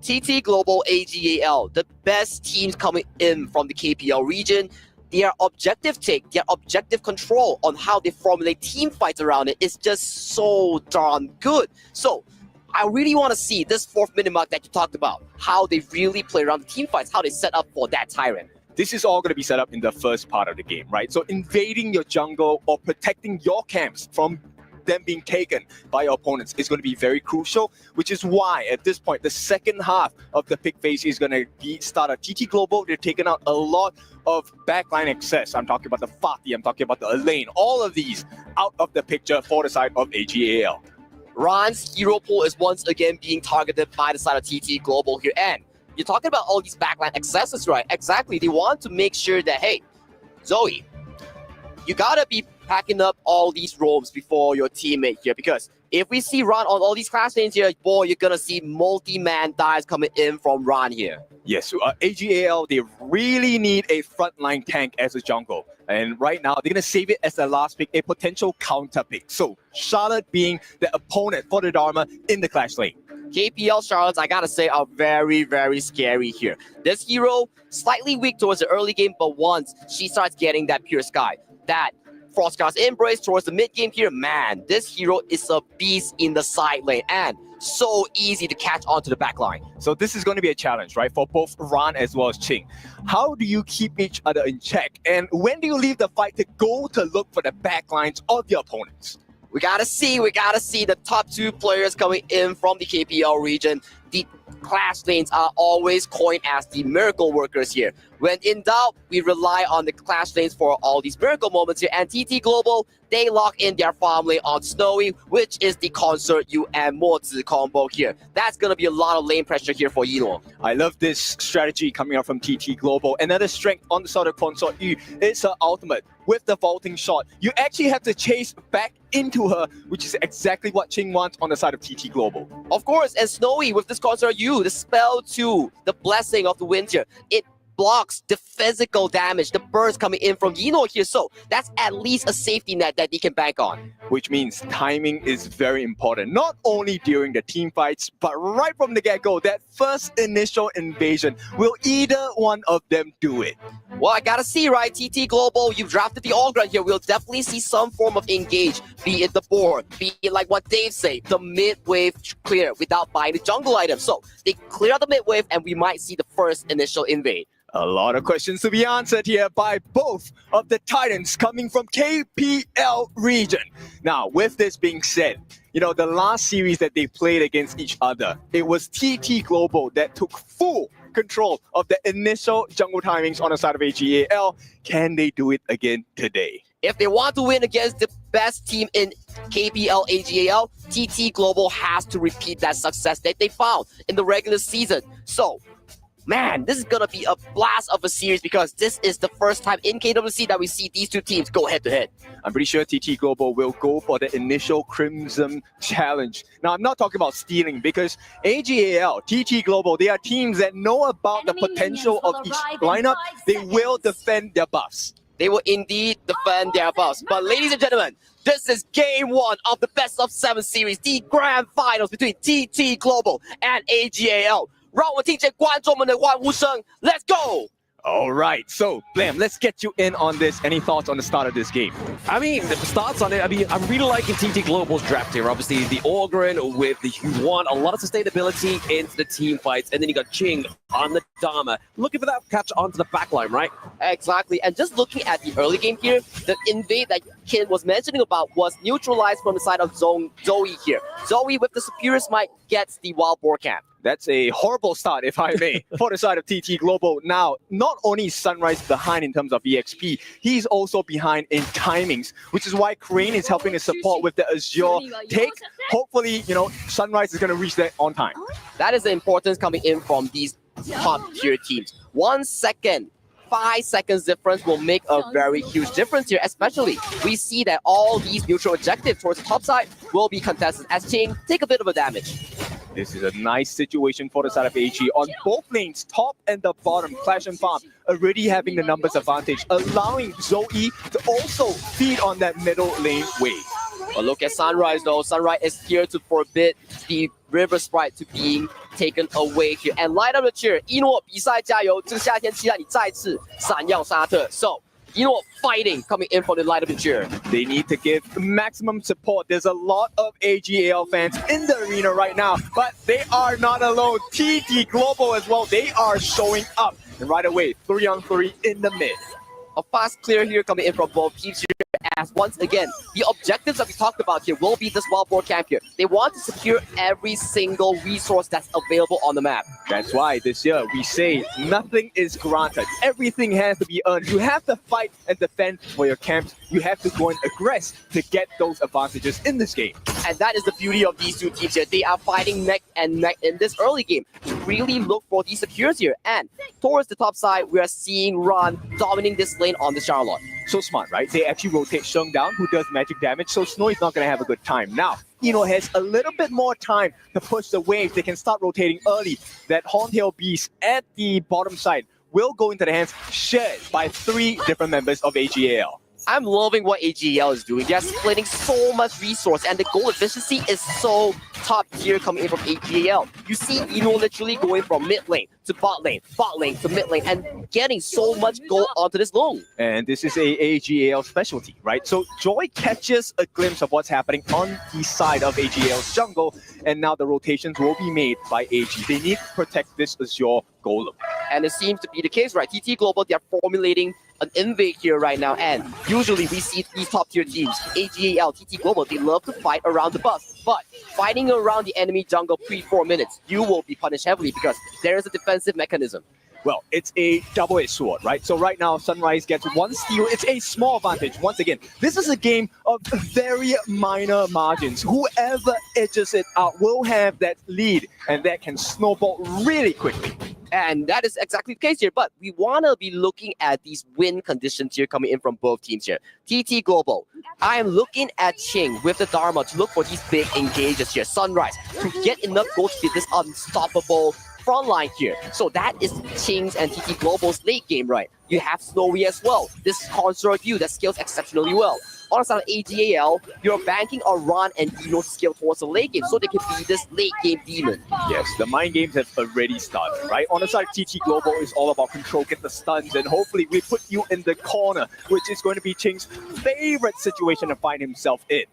TT Global AGAL, the best teams coming in from the KPL region. Their objective take, their objective control on how they formulate team fights around it is just so darn good. So I really want to see this 4th minute mark that you talked about, how they really play around the team fights, how they set up for that Tyrant. This is all going to be set up in the first part of the game, right? So invading your jungle or protecting your camps from them being taken by your opponents is going to be very crucial, which is why at this point, the second half of the pick phase is going to be started. TT Global, they're taking out a lot of backline access. I'm talking about the Fatih, I'm talking about the Elaine, all of these out of the picture for the side of AGAL. Ran's hero pool is once again being targeted by the side of TT Global here. And you're talking about all these backline accesses, right? Exactly. They want to make sure that, hey, Zoe, you gotta be packing up all these roams before your teammate here, because if we see Ran on all these clash lanes here, boy, you're gonna see multi-man dives coming in from Ran here. Yes, AGAL, they really need a frontline tank as a jungle. And right now, they're going to save it as the last pick, a potential counter pick. So Charlotte being the opponent for the Dharma in the clash lane. KPL Charlottes, I gotta say, are very, very scary here. This hero, slightly weak towards the early game, but once she starts getting that Pure Sky, that Frostguard's Embrace towards the mid game here, man, this hero is a beast in the side lane and so easy to catch onto the back line. So this is going to be a challenge, right, for both Ran as well as Ching. How do you keep each other in check? And when do you leave the fight to go to look for the backlines of your opponents? We gotta see the top 2 players coming in from the KPL region. The clash lanes are always coined as the miracle workers here. When in doubt, we rely on the clash lanes for all these miracle moments here. And TT Global, they lock in their farm lane on Snowy, which is the Concert Yu and Mozi combo here. That's gonna be a lot of lane pressure here for Yilong. I love this strategy coming out from TT Global. Another strength on the side of Consort Yu is her ultimate. With the vaulting shot, you actually have to chase back into her, which is exactly what Ching wants on the side of TT Global. Of course, and Snowy with this Concert Yu, the spell 2, the blessing of the wind here, it blocks the physical damage, the burst coming in from Yino here. So that's at least a safety net that he can bank on. Which means timing is very important, not only during the team fights, but right from the get-go, that first initial invasion, will either one of them do it? Well, I gotta see, right? TT Global, you've drafted the Allground here. We'll definitely see some form of engage, be it the board, be it like what Dave say, the mid-wave clear without buying the jungle item. So they clear out the mid-wave and we might see the first initial invade. A lot of questions to be answered here by both of the Titans coming from KPL region. Now, with this being said, you know, the last series that they played against each other, it was TT Global that took full control of the initial jungle timings on the side of AGAL. Can they do it again today? If they want to win against the best team in KPL AGAL, TT Global has to repeat that success that they found in the regular season. So, man, this is gonna be a blast of a series because this is the first time in KWC that we see these 2 teams go head-to-head. I'm pretty sure TT Global will go for the initial Crimson Challenge. Now, I'm not talking about stealing because AGAL, TT Global, they are teams that know about the potential of each lineup. They will defend their buffs. They will indeed defend their buffs. But ladies and gentlemen, this is game 1 of the best of 7 series, the grand finals between TT Global and AGAL. 让我们听见观众们的欢呼声 Let's go! All right, so Blam, let's get you in on this. Any thoughts on the start of this game? I mean, the starts on it, I'm really liking TT Global's draft here. Obviously, the Orgrin with the Yuan, a lot of sustainability into the team fights. And then you got Ching on the Dharma, looking for that catch onto the backline, right? Exactly, and just looking at the early game here, the invade that Ken was mentioning about was neutralized from the side of Zoe here. Zoe with the Superior Smite gets the Wild Boar Camp. That's a horrible start, if I may, for the side of TT Global. Now, not only is Sunrise behind in terms of EXP, he's also behind in timings, which is why Crane is helping to support with the Azure take. Hopefully, you know, Sunrise is going to reach that on time. That is the importance coming in from these top-tier teams. 1 second, 5 seconds difference will make a very huge difference here, especially we see that all these neutral objectives towards the top side will be contested as Ching take a bit of a damage. This is a nice situation for the side of AG. On both lanes, top and the bottom, Clash and Farm already having the numbers advantage, allowing Zoe to also feed on that middle lane wave. But look at Sunrise though. Sunrise is here to forbid the River Sprite to being taken away here. And light up the cheer. 一诺比赛加油！这个夏天期待你再次闪耀沙特。So fighting coming in from the light of the cheer. They need to give maximum support. There's a lot of AGAL fans in the arena right now, but they are not alone. TT Global as well. They are showing up. And right away, 3-on-3 in the mid. A fast clear here coming in from both teams here. As once again, the objectives that we talked about here will be this wildboard camp here. They want to secure every single resource that's available on the map. That's why this year we say nothing is granted. Everything has to be earned. You have to fight and defend for your camps. You have to go and aggress to get those advantages in this game. And that is the beauty of these two teams here. They are fighting neck and neck in this early game to really look for these secures here. And towards the top side, we are seeing Ron dominating this lane on the Charlotte. So smart, right? They actually rotate Sheng down, who does magic damage, so Snow is not going to have a good time. Now, has a little bit more time to push the waves. They can start rotating early. That Horntail Beast at the bottom side will go into the hands shared by 3 different members of AGAL. I'm loving what AGL is doing. They're splitting so much resource, and the goal efficiency is so top tier coming in from AGL. You see literally going from mid lane to bot lane to mid lane, and getting so much gold onto this lane. And this is a AGL specialty, right? So Joy catches a glimpse of what's happening on the side of AGL's jungle, and now the rotations will be made by AG. They need to protect this Azure Golem. And it seems to be the case, right? TT Global, they're formulating an invade here right now, and usually we see these top tier teams, AGAL, TT Global, they love to fight around the buff, but fighting around the enemy jungle pre-4 minutes, you will be punished heavily because there is a defensive mechanism. Well, it's a double-edged sword, right? So right now, Sunrise gets 1 steal. It's a small advantage. Once again, this is a game of very minor margins. Whoever edges it out will have that lead, and that can snowball really quickly. And that is exactly the case here. But we want to be looking at these win conditions here coming in from both teams here. TT Global, I am looking at Ching with the Dharma to look for these big engages here. Sunrise, to get enough gold to be this unstoppable front line here. So that is Ching's and TT Global's late game, right? You have Snowy as well. This consort view that scales exceptionally well. On the side of AGAL, you're banking on Ron and Dino to scale towards the late game so they can be this late game demon. Yes, the mind games have already started, right? On the side of TT Global is all about control, get the stuns, and hopefully we put you in the corner, which is going to be Ching's favorite situation to find himself in.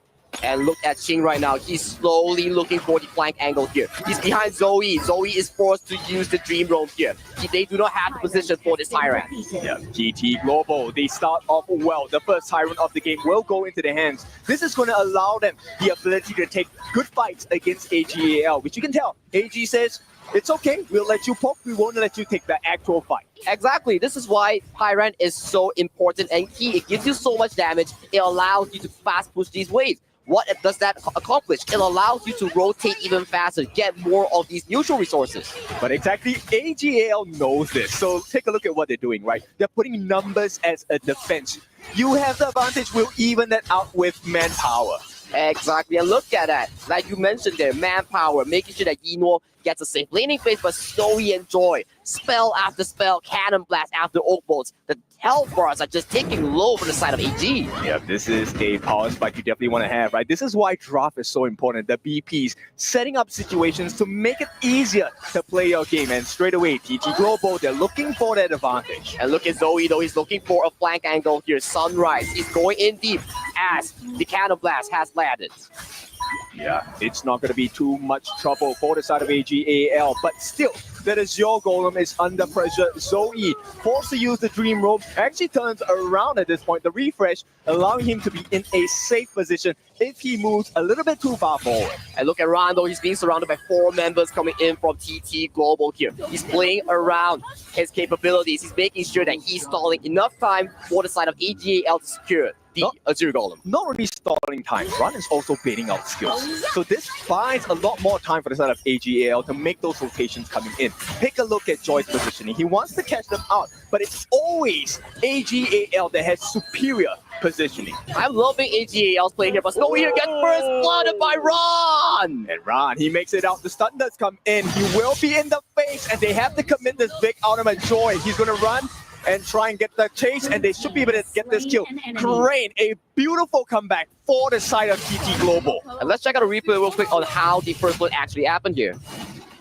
And look at Ching right now. He's slowly looking for the flank angle here. He's behind Zoe. Zoe is forced to use the Dream Roam here. They do not have the position for this Tyrant. Yeah, TT Global, they start off well. The first Tyrant of the game will go into their hands. This is going to allow them the ability to take good fights against AGAL, which you can tell. AG says, it's okay, we'll let you poke, we won't let you take the actual fight. Exactly, this is why Tyrant is so important and key. It gives you so much damage, it allows you to fast push these waves. What does that accomplish? It allows you to rotate even faster, get more of these neutral resources. But exactly, AGAL knows this. So take a look at what they're doing, right? They're putting numbers as a defense. You have the advantage, we'll even that out with manpower. Exactly, and look at that. Like you mentioned there, manpower, making sure that Yinor gets a safe laning phase, but Snowy and Joy, spell after spell, cannon blast after oak bolts. The health bars are just taking low for the side of AG. Yeah, this is a power spike you definitely want to have, right? This is why draft is so important. The BPs setting up situations to make it easier to play your game, and straight away, TT Global, they're looking for that advantage. And look at Zoe though, he's looking for a flank angle here. Sunrise, he's going in deep as the cannon blast has landed. Yeah, it's not going to be too much trouble for the side of AGAL, but still, that Azure Golem is under pressure. Zoe, forced to use the Dream Robe, actually turns around at this point. The refresh allowing him to be in a safe position if he moves a little bit too far forward. And look at Rondo, he's being surrounded by 4 members coming in from TT Global here. He's playing around his capabilities. He's making sure that he's stalling enough time for the side of AGAL to secure the Azure Golem. Not only stalling time, Ron is also baiting out skills. So this buys a lot more time for the side of AGAL to make those rotations coming in. Take a look at Joy's positioning. He wants to catch them out, but it's always AGAL that has superior positioning. I'm loving AGAL's play here, but Snowy here gets first blooded by Ron! And Ron, he makes it out. The stun does come in. He will be in the face, and they have to commit this big ultimate Joy. He's going to run. and try and get the chase, and they should be able to get this kill. Crane, a beautiful comeback for the side of TT Global. And let's check out a replay real quick on how the first blood actually happened here.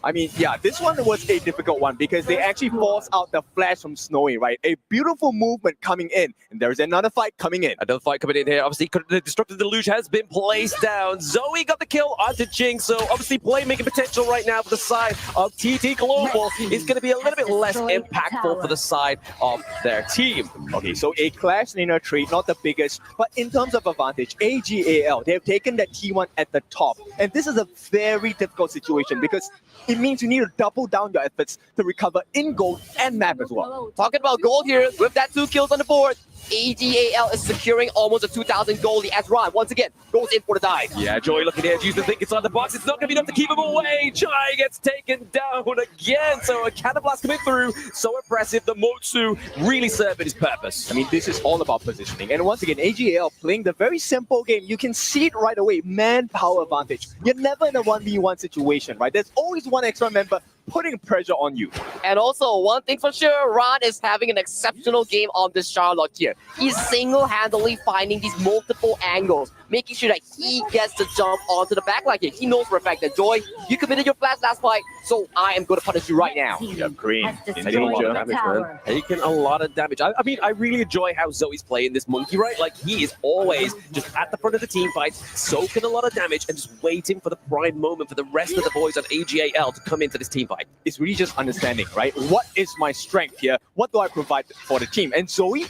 I mean, yeah, this one was a difficult one because they actually forced out the flash from Snowy, right? A beautiful movement coming in, and there's another fight coming in. Another fight coming in here. Obviously, the Destructive Deluge has been placed down. Zoe got the kill onto Jing, so obviously playmaking potential right now for the side of TT Global is going to be a little bit less impactful for the side of their team. Okay, so a Clash Laner trade, not the biggest, but in terms of advantage, AGAL, they've taken that T1 at the top. And this is a very difficult situation because it means you need to double down your efforts to recover in gold and map as well. Talking about gold here, with that 2 kills on the board, AGAL is securing almost a 2,000 goldie as Ron once again goes in for the dive. Yeah, Joey looking here, used to think it's on the box. It's not going to be enough to keep him away. Chai gets taken down again. So a cannon blast coming through. So impressive. The Motsu really serving his purpose. I mean, this is all about positioning. And once again, AGAL playing the very simple game. You can see it right away. Manpower advantage. You're never in a 1v1 situation, right? There's always one extra member putting pressure on you. And also, one thing for sure, Ron is having an exceptional game on this Charlotte here. He's single-handedly finding these multiple angles, making sure that he gets to jump onto the backline here. He knows for a fact that, Joy, you committed your flash last fight, so I am going to punish you right now. Yeah, Green. Taking a lot of damage, man. Taking a lot of damage. I mean, I really enjoy how Zoe's playing this monkey, right? Like, he is always just at the front of the team fight, soaking a lot of damage and just waiting for the prime moment for the rest of the boys on AGAL to come into this team fight. It's really just understanding, right? What is my strength here? What do I provide for the team? And Zoe,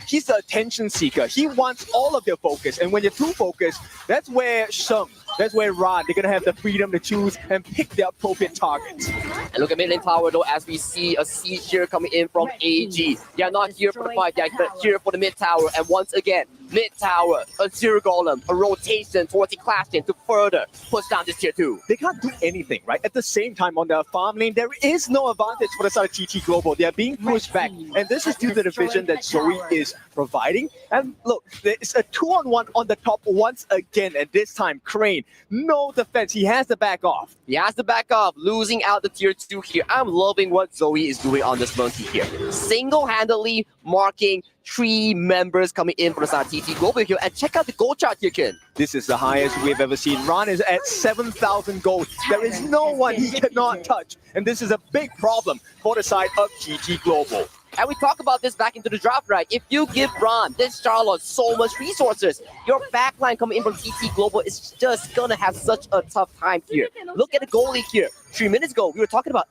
he's the attention seeker. He wants all of their focus. And when you're too focused, that's where Sheng, that's where Ron, they're going to have the freedom to choose and pick their appropriate targets. And look at mid lane tower though, as we see a siege here coming in from AG. They're not here for the fight, they're here for the mid tower. And once again, mid tower, a zero golem, a rotation towards the clash lane to further push down this tier 2. They can't do anything, right? At the same time, on the farm lane, there is no advantage for the side of TT Global. They are being pushed back. And this is due to the vision that Zoe is providing. And look, it's a 2-on-1 on the top once again. And this time, Crane, no defense. He has to back off. He has to back off, losing out the tier 2 here. I'm loving what Zoe is doing on this monkey here. Single-handedly marking 3 members coming in for the side of TT Global here. And check out the gold chart here, Ken. This is the highest we've ever seen. Ron is at 7,000 gold. There is no one he cannot touch. And this is a big problem for the side of TT Global. And we talk about this back into the draft, right? If you give Ron, this Charlotte, so much resources, your backline coming in from TT Global is just gonna have such a tough time here. Look at the goalie here. 3 minutes ago, we were talking about,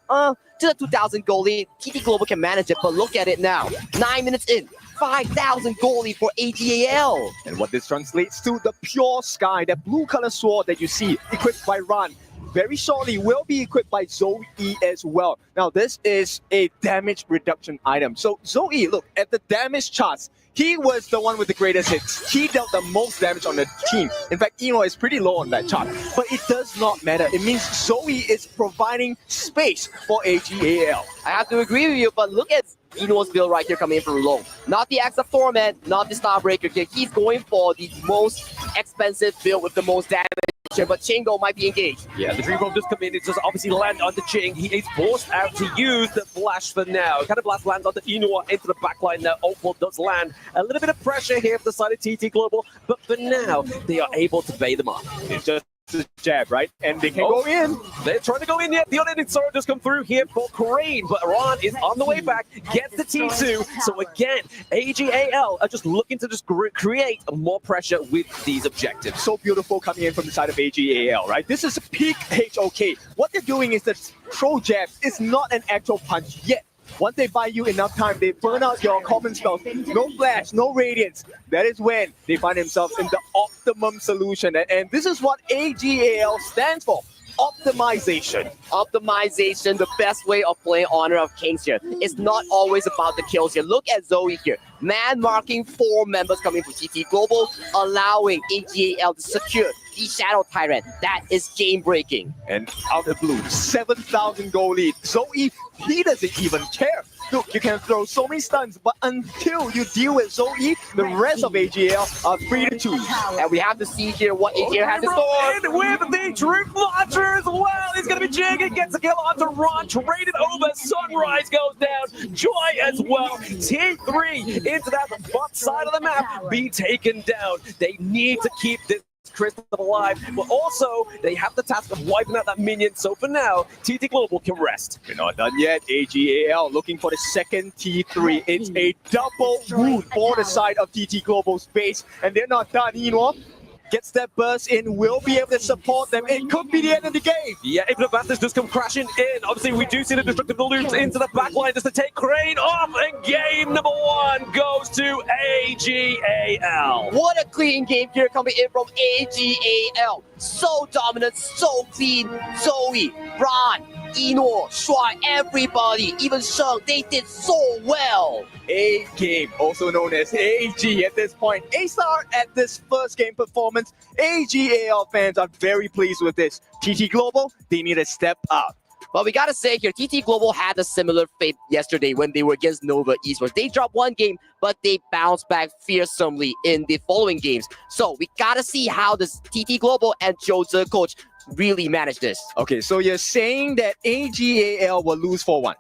to the 2,000 goalie, TT Global can manage it, but look at it now. 9 minutes in, 5,000 goalie for AGAL. And what this translates to, the pure sky, that blue color sword that you see equipped by Ron, very shortly will be equipped by Zoe as well. Now, this is a damage reduction item. So Zoe, look at the damage charts. He was the one with the greatest hits. He dealt the most damage on the team. In fact, Eno is pretty low on that chart. But it does not matter. It means Zoe is providing space for AGAL. I have to agree with you, but look at Eno's build right here coming in from Long. Not the Axe of Torment, not the Starbreaker here. He's going for the most expensive build with the most damage. But Chingo might be engaged. Yeah, the Dream Bomb just come in. It just obviously land on the Ching. He is forced out to use the Flash for now. Kind of blast lands on the Inua into the backline now. Opal does land. A little bit of pressure here for the side of TT Global, but for now, they are able to bait them off. It's just a jab, right? And they can go in. They're trying to go in yet. The unending sorrow just come through here for Crane, but Ron is on the way back, gets the T2. So again, AGAL are just looking to just create more pressure with these objectives. So beautiful coming in from the side of AGAL, right? This is peak HOK. What they're doing is that throw jab is not an actual punch yet. Once they buy you enough time, they burn out your common spells. No flash, no radiance. That is when they find themselves in the optimum solution. And this is what AGAL stands for. Optimization. Optimization, the best way of playing Honor of Kings here. It's not always about the kills here. Look at Zoe here. Man marking 4 members coming from TT Global, allowing AGAL to secure the Shadow Tyrant. That is game breaking. And out of the blue, 7,000 gold lead. Zoe, he doesn't even care. Look, you can throw so many stuns, but until you deal with Zoe, the rest of AGL are free to choose. And we have to see here what AGL has in store. And with the Troop Launcher as well. He's going to be jigging, gets a kill onto Ron, traded over. Sunrise goes down. Joy as well. T3 into that front side of the map, be taken down. They need to keep this Crystal alive, but also they have the task of wiping out that minion. So for now, TT Global can rest. We're not done yet. AGAL looking for the second T3. It's a double wound for the side of TT Global's base, and they're not done. Eno gets that burst in, will be able to support them. It could be the end of the game. Yeah, if the Vantage does come crashing in, obviously we do see the destructive loops into the backline just to take Crane off, and game number 1 goes to AGAL. What a clean game here coming in from AGAL. So dominant, so clean. Zoe, Ron, Eno, Shuai, everybody, even Sheng, they did so well. A game, also known as AG at this point. A-star at this first game performance. AGAL fans are very pleased with this. TT Global, they need to step up. But we gotta say here, TT Global had a similar fate yesterday when they were against Nova Esports. They dropped one game, but they bounced back fearsomely in the following games. So we gotta see how this TT Global and Jose coach really manage this. Okay, so you're saying that AGAL will lose 4-1?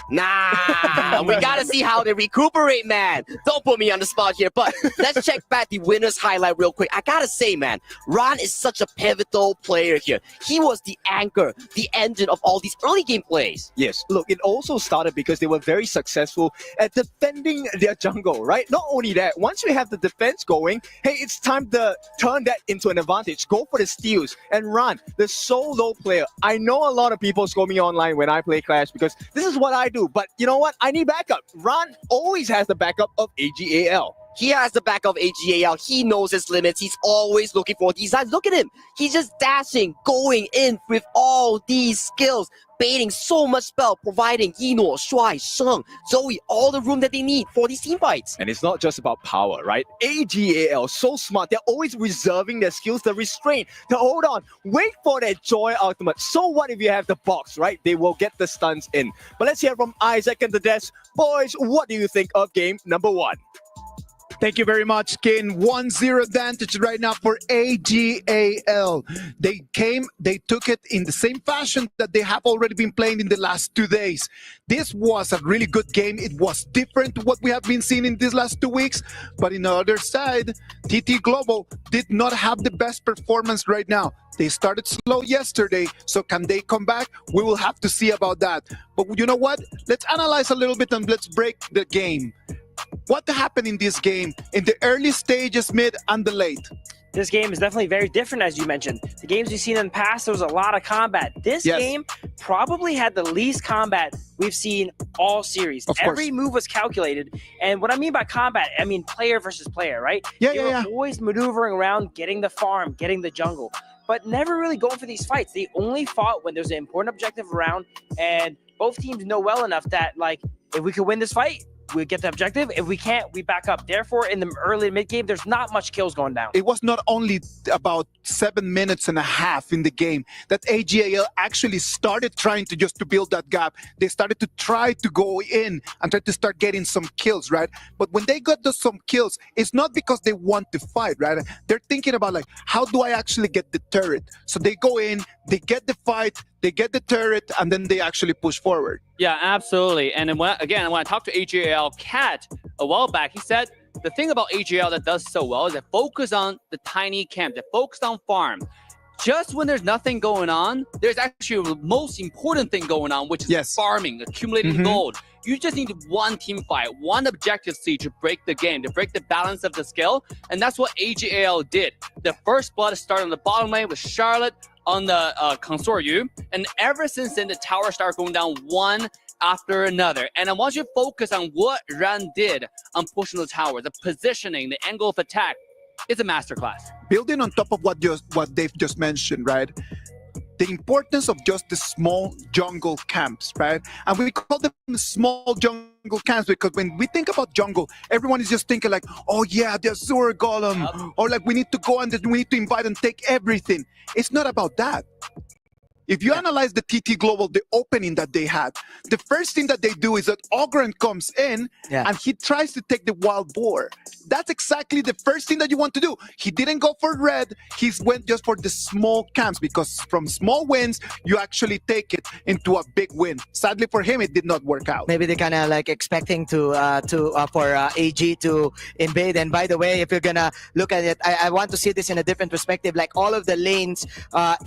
Nah, we gotta see how they recuperate, man. Don't put me on the spot here, but let's check back the winner's highlight real quick. I gotta say, man, Ron is such a pivotal player here. He was the anchor, the engine of all these early game plays. Yes, look, it also started because they were very successful at defending their jungle, right? Not only that, once you have the defense going, hey, it's time to turn that into an advantage. Go for the steals. And Ron, the solo player, I know a lot of people score me online when I play Clash because this is what I do. But you know what? I need backup. Ron always has the backup of AGAL. He has the back of AGAL. He knows his limits. He's always looking for these sides. Look at him. He's just dashing, going in with all these skills, baiting so much spell, providing Eno, Shuai, Sheng, Zoe all the room that they need for these team fights. And it's not just about power, right? AGAL, so smart. They're always reserving their skills, the restraint, to hold on, wait for that Joy ultimate. So what if you have the box, right? They will get the stuns in. But let's hear from Isaac and the Desk. Boys, what do you think of game number 1? Thank you very much, Kin. 1-0 advantage right now for AGAL. They took it in the same fashion that they have already been playing in the last 2 days. This was a really good game. It was different to what we have been seeing in these last 2 weeks. But on the other side, TT Global did not have the best performance right now. They started slow yesterday, so can they come back? We will have to see about that. But you know what? Let's analyze a little bit and let's break the game. What happened in this game in the early stages, mid, and the late? This game is definitely very different, as you mentioned. The games we've seen in the past, there was a lot of combat. This game probably had the least combat we've seen all series. Every move was calculated. And what I mean by combat, I mean player versus player, right? They were always maneuvering around, getting the farm, getting the jungle, but never really going for these fights. They only fought when there's an important objective around, and both teams know well enough that, like, if we could win this fight, we get the objective. If we can't, we back up. Therefore, in the early mid game, there's not much kills going down. It was not only about 7 minutes and a half in the game that AGAL actually started trying to build that gap. They started to try to go in and try to start getting some kills, right? But when they got some kills, it's not because they want to fight, right? They're thinking about, like, how do I actually get the turret? So they go in, they get the fight, they get the turret, and then they actually push forward. Yeah, absolutely. And then when I talked to AGAL Cat a while back, he said the thing about AGAL that does so well is they focus on the tiny camp, they focus on farm. Just when there's nothing going on, there's actually the most important thing going on, which is farming, accumulating gold. You just need one team fight, one objective C to break the game, to break the balance of the skill. And that's what AGAL did. The first blood started on the bottom lane with Charlotte on the Consortium. And ever since then, the towers start going down one after another. And I want you to focus on what Ran did on pushing the tower, the positioning, the angle of attack. It's a masterclass. Building on top of what Dave just mentioned, right? the importance of just the small jungle camps, right? And we call them small jungle camps because when we think about jungle, everyone is just thinking like, oh yeah, the Azure Golem, or like we need to go and we need to invite and take everything. It's not about that. If you analyze the TT Global, the opening that they had, the first thing that they do is that Ogrand comes in and he tries to take the wild boar. That's exactly the first thing that you want to do. He didn't go for red. He went just for the small camps because from small wins, you actually take it into a big win. Sadly for him, it did not work out. Maybe they kind of like expecting for AG to invade. And by the way, if you're gonna look at it, I want to see this in a different perspective. Like all of the lanes,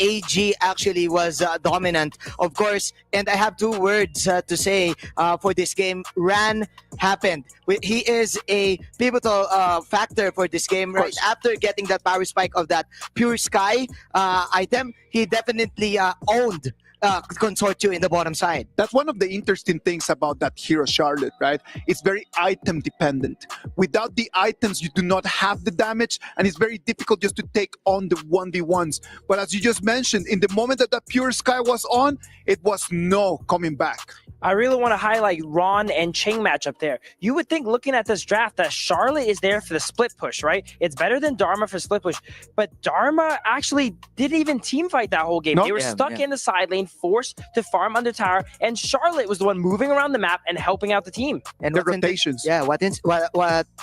AG actually was dominant, of course. And I have two words to say for this game. Ran happened. He is a pivotal factor for this game. Right after getting that power spike of that Pure Sky item, he definitely owned Consortio in the bottom side. That's one of the interesting things about that hero Charlotte, right? It's very item dependent. Without the items, you do not have the damage, and it's very difficult just to take on the 1v1s. But as you just mentioned, in the moment that that Pure Sky was on, it was no coming back. I really want to highlight Ron and Ching matchup there. You would think looking at this draft that Charlotte is there for the split push, right? It's better than Dharma for split push. But Dharma actually didn't even team fight that whole game. They were stuck in the side lane, forced to farm under tower, and Charlotte was the one moving around the map and helping out the team. And the rotations.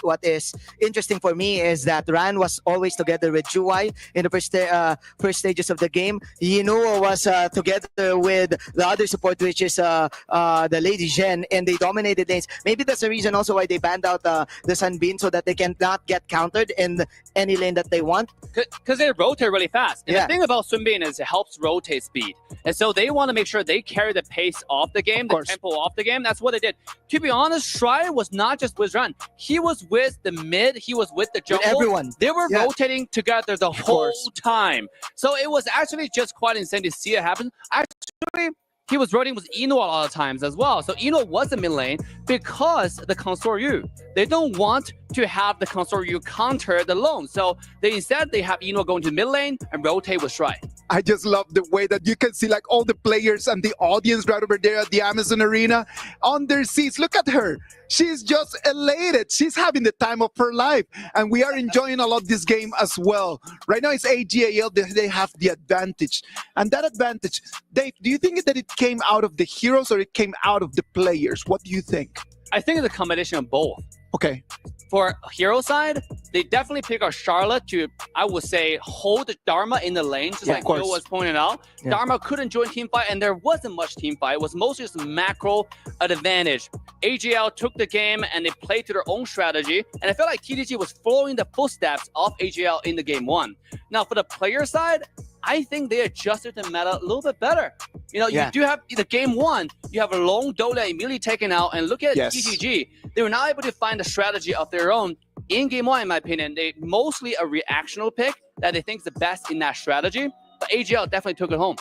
What is interesting for me is that Ran was always together with Juwai in the first stages of the game. Yinoo was together with the other support, which is the Lady Zhen, and they dominated lanes. Maybe that's the reason also why they banned out the Sunbeam, so that they cannot get countered in any lane that they want. Because they rotate really fast. And the thing about Sunbeam is it helps rotate speed. And so they want to make sure they carry the pace off the game, the tempo off the game. That's what they did. To be honest, Shrine was not just with Ran. He was with the mid. He was with the jungle. With everyone. They were rotating together the whole time. So it was actually just quite insane to see it happen. Actually, he was rotating with Ino a lot of times as well. So Ino was the mid lane because the Consortio. They don't want to have the Consortio counter the lone. So instead they have Ino go into mid lane and rotate with Shrine. I just love the way that you can see like all the players and the audience right over there at the Amazon Arena on their seats. Look at her. She's just elated. She's having the time of her life. And we are enjoying a lot this game as well. Right now it's AGAL. They have the advantage. And that advantage, Dave, do you think that it came out of the heroes or it came out of the players? What do you think? I think it's a combination of both. Okay. For hero side, they definitely pick out Charlotte to, I would say, hold Dharma in the lane, just like Bill was pointing out. Dharma couldn't join teamfight, and there wasn't much teamfight. It was mostly just macro advantage. AGL took the game, and they played to their own strategy, and I felt like TTG was following the footsteps of AGL in the game one. Now, for the player side, I think they adjusted the meta a little bit better. You know, you do have the game one, you have a long Dota immediately taken out, and look at TTG. They were not able to find a strategy of their own in game one, in my opinion. They mostly a reactional pick that they think is the best in that strategy, but AGL definitely took it home.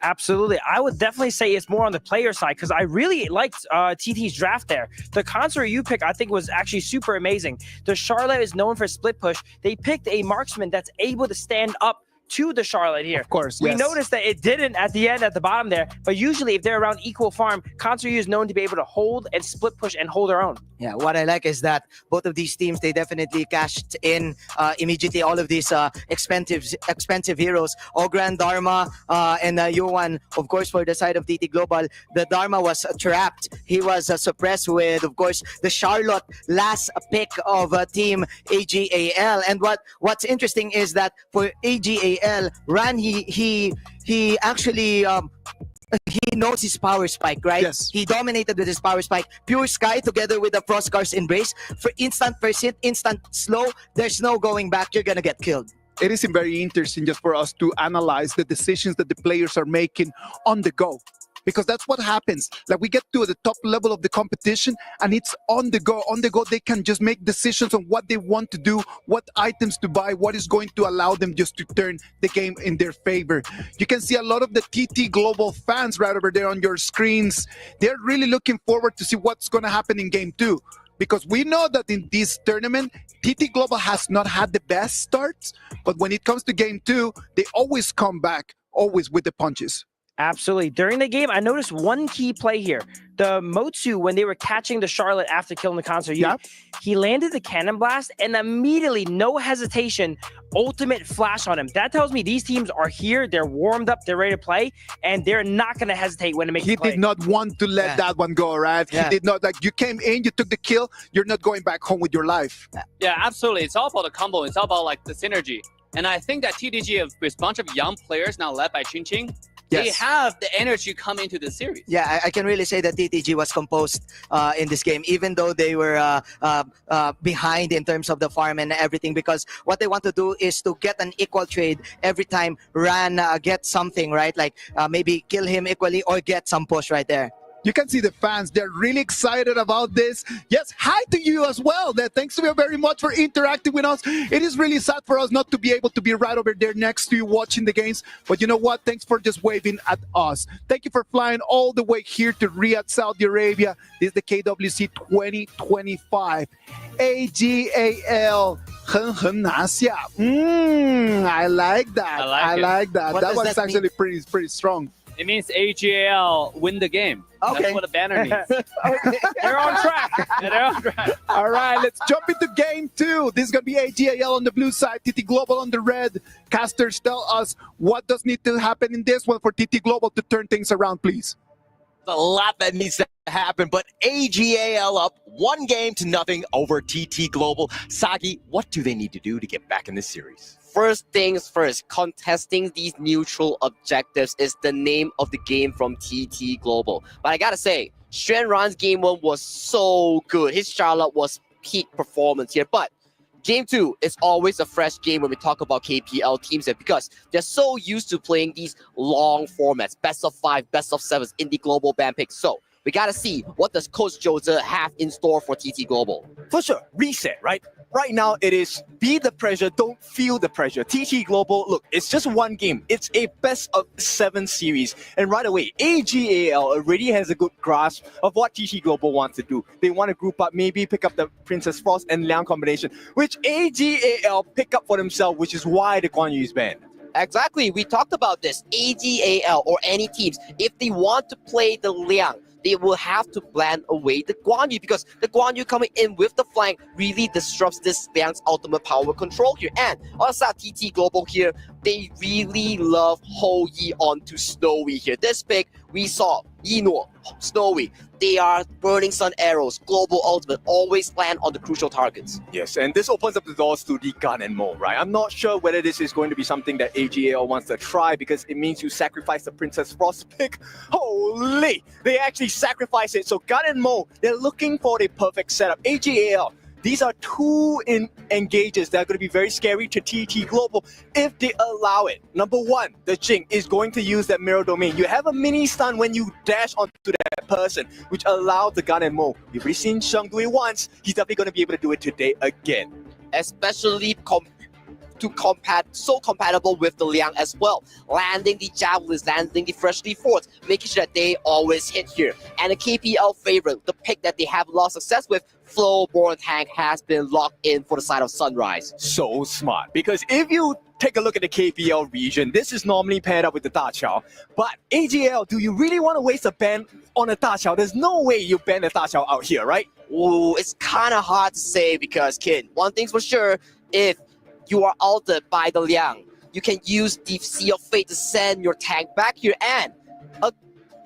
Absolutely. I would definitely say it's more on the player side because I really liked TT's draft there. The Consortio pick, I think, was actually super amazing. The Charlotte is known for split push. They picked a marksman that's able to stand up to the Charlotte here. Of course, we noticed that it didn't at the end at the bottom there, but usually if they're around equal farm, Consortio is known to be able to hold and split push and hold their own. Yeah, what I like is that both of these teams, they definitely cashed in immediately all of these expensive heroes. Ogrand, Dharma, and Yuan, of course, for the side of TT Global, the Dharma was trapped. He was suppressed with, of course, the Charlotte last pick of team AGAL. And what's interesting is that for AGAL, Ran, he actually he knows his power spike, right? Yes. He dominated with his power spike. Pure Sky together with the Frostcar's Embrace. For instant percent, instant slow, there's no going back. You're gonna get killed. It is very interesting just for us to analyze the decisions that the players are making on the go. Because that's what happens. Like we get to the top level of the competition and it's on the go. On the go, they can just make decisions on what they want to do, what items to buy, what is going to allow them just to turn the game in their favor. You can see a lot of the TT Global fans right over there on your screens. They're really looking forward to see what's going to happen in game two. Because we know that in this tournament, TT Global has not had the best starts, but when it comes to game two, they always come back always with the punches. Absolutely. During the game, I noticed one key play here. The Motsu, when they were catching the Charlotte after killing the concert, he landed the cannon blast and immediately, no hesitation, ultimate flash on him. That tells me these teams are here, they're warmed up, they're ready to play, and they're not going to hesitate when to make He the play. did not want to let that one go, right? Yeah. He did not. Like, you came in, you took the kill, you're not going back home with your life. Yeah, absolutely. It's all about the combo. It's all about like the synergy. And I think that TDG, with a bunch of young players now led by Ching Ching, they have the energy come into the series. Yeah, I can really say that TTG was composed in this game, even though they were behind in terms of the farm and everything, because what they want to do is to get an equal trade every time Ran gets something, right? Like maybe kill him equally or get some push right there. You can see the fans, they're really excited about this. Yes, hi to you as well. Thanks to you very much for interacting with us. It is really sad for us not to be able to be right over there next to you watching the games. But you know what? Thanks for just waving at us. Thank you for flying all the way here to Riyadh, Saudi Arabia. This is the KWC 2025 AGAL. I like that. I like that. That was actually pretty strong. It means AGAL win the game. Okay. That's what the banner means. They're on track. They're on track. All right, let's jump into game 2. This is going to be AGAL on the blue side, TT Global on the red. Casters, tell us what does need to happen in this one for TT Global to turn things around, please. A lot that needs to happen, but AGAL up 1-0 over TT Global. Sagi, what do they need to do to get back in this series? First things first, contesting these neutral objectives is the name of the game from TT Global. But I gotta say, Xuan Ran's game 1 was so good. His Charlotte was peak performance here. But game 2 is always a fresh game when we talk about KPL teams here, because they're so used to playing these long formats, best of 5, best of 7s in the global ban picks. So we gotta see, what does Coach Jose have in store for TT Global? For sure, reset, right? Right now, it is be the pressure, don't feel the pressure. TT Global, look, it's just one game. It's a best of 7 series. And right away, AGAL already has a good grasp of what TT Global wants to do. They want to group up, maybe pick up the Princess Frost and Liang combination, which AGAL pick up for themselves, which is why the Guan Yu is banned. Exactly, we talked about this. AGAL or any teams, if they want to play the Liang, they will have to blend away the Guan Yu, because the Guan Yu coming in with the flank really disrupts this Liang's ultimate power control here. And on the side, TT Global here, they really love Ho Yi onto Snowy here. This pick, we saw Yino, Snowy. They are Burning Sun arrows, global ultimate, always land on the crucial targets. Yes, and this opens up the doors to the gun and mode, right? I'm not sure whether this is going to be something that AGAL wants to try, because it means you sacrifice the Princess Frost pick. Holy! They actually sacrifice it. So gun and mode, they're looking for the perfect setup. AGAL, these are 2 engages that are going to be very scary to TT Global if they allow it. Number 1, the Jing is going to use that mirror domain. You have a mini stun when you dash onto that person, which allows the gun and mo. You've already seen Sheng do it once. He's definitely going to be able to do it today again. Especially so compatible with the Liang as well. Landing the javelins, landing the freshly forged, making sure that they always hit here. And a KPL favorite, the pick that they have a lot of success with, Flowborn Tank, has been locked in for the side of Sunrise. So smart, because if you take a look at the KPL region, this is normally paired up with the Da Chao. But AGL, do you really want to waste a ban on a Da Chao? There's no way you ban a Da Chao out here, right? Ooh, it's kind of hard to say, because, kid, one thing's for sure, if you are altered by the Liang, you can use the Sea of Fate to send your tank back here. And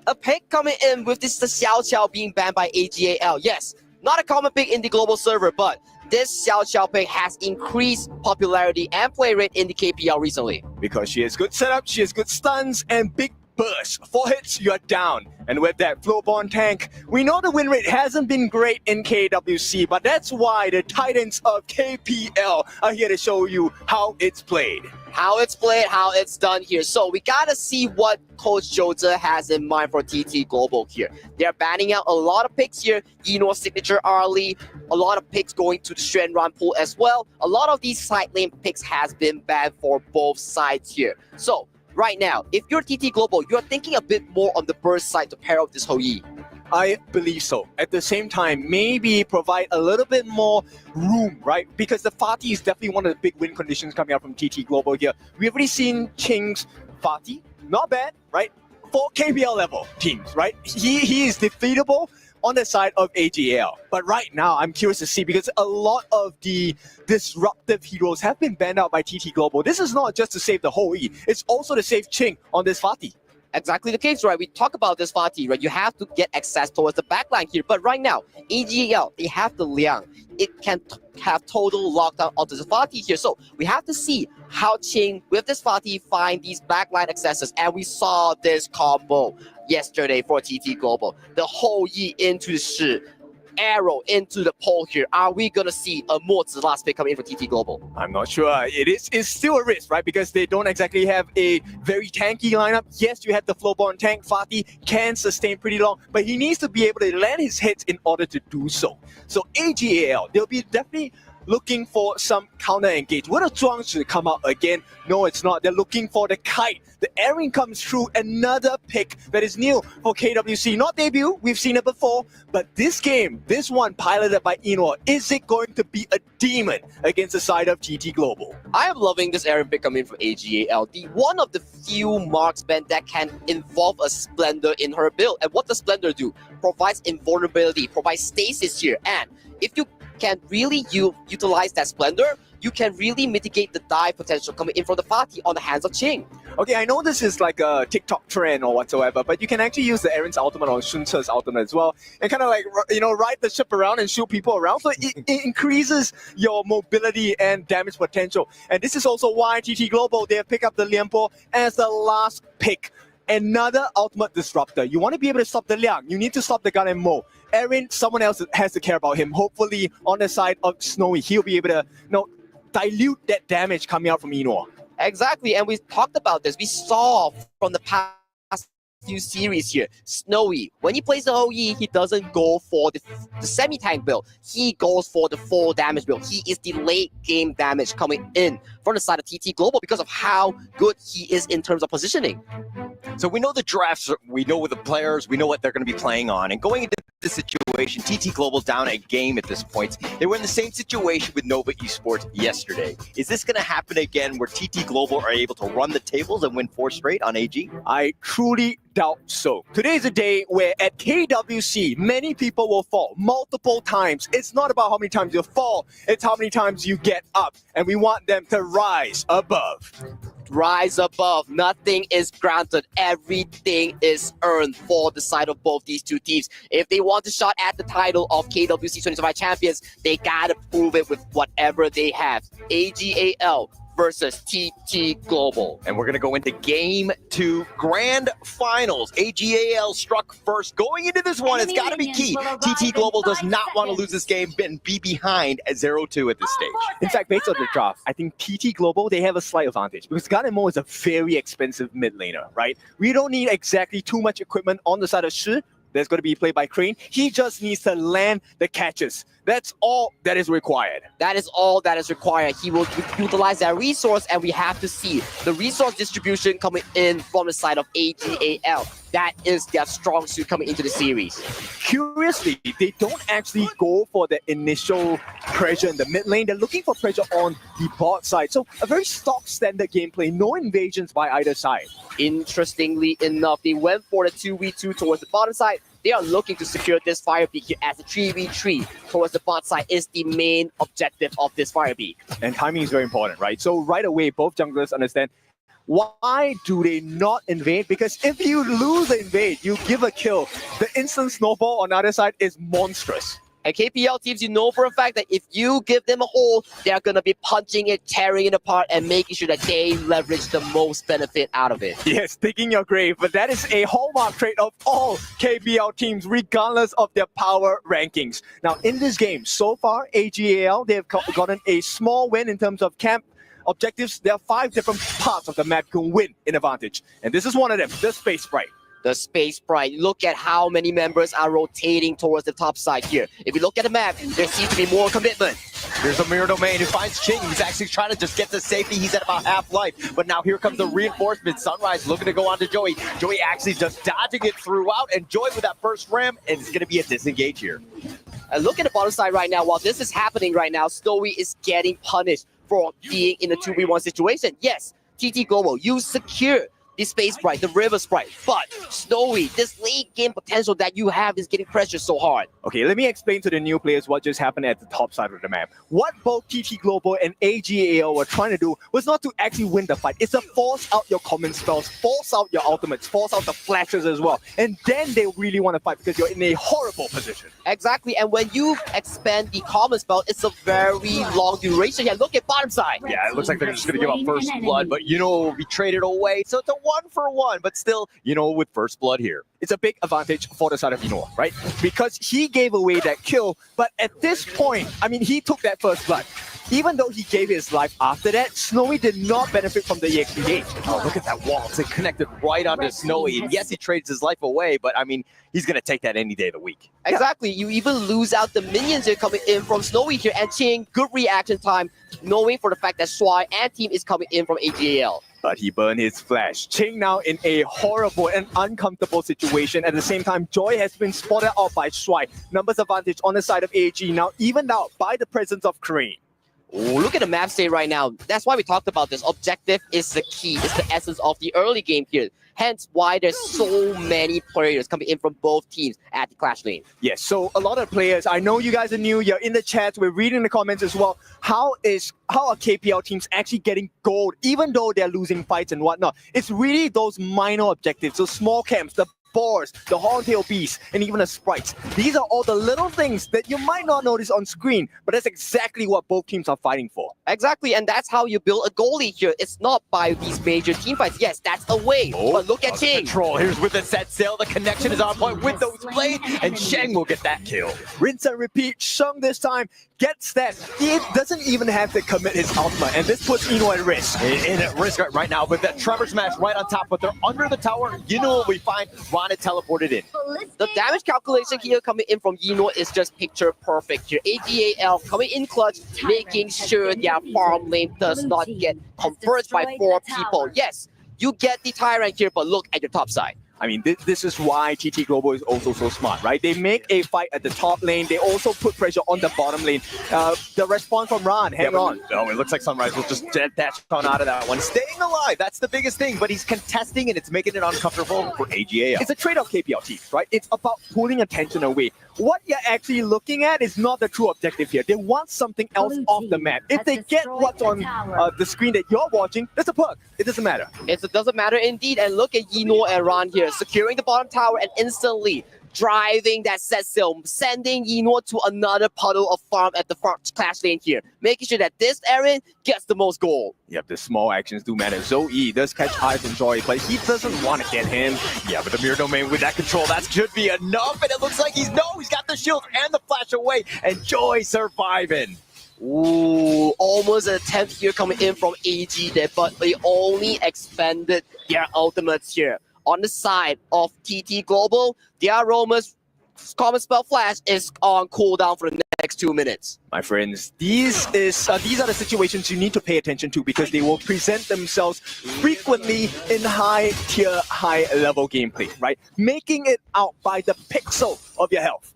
a pick coming in with this the Xiao Qiao being banned by AGAL. Yes, not a common pick in the global server, but this Xiao Qiao pick has increased popularity and play rate in the KPL recently. Because she has good setup, she has good stuns, and big burst. 4 hits, you're down. And with that Flowborn Tank, we know the win rate hasn't been great in KWC, but that's why the Titans of KPL are here to show you how it's played. How it's played, how it's done here. So we gotta see what Coach Jota has in mind for TT Global here. They're banning out a lot of picks here. Yino signature early, a lot of picks going to the Xuan Ran pool as well. A lot of these side lane picks has been banned for both sides here. So right now, if you're TT Global, you're thinking a bit more on the burst side to pair up this Ho Yi. I believe so. At the same time, maybe provide a little bit more room, right? Because the Fatih is definitely one of the big win conditions coming out from TT Global here. We've already seen Ching's Fatih not bad, right? For KBL level teams, right? He is defeatable on the side of AGL. But right now, I'm curious to see, because a lot of the disruptive heroes have been banned out by TT Global. This is not just to save the whole E, it's also to save Ching on this Fatih. Exactly the case, right? We talk about this Fatih, right? You have to get access towards the backline here. But right now, AGL, they have the Liang. It can have total lockdown onto the Fatih here. So we have to see how Ching, with this Fatih, find these backline accesses. And we saw this combo yesterday for TT Global. The whole Yi into the Shi. Arrow into the pole here. Are we going to see a more last pick coming in for TT Global? I'm not sure. It's still a risk, right? Because they don't exactly have a very tanky lineup. Yes, you have the Flowborn tank. Fatih can sustain pretty long, but he needs to be able to land his hits in order to do so. So AGAL, they'll be definitely looking for some counter engage. Will the Zhuangzi come out again? No, it's not. They're looking for the Kite. The Aaron comes through, another pick that is new for KWC. Not debut, we've seen it before, but this game, this one piloted by Eno, is it going to be a demon against the side of TT Global? I am loving this Aaron pick coming from AGAL. One of the few marksmen that can involve a Splendor in her build. And what does Splendor do? Provides invulnerability, provides stasis here. And if you can really utilize that Splendor, you can really mitigate the dive potential coming in from the Fatih on the hands of Ching. Okay, I know this is like a TikTok trend or whatsoever, but you can actually use the Aaron's ultimate or Sun Ce's ultimate as well, and kind of like, ride the ship around and shoot people around. So it increases your mobility and damage potential. And this is also why TT Global, they have picked up the Lianpo as the last pick. Another ultimate disruptor. You want to be able to stop the Liang, you need to stop the Gun and Mo. Aaron, someone else has to care about him. Hopefully, on the side of Snowy, he'll be able to dilute that damage coming out from Eno. Exactly, and we talked about this. We saw from the past few series here, Snowy, when he plays the OE, he doesn't go for the semi-tank build. He goes for the full damage build. He is the late game damage coming in from the side of TT Global because of how good he is in terms of positioning. So we know the drafts, we know the players, we know what they're going to be playing on. And going into this situation, TT Global's down a game at this point. They were in the same situation with Nova Esports yesterday. Is this going to happen again where TT Global are able to run the tables and win 4 straight on AG? I truly doubt so. Today is a day where at KWC, many people will fall multiple times. It's not about how many times you fall, it's how many times you get up. And we want them to rise above. Rise above. Nothing is granted. Everything is earned for the side of both these two teams. If they want a shot at the title of KWC 25 champions, they gotta prove it with whatever they have. AGAL versus TT Global. And we're going to go into Game 2 Grand Finals. AGAL struck first. Going into this one, it's got to be key. TT Global does not want to lose this game and be behind at 0-2 at this stage. In fact, based on the draft, I think TT Global, they have a slight advantage because Ganemo is a very expensive mid laner, right? We don't need exactly too much equipment on the side of Shi. That's going to be played by Crane. He just needs to land the catches. That's all that is required. That is all that is required. He will utilize that resource, and we have to see the resource distribution coming in from the side of AGAL. That is their strong suit coming into the series. Curiously, they don't actually go for the initial pressure in the mid lane. They're looking for pressure on the bot side. So a very stock standard gameplay. No invasions by either side. Interestingly enough, they went for the 2v2 towards the bottom side. They are looking to secure this fire peak here as the 3v3 towards the bot side is the main objective of this fire peak. And timing is very important, right? So right away, both junglers understand, why do they not invade? Because if you lose the invade, you give a kill. The instant snowball on the other side is monstrous. And KPL teams, you know for a fact that if you give them a hole, they're going to be punching it, tearing it apart, and making sure that they leverage the most benefit out of it. Yes, digging your grave. But that is a hallmark trait of all KPL teams, regardless of their power rankings. Now, in this game, so far, AGAL, they have gotten a small win in terms of camp objectives. There are 5 different parts of the map you can win in advantage. And this is one of them, the Space Sprite. The Space Sprite. Look at how many members are rotating towards the top side here. If you look at the map, there seems to be more commitment. There's a mirror domain who finds Ching. He's actually trying to just get to safety. He's at about half life. But now here comes the reinforcement. Sunrise looking to go on to Joey. Joey actually just dodging it throughout. And Joey with that first ram. And it's going to be a disengage here. Look at the bottom side right now. While this is happening right now, Snowy is getting punished for being in a 2v1 situation. Yes, TT Global, you secure the Space Sprite, the River Sprite. But Snowy, this late game potential that you have is getting pressured so hard. Okay, let me explain to the new players what just happened at the top side of the map. What both TT Global and AGAL were trying to do was not to actually win the fight. It's to force out your common spells, force out your ultimates, force out the flashes as well. And then they really want to fight because you're in a horrible position. Exactly, and when you expand the common spell, it's a very long duration here. Look at bottom side. Yeah, it looks like they're just going to give up first blood, but we traded away. So it's a 1-for-1, but still, with first blood here. It's a big advantage for the side of Ino, right? Because he gave away that kill, but at this point, he took that first blood. Even though he gave his life after that, Snowy did not benefit from the EXP gauge. Oh, look at that wall. It's connected right onto Snowy. And yes, he trades his life away, but he's going to take that any day of the week. Exactly. You even lose out the minions that are coming in from Snowy here. And Ching, good reaction time, knowing for the fact that Swai and team is coming in from AGAL. But he burned his flash. Ching now in a horrible and uncomfortable situation. At the same time, Joy has been spotted out by Swai. Numbers advantage on the side of AG now evened out by the presence of Crane. Ooh, look at the map state right now. That's why we talked about this. Objective is the key. It's the essence of the early game here. Hence why there's so many players coming in from both teams at the Clash lane. Yes, so a lot of players, I know you guys are new, you're in the chat, we're reading the comments as well. How are KPL teams actually getting gold, even though they're losing fights and whatnot? It's really those minor objectives, those small camps, the boars, the horntail beasts, and even the sprites. These are all the little things that you might not notice on screen, but that's exactly what both teams are fighting for. Exactly, and that's how you build a goalie here. It's not by these major team fights. Yes, that's a way, but look at Ching. Control. Here's with the set sail. The connection is on point with those blades, and Sheng will get that kill. Rinse and repeat. Sheng this time gets that. He doesn't even have to commit his ultimate, and this puts Ino at risk. In at risk right now, but that Trevor smash right on top, but they're under the tower. You know what we find? Ron had teleported in. The damage calculation here coming in from Ino is just picture perfect here. AGAL coming in clutch, making sure their farm lane does not get converged by 4 people. Yes, you get the Tyrant here, but look at your top side. This is why TT Global is also so smart, right? They make a fight at the top lane. They also put pressure on the bottom lane. The response from Ran, hang on. Oh, it looks like Sunrise will just dash on out of that one. Staying alive, that's the biggest thing, but he's contesting and it's making it uncomfortable for AGAL. It's a trade-off KPL teams, right? It's about pulling attention away. What you're actually looking at is not the true objective here. They want something else off the map. If they get what's on the screen that you're watching, that's a perk. It doesn't matter. It doesn't matter indeed. And look at Ino and Ran here, securing the bottom tower and instantly driving that set sail, sending Ino to another puddle of farm at the front Clash lane here, making sure that this Aaron gets the most gold. Yep, the small actions do matter. Zoe does catch eyes and Joy, but he doesn't want to get him. Yeah, but the mirror domain with that control, that should be enough. And it looks like he's got the shield and the flash away, and Joy surviving. Ooh, almost an attempt here coming in from AG there, but they only expanded their ultimates here. On the side of TT Global, their Roma's common spell flash is on cooldown for the next 2 minutes. My friends, these are the situations you need to pay attention to because they will present themselves frequently in high-tier, high-level gameplay, right? Making it out by the pixel of your health.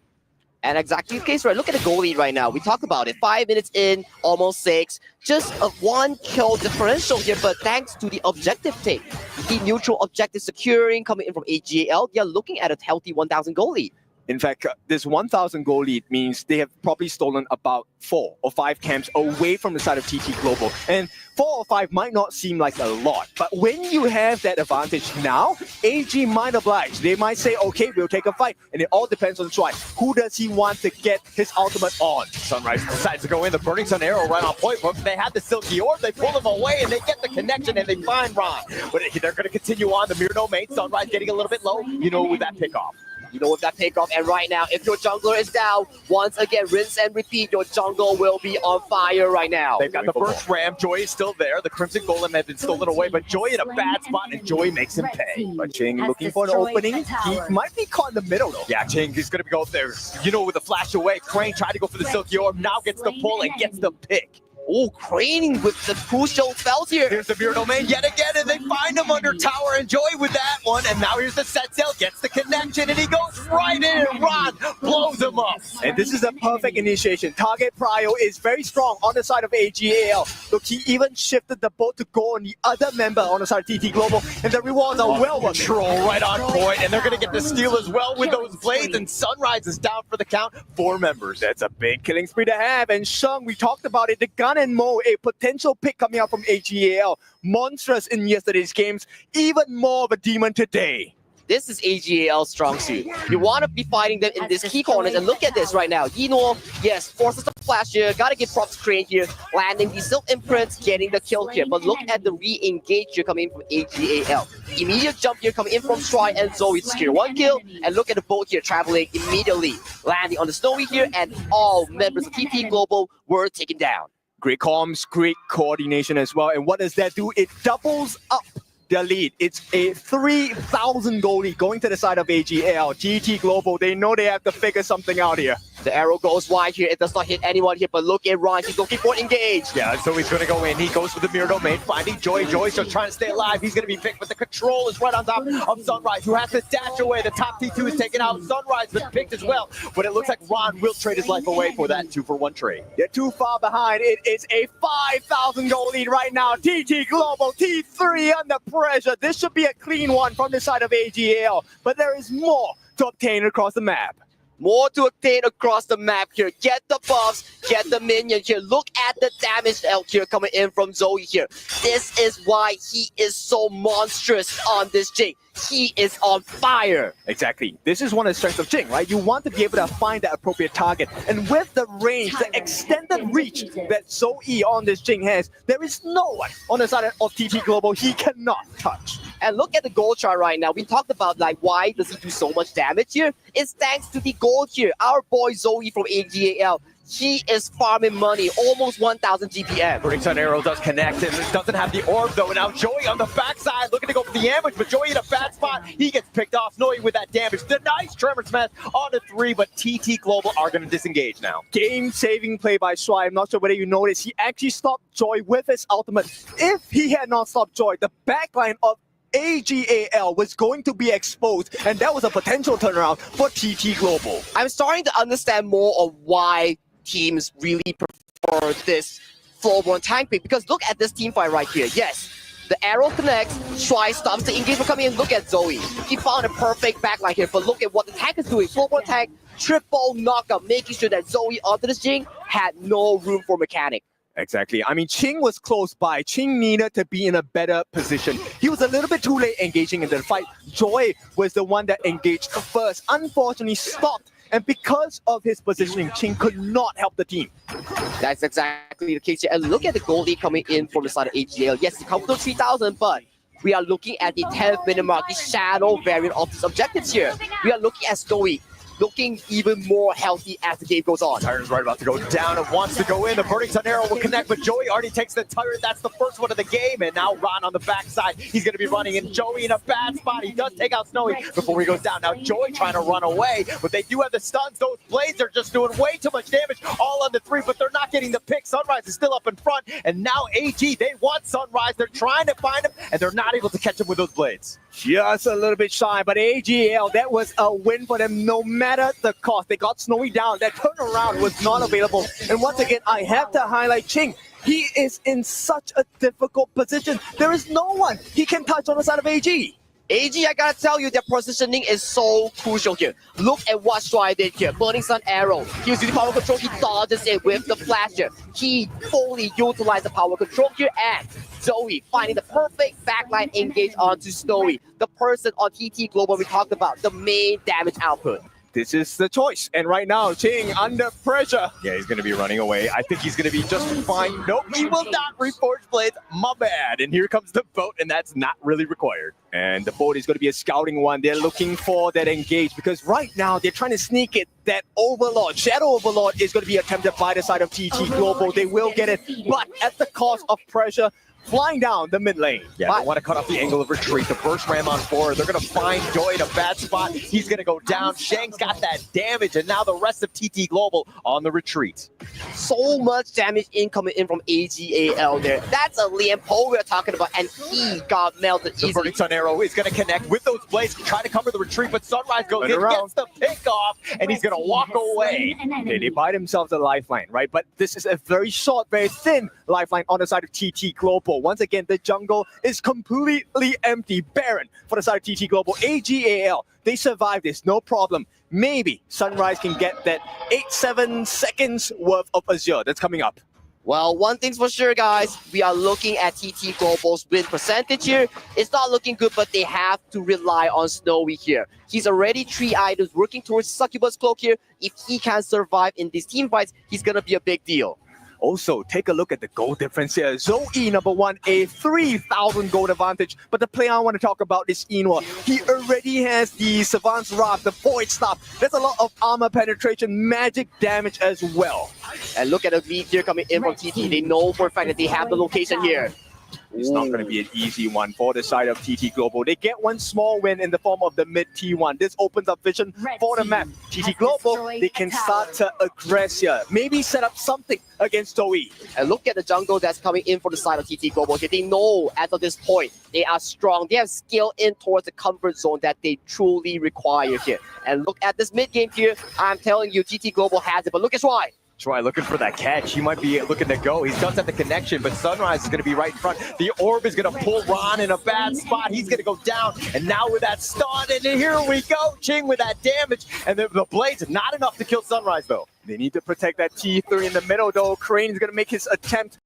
And exactly the case, right? Look at the goal lead right now. We talked about it. 5 minutes in, almost 6. Just a 1 kill differential here, but thanks to the objective take. The neutral objective securing coming in from AGAL, they're looking at a healthy 1,000 goal lead. In fact, this 1,000 goal lead means they have probably stolen about 4 or 5 camps away from the side of TT Global. And 4 or 5 might not seem like a lot, but when you have that advantage now, AG might oblige. They might say, okay, we'll take a fight. And it all depends on Swai. Who does he want to get his ultimate on? Sunrise decides to go in. The Burning Sun arrow right on point. But they had the Silky Orb. They pull him away and they get the connection and they find Ron. But they're going to continue on. The mirror domain. Sunrise getting a little bit low. With that pickoff. With that takeoff, and right now, if your jungler is down, once again, rinse and repeat, your jungle will be on fire right now. They've got the first ram. Joy is still there. The Crimson Golem has been stolen away, but Joy in a bad spot, and Joy makes him pay. But Ching looking for an opening. He might be caught in the middle, though. Yeah, Ching, he's going to go there. With the flash away. Crane tried to go for the Silky Orb, now gets the pull and gets the pick. Oh, craning with the crucial spells here. Here's the Mirror Domain yet again, and they find him under tower. Enjoy with that one, and now here's the set sail, gets the connection, and he goes right in, and Ron blows him up. And this is a perfect initiation. Target Prio is very strong on the side of AGAL. Look, he even shifted the boat to go on the other member on the side of TT Global, and the rewards are well worth. Control right on point, and they're going to get the steal as well with those blades, and Sunrise is down for the count. 4 members. That's a big killing spree to have, and Sheng, we talked about it, the Gun and Mo, a potential pick coming out from AGAL. Monstrous in yesterday's games, even more of a demon today. This is AGAL's strong suit. You want to be fighting them in these key corners, and look at this right now. Yino, yes, forces the flash here. Got to give props to Crane here, landing the silk imprints, getting the kill here. But look at the re-engage here coming in from AGAL. Immediate jump here coming in from Stride and Zoe to secure 1 kill. And look at the boat here traveling immediately, landing on the Snowy here, and all members of TT Global were taken down. Great comms, great coordination as well. And what does that do? It doubles up the lead. It's a 3,000 goal lead going to the side of AGL. GT Global, they know they have to figure something out here. The arrow goes wide here. It does not hit anyone here, but look at Ron. He's looking for engage. Yeah, so he's going to go in. He goes for the Mirror Domain, finding Joy. Joy's just trying to stay alive. He's going to be picked, but the control is right on top of Sunrise, who has to dash away. The top T2 is taken out. Sunrise was picked as well, but it looks like Ron will trade his life away for that 2-for-1 trade. They're too far behind. It is a 5,000 goal lead right now. TT Global, T3 under pressure. This should be a clean one from the side of AGL, but there is more to obtain across the map. More to obtain across the map here. Get the buffs, get the minion here. Look at the damage out here coming in from Zoe here. This is why he is so monstrous on this Jing. He is on fire. Exactly. This is one of the strengths of Jing, right? You want to be able to find the appropriate target. And with the range, the extended reach that Zoe on this Jing has, there is no one on the side of TT Global he cannot touch. And look at the gold chart right now. We talked about like why does he do so much damage here? It's thanks to the gold here. Our boy Zoe from AGAL. He is farming money, almost 1,000 GPM. Brings on arrow, does connect, and doesn't have the orb though. And now Joey on the backside looking to go for the ambush, but Joey in a bad spot. He gets picked off, Snowy with that damage. The nice Tremor Smash on the 3, but TT Global are going to disengage now. Game-saving play by Shuai. I'm not sure whether you noticed. He actually stopped Joy with his ultimate. If he had not stopped Joy, the backline of AGAL was going to be exposed, and that was a potential turnaround for TT Global. I'm starting to understand more of why teams really prefer this floorborne tank pick, because look at this team fight right here. Yes, the arrow connects, Shuai stops the engage from coming in. Look at Zoe. He found a perfect backline here, but look at what the tank is doing. Floorborne tank, triple knockup, making sure that Zoe onto this Jing had no room for mechanic. Exactly. I mean, Qing was close by. Qing needed to be in a better position. He was a little bit too late engaging in the fight. Joy was the one that engaged first. Unfortunately, stopped. And because of his positioning, Qing could not help the team. That's exactly the case here. And look at the goal lead coming in from the side of AGL. Yes, it comes to 3,000, but we are looking at the 10th minute mark, the shadow variant of these objectives here. We are looking at Snowy, looking even more healthy as the game goes on. Tyrant's right about to go down and wants to go in. The Burning Sun arrow will connect, but Joey already takes the Tyrant. That's the first one of the game, and now Ron on the backside. He's going to be running, and Joey in a bad spot. He does take out Snowy before he goes down. Now Joey trying to run away, but they do have the stuns. Those blades are just doing way too much damage, all on the 3, but they're not getting the pick. Sunrise is still up in front, and now AG, they want Sunrise. They're trying to find him, and they're not able to catch him with those blades. Just a little bit shy, but AGL, that was a win for them no matter the cost. They got Snowy down. That turnaround was not available. And once again, I have to highlight Qing. He is in such a difficult position. There is no one he can touch on the side of AG. AG, I gotta tell you, their positioning is so crucial here. Look at what Shuai did here. Burning Sun arrow. He was using power control. He dodges it with the flasher. He fully utilized the power control here, and Zoe finding the perfect backline engage onto Snowy, the person on TT Global we talked about, the main damage output. This is the choice. And right now, Qing under pressure. Yeah, he's going to be running away. I think he's going to be just fine. Nope, he will not reforge blades. My bad. And here comes the boat, and that's not really required. And the boat is going to be a scouting one. They're looking for that engage because right now they're trying to sneak it. That Overlord, Shadow Overlord is going to be attempted by the side of TT Global. They will get it, but at the cost of pressure flying down the mid lane. Yeah, they want to cut off the angle of retreat. The first ram on forward. They're going to find Joy in a bad spot. He's going to go down. Shang's got that damage, and now the rest of TT Global on the retreat. So much damage incoming in from AGAL there. That's a Lian Po we're talking about, and he got melted The easily. Burning Sun Arrow is going to connect with those blades, try to cover the retreat, but Sunrise goes in, gets the pick off, and he's going to walk away. Okay, they buy themselves a lifeline, right? But this is a very short, very thin lifeline on the side of TT Global. Once again, the jungle is completely empty, barren for the side of TT Global. AGAL, they survive this, no problem. Maybe Sunrise can get that 8-7 seconds worth of Azure that's coming up. Well, one thing's for sure, guys. We are looking at TT Global's win percentage here. It's not looking good, but they have to rely on Snowy here. He's already 3 items working towards Succubus Cloak here. If he can survive in these team fights, he's going to be a big deal. Also, take a look at the gold difference here. Zoe, number one, a 3,000 gold advantage. But the player I want to talk about is Inwa. He already has the Savant's Wrath, the Void Staff. There's a lot of armor penetration, magic damage as well. And look at the lead here coming in from TT. They know for a fact that they have the location here. It's not going to be an easy one for the side of TT Global. They get one small win in the form of the mid T1. This opens up vision for the map. TT Global, they can start to aggress here. Maybe set up something against Zoe. And look at the jungle that's coming in for the side of TT Global. They know as of this point, they are strong. They have skill in towards the comfort zone that they truly require here. And look at this mid game here. I'm telling you, TT Global has it, but look at Troy. Troy looking for that catch. He might be looking to go. He does have the connection, but Sunrise is going to be right in front. The orb is going to pull Ron in a bad spot. He's going to go down. And now with that stun, and here we go. Ching with that damage. And the blades, not enough to kill Sunrise, though. They need to protect that T3 in the middle, though. Crane is going to make his attempt.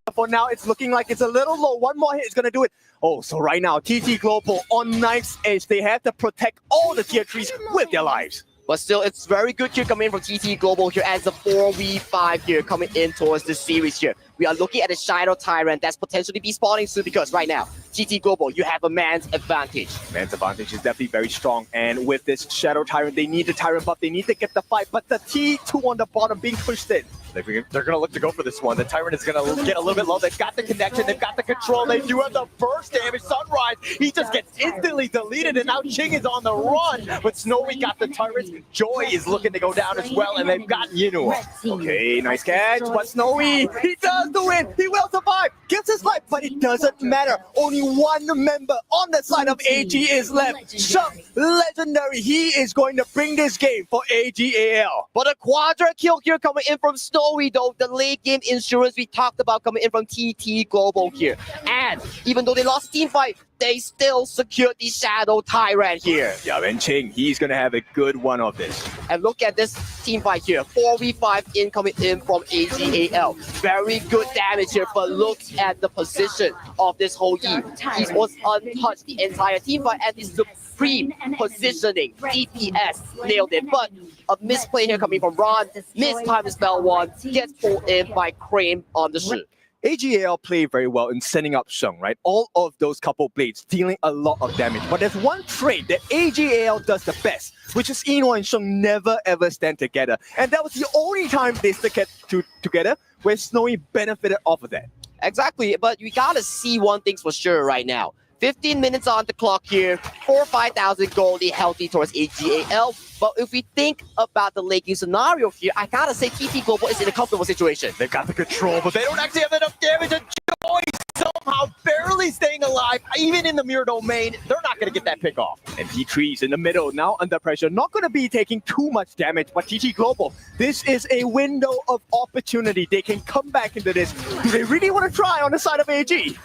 But for now, it's looking like it's a little low. One more hit is going to do it. Oh, so right now, TT Global on knife's edge. They have to protect all the tier 3s with their lives. But still, it's very good here coming in from TT Global here as the 4v5 here coming in towards this series here. We are looking at a Shadow Tyrant that's potentially be spawning soon because right now, TT Global, you have a man's advantage. Man's advantage is definitely very strong. And with this Shadow Tyrant, they need the Tyrant buff. They need to get the fight. But the T2 on the bottom being pushed in. They're going to look to go for this one. The Tyrant is going to get a little bit low. They've got the connection. They've got the control. They do have the burst damage. Sunrise, he just gets instantly deleted. And now Ching is on the run. But Snowy got the Tyrants. Joy is looking to go down as well. And they've got Yinua. Okay, nice catch. But Snowy, he does the win. He will survive. Gets his life. But it doesn't matter. Only one member on the side of AG is left. Shuk, legendary. He is going to bring this game for AGAL. But a quadra kill here coming in from Snowy, though. The late game insurance we talked about coming in from TT Global here. And even though they lost the team fight, they still secured the Shadow Tyrant here. Yeah, and Ching, he's going to have a good one of this. And look at this team fight here. 4v5 incoming in from AGAL. Very good damage here, but look at the position of this whole team. He was untouched the entire team fight and his supreme positioning. DPS nailed it, but a misplay here coming from Ron. Mistime the spell one. Gets pulled in by Crane on the shoot. AGAL play very well in setting up Shung, right? All of those couple blades dealing a lot of damage. But there's one trait that AGAL does the best, which is Inwa and Shung never ever stand together. And that was the only time they stuck together where Snowy benefited off of that. Exactly, but we gotta see one thing's for sure right now. 15 minutes on the clock here, 4,000 or 5,000 goldie healthy towards AGAL. But if we think about the late game scenario here, I gotta say TT Global is in a comfortable situation. They've got the control, but they don't actually have enough damage. And Joy somehow barely staying alive, even in the mirror domain. They're not gonna get that pick off. And T3's in the middle, now under pressure. Not gonna be taking too much damage, but TT Global, this is a window of opportunity. They can come back into this. Do they really want to try on the side of AG?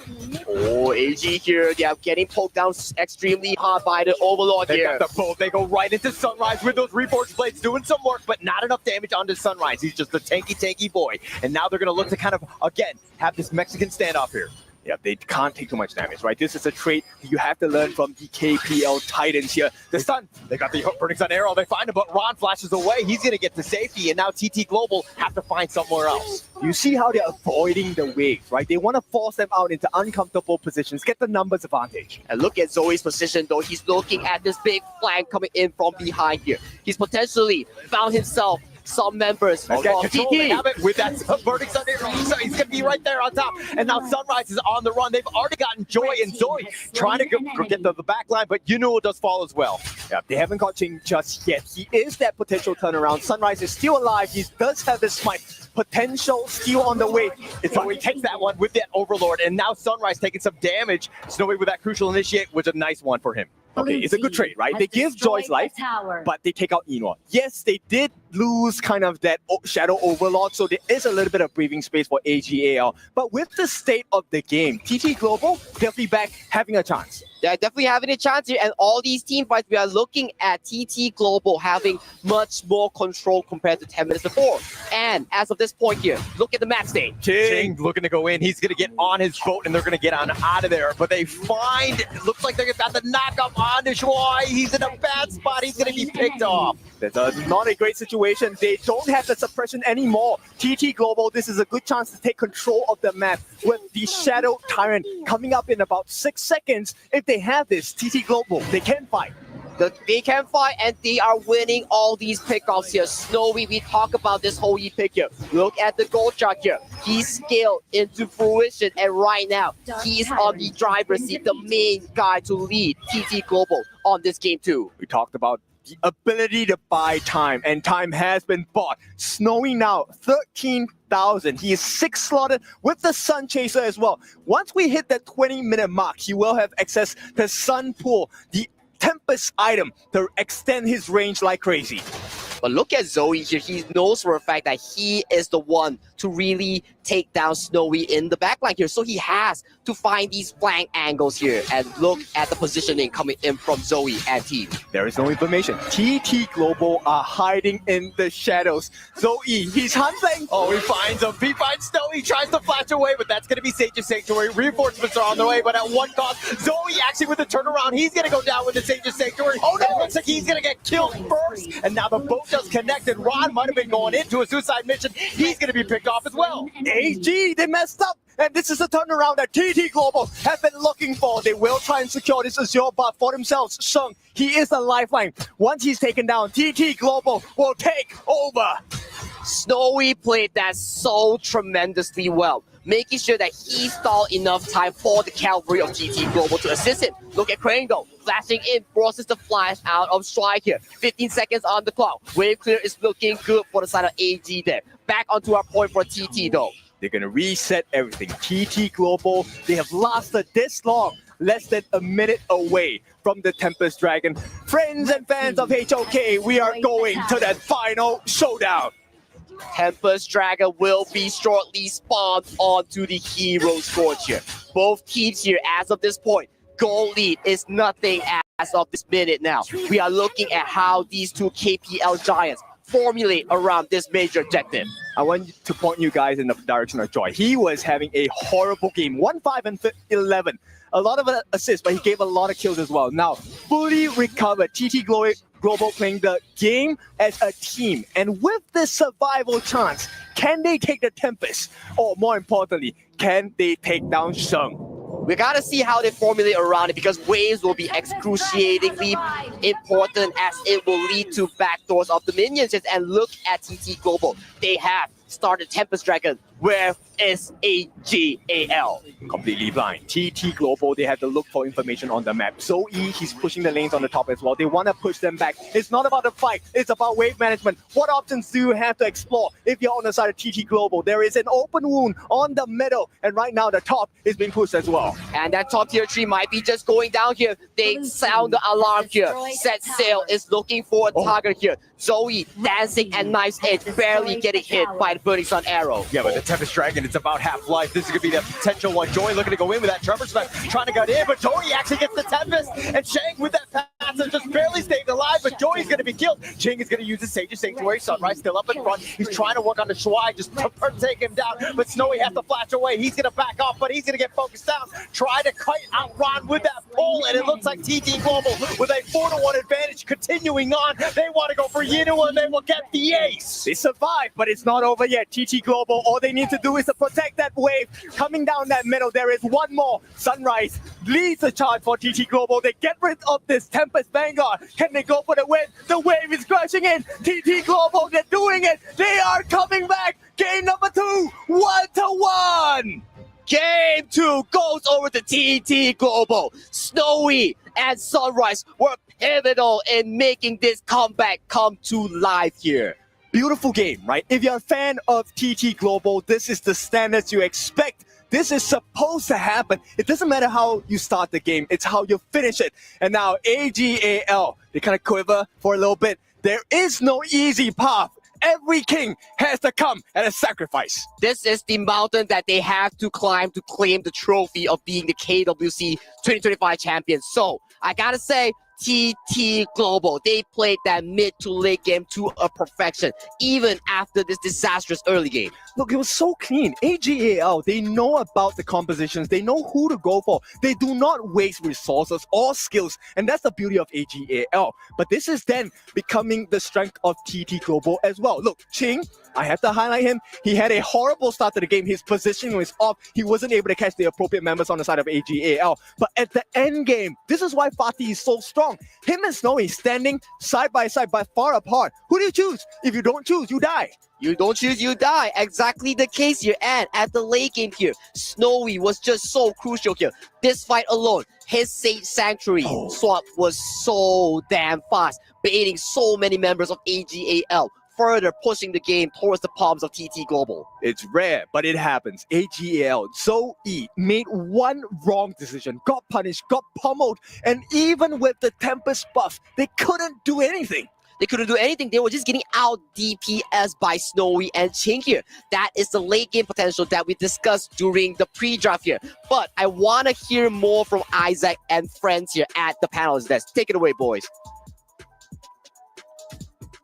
Oh, AG here, they are getting poked down extremely hard by the Overlord they here. Got the bolt. They go right into Sunrise with those Reforged Blades doing some work, but not enough damage onto Sunrise. He's just a tanky boy. And now they're going to look to kind of, again, have this Mexican standoff here. Yeah, they can't take too much damage, right? This is a trait you have to learn from the KPL Titans here. The stun, they got the Burning Sun Arrow, they find him, but Ron flashes away. He's going to get to safety, and now TT Global have to find somewhere else. You see how they're avoiding the waves, right? They want to force them out into uncomfortable positions, get the numbers advantage. And look at Zoe's position, though. He's looking at this big flank coming in from behind here. He's potentially found himself some members of Control, they TT. have it with that burning sun. So he's going to be right there on top. And now Sunrise is on the run. They've already gotten Joy and Zoe trying to get to the back line, but Yuno does fall as well. Yeah, they haven't got Ching just yet. He is that potential turnaround. Sunrise is still alive. He does have this smite. Potential steal on the way. Zoe takes that one with that Overlord, and now Sunrise taking some damage. Snowy with that crucial initiate was a nice one for him. Okay, it's a good trade, right? They give Joy's life, but they take out Enwa. Yes, they did lose kind of that Shadow Overlord, so there is a little bit of breathing space for AGAL. But with the state of the game, TT Global, they'll be back having a chance. They're definitely having a chance here, and all these team fights, we are looking at TT Global having much more control compared to 10 minutes before. And as of this point here, look at the match state. Ching looking to go in. He's going to get on his boat, and they're going to get on out of there. But they find, it looks like they're about to knock up on the Joy. He's in a bad spot. He's going to be picked off. That's not a great situation. They don't have the suppression anymore. TT Global, this is a good chance to take control of the map with the Shadow Tyrant coming up in about 6 seconds. If they have this, TT Global, they can fight. They can fight, and they are winning all these pickoffs here. Snowy, we talk about this whole pick here. Look at the goal chart here. He's scaled into fruition, and right now, he's on the driver's seat, the main guy to lead TT Global on this game too. We talked about the ability to buy time, and time has been bought. Snowy now, 13,000. He is 6 slotted with the Sun Chaser as well. Once we hit that 20-minute mark, he will have access to Sun Pool, the Tempest item, to extend his range like crazy. But look at Zoe here. He knows for a fact that he is the one to really take down Snowy in the backline here. So he has to find these flank angles here and look at the positioning coming in from Zoe and team. There is no information. TT Global are hiding in the shadows. Zoe, he's hunting. Oh, he finds him. He finds Snowy, tries to flash away, but that's going to be Sage's Sanctuary. Reinforcements are on the way, but at what cost? Zoe actually with the turnaround. He's going to go down with the Sage's Sanctuary. Oh no, it looks like he's going to get killed first. And now the boat does connect, and Ron might have been going into a suicide mission. He's going to be picked off as well. AG, they messed up. And this is a turnaround that TT Global has been looking for. They will try and secure this Azure buff for themselves. Sheng, he is a lifeline. Once he's taken down, TT Global will take over. Snowy played that so tremendously well, making sure that he stalled enough time for the cavalry of TT Global to assist him. Look at Crane though, flashing in, forces the flash out of strike here. 15 seconds on the clock. Wave clear is looking good for the side of AG there. Back onto our point for TT though. They're going to reset everything. TT Global, they have lasted this long, less than a minute away from the Tempest Dragon. Friends and fans of HOK, we are going to that final showdown. Tempest Dragon will be shortly spawned onto the Hero Scorch here. Both teams here, as of this point, goal lead is nothing as of this minute now. We are looking at how these two KPL giants formulate around this major objective. I want to point you guys in the direction of Joy. He was having a horrible game, 1-5 and 11. A lot of assists, but he gave a lot of kills as well. Now, fully recovered. TT Global playing the game as a team. And with this survival chance, can they take the Tempest? Or more importantly, can they take down Sheng? We gotta see how they formulate around it, because waves will be excruciatingly important as it will lead to backdoors of the minions. And look at TT Global. They have started Tempest Dragon. Where is AGAL? Completely blind. TT Global, they have to look for information on the map. Zoe, he's pushing the lanes on the top as well. They want to push them back. It's not about the fight. It's about wave management. What options do you have to explore if you're on the side of TT Global? There is an open wound on the middle, and right now the top is being pushed as well. And that top tier 3 might be just going down here. They sound the alarm here. Set sail is looking for a target here. Zoe dancing at knife's edge, barely getting hit by the Burning Sun arrow. Yeah, but the Tempest Dragon, it's about half-life. This is going to be the potential one. Joy looking to go in with that Trevor Smack, trying to get in, but Joy actually gets the Tempest, and Shang with that passive just barely stayed alive, but Joy's going to be killed. Ching is going to use his Sage's Sanctuary. Sunrise still up in front. He's trying to work on the Shuai, just to take him down, but Snowy has to flash away. He's going to back off, but he's going to get focused down. Try to cut out Ron with that pole, and it looks like TT Global with a 4-1 advantage continuing on. They want to go for Yinua, and they will get the ace. They survive, but it's not over yet. TT Global, all they need to do is to protect that wave coming down that middle. There is one more. Sunrise leads the charge for TT Global. They get rid of this Tempest. Tempest Vanguard. Can they go for the win? The wave is crashing in. TT Global, they're doing it. They are coming back. Game number 2, 1-1. Game 2 goes over to TT Global. Snowy and Sunrise were pivotal in making this comeback come to life here. Beautiful game, right? If you're a fan of TT Global, this is the standards you expect. This is supposed to happen. It doesn't matter how you start the game, it's how you finish it. And now AGAL, they kind of quiver for a little bit. There is no easy path. Every king has to come at a sacrifice. This is the mountain that they have to climb to claim the trophy of being the KWC 2025 champion. So I gotta say, TT Global, they played that mid to late game to a perfection, even after this disastrous early game. Look, it was so clean. AGAL, they know about the compositions. They know who to go for. They do not waste resources or skills. And that's the beauty of AGAL. But this is then becoming the strength of TT Global as well. Look, Ching, I have to highlight him. He had a horrible start to the game. His positioning was off. He wasn't able to catch the appropriate members on the side of AGAL. But at the end game, this is why Fatih is so strong. Him and Snowy standing side by side but far apart. Who do you choose? If you don't choose, you die. You don't choose, you die. Exactly the case here. And at the late game here, Snowy was just so crucial here. This fight alone, his Sage Sanctuary swap was so damn fast, baiting so many members of AGAL, further pushing the game towards the palms of TT Global. It's rare, but it happens. AGAL, Zoe made one wrong decision, got punished, got pummeled, and even with the Tempest buff, they couldn't do anything. They couldn't do anything. They were just getting out DPS by Snowy and Ching here. That is the late game potential that we discussed during the pre-draft here. But I want to hear more from Isaac and friends here at the panelist desk. Take it away, boys.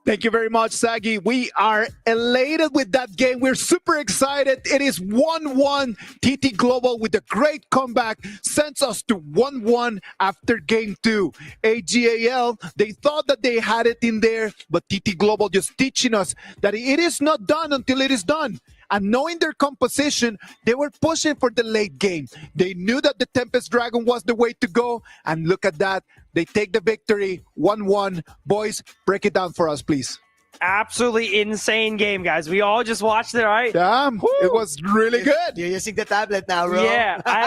Thank you very much, Sagi. We are elated with that game. We're super excited. It is 1-1. TT Global with a great comeback sends us to 1-1 after game 2. AGAL, they thought that they had it in there, but TT Global just teaching us that it is not done until it is done. And knowing their composition, they were pushing for the late game. They knew that the Tempest Dragon was the way to go. And look at that. They take the victory 1-1. Boys, break it down for us, please. Absolutely insane game, guys. We all just watched it, right? Damn, it was really good. You're using the tablet now, bro. Yeah, I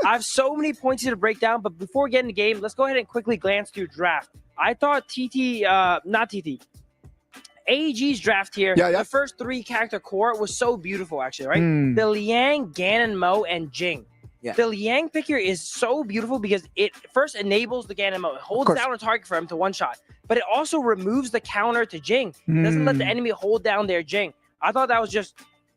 have so many points here to break down. But before we get in the game, let's go ahead and quickly glance through draft. I thought AEG's draft here, the first 3 character core was so beautiful, actually, right? The Liang, Ganon, Mo, and Jing. Yeah. The Liang pick here is so beautiful because it first enables the Ganon Mo. It holds down a target for him to one-shot, but it also removes the counter to Jing. It doesn't let the enemy hold down their Jing. I thought that was just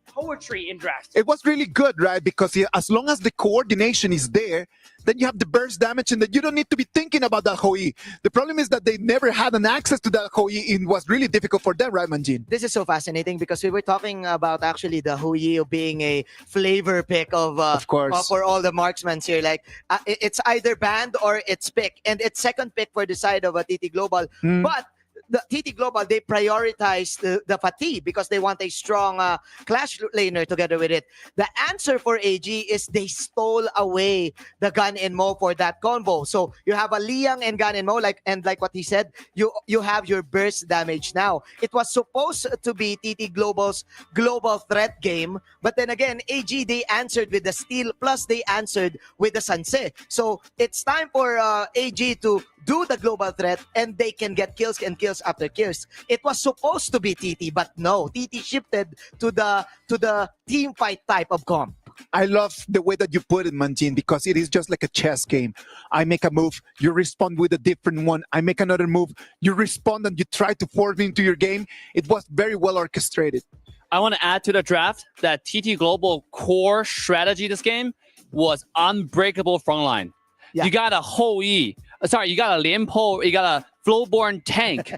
poetry in draft. It was really good, right? Because as long as the coordination is there, then you have the burst damage and that you don't need to be thinking about that Hoi. The problem is that they never had an access to that Hoi. It was really difficult for them, right, Manjin? This is so fascinating because we were talking about actually the Hoi being a flavor pick of course, for all the marksmen here. Like it's either banned or it's pick, and it's second pick for the side of a TT Global. But the TT Global, they prioritize the Fatih because they want a strong clash laner together with it. The answer for AG is they stole away the Gun and Mo for that combo. So you have a Liang and Gun and Mo, like what he said, you have your burst damage now. It was supposed to be TT Global's global threat game, but then again, AG, they answered with the steal, plus they answered with the Sanse. So it's time for AG to do the global threat, and they can get kills and kills after kills. It was supposed to be TT, but no, TT shifted to the team fight type of comp. I love the way that you put it, Manjin, because it is just like a chess game. I make a move, you respond with a different one. I make another move, you respond, and you try to force me into your game. It was very well orchestrated. I want to add to the draft that TT Global core strategy this game was unbreakable frontline. Yeah. You got a Hou Yi. You got a Lian Po, you got a Flowborn tank.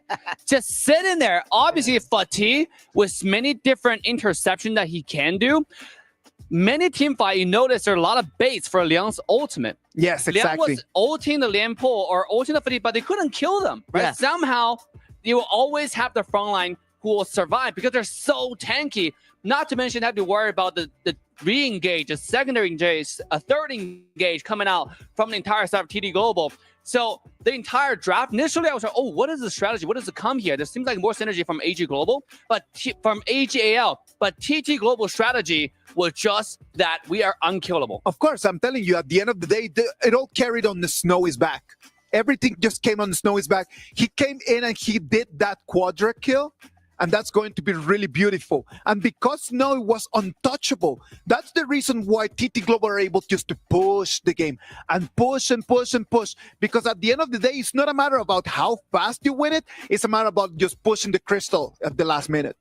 Just sitting there. Obviously, Fatih, with many different interceptions that he can do, many team fight, you notice there are a lot of baits for Liang's ultimate. Yes, exactly. Liang was ulting the Lian Po or ulting the Fatih, but they couldn't kill them. Right? Yeah. Somehow, you will always have the frontline who will survive because they're so tanky. Not to mention have to worry about the re-engage, a secondary engage, a third engage coming out from the entire side of TT Global. So the entire draft, initially I was like, oh, what is the strategy? What does it come here? There seems like more synergy from AG Global, but from AGAL. But TT Global strategy was just that we are unkillable. Of course, I'm telling you, at the end of the day, it all carried on the Snowy's back. Everything just came on the Snowy's back. He came in and he did that quadra kill. And that's going to be really beautiful. And because Snowy was untouchable, that's the reason why TT Global are able just to push the game and push and push and push. Because at the end of the day, it's not a matter about how fast you win it. It's a matter about just pushing the crystal at the last minute.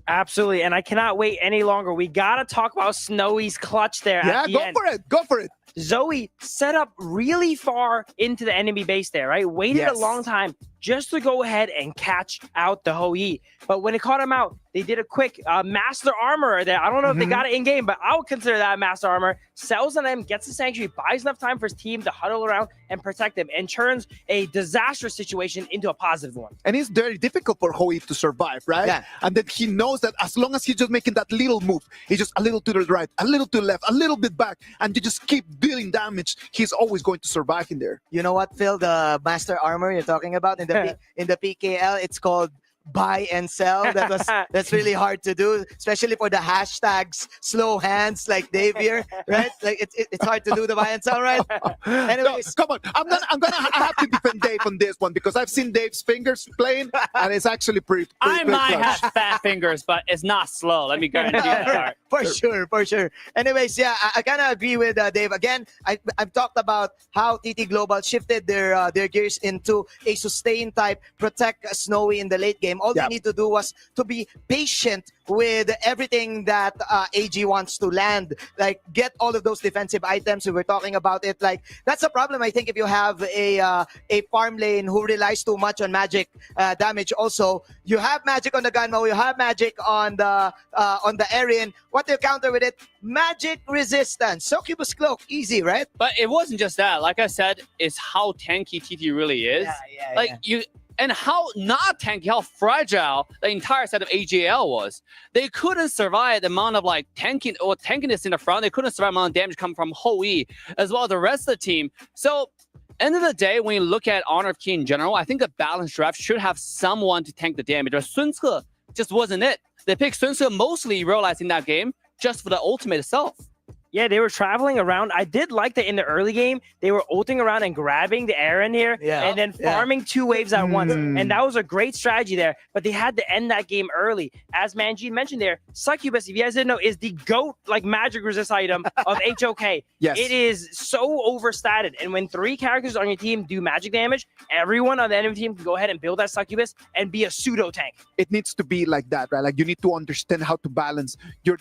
Absolutely. And I cannot wait any longer. We got to talk about Snowy's clutch there. Yeah, go for it. Zoe set up really far into the enemy base there, right? Waited a long time just to go ahead and catch out the Hou-Yi. But when it caught him out, they did a quick master armor there. I don't know if they got it in game, but I would consider that master armor. Sells on him, gets the sanctuary, buys enough time for his team to huddle around and protect him, and turns a disastrous situation into a positive one. And it's very difficult for Hou-Yi to survive, right? Yeah. And then he knows that as long as he's just making that little move, he's just a little to the right, a little to the left, a little bit back, and you just keep dealing damage, he's always going to survive in there. You know what, Phil? The master armor you're talking about in the PKL, it's called buy and sell. That's really hard to do, especially for the hashtags slow hands like Dave here, right? Like it's hard to do the buy and sell, right? Anyways, no, come on, I have to defend Dave on this one because I've seen Dave's fingers playing, and it's actually pretty I might clutch. have fat fingers, but it's not slow. Let me guarantee that. For sure. Anyways, yeah, I kind of agree with Dave. Again, I've talked about how TT Global shifted their gears into a sustain type, protect Snowy in the late game. All they need to do was to be patient with everything that AG wants to land, like get all of those defensive items. We were talking about it. Like that's a problem, I think, if you have a farm lane who relies too much on magic damage. Also, you have magic on the Gunmo, you have magic on the Aryan. What do you counter with it? Magic resistance. Succubus Cloak, easy, right? But it wasn't just that. Like I said, it's how tanky TT really is. And how not tanky, how fragile the entire set of AGL was. They couldn't survive the amount of tankiness in the front. They couldn't survive the amount of damage coming from Hou-Yi as well as the rest of the team. So end of the day, when you look at Honor of Key in general, I think a balanced draft should have someone to tank the damage. But Sun Ce just wasn't it. They picked Sun Ce mostly realizing that game just for the ultimate itself. Yeah, they were traveling around. I did like that in the early game, they were ulting around and grabbing the Aaron here and then farming two waves at once. And that was a great strategy there, but they had to end that game early. As Manji mentioned there, Succubus, if you guys didn't know, is the GOAT magic resist item of HOK. Yes. It is so overstated. And when 3 characters on your team do magic damage, everyone on the enemy team can go ahead and build that Succubus and be a pseudo tank. It needs to be like that, right? Like you need to understand how to balance your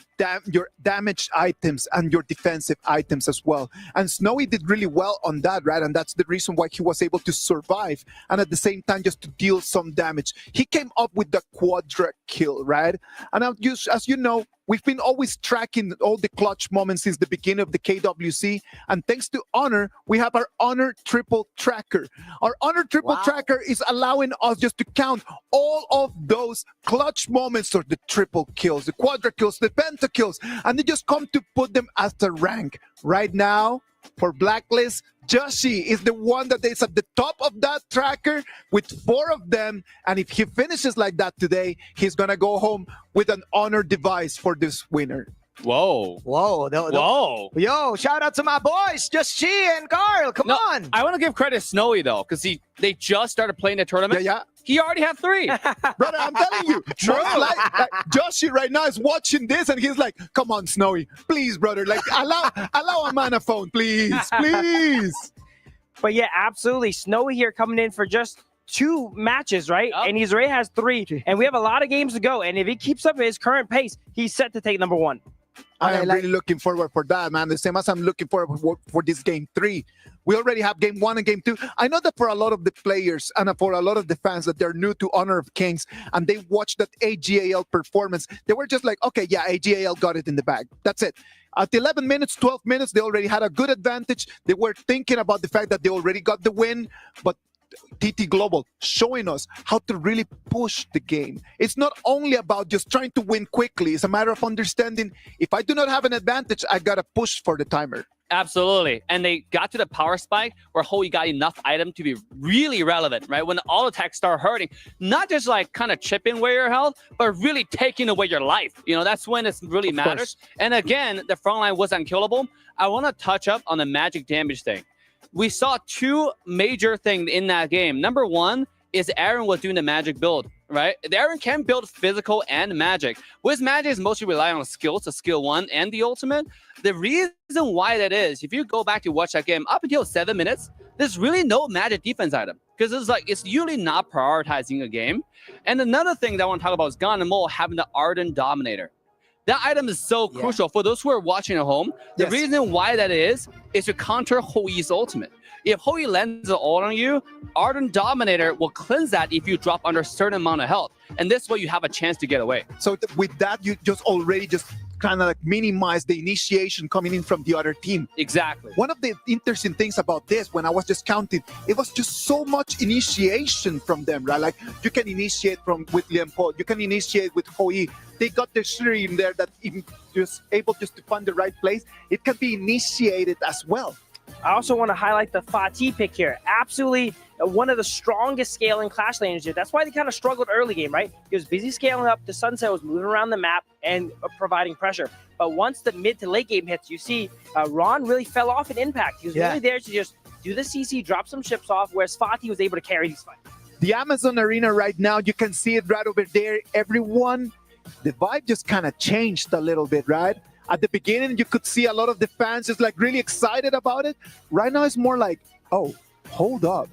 damaged items and your defensive items as well. And Snowy did really well on that, right? And that's the reason why he was able to survive and at the same time just to deal some damage. He came up with the quadra kill, right? And as you know, we've been always tracking all the clutch moments since the beginning of the KWC. And thanks to Honor, we have our Honor Triple Tracker. Our Honor Triple Tracker is allowing us just to count all of those clutch moments, or the triple kills, the quadra kills, the penta kills, and they just come to put them as the rank. Right now, for Blacklist, Joshi is the one that is at the top of that tracker with 4 of them. And if he finishes like that today, he's going to go home with an Honor device for this winner. Whoa. Whoa. Yo, shout out to my boys, Joshi and Carl. Come on. I want to give credit to Snowy, though, because they just started playing the tournament. Yeah. He already had 3. Brother, I'm telling you. like Joshi right now is watching this and he's like, come on, Snowy. Please, brother. Like, allow a man a phone, please. But yeah, absolutely. Snowy here coming in for just 2 matches, right? And he's already has 3. And we have a lot of games to go. And if he keeps up his current pace, he's set to take number 1. I am really looking forward for that, man. The same as I'm looking forward for this game 3. We already have game 1 and game 2. I know that for a lot of the players and for a lot of the fans that they're new to Honor of Kings and they watched that AGAL performance, they were just like, okay, yeah, AGAL got it in the bag. That's it. At 11 minutes, 12 minutes, they already had a good advantage. They were thinking about the fact that they already got the win, but TT Global showing us how to really push the game. It's not only about just trying to win quickly. It's a matter of understanding if I do not have an advantage, I got to push for the timer. Absolutely. And they got to the power spike where Hoi got enough item to be really relevant, right? When the auto attacks start hurting, not just like kind of chipping away your health, but really taking away your life. You know, that's when it really matters. And again, the front line was unkillable. I want to touch up on the magic damage thing. We saw two major things in that game. Number one is Aaron was doing the magic build, right? Aaron can build physical and magic. With magic, is mostly rely on skills, the skill 1 and the ultimate. The reason why that is, if you go back to watch that game, up until 7 minutes, there's really no magic defense item. Because it's usually not prioritizing a game. And another thing that I want to talk about is Gon and Mole having the Ardent Dominator. That item is so crucial for those who are watching at home. The reason why that is to counter Hoi's ultimate. If Hoi lands an ult on you, Ardent Dominator will cleanse that if you drop under a certain amount of health. And this way you have a chance to get away. So with that, you just already kind of like minimize the initiation coming in from the other team. Exactly. One of the interesting things about this, when I was just counting, it was just so much initiation from them, right? Like you can initiate with Liam Po, you can initiate with Hoi. They got the Shuri in there that even just able just to find the right place. It can be initiated as well. I also want to highlight the Fatih pick here. Absolutely one of the strongest scaling Clash laners here. That's why they kind of struggled early game, right? He was busy scaling up. The Sunset was moving around the map and providing pressure. But once the mid to late game hits, you see Ron really fell off in impact. He was really there to just do the CC, drop some chips off, whereas Fatih was able to carry these fights. The Amazon Arena right now, you can see it right over there. Everyone, the vibe just kind of changed a little bit, right? At the beginning, you could see a lot of the fans just like really excited about it. Right now, it's more like, oh, hold up.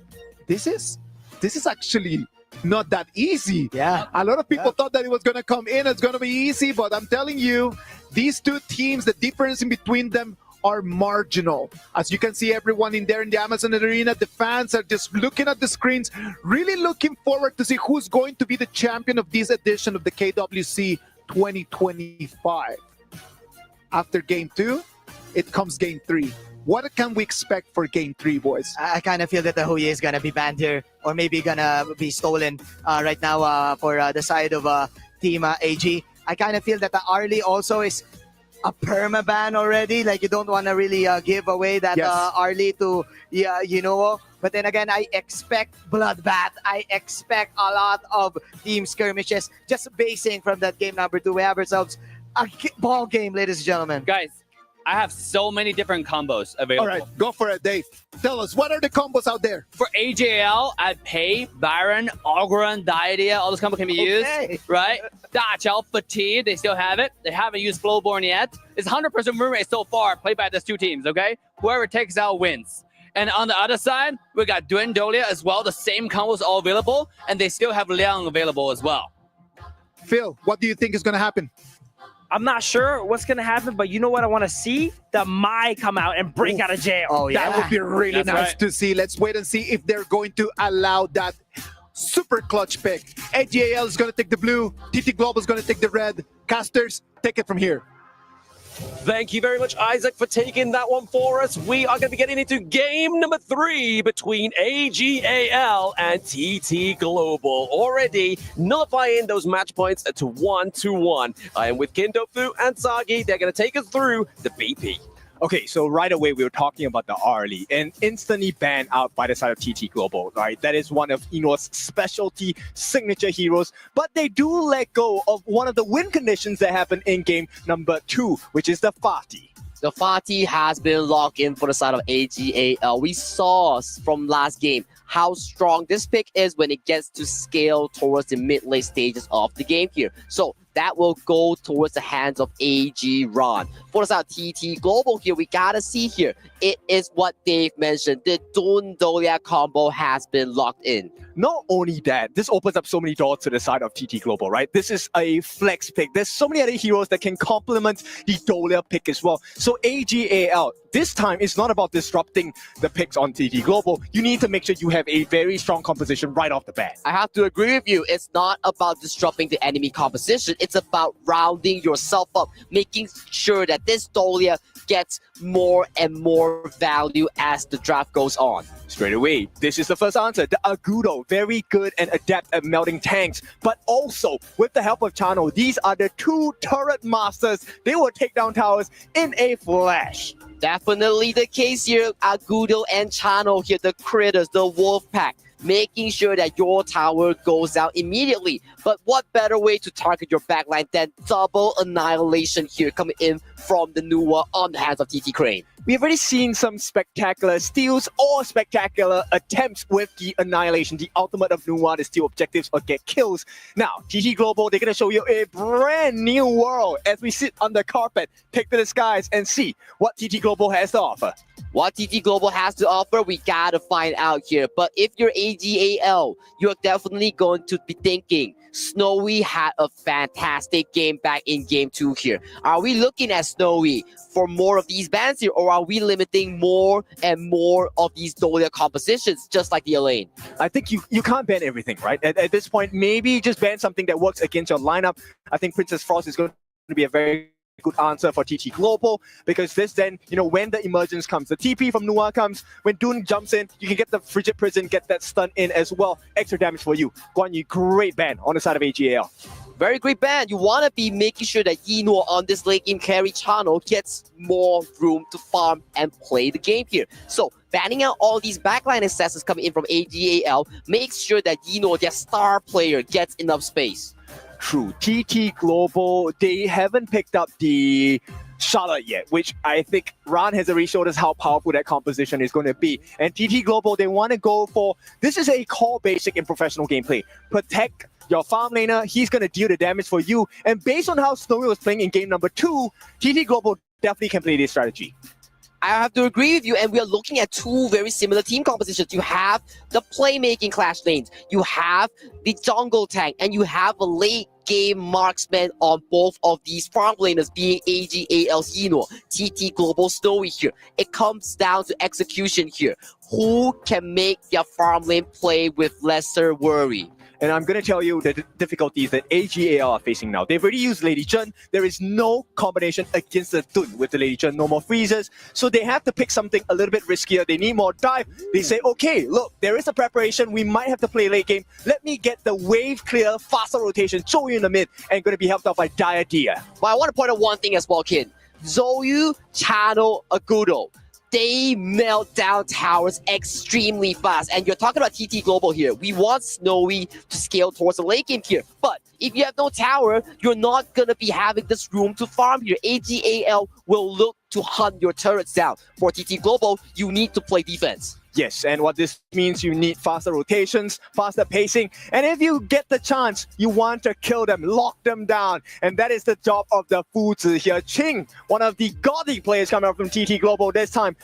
This is actually not that easy. Yeah. A lot of people thought that it was going to come in. It's going to be easy. But I'm telling you, these two teams, the difference in between them are marginal. As you can see, everyone in there in the Amazon Arena, the fans are just looking at the screens, really looking forward to see who's going to be the champion of this edition of the KWC 2025. After game 2, it comes game 3. What can we expect for game 3, boys? I kind of feel that the Hoi is going to be banned here, or maybe going to be stolen right now for the side of Team AG. I kind of feel that the Arlie also is a perma-ban already. Like, you don't want to really give away that Arlie to, you know. But then again, I expect bloodbath. I expect a lot of team skirmishes. Just basing from that game number 2, we have ourselves a ball game, ladies and gentlemen. Guys, I have so many different combos available. All right, go for it, Dave. Tell us, what are the combos out there? For AJL, I Pei, Byron, Ogren, Diadea, all those combos can be used, right? Dachao, Fatigue, they still have it. They haven't used Flowborn yet. It's 100% win rate so far played by these two teams, okay? Whoever takes out wins. And on the other side, we got Duen Dolia as well. The same combos all available, and they still have Liang available as well. Phil, what do you think is going to happen? I'm not sure what's going to happen, but you know what I want to see? The Mai come out and break out of jail. Oh, yeah. That would be really nice to see. Let's wait and see if they're going to allow that super clutch pick. AGAL is going to take the blue. TT Global is going to take the red. Casters, take it from here. Thank you very much, Isaac, for taking that one for us. We are going to be getting into game number 3 between AGAL and TT Global. Already nullifying those match points to 1-1. I am with Kindofu and Sagi. They're going to take us through the BP. Okay, so right away we were talking about the Arlie and instantly banned out by the side of TT Global, right? That is one of Ino's specialty signature heroes, but they do let go of one of the win conditions that happened in game number 2, which is the Fatih. The Fatih has been locked in for the side of AGAL. We saw from last game how strong this pick is when it gets to scale towards the mid-late stages of the game here. So that will go towards the hands of AG Ron. For the side of TT Global here, we gotta see here. It is what Dave mentioned. The Duen Dolia combo has been locked in. Not only that, this opens up so many doors to the side of TT Global, right? This is a flex pick. There's so many other heroes that can complement the Dolia pick as well. So AGAL, this time it's not about disrupting the picks on TT Global. You need to make sure you have a very strong composition right off the bat. I have to agree with you. It's not about disrupting the enemy composition. It's about rounding yourself up, making sure that this Dolia gets more and more value as the draft goes on? Straight away, this is the first answer. The Agudo, very good and adept at melting tanks. But also, with the help of Chano, these are the two turret masters. They will take down towers in a flash. Definitely the case here. Agudo and Chano here, the critters, the wolf pack, making sure that your tower goes out immediately. But what better way to target your backline than double annihilation here coming in from the Nuwa on the hands of TT Crane? We've already seen some spectacular steals or spectacular attempts with the Annihilation, the ultimate of Nuwa, to steal objectives or get kills. Now, TT Global, they're going to show you a brand new world as we sit on the carpet, take to the skies, and see what TT Global has to offer. What TT Global has to offer, we gotta find out here. But if you're AGAL, you're definitely going to be thinking, Snowy had a fantastic game back in Game 2 here. Are we looking at Snowy for more of these bans here, or are we limiting more and more of these Dolia compositions, just like the Elaine? I think you can't ban everything, right? At this point, maybe just ban something that works against your lineup. I think Princess Frost is going to be a very good answer for TT Global, because this then, when the emergence comes, the TP from Nuwa comes, when Dune jumps in, you can get the Frigid Prison, get that stun in as well. Extra damage for you. Guan Yu, great ban on the side of AGAL. Very great ban. You want to be making sure that Yino on this late game carry channel gets more room to farm and play the game here. So banning out all these backline assassins coming in from AGAL makes sure that Yino, their star player, gets enough space. True. TT Global, they haven't picked up the Charlotte yet, which I think Ran has already showed us how powerful that composition is going to be. And TT Global, they want to go for, this is a core basic in professional gameplay. Protect your farm laner, he's going to deal the damage for you. And based on how Snowy was playing in game number 2, TT Global definitely can play this strategy. I have to agree with you, and we are looking at two very similar team compositions. You have the playmaking clash lanes, you have the jungle tank, and you have a late game marksman on both of these farm laners, being AGAL Yino, TT Global Snowy here. It comes down to execution here. Who can make their farm lane play with lesser worry? And I'm going to tell you the difficulties that AGAL are facing now. They've already used Lady Chen. There is no combination against the Dun with the Lady Chen. No more freezes. So they have to pick something a little bit riskier. They need more dive. They say, okay, look, there is a preparation. We might have to play late game. Let me get the wave clear, faster rotation, Zhou Yu in the mid, and going to be helped out by Dia. But I want to point out one thing as well, kid. Zhou Yu, Channel, Agudo. They melt down towers extremely fast. And you're talking about TT Global here. We want Snowy to scale towards the late game here. But if you have no tower, you're not going to be having this room to farm here. AGAL will look to hunt your turrets down. For TT Global, you need to play defense. Yes, and what this means, you need faster rotations, faster pacing, and if you get the chance, you want to kill them, lock them down, and that is the job of the Fuzi here. Ching, one of the godly players coming up from TT Global this time,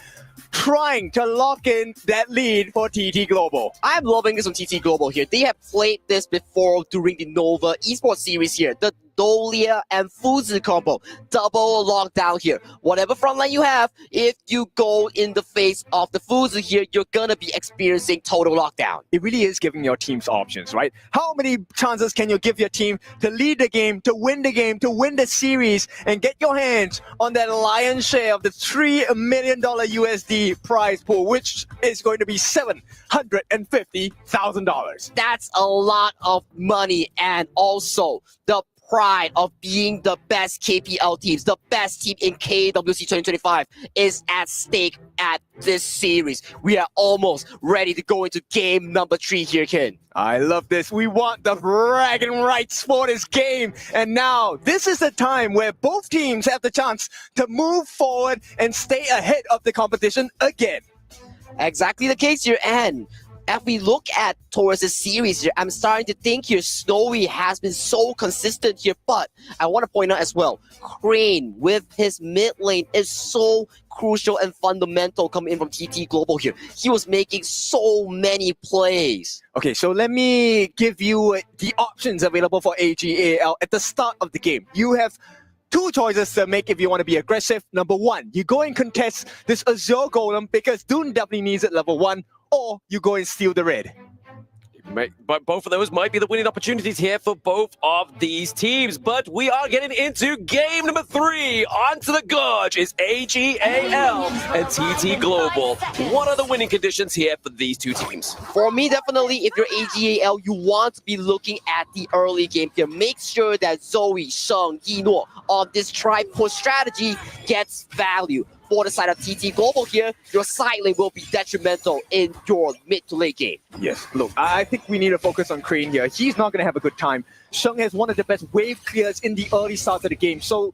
trying to lock in that lead for TT Global. I'm loving this on TT Global here. They have played this before during the Nova Esports series here. The Dolia and Fuzi combo. Double lockdown here. Whatever front line you have, if you go in the face of the Fuzi here, you're gonna be experiencing total lockdown. It really is giving your teams options, right? How many chances can you give your team to lead the game, to win the series, and get your hands on that lion's share of the $3 million USD prize pool, which is going to be $750,000. That's a lot of money, and also the pride of being the best KPL teams, the best team in KWC 2025 is at stake at this series. We are almost ready to go into game number 3 here, Ken. I love this. We want the bragging rights for this game. And now, this is the time where both teams have the chance to move forward and stay ahead of the competition again. Exactly the case here, and as we look at towards the series here, I'm starting to think here Snowy has been so consistent here, but I want to point out as well, Crane with his mid lane is so crucial and fundamental coming in from TT Global here. He was making so many plays. Okay, so let me give you the options available for AGAL at the start of the game. You have two choices to make if you want to be aggressive. Number one, you go and contest this Azure Golem because Dune definitely needs it level 1, or you go and steal the red. But both of those might be the winning opportunities here for both of these teams. But we are getting into game number 3. Onto the gorge is AGAL and TT Global. What are the winning conditions here for these two teams? For me, definitely, if you're AGAL, you want to be looking at the early game here. Make sure that Zoe, Sheng, Yino on this try-push strategy gets value. For the side of TT Global here, your side lane will be detrimental in your mid to late game. Yes, look, I think we need to focus on Crane here. He's not going to have a good time. Sheng has one of the best wave clears in the early start of the game, so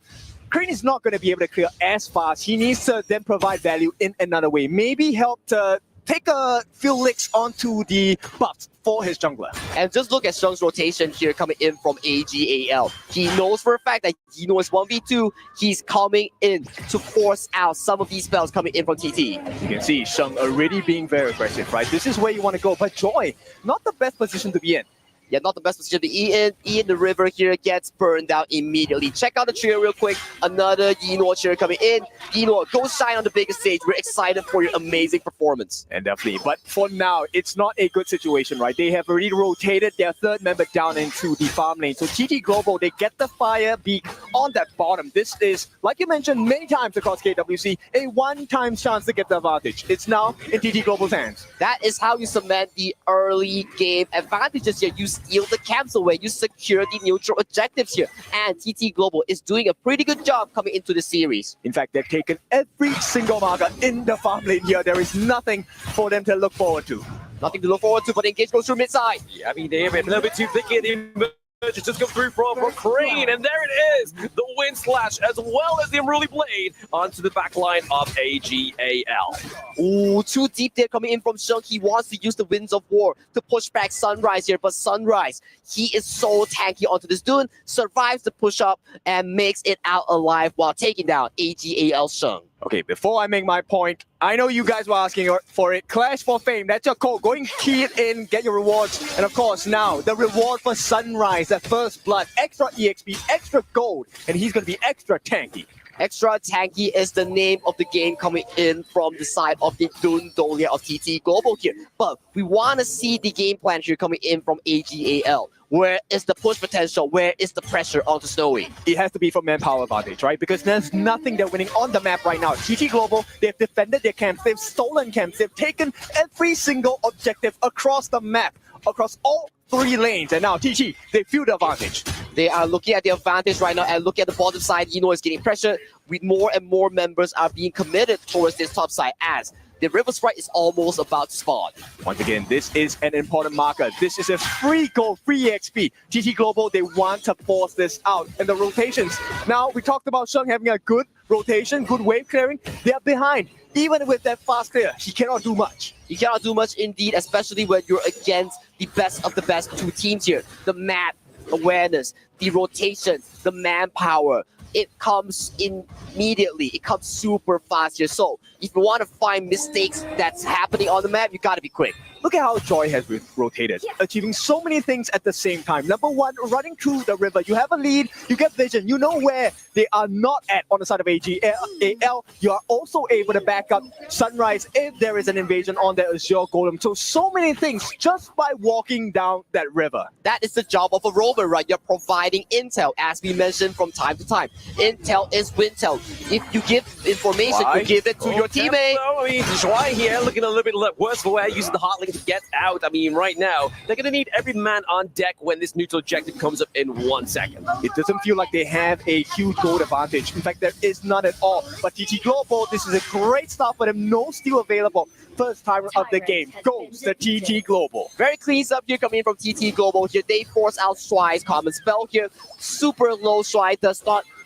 Crane is not going to be able to clear as fast. He needs to then provide value in another way. Maybe help to take a few licks onto the buffs for his jungler. And just look at Sheng's rotation here coming in from AGAL. He knows for a fact that he knows 1v2. He's coming in to force out some of these spells coming in from TT. You can see Sheng already being very aggressive, right? This is where you want to go, but Joy, not the best position to be in. Yeah, not the best position to be in. Ian the River here gets burned down immediately. Check out the trio real quick. Another Yino cheer coming in. Yino, go shine on the biggest stage. We're excited for your amazing performance. And definitely, but for now, it's not a good situation, right? They have already rotated their third member down into the farm lane. So TT Global, they get the fire beak on that bottom. This is, like you mentioned many times across KWC, a one-time chance to get the advantage. It's now in TT Global's hands. That is how you cement the early game advantages here. You steal the camps away, you secure the neutral objectives here, and TT Global is doing a pretty good job coming into the series. In fact, they've taken every single marker in the farm lane here. There is nothing for them to look forward to. Nothing to look forward to, but the engage goes through mid-side. Yeah, I mean, they're a little bit too thick in the it just goes through from Crane, and there it is, the Wind Slash as well as the Unruly Blade onto the back line of AGAL. Ooh, too deep there coming in from Sheng. He wants to use the Winds of War to push back Sunrise here, but Sunrise, he is so tanky onto this dune, survives the push up and makes it out alive while taking down AGAL Sheng. Okay, before I make my point, I know you guys were asking for it. Clash for Fame, that's your code. Go and key it in, get your rewards. And of course, now, the reward for Sunrise, that first blood, extra EXP, extra gold, and he's going to be extra tanky. Extra tanky is the name of the game coming in from the side of the Dune Dolia of TT Global here. But we want to see the game plan here coming in from AGAL. Where is the push potential? Where is the pressure onto Snowy? It has to be for manpower advantage, right? Because there's nothing they're winning on the map right now. TT Global, they've defended their camps, they've stolen camps, they've taken every single objective across the map, across all 3 lanes, and now TT, they feel the advantage. They are looking at the advantage right now, and look at the bottom side. Yino is getting pressure. With more and more members are being committed towards this top side as the River Sprite is almost about to spawn. Once again, this is an important marker. This is a free gold, free EXP. TT Global, they want to force this out. And the rotations. Now, we talked about Sheng having a good rotation, good wave clearing. They are behind. Even with that fast clear, he cannot do much. You cannot do much indeed, especially when you're against the best of the best 2 teams here. The map awareness, the rotation, the manpower. It comes immediately. It comes super fast here. So if you want to find mistakes that's happening on the map, you got to be quick. Look at how Joy has rotated, achieving so many things at the same time. Number one, running through the river. You have a lead, you get vision, you know where they are not at on the side of AGAL. You are also able to back up Sunrise if there is an invasion on the Azure Golem. So many things just by walking down that river. That is the job of a rover, right? You're providing intel, as we mentioned from time to time. Intel is wintel. If you give information, you give it to your teammate. I mean, Joy here looking a little bit worse for wear, using the Heartlink to get out. I mean, right now, they're going to need every man on deck when this neutral objective comes up in 1 second. It doesn't feel like they have a huge gold advantage. In fact, there is none at all. But TT Global, this is a great start for them. No steal available. First time of the game goes to TT Global. Very clean stuff here coming in from TT Global here. They force out Shuai's common spell here. Super low. Shuai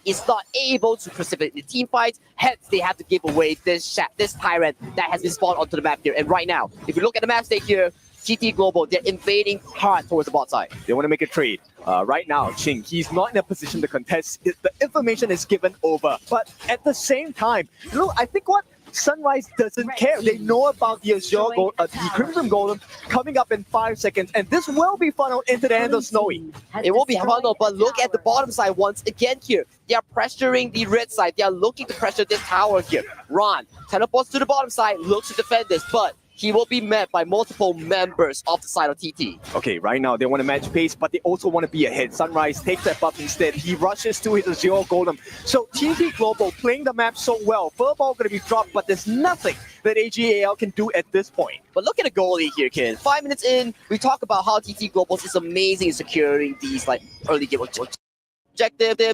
is not able to precipitate the team fights. Hence, they have to give away this tyrant that has been spawned onto the map here. And right now, if you look at the map state here, TT Global, they're invading hard towards the bot side. They want to make a trade. Right now, Ching, he's not in a position to contest. The information is given over. But at the same time, I think what Sunrise doesn't care. They know about the Azure the Crimson Golem coming up in 5 seconds, and this will be funneled into the hand of Snowy. It will be funneled, but look at the bottom side once again here. They are pressuring the red side. They are looking to pressure this tower here. Ron teleports to the bottom side, looks to defend this, but he will be met by multiple members of the side of TT. Okay, right now they want to match pace, but they also want to be ahead. Sunrise takes that buff instead. He rushes to his Azure Golem. So TT Global playing the map so well. Furball going to be dropped, but there's nothing that AGAL can do at this point. But look at the goalie here, kid. 5 minutes in, we talk about how TT Global is amazing in securing these like early game objective.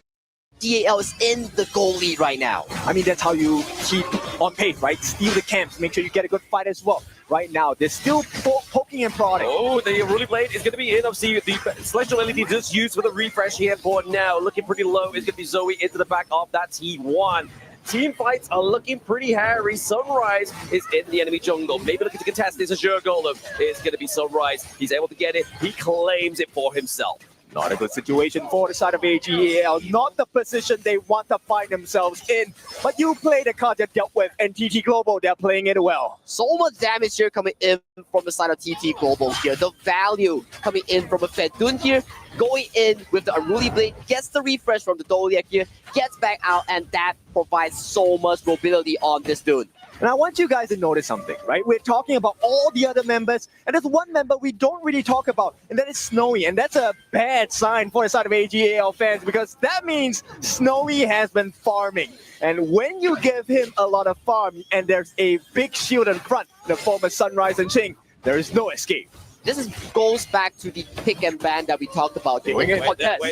DAL is in the goal lead right now. I mean, that's how you keep on pace, right? Steal the camps, make sure you get a good fight as well. Right now, they're still poking and prodding. Oh, the Ruling Blade is going to be in. Obviously, the Celestial LED just used for the refresh here for now. Looking pretty low is going to be Zoe into the back of that T1. Team fights are looking pretty hairy. Sunrise is in the enemy jungle. Maybe looking to contest this Azure Golem. It's going to be Sunrise. He's able to get it. He claims it for himself. Not a good situation for the side of AGAL. Not the position they want to find themselves in. But you play the card they're dealt with, and TT Global, they're playing it well. So much damage here coming in from the side of TT Global here. The value coming in from a Fedun here, going in with the Aruli Blade, gets the refresh from the Doliak here, gets back out, and that provides so much mobility on this Dune. And I want you guys to notice something, right? We're talking about all the other members, and there's one member we don't really talk about, and that is Snowy. And that's a bad sign for the side of AGAL fans, because that means Snowy has been farming. And when you give him a lot of farm, and there's a big shield in front, the form of Sunrise and Ching, there is no escape. This goes back to the pick and ban that we talked about. Wait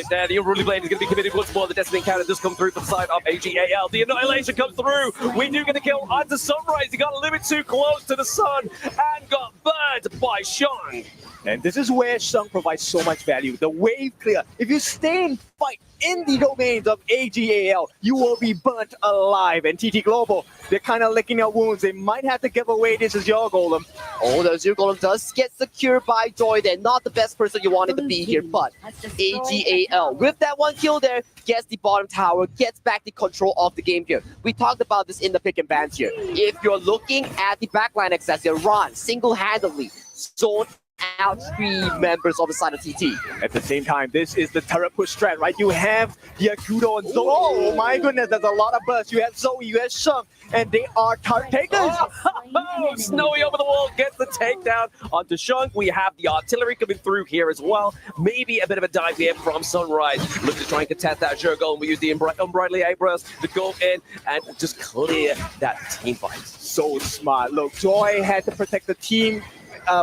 there, the Ruling Blade is going to be committed once more. The Destiny encounter does come through from the side of AGAL. The Annihilation comes through. We do get a kill onto Sunrise. He got a little bit too close to the sun and got burned by Shang. And this is where Shang provides so much value. The wave clear. If you stay and fight in the domains of AGAL, you will be burnt alive. And TT Global, they're kind of licking their wounds. They might have to give away this Azure Golem. Oh, the Azure Golem does get secured by Joy. They're not the best person you wanted to be here, but AGAL, with that one kill there, gets the bottom tower, gets back the control of the game here. We talked about this in the pick and bans here. If you're looking at the backline access here, Ron single-handedly zone out 3 members of the side of TT. At the same time, this is the turret push strat, right? You have the Akudo and Zoe. Oh my goodness, there's a lot of bursts. You have Zoe, you have Shang, and they are turret takers. Oh, Snowy over the wall gets the takedown onto Shang. We have the artillery coming through here as well. Maybe a bit of a dive here from Sunrise. Looking to try and contest that Azure Golem. We use the Unbridled Abras to go in and just clear that team fight. So smart. Look, Joy had to protect the team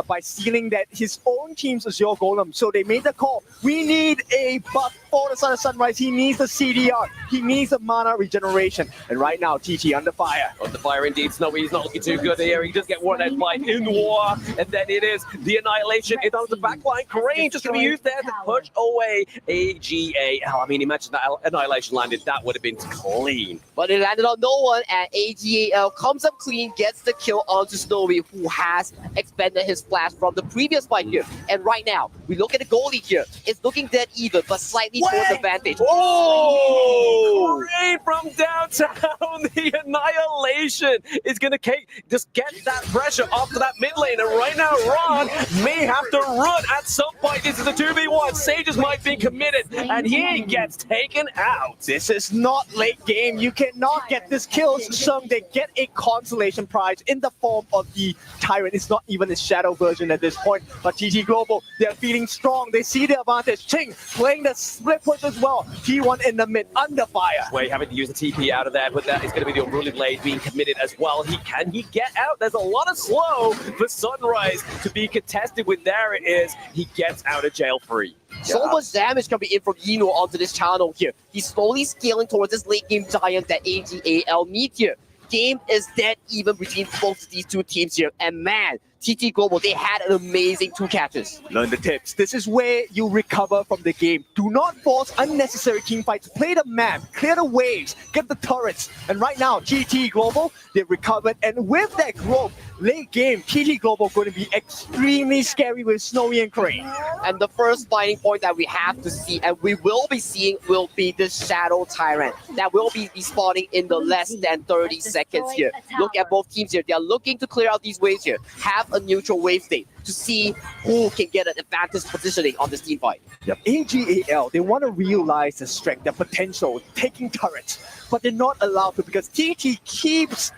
by stealing that his own team's Azure Golem. So they made the call. We need a buff for the side of Sunrise. He needs the CDR. He needs the mana regeneration. And right now, TT under fire. Under fire indeed. Snowy is not looking too good here. He does get one edge by Inwar. And then it is the Annihilation. It's on the backline. Crane just going to be used there to push away AGAL. I mean, imagine that Annihilation landed. That would have been clean. But it landed on no one, and AGAL comes up clean, gets the kill onto Snowy, who has expended his flash from the previous fight here. And right now, we look at the goalie here. It's looking dead even, but slightly towards advantage. Oh! Crane from downtown. The Annihilation is going to just get that pressure off to that mid lane. And right now, Ron may have to run at some point. This is a 2v1. Sages might be committed, and he gets taken out. This is not late game. You cannot get this kill. Shang, they get a consolation prize in the form of the Tyrant. It's not even a shadow version at this point. But TT Global, they're feeling strong. They see the advantage. Ching playing the split push as well. T1 in the mid, under fire. Way having to use the TP out of there, but that is going to be the Unruly Blade being committed as well. Can he get out? There's a lot of slow for Sunrise to be contested with. There it is. He gets out of jail free. So much damage coming in from Yino onto this channel here. He's slowly scaling towards this late game giant that AGAL need here. Game is dead even between both of these two teams here. And man, TT Global, they had an amazing 2 catches. Learn the tips. This is where you recover from the game. Do not force unnecessary team fights. Play the map, clear the waves, get the turrets. And right now, TT Global, they recovered. And with that growth, late game, TT Global going to be extremely scary with Snowy and Crane. And the first fighting point that we have to see, and we will be seeing, will be the Shadow Tyrant. That will be spawning in the less than 30 seconds here. Look at both teams here. They are looking to clear out these waves here. Have a neutral wave state to see who can get an advantage positioning on this team fight. Yep. AGAL, they want to realize the strength, the potential, taking turrets, but they're not allowed to because TT keeps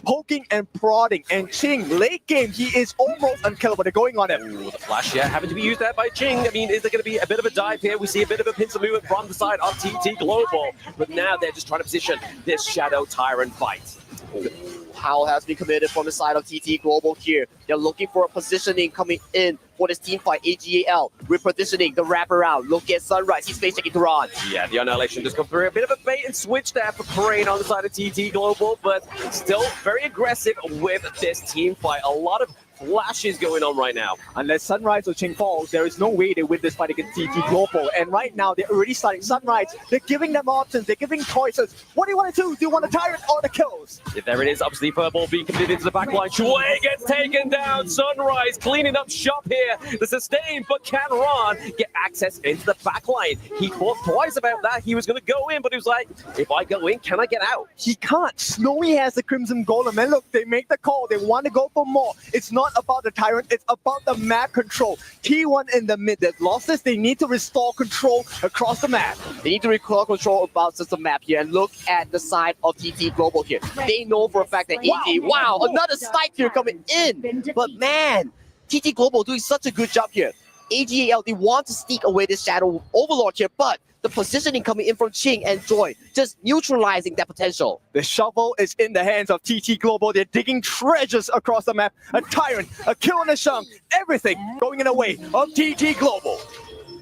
poking and prodding. And Ching, late game, he is almost unkillable. They're going on him. Ooh, the flash, yeah, having to be used there by Ching. I mean, is there going to be a bit of a dive here? We see a bit of a pincer movement from the side of TT Global. But now they're just trying to position this Shadow Tyrant fight. Howl has been committed from the side of TT Global here. They're looking for a positioning coming in for this team fight. AGAL repositioning the wraparound. Look at Sunrise. He's face checking to Ron. Yeah, the Annihilation just come through. A bit of a bait and switch there for Crane on the side of TT Global, but still very aggressive with this team fight. A lot of flashes going on right now. Unless Sunrise or Ching falls, there is no way they win this fight against TT Global. And right now, they're already starting Sunrise. They're giving them options. They're giving choices. What do you want to do? Do you want a Tyrant or the kills? Yeah, there it is. Obviously, Furball being committed into the backline. Shui gets taken down. Sunrise cleaning up shop here. The sustain, but can Ron get access into the backline? He thought twice about that. He was going to go in, but he was like, if I go in, can I get out? He can't. Snowy has the Crimson Golem. And look, they make the call. They want to go for more. It's not about the Tyrant. It's about the map control. T1 in the mid. They've lost this. They need to restore control across the map. They need to recall control about the map here and look at the side of TT Global here. They know for a fact that wow, another snipe here coming in. But man, TT Global doing such a good job here. AGAL, they want to sneak away this Shadow Overlord here, but the positioning coming in from Ching and Joy, just neutralizing that potential. The shovel is in the hands of TT Global. They're digging treasures across the map. A Tyrant, a kill and a shunk, everything going in the way of TT Global.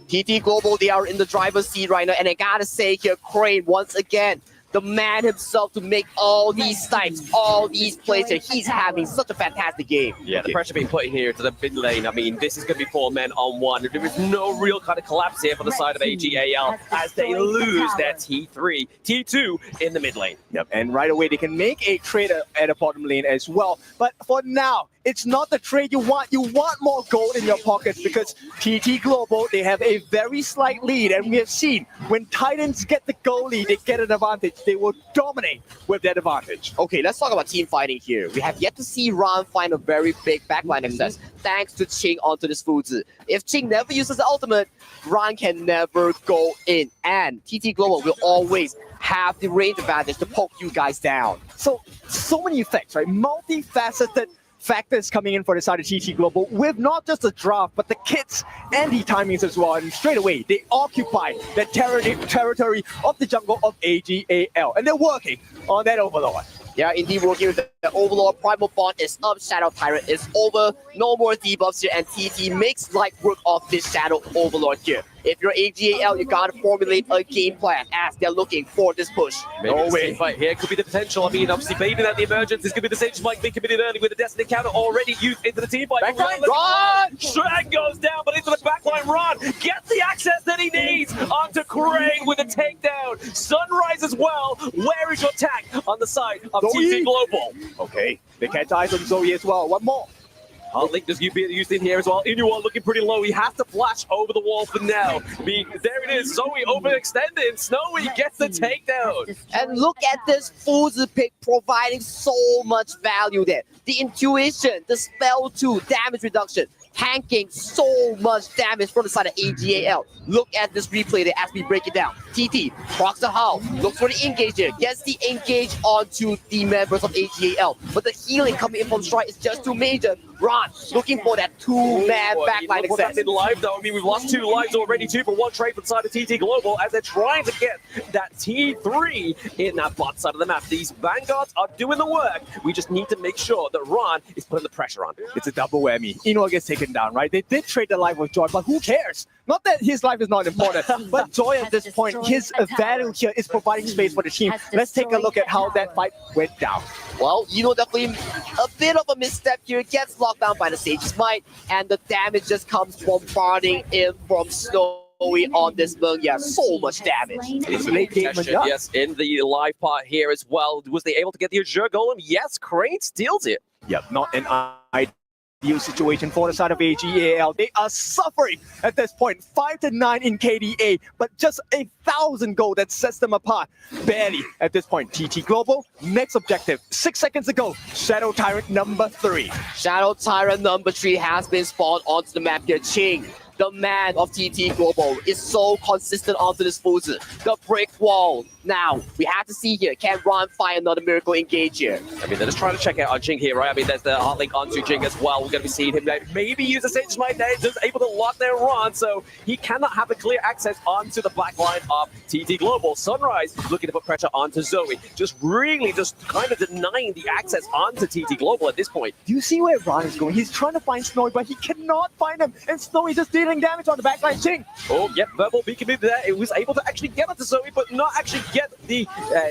TT Global, they are in the driver's seat right now, and I gotta say here, Crane, once again, the man himself to make all these snipes, all these plays here. He's having such a fantastic game. Yeah, the pressure being put in here to the mid lane. I mean, this is going to be 4 men on 1. There is no real kind of collapse here for the side of AGAL as they lose their T3, T2 in the mid lane. Yep, and right away they can make a trade at the bottom lane as well. But for now, it's not the trade you want. You want more gold in your pockets because TT Global, they have a very slight lead. And we have seen when Titans get the gold lead, they get an advantage. They will dominate with that advantage. Okay, let's talk about team fighting here. We have yet to see Ron find a very big backline access thanks to Ching onto this Fuzi. If Ching never uses the ultimate, Ron can never go in. And TT Global will always have the range advantage to poke you guys down. So many effects, right? Multifaceted factors coming in for the side of TT Global with not just the draft, but the kits and the timings as well. And straight away, they occupy the territory of the jungle of AGAL. And they're working on that Overlord. Yeah, indeed, working with the Overlord. Primal Bond is up. Shadow Tyrant is over. No more debuffs here. And TT makes light work of this Shadow Overlord here. If you're AGAL, you gotta formulate a game plan as they're looking for this push. Maybe the same fight here could be the potential. I mean, obviously, baiting out the emergence. This could be the same spike being committed early with the Destiny counter already used into the team fight. Backline, Ron! Shrag goes down, but into the backline, Ron gets the access that he needs onto Crane with a takedown. Sunrise as well. Where is your attack on the side of TT Global? Okay, they catch eyes on Zoe as well. One more. Link does be used in here as well. Inuo looking pretty low. He has to flash over the wall for now. I mean, there it is. Zoe overextended. Snowy gets the takedown. And look at this Fuzi pick providing so much value there. The intuition, the spell 2, damage reduction, tanking so much damage from the side of AGAL. Look at this replay there as we break it down. TT procs the Howl, looks for the engage here, gets the engage onto the members of AGAL. But the healing coming in from Strike is just too major. Ron looking for that 2-man backline access. In live though, I mean, we've lost 2 lives already, 2 for 1 trade from the side of TT Global as they're trying to get that T3 in that bot side of the map. These Vanguards are doing the work. We just need to make sure that Ron is putting the pressure on. It's a double whammy. Ino gets taken down, right? They did trade the life with Joy, but who cares? Not that his life is not important, but Joy at this point, his value here is providing space for the team. Let's take a look at how that fight went down. Well, definitely a bit of a misstep here. Gets locked down by the Sage's Might, and the damage just comes bombarding in from Snowy on this Mung. Yeah, so much damage. It's late game, yes, in the live part here as well. Was they able to get the Azure Golem? Yes, Crane steals it. Yep, not an ideal situation for the side of AGAL. They are suffering at this point. 5-9 in KDA, but just 1,000 gold that sets them apart. Barely at this point. TT Global, next objective. 6 seconds ago, Shadow Tyrant number 3. Shadow Tyrant number 3 has been spawned onto the map here. Ching the man of TT Global, is so consistent onto this Fuzi. The brick wall. Now, we have to see here, can Ron find another miracle engage here? I mean, they're just trying to check out on Jing here, right? I mean, there's the hard link onto Jing as well. We're going to be seeing him maybe use a Sage Smite there, just able to lock their Ron, so he cannot have a clear access onto the back line of TT Global. Sunrise looking to put pressure onto Zoe, just really just kind of denying the access onto TT Global at this point. Do you see where Ron is going? He's trying to find Snowy, but he cannot find him, and Snowy just dealing damage on the backline. Jing. Oh, yep, verbal beacon move there. It was able to actually get onto Zoe, but not actually get the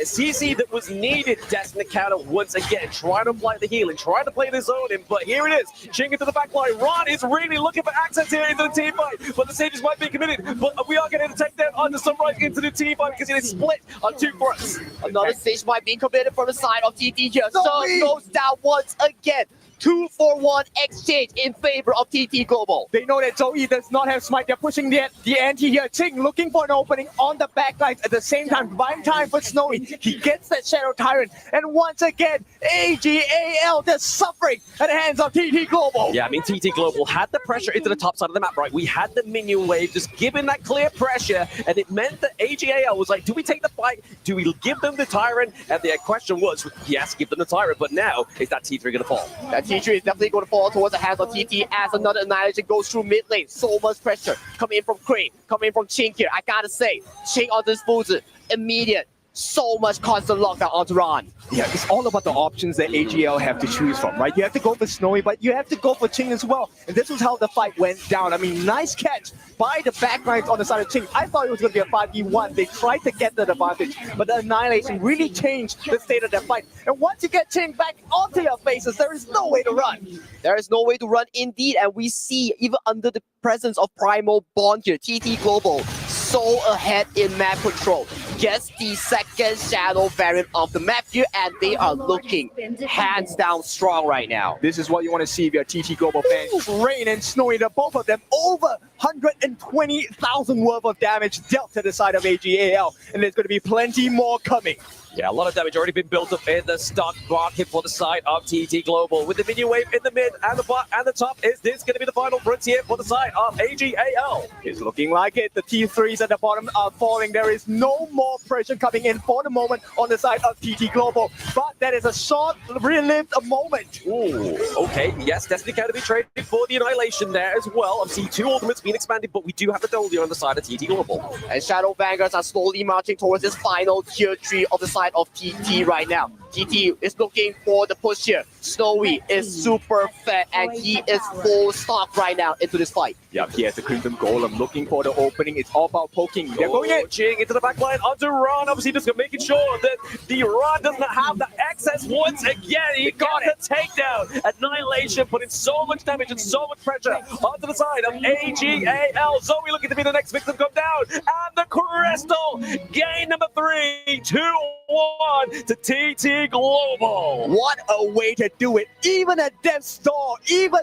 CC that was needed. Destiny counter once again, trying to apply the healing, trying to play the zone in, but here it is. Jing into the backline. Ron is really looking for access here into the team fight, but the Sages might be committed. But we are getting to take them on the Sunrise into the team fight because it is split on 2 fronts. Another Sage might be committed from the side of TT here. So goes down once again. 2-for-1 exchange in favor of TT Global. They know that Zoe does not have smite. They're pushing the anti here. Ching looking for an opening on the backlines at the same time, buying time for Snowy. He gets that Shadow Tyrant. And once again, AGAL just suffering at the hands of TT Global. Yeah, I mean, TT Global had the pressure into the top side of the map, right? We had the minion wave just giving that clear pressure, and it meant that AGAL was like, do we take the fight? Do we give them the Tyrant? And the question was, yes, give them the Tyrant, but now is that T3 going to fall? That T3 is definitely going to fall towards the hands of TT as another Annihilation goes through mid lane. So much pressure coming in from Crane, coming in from Ching here. I gotta say, Ching on this Fuzi, immediate. So much constant lockdown onto Ron. Yeah, it's all about the options that AGL have to choose from, right? You have to go for Snowy, but you have to go for Ching as well. And this was how the fight went down. I mean, nice catch by the backlines on the side of Ching. I thought it was going to be a 5v1. They tried to get the advantage, but the Annihilation really changed the state of the fight. And once you get Ching back onto your faces, there is no way to run. There is no way to run indeed, and we see, even under the presence of Primal Bond here, TT Global so ahead in map control. Gets the second Shadow variant of the map here, and they are looking hands down strong right now. This is what you want to see if you're a TT Global fan. Rain and Snowy, the both of them over 120,000 worth of damage dealt to the side of AGAL, and there's going to be plenty more coming. Yeah, a lot of damage already been built up in the stock market for the side of TT Global. With the minion wave in the mid and the bot and the top, is this going to be the final frontier for the side of AGAL? It's looking like it. The T3s at the bottom are falling. There is no more pressure coming in for the moment on the side of TT Global. But that is a short-lived moment. Ooh, okay. Yes, Destiny can be traded for the Annihilation there as well. Obviously, 2 ultimates being expanded, but we do have the Dolly on the side of TT Global. And Shadow Vanguards are slowly marching towards this final tier 3 of the side of TT right now. TT is looking for the push here. Snowy is super fat, and he is full stock right now into this fight. Yep, here's the Crimson Golem looking for the opening. It's all about poking. They're going in. Jing into the backline onto Ron. Obviously, just making sure that the Ron does not have the access once again. He got the takedown. Annihilation putting so much damage and so much pressure onto the side of AGAL. Zoe looking to be the next victim come down. And the Crystal gain number 3, 2-1 to TT Global. What a way to do it. Even at Death's Door, even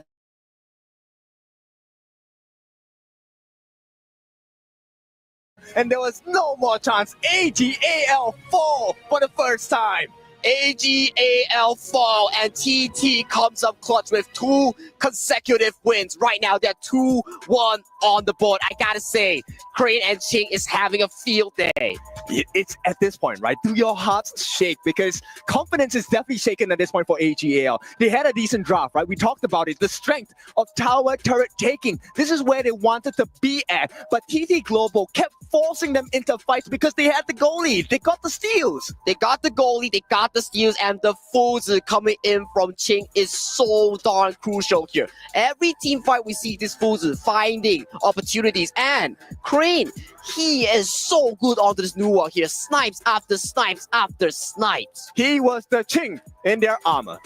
and there was no more chance. AGAL fall for the first time. AGAL fall, and TT comes up clutch with 2 consecutive wins. Right now, they're 2-1 on the board. I gotta say, Crane and Ching is having a field day. It's at this point, right? Do your hearts shake? Because confidence is definitely shaken at this point for AGAL. They had a decent draft, right? We talked about it. The strength of tower turret taking. This is where they wanted to be at. But TT Global kept forcing them into fights because they had the goalie. They got the steals. They got the goalie, they got the steals, and the Fuzi coming in from Ching is so darn crucial here. Every team fight we see this Fuzi finding opportunities, and Crane, he is so good onto this new one here. Snipes after snipes after snipes. He was the Ching in their armor.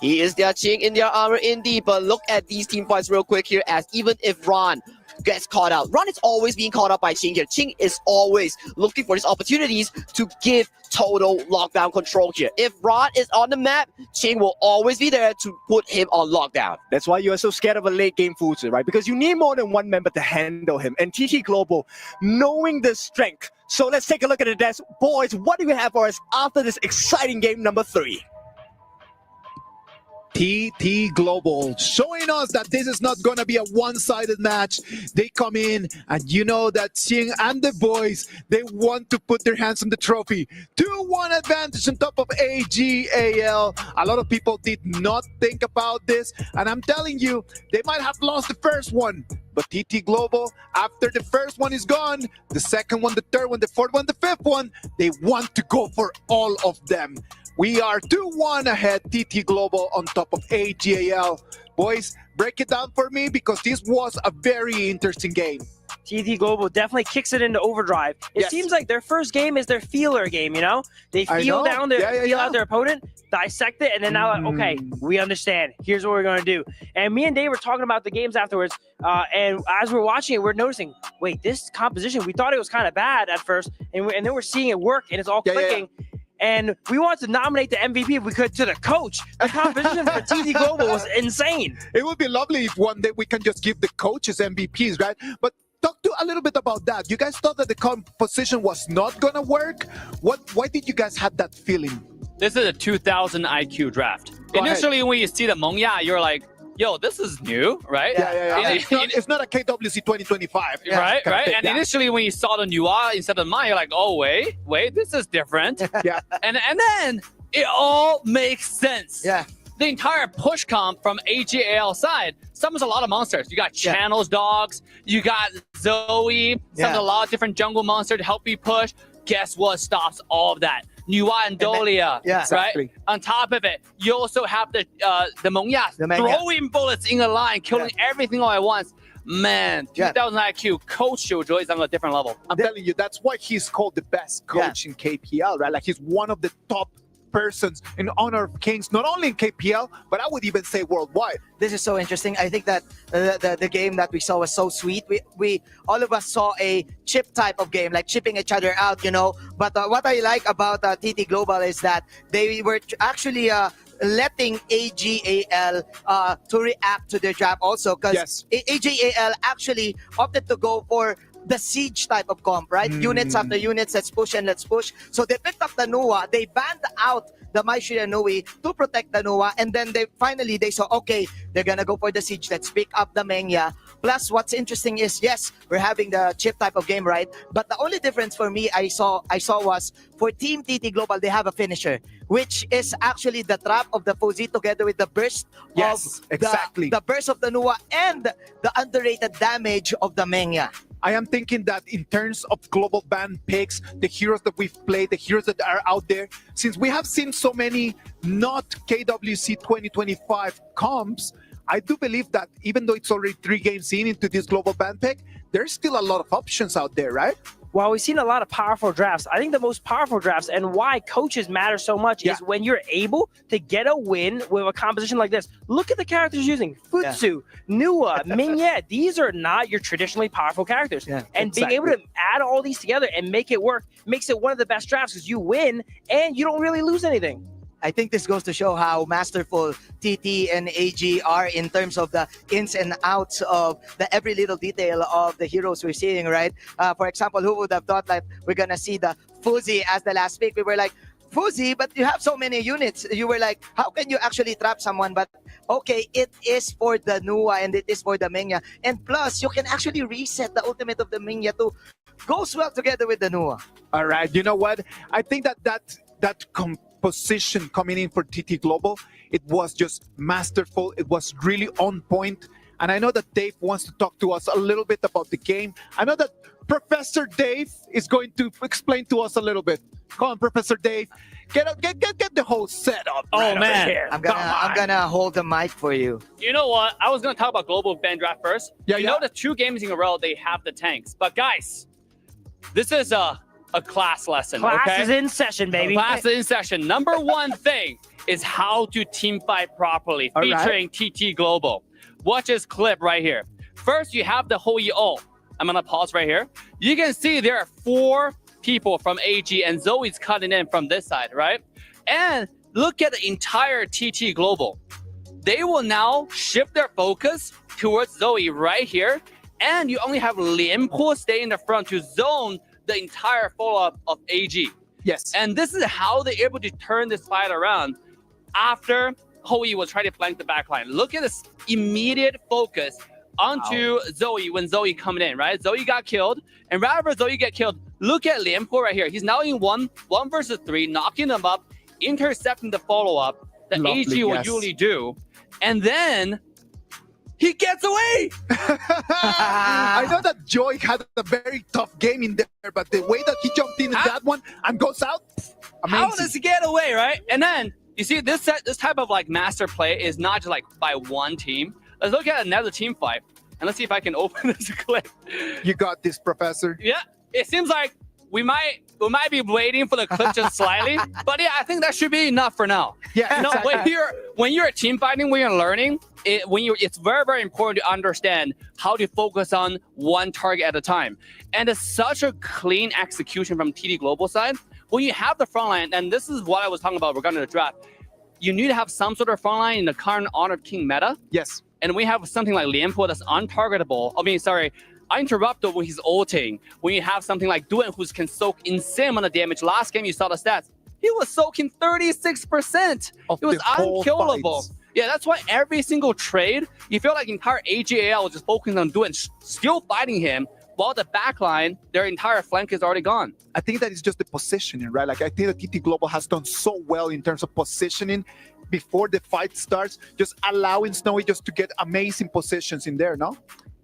He is their Ching in their armor indeed, but look at these team fights real quick here, as even if Ron gets caught out, Ron is always being caught out by Ching here. Ching is always looking for these opportunities to give total lockdown control here. If Ron is on the map, Ching will always be there to put him on lockdown. That's why you are so scared of a late game Fuzi, right? Because you need more than one member to handle him. And TT Global, knowing the strength. So let's take a look at the desk. Boys, what do you have for us after this exciting game number 3? TT Global, showing us that this is not going to be a one-sided match. They come in, and you know that Xing and the boys, they want to put their hands on the trophy. 2-1 advantage on top of AGAL. A lot of people did not think about this, and I'm telling you, they might have lost the first one. But TT Global, after the first one is gone, the second one, the third one, the fourth one, the fifth one, they want to go for all of them. We are 2-1 ahead, TT Global on top of AGAL. Boys, break it down for me because this was a very interesting game. TT Global definitely kicks it into overdrive. It seems like their first game is their feeler game, you know? They feel down their feel out their opponent, dissect it, and then now like, okay, we understand. Here's what we're gonna do. And me and Dave were talking about the games afterwards, and as we're watching it, we're noticing, wait, this composition, we thought it was kind of bad at first, and then we're seeing it work, and it's all clicking. And we wanted to nominate the MVP if we could to the coach. The composition for TT Global was insane. It would be lovely if one day we can just give the coaches MVPs, right? But talk to a little bit about that. You guys thought that the composition was not gonna work. Why did you guys have that feeling? This is a 2000 IQ draft. Go Initially, when you see the Mengya, you're like, yo, this is new, right? It's not a KWC 2025. Right. And initially, when you saw the Nuwa instead of mine, you're like, oh, wait, this is different. And then it all makes sense. The entire push comp from AGAL side summons a lot of monsters. You got Channels Dogs, you got Zoe, summons a lot of different jungle monsters to help you push. Guess what stops all of that? Nuwa and Dolia, right? On top of it, you also have the Mengya throwing bullets in a line, killing everything all at once. Man, 2000 IQ, Coach Shoujo is on a different level. I'm telling you, that's why he's called the best coach in KPL, right? Like he's one of the top persons in Honor of Kings, not only in KPL, but I would even say worldwide. This is so interesting. I think that the game that we saw was so sweet. We all of us saw a chip type of game, like chipping each other out, you know. But what I like about TT Global is that they were actually letting AGAL to react to their draft also, because AGAL actually opted to go for the siege type of comp, right? Units after units, let's push and let's push. So they picked up the Nuwa, they banned out the Maishira Nui to protect the Nuwa, and then they saw, okay, they're gonna go for the siege, let's pick up the Mengya. Plus, what's interesting is, yes, we're having the chip type of game, right? But the only difference for me I saw was for Team TT Global, they have a finisher, which is actually the trap of the Fuzi together with the burst of the burst of the Nuwa and the underrated damage of the Mengya. I am thinking that in terms of global band picks, the heroes that we've played, the heroes that are out there, since we have seen so many not KWC 2025 comps, I do believe that even though it's already 3 games into this global band pick, there's still a lot of options out there, right? Well, we've seen a lot of powerful drafts. I think the most powerful drafts and why coaches matter so much is when you're able to get a win with a composition like this. Look at the characters using. Futsu, Nuwa, Mingye. These are not your traditionally powerful characters. And being able to add all these together and make it work makes it one of the best drafts because you win and you don't really lose anything. I think this goes to show how masterful TT and AG are in terms of the ins and outs of the every little detail of the heroes we're seeing, right? For example, who would have thought that we're going to see the Fuzi as the last pick? We were like, Fuzi, but you have so many units. You were like, how can you actually trap someone? But okay, it is for the Nuwa and it is for the Mengya. And plus, you can actually reset the ultimate of the Mengya to goes well together with the Nuwa. All right, you know what? I think that composition coming in for TT Global, it was just masterful. It was really on point. And I know that Dave wants to talk to us a little bit about the game. I know that Professor Dave is going to explain to us a little bit. Come on, Professor Dave. Get the whole setup. Oh, man. I'm gonna hold the mic for you. You know what? I was going to talk about global band draft first. You know the 2 games in a row, they have the tanks. But guys, this is a class lesson. Class is in session, baby. Class is in session. Number 1 thing is how to team fight properly, featuring TT Global. Watch this clip right here. First, you have the Hoi ult. I'm going to pause right here. You can see there are 4 people from AG, and Zoe's cutting in from this side, right? And look at the entire TT Global. They will now shift their focus towards Zoe right here, and you only have Lianpo stay in the front to zone the entire follow-up of AG. Yes. And this is how they're able to turn this fight around after Hou will try to flank the backline. Look at this immediate focus onto Zoe when Zoe coming in, right? Zoe got killed, and right after Zoe get killed, look at Lianpo right here. He's now in one versus 3, knocking them up, intercepting the follow-up that AG will usually do, and then he gets away. I know that Joy had a very tough game in there, but the way that he jumped in that one and goes out, amazing. How does he get away, right? And then you see this type of like master play is not just like by one team. Let's look at another team fight, and let's see if I can open this clip. You got this, Professor. Yeah, it seems like we might be waiting for the clip just slightly, but yeah, I think that should be enough for now. Yeah, no, when you're team fighting, when you're learning, it's very, very important to understand how to focus on one target at a time. And it's such a clean execution from TT Global side. When you have the front line, and this is what I was talking about regarding the draft, you need to have some sort of front line in the current Honor of King meta. Yes. And we have something like Lianpo that's untargetable. Uninterrupted when he's ulting. When you have something like Duan who can soak insane amount of damage. Last game you saw the stats. He was soaking 36%. It was unkillable. Yeah, that's why every single trade, you feel like entire AGAL was just focusing on Duan, still fighting him, while the backline, their entire flank is already gone. I think that is just the positioning, right? Like I think that TT Global has done so well in terms of positioning before the fight starts, just allowing Snowy just to get amazing positions in there, no?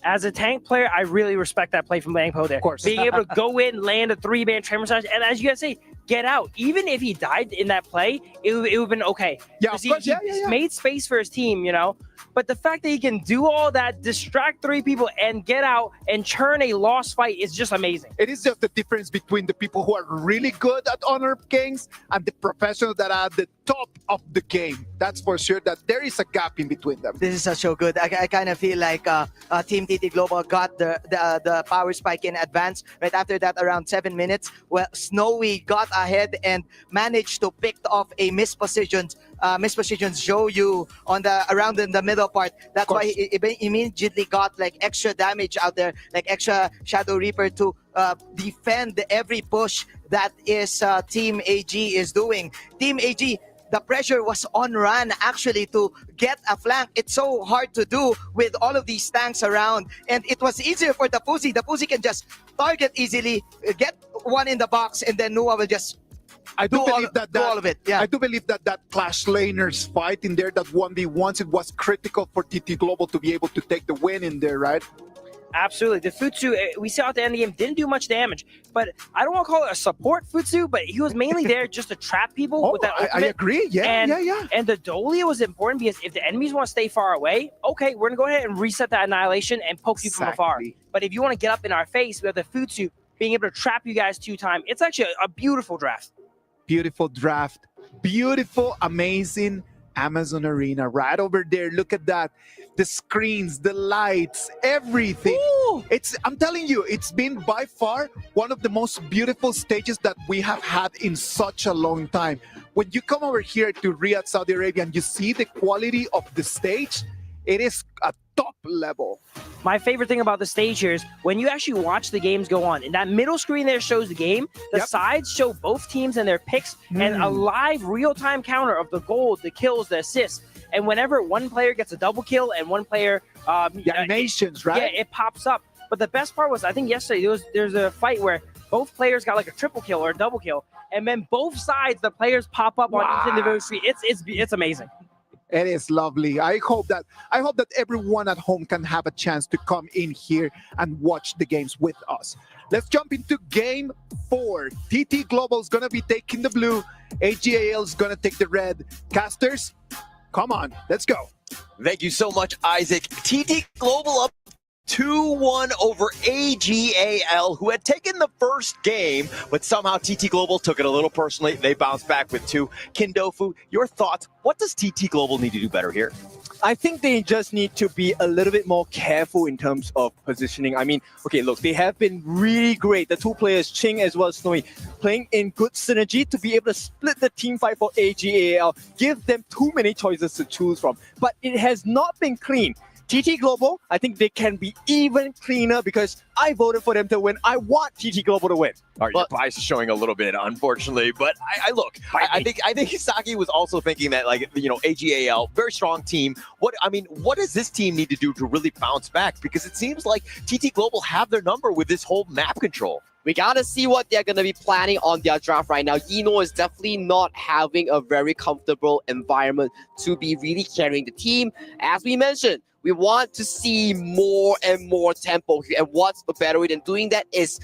As a tank player, I really respect that play from Lianpo there. Of course. Being able to go in, land a 3-man Tremor Slash, and as you guys say, get out. Even if he died in that play, it would have been okay. Yeah, of course. He made space for his team, you know? But the fact that he can do all that, distract 3 people, and get out and turn a lost fight is just amazing. It is just the difference between the people who are really good at Honor of Kings and the professionals that are at the top of the game. That's for sure that there is a gap in between them. This is so good. I kind of feel like Team TT Global got the power spike in advance. Right after that, around 7 minutes, well, Snowy got ahead and managed to pick off a mispositioned Zhou on around in the middle part. That's why he immediately got like extra damage out there, like extra Shadow Reaper to defend every push that is Team AG is doing. Team AG, the pressure was on Ran actually to get a flank. It's so hard to do with all of these tanks around, and it was easier for the Fuzi. The Fuzi can just target easily, get one in the box, and then Nua will just I do believe that all of it. Yeah. I do believe that Clash Laners fight in there, that 1v1s, it was critical for TT Global to be able to take the win in there, right? Absolutely. The Futsu, we saw at the end of the game, didn't do much damage, but I don't want to call it a support Futsu, but he was mainly there just to trap people with that ultimate. I agree. Yeah, yeah. And the Dolia was important because if the enemies want to stay far away, okay, we're going to go ahead and reset that annihilation and poke you from afar. But if you want to get up in our face, we have the Futsu being able to trap you guys 2 times. It's actually a beautiful draft. Beautiful draft. Beautiful, amazing Amazon Arena right over there. Look at that. The screens, the lights, everything. Ooh. I'm telling you, it's been by far one of the most beautiful stages that we have had in such a long time. When you come over here to Riyadh, Saudi Arabia, and you see the quality of the stage, it is a top level. My favorite thing about the stage here is when you actually watch the games go on, and that middle screen there shows the game, the sides show both teams and their picks, and a live real-time counter of the goals, the kills, the assists. And whenever one player gets a double kill and one player... the animations, right? Yeah, it pops up. But the best part was, I think yesterday, there's a fight where both players got like a triple kill or a double kill, and then both sides, the players pop up on each individual screen. It's amazing. It is lovely. I hope that everyone at home can have a chance to come in here and watch the games with us. Let's jump into game 4. TT Global is going to be taking the blue. AGAL is going to take the red. Casters, come on, let's go. Thank you so much, Isaac. TT Global up 2-1 over AGAL, who had taken the first game, but somehow TT Global took it a little personally. They bounced back with 2. Kindofu, your thoughts? What does TT Global need to do better here? I think they just need to be a little bit more careful in terms of positioning. I mean, okay, look, they have been really great. The 2 players, Ching as well as Snowy, playing in good synergy to be able to split the team fight for AGAL, give them too many choices to choose from. But it has not been clean. TT Global, I think they can be even cleaner because I voted for them to win. I want TT Global to win. All right, your bias is showing a little bit, unfortunately. But I think Hisaki was also thinking that, like, you know, AGAL, very strong team. What does this team need to do to really bounce back? Because it seems like TT Global have their number with this whole map control. We gotta see what they're gonna be planning on their draft right now. Yino is definitely not having a very comfortable environment to be really carrying the team. As we mentioned, we want to see more and more tempo here. And what's a better way than doing that is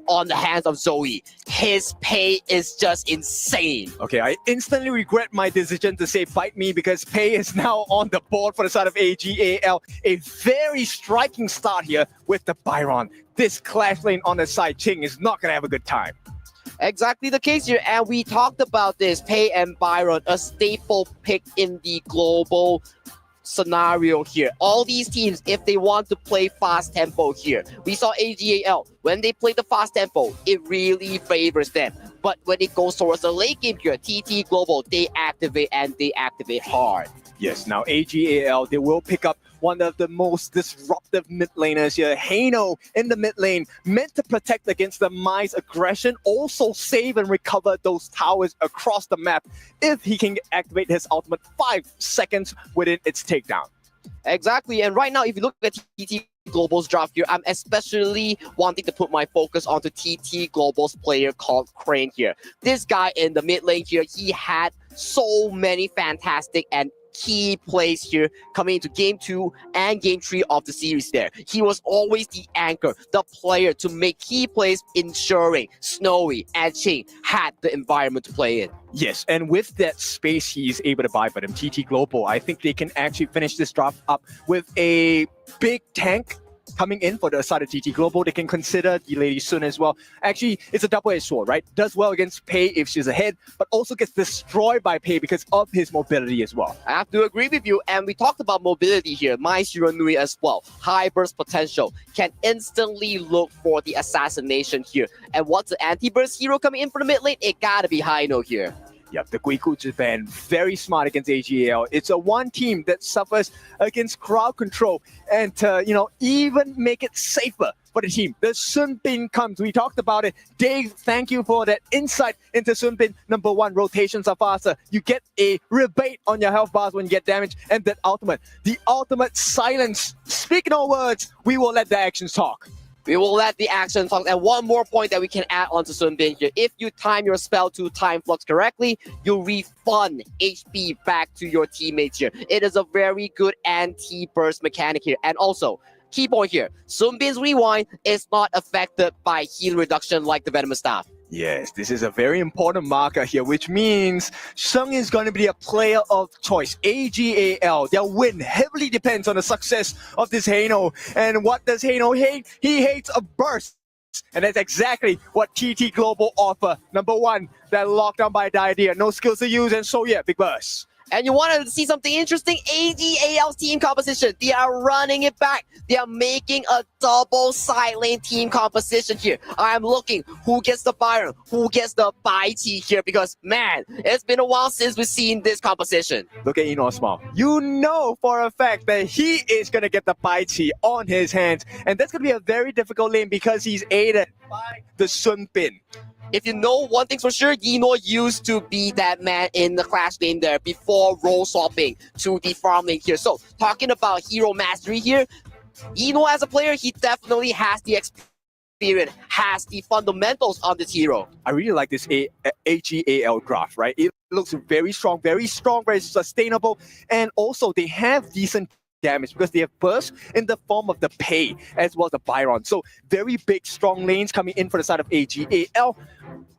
on the hands of Zoe. His pay is just insane. Okay, I instantly regret my decision to say Bite Me because Pei is now on the board for the side of AGAL. A very striking start here with the Byron. This clash lane on the side, Ching is not going to have a good time. Exactly the case here, and we talked about this. Pei and Byron, a staple pick in the global scenario here. All these teams, if they want to play fast tempo here, we saw AGAL, when they play the fast tempo, it really favors them. But when it goes towards the late game here, TT Global, they activate and they activate hard. Yes, now AGAL, they will pick up one of the most disruptive mid laners here. Hano in the mid lane, meant to protect against the Mai's aggression, also save and recover those towers across the map if he can activate his ultimate 5 seconds within its takedown. Exactly, and right now, if you look at TT Global's draft here, I'm especially wanting to put my focus onto TT Global's player called Crane here. This guy in the mid lane here, he had so many fantastic and key plays here coming into game 2 and game 3 of the series there. He was always the anchor, the player to make key plays, ensuring Snowy and Ching had the environment to play in. Yes, and with that space he's able to buy for them, TT Global, I think they can actually finish this draft up with a big tank coming in for the side of TT Global. They can consider the Lady Sun as well. Actually, it's a double-edged sword, right? Does well against Pei if she's ahead, but also gets destroyed by Pei because of his mobility as well. I have to agree with you, and we talked about mobility here. My Shiranui as well. High burst potential. Can instantly look for the assassination here. And what's the anti-burst hero coming in for the mid lane? It gotta be Hino here. Yep, the Guiku Japan, very smart against AGAL. It's a one team that suffers against crowd control and, even make it safer for the team. The Sun Bin comes. We talked about it. Dave, thank you for that insight into Sun Bin. Number 1, rotations are faster. You get a rebate on your health bars when you get damage. And that ultimate, the ultimate silence. Speak no words. We will let the actions talk. We will let the action talk. And one more point that we can add on to Sun Bin here. If you time your spell to time flux correctly, you refund HP back to your teammates here. It is a very good anti-burst mechanic here. And also, key point here, Sun Bin's rewind is not affected by heal reduction like the Venomous Staff. Yes, this is a very important marker here, which means Sheng is going to be a player of choice. AGAL, their win heavily depends on the success of this Hano. And what does Hano hate? He hates a burst. And that's exactly what TT Global offer. Number 1, they're locked down by the idea. No skills to use, and so yeah, big burst. And you wanted to see something interesting? AGAL's team composition. They are running it back. They are making a double side lane team composition here. I am looking who gets the Byron, who gets the Baiqi here, because, man, it's been a while since we've seen this composition. Look at Eno Small. You know for a fact that he is going to get the Baiqi on his hands. And that's going to be a very difficult lane because he's aided by the Sun Bin. If you know one thing for sure, Yino used to be that man in the clash lane there before role swapping to the farm lane here. So, talking about hero mastery here, Yino as a player, he definitely has the experience, has the fundamentals on this hero. I really like this AGAL draft, right? It looks very strong, very sustainable, and also they have decent damage because they have burst in the form of the Pei as well as the Byron. So very big, strong lanes coming in for the side of AGAL.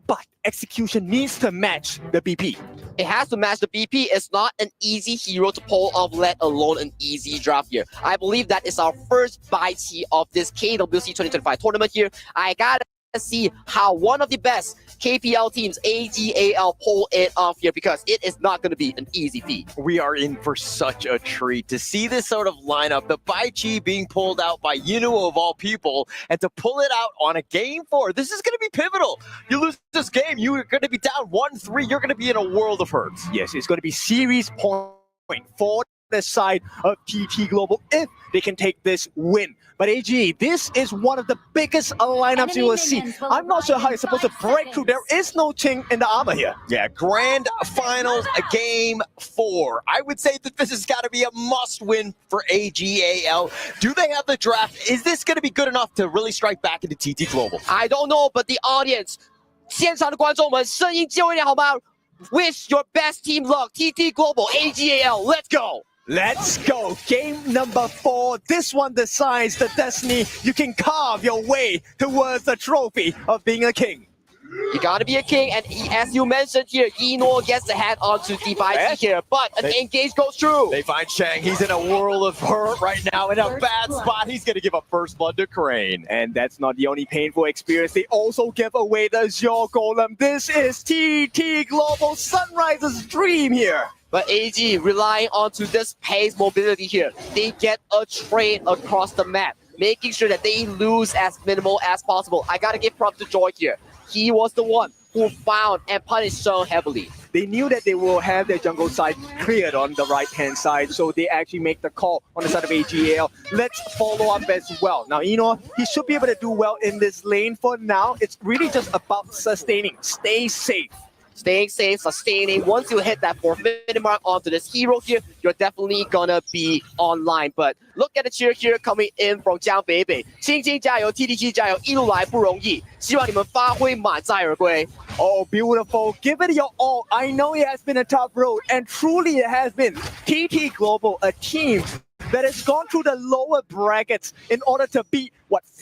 But execution needs to match the BP. It has to match the BP. It's not an easy hero to pull off, let alone an easy draft here. I believe that is our first Baiqi of this KWC 2025 tournament here. I gotta see how one of the best KPL teams, AGAL, pull it off here, because it is not going to be an easy feat. We are in for such a treat to see this sort of lineup, the Baiqi being pulled out by Yino of all people, and to pull it out on a game 4. This is going to be pivotal. You lose this game, you're going to be down 1-3. You're going to be in a world of hurt. Yes, it's going to be series point for the side of TT Global if they can take this win. But AG, this is one of the biggest lineups you will see. I'm not sure how you're supposed to break through. There is no chink in the armor here. Yeah, Grand Finals, Game 4. I would say that this has got to be a must-win for AGAL. Do they have the draft? Is this going to be good enough to really strike back into TT Global? I don't know, but the audience, 现场的观众们，声音借我一点好吗 ？Wish your best team luck, TT Global, AGAL. Let's go. Let's go. Game number 4. This one decides the destiny. You can carve your way towards the trophy of being a king. You gotta be a king, and as you mentioned here, Yino gets the head onto DBIT here, but an engage goes through. They find Shang. He's in a whirl of hurt right now, in a bad spot. He's gonna give up first blood to Crane. And that's not the only painful experience. They also give away the Zio Golem. This is TT Global Sunrise's dream here. But AG relying onto this pace mobility here, they get a trade across the map, making sure that they lose as minimal as possible. I gotta give props to Joy here. He was the one who found and punished Shang heavily. They knew that they will have their jungle side cleared on the right-hand side, so they actually make the call on the side of AGAL. Let's follow up as well. Now, he should be able to do well in this lane for now. It's really just about sustaining. Stay safe. Staying safe, sustaining. Once you hit that 4-minute mark onto this hero here, you're definitely gonna be online. But look at the cheer here coming in from Jiang Beibei. 青青加油 ，TTG 加油，一路来不容易，希望你们发挥满载而归。Oh, beautiful. Give it your all. I know it has been a tough road, and truly it has been. TT Global, a team that has gone through the lower brackets in order to beat,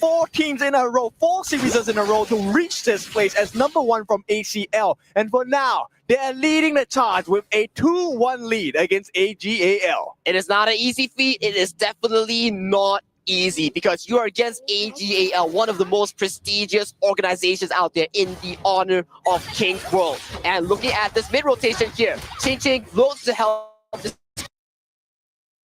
4 teams in a row, 4 series in a row to reach this place as #1 from ACL. And for now, they are leading the charge with a 2-1 lead against AGAL. It is not an easy feat. It is definitely not easy because you are against AGAL, one of the most prestigious organizations out there in the honor of King's World. And looking at this mid-rotation here, Ching Ching looks to help this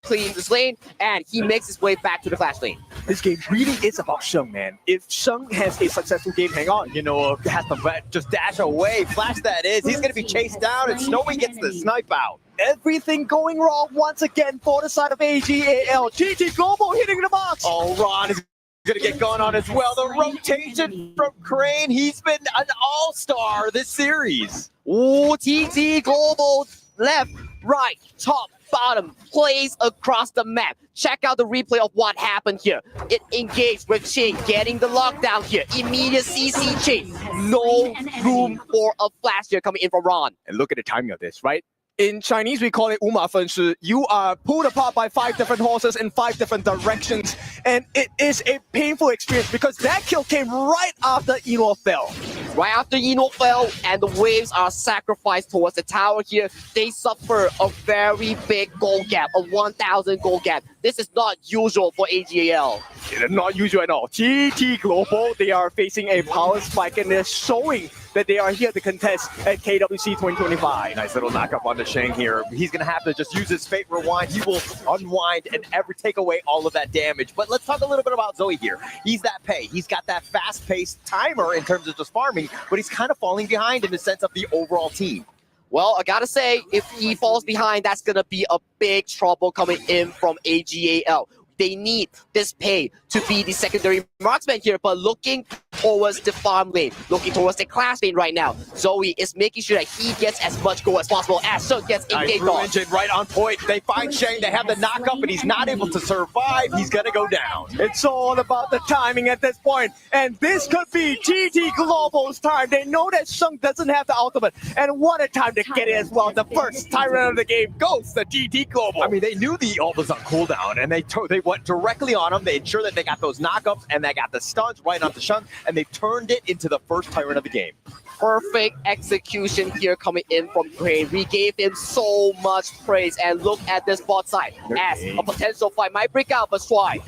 clean this lane, and he makes his way back to the flash lane. This game really is about Sheng, man. If Sheng has a successful game, hang on, has to just dash away. Flash that is. He's going to be chased down, and Snowy gets the snipe out. Everything going wrong once again for the side of AGAL. TT Global hitting the box. Oh, Ron is going to get gone on as well. The rotation from Crane. He's been an all-star this series. Ooh, TT Global left, right, top, bottom, plays across the map. Check out the replay of what happened here. It engaged with Ching, getting the lockdown here. Immediate CC Ching. No room for a flash here coming in from Ron. And look at the timing of this, right? In Chinese, we call it 五马分尸. You are pulled apart by 5 different horses in 5 different directions. And it is a painful experience because that kill came right after Eno fell. Right after Eno fell and the waves are sacrificed towards the tower here, they suffer a very big goal gap, a 1,000 goal gap. This is not usual for AGAL. It is not usual at all. TT Global, they are facing a power spike and they're showing that they are here to contest at KWC 2025. Nice little knockup on the Shang here. He's going to have to just use his Fate Rewind. He will unwind and take away all of that damage. But let's talk a little bit about Zoe here. He's that pay. He's got that fast-paced timer in terms of just farming, but he's kind of falling behind in the sense of the overall team. Well, I gotta say, if he falls behind, that's gonna be a big trouble coming in from AGAL. They need this pay to be the secondary marksman here, but looking towards the farm lane, looking towards the class lane right now. Zoe is making sure that he gets as much goal as possible as Sheng gets engaged on. Engine right on point. They find Shang, they have the knockup, and he's not able to survive. He's gonna go down. It's all about the timing at this point, and this could be TT Global's time. They know that Sheng doesn't have the ultimate, and what a time to get it as well. The first tyrant of the game goes to TT Global. I mean, they knew the ult was on cooldown, and they went directly on him. They ensured that they got those knockups, and they got the stuns right onto Sheng, and they turned it into the first tyrant of the game. Perfect execution here coming in from Crane. We gave him so much praise, and look at this bot side as a potential fight might break out, but Shuai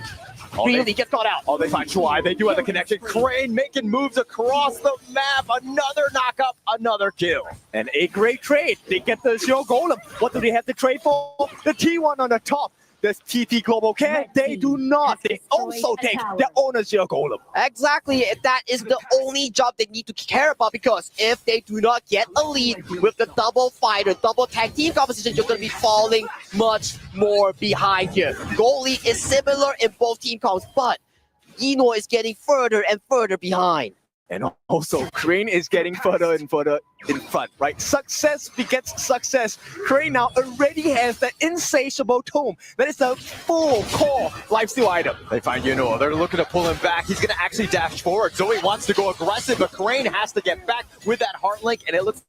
really gets caught out. Oh, they find Shuai. They do have the connection. Crane making moves across the map. Another knockup, another kill. And a great trade. They get the Zio Golem. What do they have to trade for? The T1 on the top. Does TT Global care? They do not. They also take their owner's zero golem. Exactly. That is the only job they need to care about, because if they do not get a lead with the double fighter, double tag team composition, you're going to be falling much more behind here. Gold lead is similar in both team comps, but Eno is getting further and further behind. And also, Crane is getting further and further in front, right? Success begets success. Crane now already has the insatiable tome. That is the full core lifesteal item. They find they're looking to pull him back. He's going to actually dash forward. Zoe wants to go aggressive, but Crane has to get back with that heart link, and it looks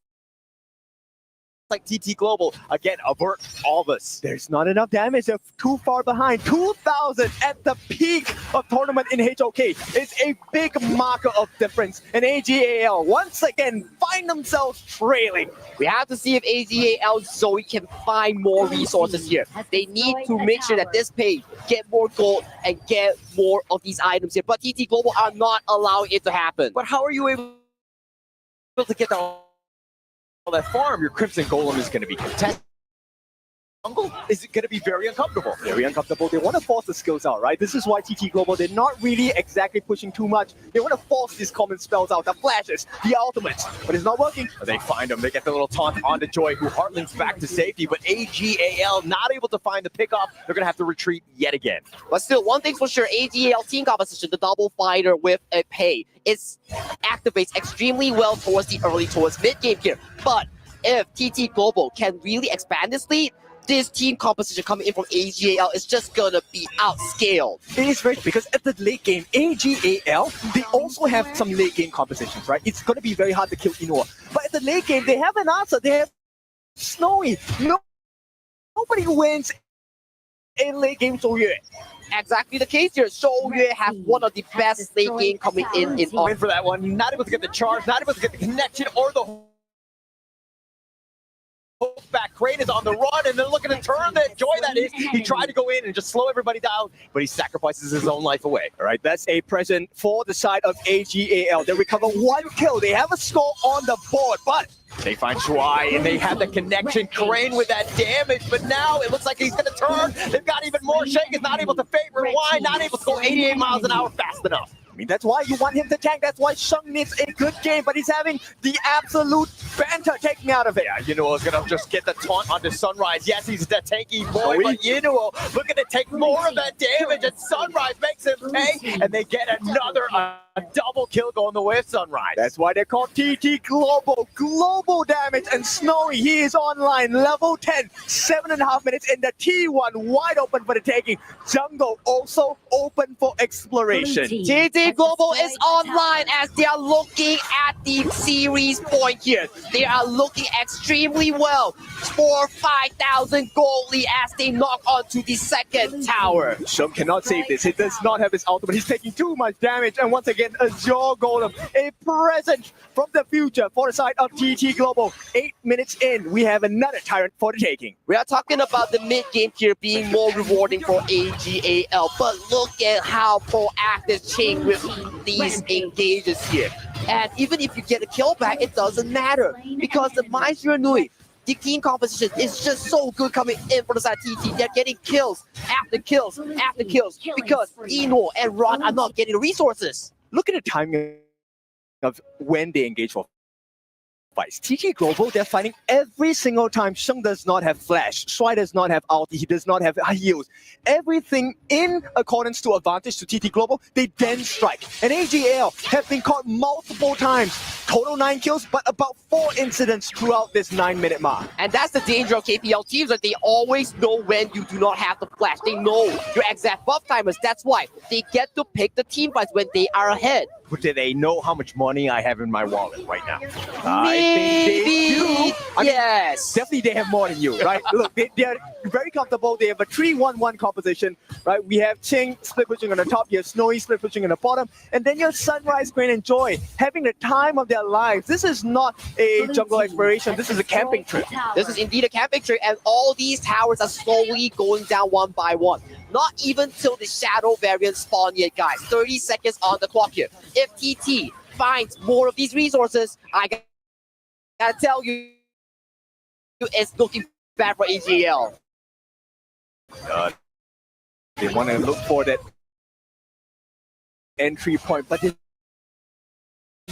like TT Global again avert all this. There's not enough damage. They're too far behind. 2,000 at the peak of tournament in HOK is a big marker of difference. And AGAL once again find themselves trailing. We have to see if AGAL Zoe can find more resources here. They need to make sure that this page get more gold and get more of these items here. But TT Global are not allowing it to happen. But how are you able to get that farm? Your Crimson Golem is going to be contested. Is it going to be very uncomfortable? Very uncomfortable. They want to force the skills out, right? This is why TT Global, they're not really exactly pushing too much. They want to force these common spells out, the flashes, the ultimates, but it's not working. They find him. They get the little taunt onto Joy, who heartlinks back to safety, but AGAL not able to find the pickoff. They're going to have to retreat yet again. But still, one thing's for sure, AGAL team composition, the double fighter with a pay, it activates extremely well towards mid-game here. But if TT Global can really expand this lead, this team composition coming in from AGAL is just gonna be outscaled. It is very, because at the late game, AGAL, they also have some late game compositions, right? It's gonna be very hard to kill Inoue. But at the late game, they have an answer. They have Snowy. Nobody wins in late game Soyue. Exactly the case here. Soyue has one of the best late game coming in for that one. Not able to get the charge, not able to get the connection or the back. Crane is on the run, and they're looking to turn that Joy, that is. He tried to go in and just slow everybody down, but he sacrifices his own life away. All right, that's a present for the side of AGAL. They recover one kill. They have a score on the board, but they find Shuai, and they have the connection. Crane with that damage, but now it looks like he's going to turn. They've got even more. Shake is not able to favor Wine, not able to go 88 miles an hour fast enough. I mean, that's why you want him to tank. That's why Sheng needs a good game, but he's having the absolute banter taken out of it. Yeah, Inoue is going to just get the taunt onto Sunrise. Yes, he's the tanky boy, but Inoue looking to take more of that damage, and Sunrise makes him pay, and they get another double kill going the way of Sunrise. That's why they're called TT Global. Global damage, and Snowy, he is online, level 10, 7.5 minutes in the T1, wide open for the taking. Jungle also open for exploration. TT Global is online as they are looking at the series point here. They are looking extremely well for 5,000 gold lead as they knock onto the second tower. Sheng cannot save this. He does not have his ultimate. He's taking too much damage, and once again, Azure Golem, a present from the future for the side of TT Global. 8 minutes in, we have another Tyrant for the taking. We are talking about the mid-game here being more rewarding for AGAL, but look at how proactive Ching with these engages here. And even if you get a kill back, it doesn't matter, because the Maestro Nui, the team composition is just so good coming in for the side of TT. They're getting kills after kills after kills because Eno and Ron are not getting the resources. Look at the timing of when they engage for fights. TT Global, they're fighting every single time. Sheng does not have flash. Shuai does not have ulti. He does not have heals. Everything in accordance to advantage to TT Global, they then strike. And AGL have been caught multiple times. Total 9 kills, but about 4 incidents throughout this 9-minute mark. And that's the danger of KPL teams, that they always know when you do not have the flash. They know your exact buff timers. That's why they get to pick the team fights when they are ahead. But do they know how much money I have in my wallet right now? I think they do. Yes. Definitely they have more than you, right? Look, they're very comfortable. They have a 3-1-1 composition, right? We have Ching split pushing on the top, you have Snowy split pushing on the bottom, and then you have Sunrise, Crane, and Joy having the time of their lives. This is not a jungle exploration. This is a camping trip. This is indeed a camping trip, and all these towers are slowly going down one by one. Not even till the shadow variant spawn yet, guys. 30 seconds on the clock here. If TT finds more of these resources, I gotta tell you, it's looking bad for AGL. They want to look for that entry point, but they're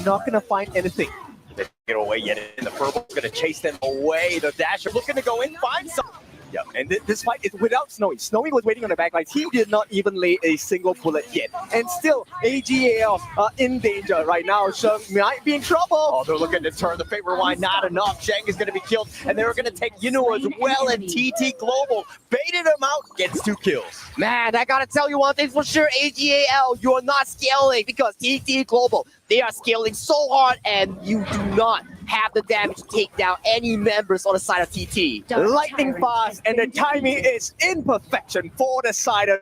not going to find anything. They get away yet, and the Furbol's going to chase them away. The Dasher looking to go in, find some. Yeah, and this fight is without Snowy. Snowy was waiting on the back line. He did not even lay a single bullet yet. And still, AGAL are in danger right now. Sheng might be in trouble. Oh, they're looking to turn the favor line. Not enough. Sheng is going to be killed, and they're going to take Yinu as well. And TT Global baited him out, gets 2 kills. Man, I gotta tell you one thing for sure, AGAL, you're not scaling because TT Global, they are scaling so hard and you do not have the damage to take down any members on the side of TT. Lightning fast, and the timing is in perfection for the side of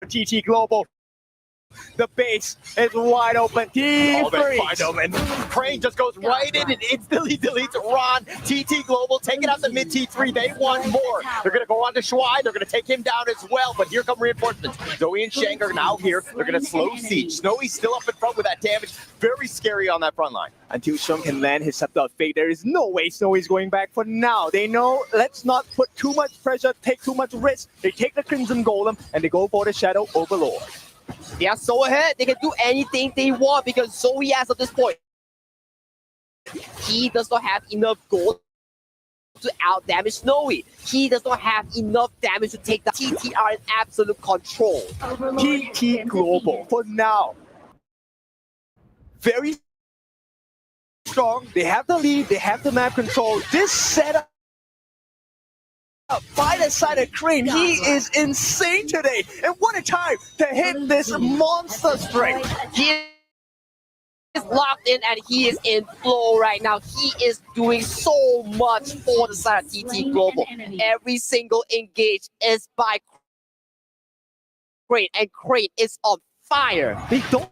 TT Global. The base is wide open. Oh, they T3. find him, and Crane just goes right in and instantly deletes Ron. TT Global taking out the mid T3. They want more. They're going to go on to Shuai. They're going to take him down as well, but here come reinforcements. Zoe and Shang are now here. They're going to slow siege. Snowy's still up in front with that damage. Very scary on that front line. Until Sheng can land his Scepter of Fate, there is no way Snowy's going back for now. They know, let's not put too much pressure, take too much risk. They take the Crimson Golem, and they go for the Shadow Overlord. They are so ahead. They can do anything they want because Zoe, as of this point, he does not have enough gold to out damage Snowy. He does not have enough damage to take the TT are in absolute control. TT Global for now. Very strong. They have the lead. They have the map control. This setup by the side of Crane, he is insane today. And what a time to hit this monster strength. He is locked in and he is in flow right now. He is doing so much for the side of TT Global. Every single engage is by Crane, and Crane is on fire. They don't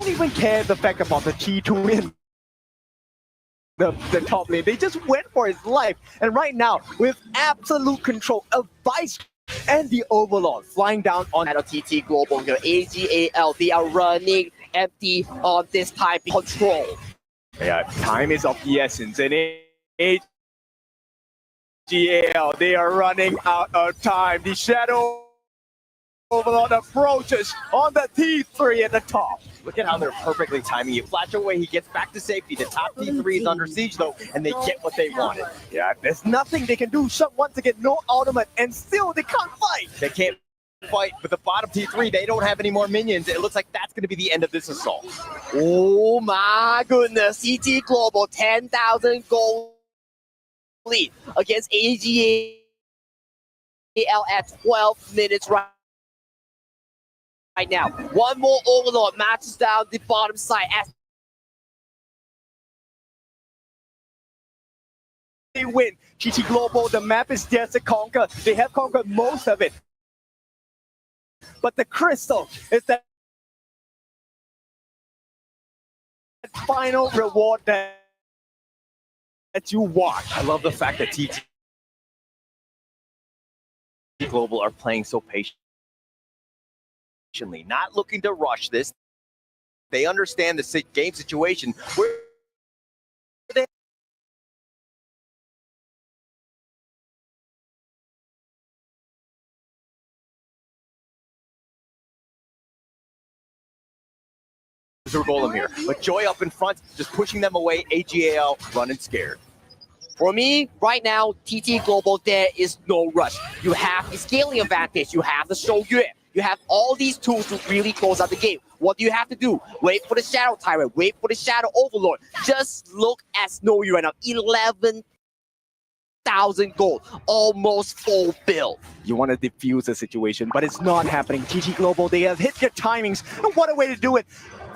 even care the fact about the T2 in the top lane. They just went for his life. And right now, with absolute control of Vice and the Overlord flying down on TT Global here, AGAL, they are running empty on this time control. Yeah, time is of the essence. And AGAL, they are running out of time. The Shadow Overlord approaches on the T3 at the top. Look at how they're perfectly timing it. Flash away, he gets back to safety. The top T3 is under siege though, and they get what they wanted. Yeah, there's nothing they can do. Sheng wants to get no ultimate, and still they can't fight. They can't fight with the bottom T3. They don't have any more minions. It looks like that's going to be the end of this assault. Oh my goodness, TT Global 10,000 gold lead against AGAL at 12 minutes right now. One more Overlord matches down the bottom side as they win. TT Global, the map is theirs to conquer. They have conquered most of it. But the crystal is that final reward that you want. I love the fact that TT Global are playing so patiently, not looking to rush this. They understand the game situation. Where they Golem here, but Joy up in front, just pushing them away. AGAL running scared. For me, right now, TT Global, there is no rush. You have the scaling advantage. You have the Shogyue. You have all these tools to really close out the game. What do you have to do? Wait for the Shadow Tyrant. Wait for the Shadow Overlord. Just look at Snowy right now. 11,000 gold. Almost full build. You want to defuse the situation, but it's not happening. TT Global, they have hit their timings. And what a way to do it.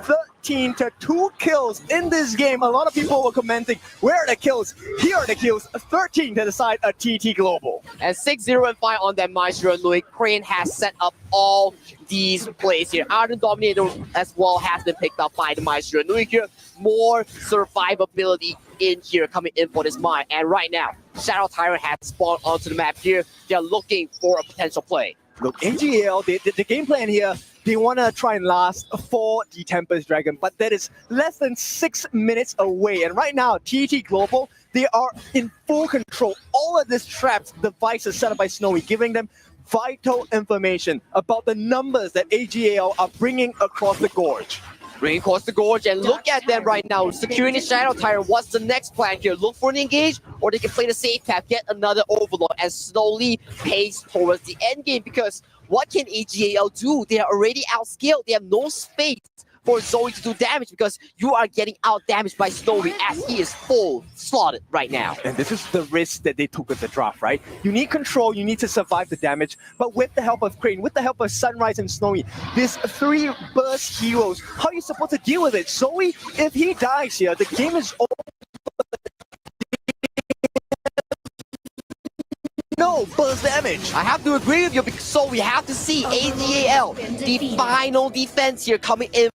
13 to 2 kills in this game. A lot of people were commenting, where are the kills? Here are the kills. 13 to the side of TT Global. And 6-0 and 5 on that Maestro Nui. Crane has set up all these plays here. Iron Dominator as well has been picked up by the Maestro Nui here. More survivability in here coming in for this mine. And right now, Shadow Tyrant has spawned onto the map here. They're looking for a potential play. Look, AGL, the game plan here, they want to try and last for the Tempest Dragon, but that is less than 6 minutes away. And right now, TT Global, they are in full control. All of these traps, devices set up by Snowy, giving them vital information about the numbers that AGAL are bringing across the gorge. Bring across the gorge and look at them right now. Securing the Shadow Tyrant. What's the next plan here? Look for an engage, or they can play the safe path, get another Overlord, and slowly pace towards the end game. Because what can AGAL do? They are already outscaled. They have no space for Zoe to do damage because you are getting out damaged by Snowy as he is full slotted right now. And this is the risk that they took with the draft, right? You need control, you need to survive the damage, but with the help of Crane, with the help of Sunrise and Snowy, these 3 burst heroes, how are you supposed to deal with it? Zoe, if he dies here, the game is over. No burst damage. I have to agree with you, so we have to see AGAL, the final defense here coming in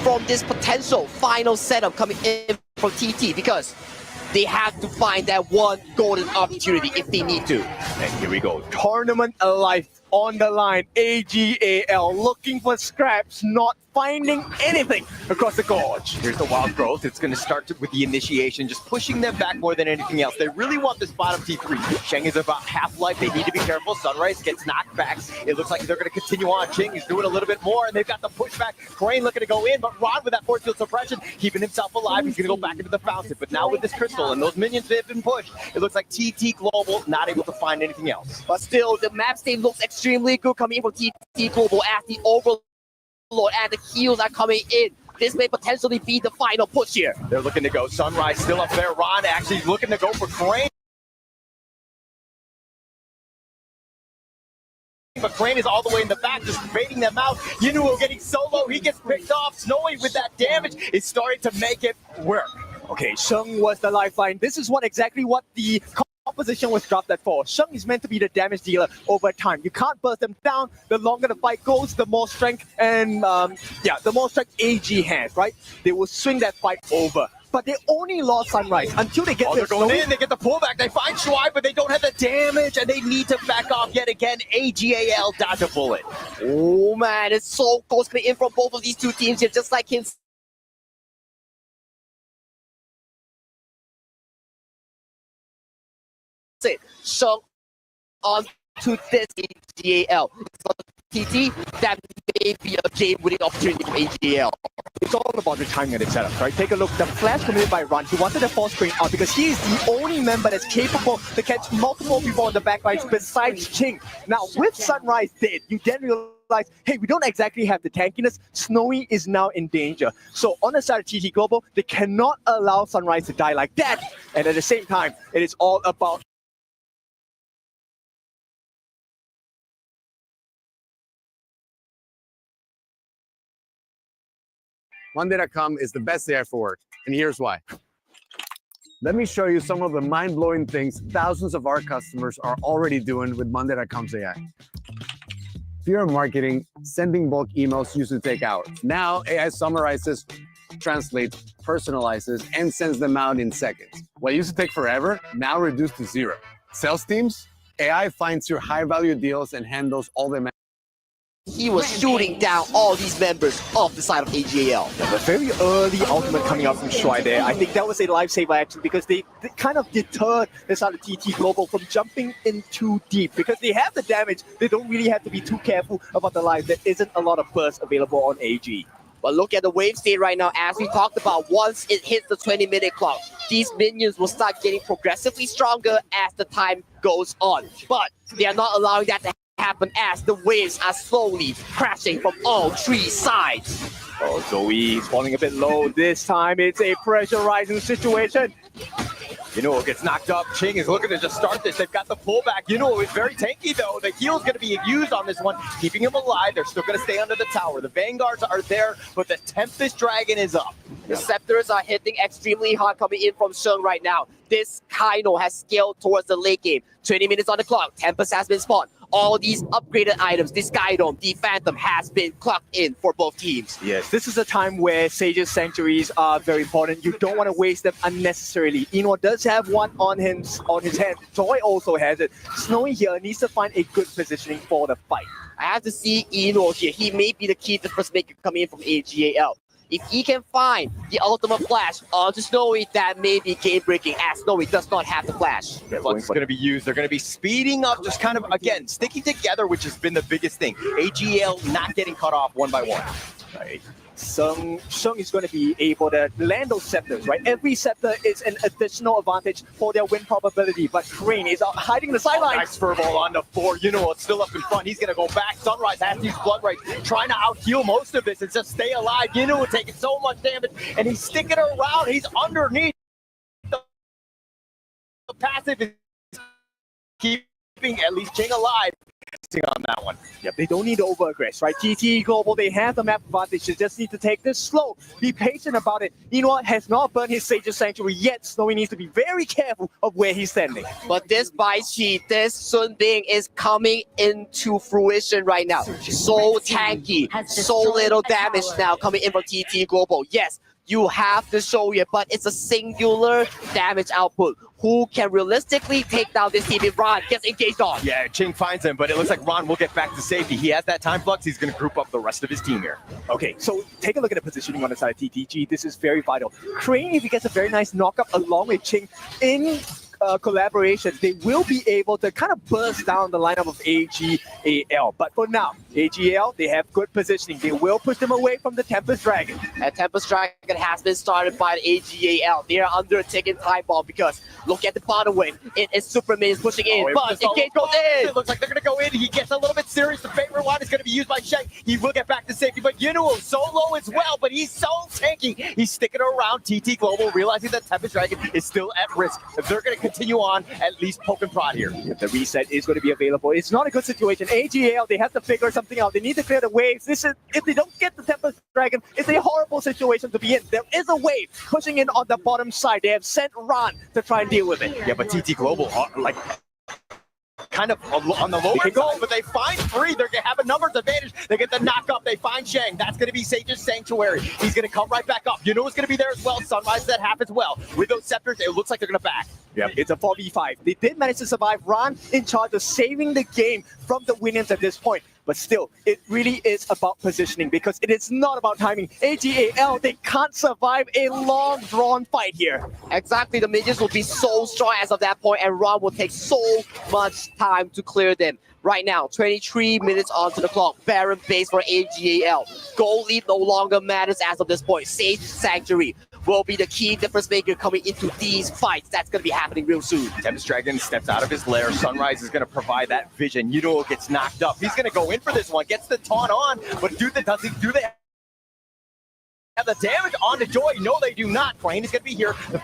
from this potential final setup coming in from TT, because they have to find that one golden opportunity if they need to. And here we go. Tournament alive on the line. AGAL looking for scraps, not finding anything across the gorge. Here's the wild growth. It's going to start with the initiation, just pushing them back more than anything else. They really want this bottom T3. Sheng is about half-life. They need to be careful. Sunrise gets knocked back. It looks like they're going to continue on. Ching is doing a little bit more, and they've got the pushback. Crane looking to go in, but Ron with that force field suppression, keeping himself alive. He's going to go back into the fountain. But now with this crystal and those minions that have been pushed, it looks like TT Global not able to find anything else. But still, the map state looks extremely good coming in from TT Global as the Overlord and the heals are coming in. This may potentially be the final push here. They're looking to go. Sunrise still up there. Ron actually looking to go for Crane. But Crane is all the way in the back, just baiting them out. Yinuo getting solo. He gets picked off. Snowy with that damage is starting to make it work. Okay, Sheng was the lifeline. This is exactly what the opposition was drafted for. Sheng is meant to be the damage dealer over time. You can't burst them down. The longer the fight goes, the more strength and the more strength AG has, right? They will swing that fight over. But they only lost Sunrise until they get they're going in, they get the pullback, they find Shuai, but they don't have the damage, and they need to back off yet again. AGAL dodge a bullet. Oh man, it's so close coming in from both of these two teams here, just like him. Sheng on to this AGAL. TT, that may be a game-winning opportunity for AGAL. It's all about the timing of the setup, right? Take a look. The flash committed by Ron. He wanted to force Crane out because he is the only member that's capable to catch multiple people on the backlines besides Ching. Now, with Sunrise dead, you then realize, hey, we don't exactly have the tankiness. Snowy is now in danger. So on the side of TT Global, they cannot allow Sunrise to die like that. And at the same time, it is all about Monday.com is the best day for work, and here's why. Let me show you some of the mind-blowing things thousands of our customers are already doing with Monday.com's AI. If you're in marketing, sending bulk emails used to take hours. Now, AI summarizes, translates, personalizes, and sends them out in seconds. What used to take forever, now reduced to 0. Sales teams, AI finds your high-value deals and handles all the He was shooting down all these members off the side of AGAL. A very early ultimate coming out from Shuai there. I think that was a lifesaver actually because they kind of deterred the side of TT Global from jumping in too deep. Because they have the damage, they don't really have to be too careful about the life. There isn't a lot of burst available on AG. But look at the wave state right now. As we talked about, once it hits the 20-minute clock, these minions will start getting progressively stronger as the time goes on. But they are not allowing that to happen as the waves are slowly crashing from all 3 sides. Oh, Zoe is falling a bit low. This time it's a pressurizing situation. Yinuo gets knocked up. Ching is looking to just start this. They've got the pullback. Yinuo is very tanky, though. The heal's going to be used on this one, keeping him alive. They're still going to stay under the tower. The Vanguards are there, but the Tempest Dragon is up. The Scepters are hitting extremely hard coming in from Sheng right now. This Kaino has scaled towards the late game. 20 minutes on the clock. Tempest has been spawned. All these upgraded items, this Skydome, the Phantom has been clocked in for both teams. Yes, this is a time where Sage's Sanctuaries are very important. You don't want to waste them unnecessarily. Eno does have one on his hand. Joy also has it. Snowy here needs to find a good positioning for the fight. I have to see Eno here. He may be the key difference maker coming in from AGAL. If he can find the ultimate flash onto Snowy, that may be game-breaking, as Snowy does not have the flash. Flux is going to be used. They're going to be speeding up, just kind of, again, sticking together, which has been the biggest thing. AGL not getting cut off one by one. Right. Sung is going to be able to land those scepters, right? Every scepter is an additional advantage for their win probability, but Crane is hiding in the sideline. Nice furball on the 4. You know, it's still up in front. He's going to go back. Sunrise has to use Blood Right, trying to out-heal most of this and just stay alive. You know, taking so much damage, and he's sticking around. He's underneath. The passive is keeping at least Ching alive. On that one. Yep, they don't need to over-aggress, right? TT Global, they have the map advantage. They just need to take this slow. Be patient about it. You know what? Has not burned his Sage's Sanctuary yet. Snowy needs to be very careful of where he's standing. But this Baichi, this Sun Bing is coming into fruition right now. So tanky, so little damage now coming in from TT Global. Yes, you have to show it, but it's a singular damage output. Who can realistically take down this team if Ron gets engaged on? Yeah, Ching finds him, but it looks like Ron will get back to safety. He has that time flux. He's going to group up the rest of his team here. Okay, so take a look at the positioning on the side of TTG. This is very vital. Crane, if he gets a very nice knockup along with Ching in collaboration, they will be able to kind of burst down the lineup of AGAL. But for now, AGL, they have good positioning. They will push them away from the Tempest Dragon. And Tempest Dragon has been started by the AGAL. They are under a ticking time bomb because look at the bottom wave. It is Superman pushing in, but Engage goes in. It looks like they're going to go in. He gets a little bit serious. The favorite one is going to be used by Sheng. He will get back to safety, but Yunuo solo as well, but he's so tanky. He's sticking around. TT Global, realizing that Tempest Dragon is still at risk. If they're going to continue on, at least poke and prod here. The reset is going to be available. It's not a good situation. AGL, they have to figure something out. They need to clear the waves. This is, if they don't get the Tempest Dragon, it's a horrible situation to be in. There is a wave pushing in on the bottom side. They have sent Ron to try and deal with it. Yeah, but TT Global, like, kind of on the lower side, but they find 3. They're going to have a numbers advantage. They get the knock up. They find Shang. That's going to be Sage's Sanctuary. He's going to come right back up. You know it's going to be there as well. Sunrise that half as well. With those scepters, it looks like they're going to back. Yep, it's a 4v5. They did manage to survive. Ron in charge of saving the game from the Winans at this point. But still, it really is about positioning because it is not about timing. AGAL, they can't survive a long, drawn fight here. Exactly, the minions will be so strong as of that point, and Ron will take so much time to clear them. Right now, 23 minutes onto the clock. Baron base for AGAL. Goal lead no longer matters as of this point. Sage Sanctuary will be the key difference maker coming into these fights. That's going to be happening real soon. Tempest Dragon steps out of his lair. Sunrise is going to provide that vision. Yudo gets knocked up. He's going to go in for this one. Gets the taunt on, but do they have the damage on the Joy? No, they do not. Crane is going to be here. The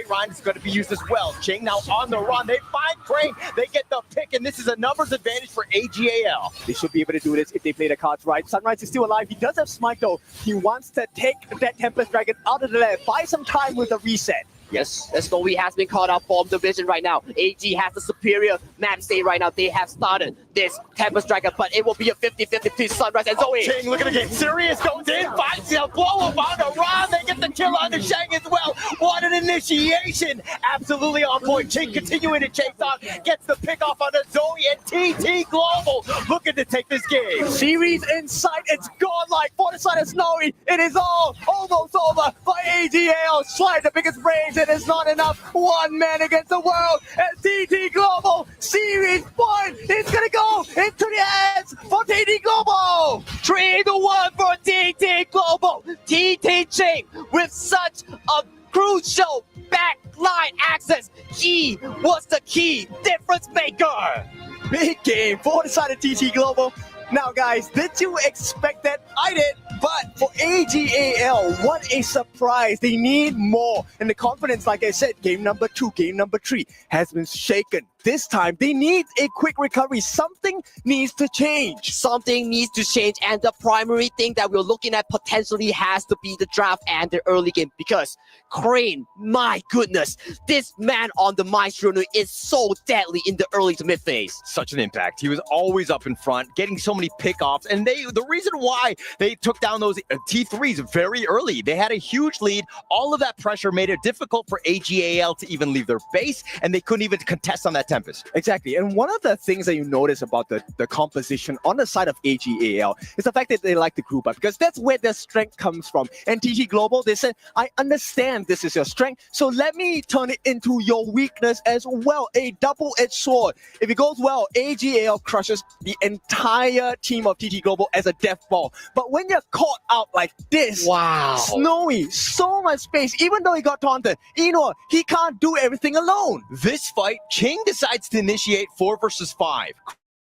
Ryan is going to be used as well. Ching now on the run. They find Crane. They get the pick, and this is a numbers advantage for AGAL. They should be able to do this if they play the cards right. Sunrise is still alive. He does have Smite, though. He wants to take that Tempest Dragon out of the lab. Buy some time with a reset. Yes, Snowy has been caught up from the vision right now. AG has the superior map state right now. They have started this Tempest Dragon, but it will be a 50-50 between Sunrise and Zoe. Ching looking to get serious, goes in, finds the blow up on the run. They get the kill on the Shang as well. What an initiation. Absolutely on point. Ching continuing to chase on, gets the pick off on the Zoe and TT Global looking to take this game. Series in sight, it's godlike for the side of Snowy. It is all almost over by AGL. Slide the biggest brains. It is not enough. One man against the world. And TT Global Series 1 is going to go into the hands for TT Global. 3-1 for TT Global. TT Ching with such a crucial backline access. He was the key difference maker. Big game for the side of TT Global. Now, guys, did you expect that? I did. But for AGAL, what a surprise. They need more. And the confidence, like I said, game number 2, game number 3 has been shaken. This time, they need a quick recovery. Something needs to change. Something needs to change. And the primary thing that we're looking at potentially has to be the draft and the early game. Because Crane, my goodness, this man on the Maestro is so deadly in the early to mid phase. Such an impact. He was always up in front, getting so many pickoffs. And the reason why they took down those T3s very early, they had a huge lead. All of that pressure made it difficult for AGAL to even leave their base. And they couldn't even contest on that Tempest. Exactly. And one of the things that you notice about the composition on the side of AGAL is the fact that they like to group up, because that's where their strength comes from. And TT Global, they said, I understand this is your strength, so let me turn it into your weakness as well. A double-edged sword. If it goes well, AGAL crushes the entire team of TT Global as a death ball. But when you're caught out like this, wow, Snowy, so much space, even though he got taunted, Enoa, he can't do everything alone. This fight, Ching decides to initiate 4 versus 5.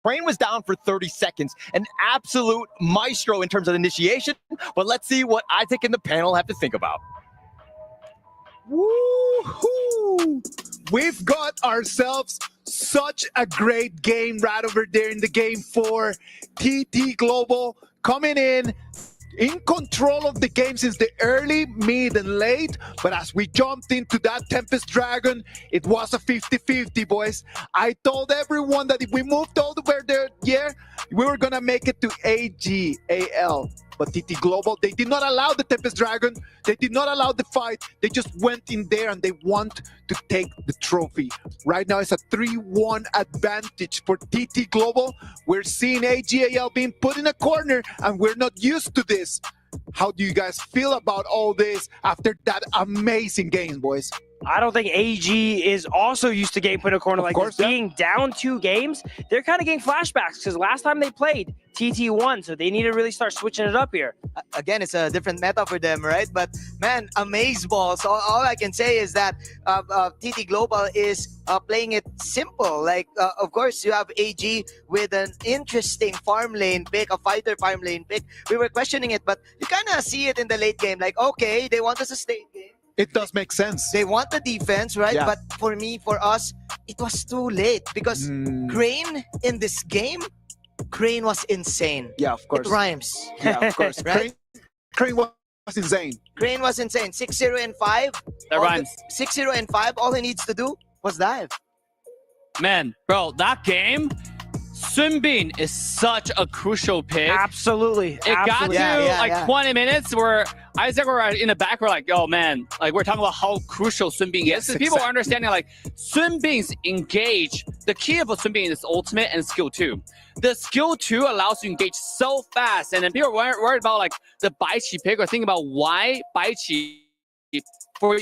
Crane was down for 30 seconds, an absolute maestro in terms of initiation, but let's see what Isaac and the panel have to think about. Woohoo! We've got ourselves such a great game right over there in the game 4. TT Global coming in control of the game since the early, mid, and late. But as we jumped into that Tempest Dragon, it was a 50-50, boys. I told everyone that if we moved over there, we were going to make it to AGAL. But TT Global, they did not allow the Tempest Dragon. They did not allow the fight. They just went in there and they want to take the trophy. Right now, it's a 3-1 advantage for TT Global. We're seeing AGAL being put in a corner, and we're not used to this. How do you guys feel about all this after that amazing game, boys? I don't think AG is also used to getting put in a corner like this. Being down 2 games, they're kind of getting flashbacks because last time they played, TT won, so they need to really start switching it up here. Again, it's a different meta for them, right? But man, amaze balls. All I can say is that TT Global is playing it simple. Like, of course, you have AG with an interesting farm lane pick, a fighter farm lane pick. We were questioning it, but you kind of see it in the late game. Like, okay, they want to sustain game. It does make sense. They want the defense, right? Yeah. But for us, it was too late because Crane in this game, Crane was insane. Yeah, of course. It rhymes. Yeah, of course. Right? Crane was insane. Crane was insane. 6-0 and 5. That rhymes. 6-0 and 5. All he needs to do was dive. Man, bro, that game, Sun Bin is such a crucial pick. Absolutely. It got to 20 minutes where Isaac were in the back. We're like, oh man, like we're talking about how crucial Sun Bin is. People are understanding like Sun Bin's engage. The key of Sun Bin is ultimate and skill 2. The skill 2 allows you to engage so fast, and then people are worried about like the Baiqi pick or thinking about why Baiqi for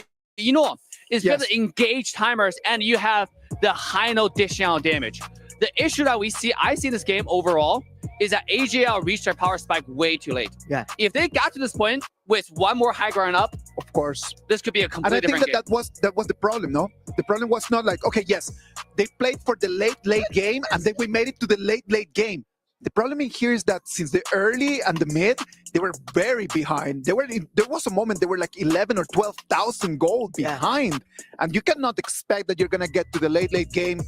is because of engage timers, and you have the high note dishing out damage. The issue that I see in this game overall is that AGL reached their power spike way too late. Yeah. If they got to this point with one more high ground up, of course, this could be a completely different game. And I think that was the problem, no? The problem was not like, okay, yes, they played for the late game, and then we made it to the late game. The problem in here is that since the early and the mid, they were very behind. There was a moment they were like 11 or 12,000 gold behind, and you cannot expect that you're gonna get to the late game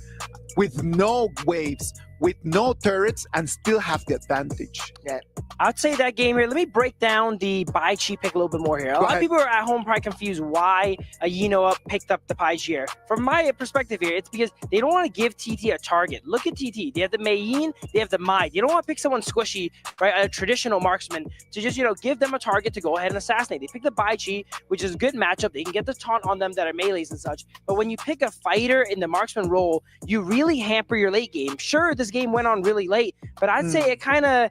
with no waves, with no turrets, and still have the advantage. Yeah, I'd say that game here. Let me break down the Baiqi pick a little bit more here. A lot of people are at home probably confused why Yinoa picked up the Baiqi here. From my perspective here, it's because they don't want to give TT a target. Look at TT. They have the Mei Yin, they have the Mai. You don't want to pick someone squishy, right? A traditional marksman to just give them a target to go ahead and assassinate. They pick the Baiqi, which is a good matchup. They can get the taunt on them that are melees and such. But when you pick a fighter in the marksman role, you really hamper your late game. Sure, this game went on really late, but I'd say they kind of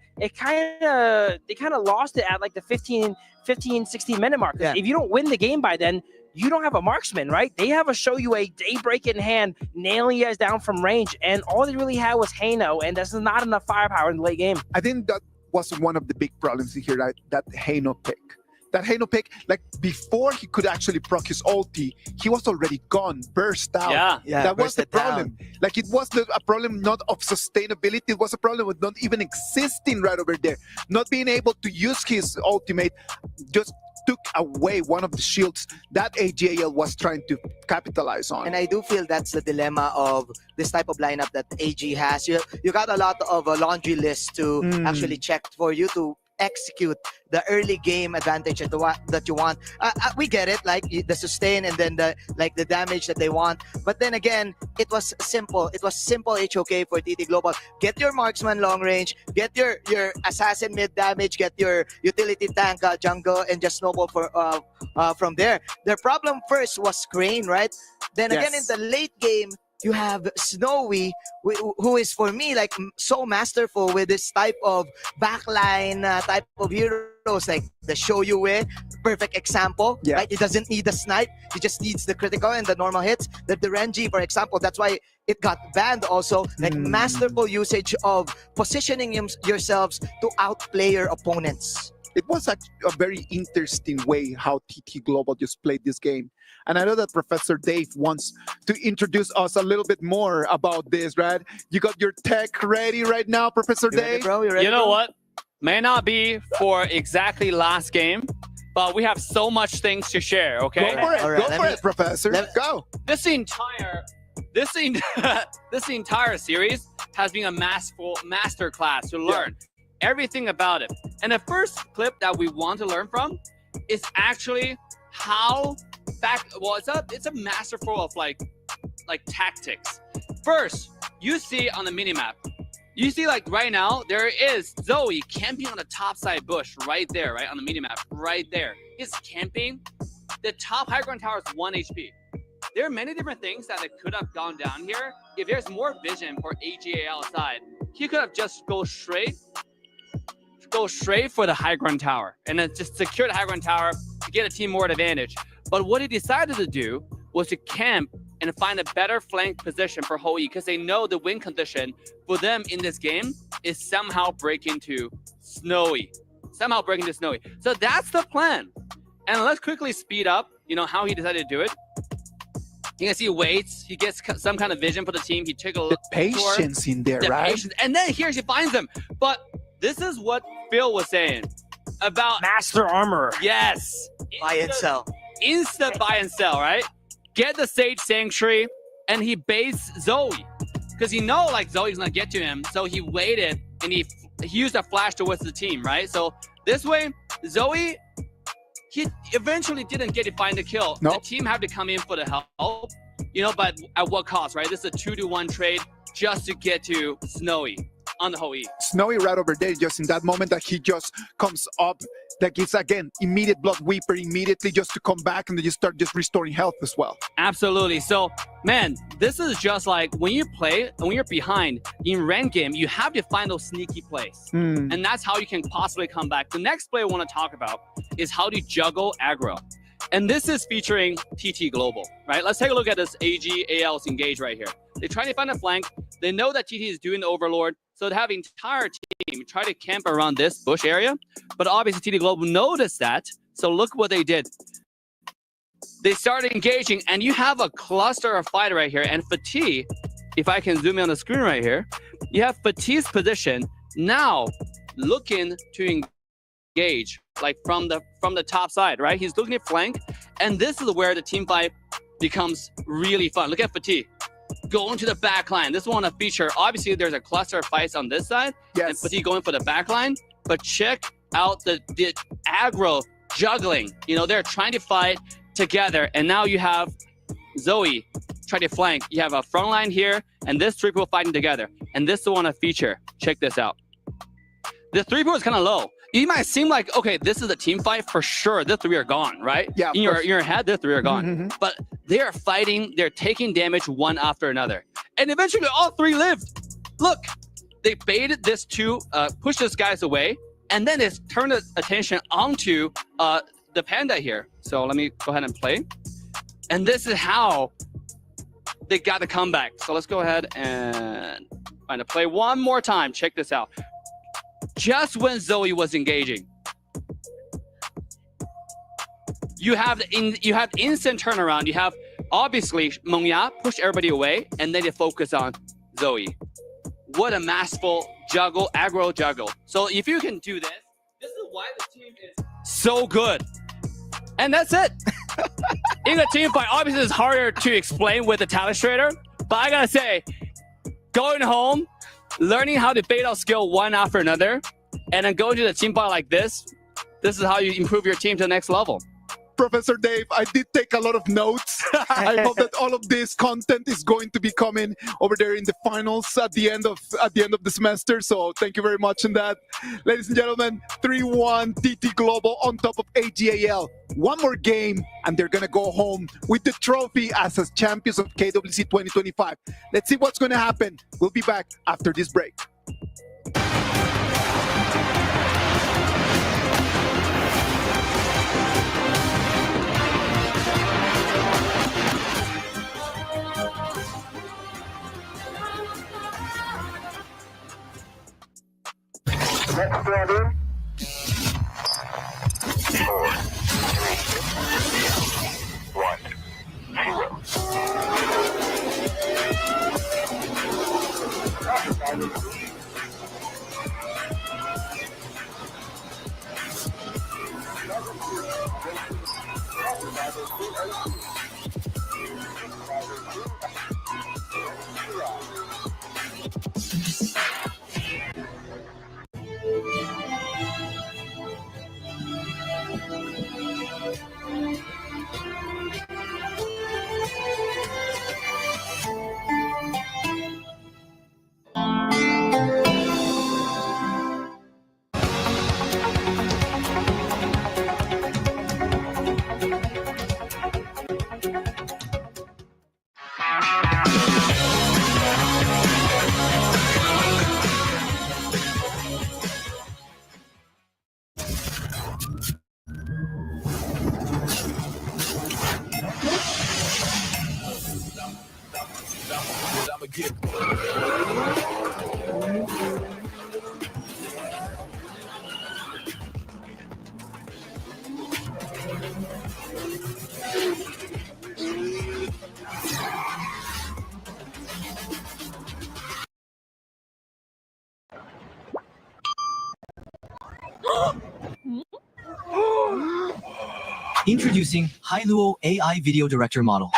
lost it at like the 15, 16 minute mark. If you don't win the game by then, you don't have a marksman, right? They have a show you a daybreak in hand, nailing you guys down from range, and all they really had was Heino, and there's not enough firepower in the late game. I think that was one of the big problems here, right? That Heino pick. That Heino pick, like before he could actually proc his ulti, he was already gone, burst out. Yeah, that was the problem. Like it was a problem not of sustainability, it was a problem with not even existing right over there. Not being able to use his ultimate just took away one of the shields that AGAL was trying to capitalize on. And I do feel that's the dilemma of this type of lineup that AG has. You got a lot of a laundry list to actually check for you to execute the early game advantage that you want. We get it, like the sustain and then the damage that they want. But then again, it was simple. It was simple HOK for TT Global. Get your marksman long range, get your assassin mid damage, get your utility tank jungle, and just snowball from there. Their problem first was Crane, right? Then again in the late game, you have Snowy, who is for me like so masterful with this type of backline type of heroes, like the Shoyue, perfect example. Yeah. Right? He doesn't need the snipe, he just needs the critical and the normal hits. The Renji, for example, that's why it got banned also. Like masterful usage of positioning yourselves to outplay your opponents. It was a very interesting way how TT Global just played this game. And I know that Professor Dave wants to introduce us a little bit more about this, right? You got your tech ready right now, Professor Dave? Ready, bro? You ready, You know bro? what? May not be for exactly last game, but we have so much things to share, okay? Go for it. All right, Go for it, Professor. Go. This entire series has been a master class to learn everything about it. And the first clip that we want to learn from is actually how it's a masterful of like tactics. First, you see on the minimap, you see like right now there is Zoe camping on the top side bush right there, right on the minimap, right there. He's camping. The top high ground tower is 1 HP. There are many different things that could have gone down here. If there's more vision for AGAL side, he could have just go straight for the high ground tower and then just secure the high ground tower to get a team more advantage. But what he decided to do was to camp and find a better flank position for Hou Yi, because they know the win condition for them in this game is somehow break into Snowy. So that's the plan. And let's quickly speed up, how he decided to do it. You can see he waits. He gets some kind of vision for the team. He took a look. Patience in there, right? Patience. And then here she finds them. But this is what Phil was saying about Master Armor. Yes. Buy and sell. Instant buy and sell, right? Get the Sage Sanctuary, and he baits Zoe. Because like Zoe's gonna get to him. So he waited and he used a flash towards the team, right? So this way, Zoe, he eventually didn't get to find the kill. Nope. The team had to come in for the help, but at what cost, right? This is a 2-to-1 trade just to get to Snowy on the Hou Yi. Snowy right over there, just in that moment that he just comes up, that gives again immediate blood weeper immediately just to come back and then you start just restoring health as well. Absolutely. So, man, this is just like when you play and when you're behind in ranked game, you have to find those sneaky plays. And that's how you can possibly come back. The next play I want to talk about is how to juggle aggro. And this is featuring TT Global, right? Let's take a look at this AGAL's engage right here. They're trying to find a flank. They know that TT is doing the Overlord. So they have the entire team try to camp around this bush area. But obviously TT Global noticed that. So look what they did. They started engaging, and you have a cluster of fighter right here. And Fatih, if I can zoom in on the screen right here, you have Fatih's position now looking to engage, like from the top side, right? He's looking at flank, and this is where the team fight becomes really fun. Look at Fatih going to the back line. This one a feature. Obviously, there's a cluster of fights on this side, and Fatih going for the back line. But check out the aggro juggling. They're trying to fight together, and now you have Zoe trying to flank. You have a front line here, and this three people fighting together. And this is one a feature. Check this out. The three people is kind of low. You might seem like, okay, this is a team fight for sure. The three are gone, right? Yeah. In your head, the three are gone. But they are fighting. They're taking damage one after another, and eventually all three lived. Look, they baited this two, pushed this guys away, and then it's turned the attention onto the panda here. So let me go ahead and play. And this is how they got the comeback. So let's go ahead and find a play one more time. Check this out. Just when Zoe was engaging, you have instant turnaround. You have obviously Mengya push everybody away, and then you focus on Zoe. What a masterful juggle, aggro juggle. So if you can do this, this is why the team is so good. And that's it. In a team fight, obviously it's harder to explain with the Telestrator, but I gotta say, going home, learning how to bait out skill one after another, and then going to the team fight like this is how you improve your team to the next level. Professor Dave. I did take a lot of notes. I hope that all of this content is going to be coming over there in the finals at the end of the semester. So thank you very much in that. Ladies and gentlemen, 3-1 TT Global on top of AGAL. One more game and they're gonna go home with the trophy as champions of KWC 2025. Let's see what's gonna happen. We'll be back after this break. Let's stand in. 4, 3, 2, 1, 0. Introducing Hailuo AI Video Director Model.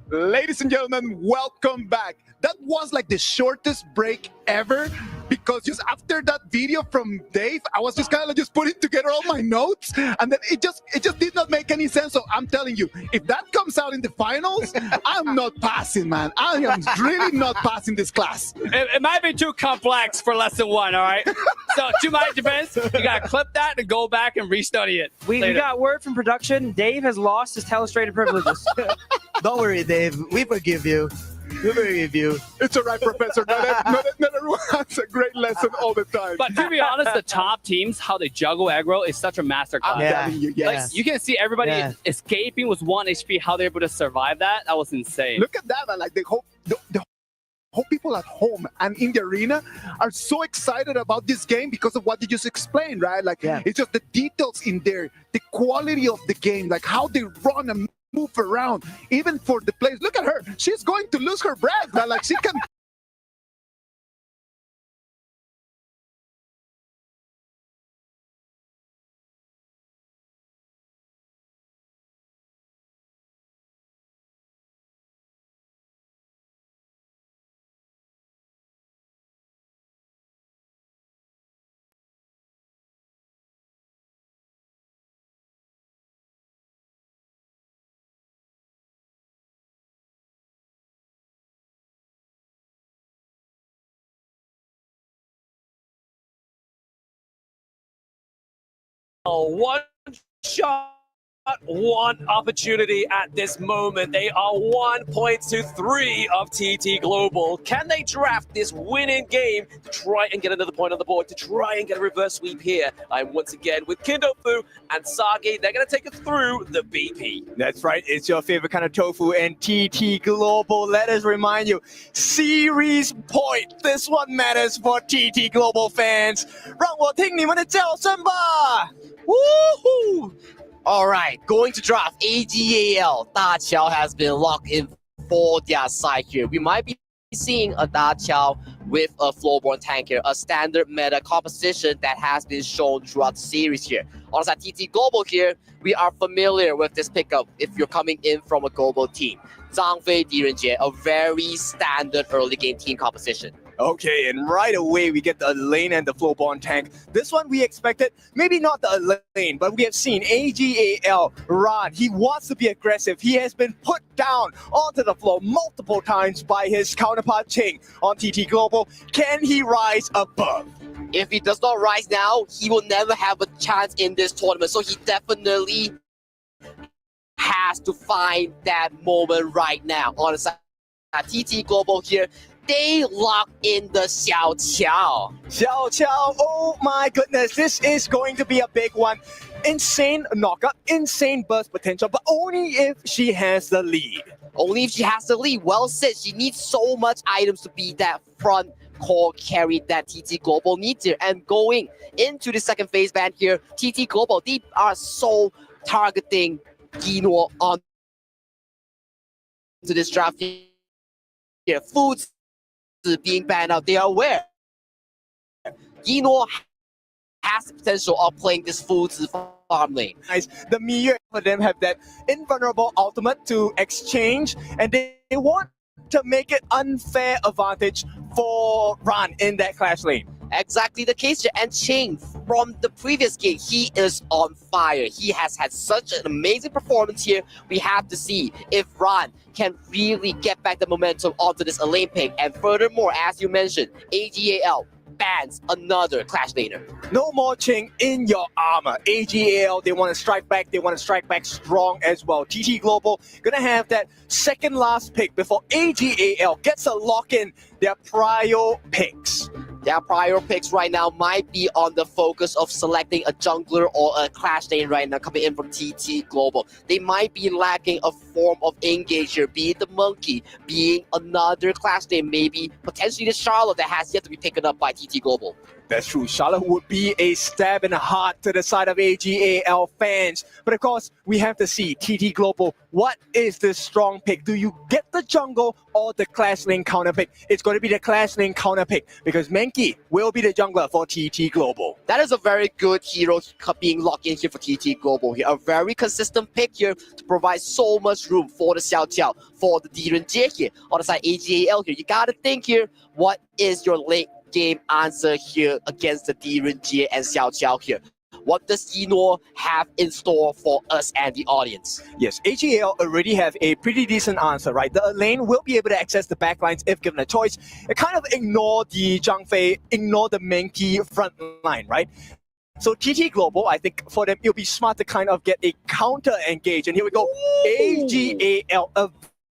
Ladies and gentlemen, welcome back. That was like the shortest break ever because just after that video from Dave, I was just kind of just putting together all my notes and then it just did not make any sense. So I'm telling you, if that comes out in the finals, I'm not passing, man. I am really not passing this class. It might be too complex for lesson 1, all right? So to my defense, you got to clip that and go back and restudy it. We got word from production. Dave has lost his telestrated privileges. Don't worry, Dave. We forgive you. We forgive you. It's all right, Professor. Not everyone has a great lesson all the time. But to be honest, the top teams, how they juggle aggro is such a masterclass. I'm telling you, yes. Like, you can see everybody escaping with 1 HP, how they're able to survive that. That was insane. Look at that, man. Like the whole people at home and in the arena are so excited about this game because of what you just explained, right? Like it's just the details in there, the quality of the game, like how they run and move around, even for the plays. Look at her. She's going to lose her breath, but like she can. One shot, one opportunity at this moment. They are 1 point to 3 of TT Global. Can they draft this winning game to try and get another point on the board, to try and get a reverse sweep here? I'm once again with Kindofu and Sagi. They're going to take us through the BP. That's right. It's your favorite kind of tofu and TT Global. Let us remind you, series point. This one matters for TT Global fans. 让我听你们的叫声吧 Woohoo! All right, going to draft AGAL. Da Qiao has been locked in for their side here. We might be seeing a Da Qiao with a Floorborn tank here, a standard meta composition that has been shown throughout the series here. On the side TT Global here, we are familiar with this pickup if you're coming in from a global team. Zhang Fei, Di Renjie, a very standard early game team composition. Okay, and right away we get the lane and the Floorborn tank. This one we expected, maybe not the lane, but we have seen AGAL Ran. He wants to be aggressive. He has been put down onto the floor multiple times by his counterpart Ching on TT Global. Can he rise above? If he does not rise now, he will never have a chance in this tournament. So he definitely has to find that moment right now. On the side, TT Global here, they lock in the Xiao Qiao. Xiao Qiao, oh my goodness, this is going to be a big one. Insane knockup, insane burst potential, but only if she has the lead. Only if she has the lead. Well said, she needs so much items to be that front core carry that TT Global needs here. And going into the second phase ban here, TT Global, they are so targeting Yino on to this draft here. Foods being banned out, they are aware. Yino has the potential of playing this Foods farm lane. The Miyu for them have that invulnerable ultimate to exchange, and they want to make it unfair advantage for Ran in that clash lane. Exactly the case here. And Ching, from the previous game, he is on fire. He has had such an amazing performance here. We have to see if Ran can really get back the momentum onto this lane pick. And furthermore, as you mentioned, AGAL bans another clash laner. No more Ching in your armor. AGAL, they want to strike back. They want to strike back strong as well. TT Global gonna have that second last pick before AGAL gets a lock in their prior picks. Their prior picks right now might be on the focus of selecting a jungler or a clash lane right now coming in from TT Global. They might be lacking a form of engager, be it the monkey, being another clash lane, maybe potentially the Charlotte that has yet to be picked up by TT Global. That's true. Charlotte would be a stab in the heart to the side of AGAL fans. But of course, we have to see TT Global. What is the strong pick? Do you get the jungle or the clash lane counter pick? It's going to be the clash lane counter pick because Menki will be the jungler for TT Global. That is a very good hero being locked in here for TT Global here. A very consistent pick here to provide so much room for the Xiao Qiao, for the Di Renjie here. On the side AGAL here, you got to think here, what is your late game answer here against the Di Renjie and Xiao Qiao here? What does Yino have in store for us and the audience? Yes, AGAL already have a pretty decent answer, right? The lane will be able to access the backlines if given a choice. It kind of ignore the Zhang Fei, ignore the Menki front line, right? So TT Global, I think for them, it'll be smart to kind of get a counter engage. And here we go, AGAL, a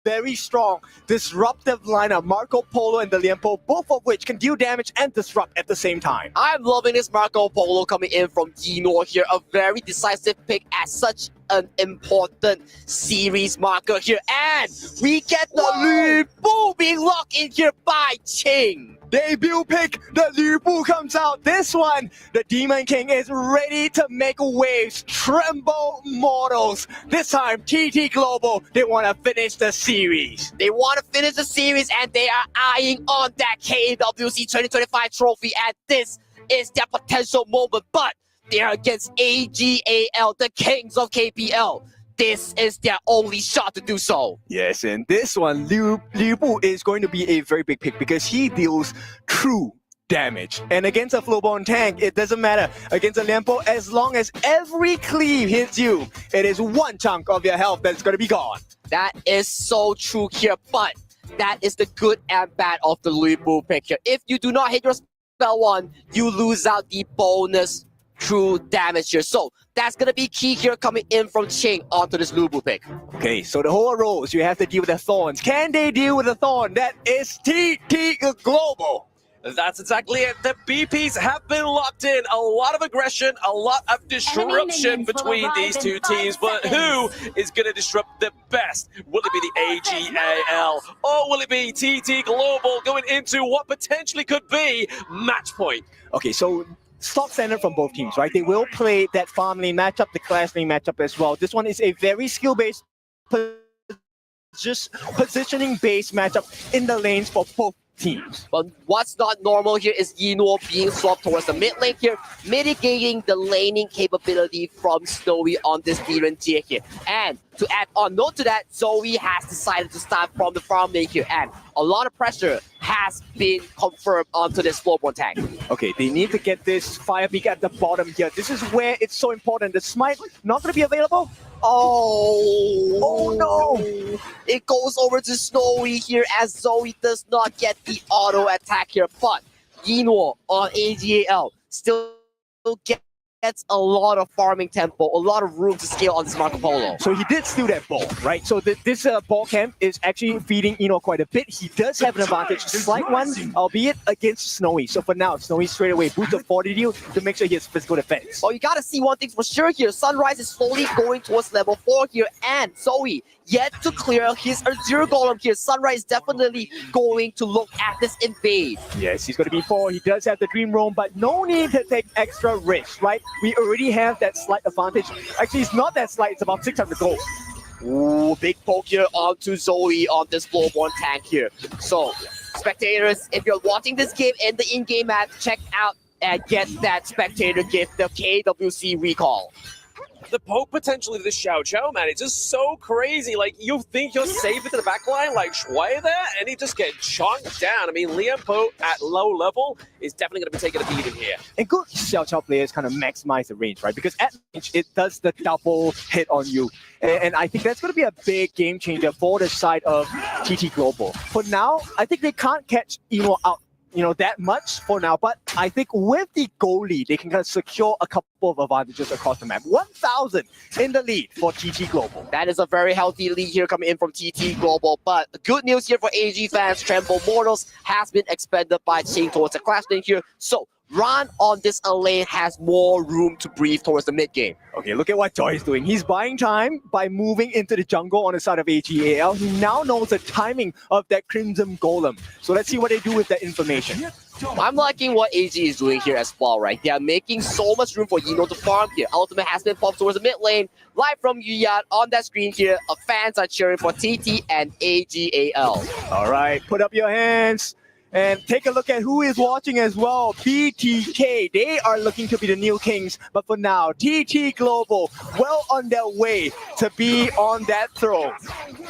very strong, disruptive lineup. Marco Polo and the Liempo, both of which can deal damage and disrupt at the same time. I'm loving this Marco Polo coming in from Yino here. A very decisive pick at such an important series marker here. And we get the Lu Bu being locked in here by Ching. Debut pick, the Lu Bu comes out. This one, the Demon King is ready to make waves. Tremble Mortals. This time, TT Global, they want to finish the series. They want to finish the series and they are eyeing on that KWC 2025 trophy. And this is their potential moment. But they are against AGAL, the kings of KPL. This is their only shot to do so. Yes, and this one, Lu Bu is going to be a very big pick because he deals true damage. And against a Flowborn tank, it doesn't matter. Against a Lianpo, as long as every cleave hits you, it is one chunk of your health that's going to be gone. That is so true here, but that is the good and bad of the Lu Bu pick here. If you do not hit your spell one, you lose out the bonus true damage here. So that's going to be key here coming in from Ching onto this Lu Bu pick. Okay, so the whole rows, you have to deal with the thorns. Can they deal with the thorn? That is TT Global. That's exactly it. The BPs have been locked in. A lot of aggression, a lot of disruption between these two teams. But who is going to disrupt the best? Will it be the AGAL or will it be TT Global going into what potentially could be match point? Okay, so stock standard from both teams, right? They will play that farm lane matchup, the class lane matchup as well. This one is a very skill-based, just positioning-based matchup in the lanes for both teams. But what's not normal here is Yinhuo being swapped towards the mid lane here, mitigating the laning capability from Snowy on this Diren Jie here. And to add on note to that, Zoe has decided to start from the farm lane here, and a lot of pressure has been confirmed onto this Flowborn tank. Okay, they need to get this Fire Beak at the bottom here. This is where it's so important. The Smite not going to be available. Oh no! It goes over to Snowy here as Zoe does not get the auto attack here, but Yinhuo on AGAL still gets a lot of farming tempo, a lot of room to scale on this Marco Polo. So he did steal that ball, right? So this ball camp is actually feeding Eno quite a bit. He does have an advantage, slight one, albeit against Snowy. So for now, Snowy straight away boosts the fortitude to make sure he has physical defense. Oh, you gotta see one thing for sure here. Sunrise is slowly going towards level 4 here, and Zoe yet to clear his Azure Golem here. Sunrise definitely going to look at this invade. Yes, he's going to be 4. He does have the Dream Roam, but no need to take extra risks, right? We already have that slight advantage. Actually, it's not that slight. It's about 600 gold. Ooh, big poke here onto Zoe on this Flowborn tank here. So, spectators, if you're watching this game in the in-game map, check out and get that spectator gift, the KWC recall. The poke potential of this Xiao Qiao, man, it's just so crazy. Like, you think you're safe into the back line, like Shui there, and he just get chonked down. I mean, Lian Po at low level is definitely going to be taking a beating here. And good Xiao Qiao players kind of maximize the range, right? Because at range, it does the double hit on you. And I think that's going to be a big game changer for the side of TT Global. For now, I think they can't catch Eno out that much for now, but I think with the goal lead, they can kind of secure a couple of advantages across the map. 1,000 in the lead for TT Global. That is a very healthy lead here coming in from TT Global, but good news here for AG fans, Tremble Mortals has been expanded by Ching towards the clash lane here, so Ran on this lane has more room to breathe towards the mid game. Okay, look at what Joy is doing. He's buying time by moving into the jungle on the side of AGAL. He now knows the timing of that Crimson Golem. So let's see what they do with that information. I'm liking what AG is doing here as well, right? They are making so much room for Yino to farm here. Ultimate has been popped towards the mid lane. Live from Yuyan on that screen here. Fans are cheering for TT and AGAL. All right, put up your hands. And take a look at who is watching as well. BTK, they are looking to be the new kings. But for now, TT Global, well on their way to be on that throne.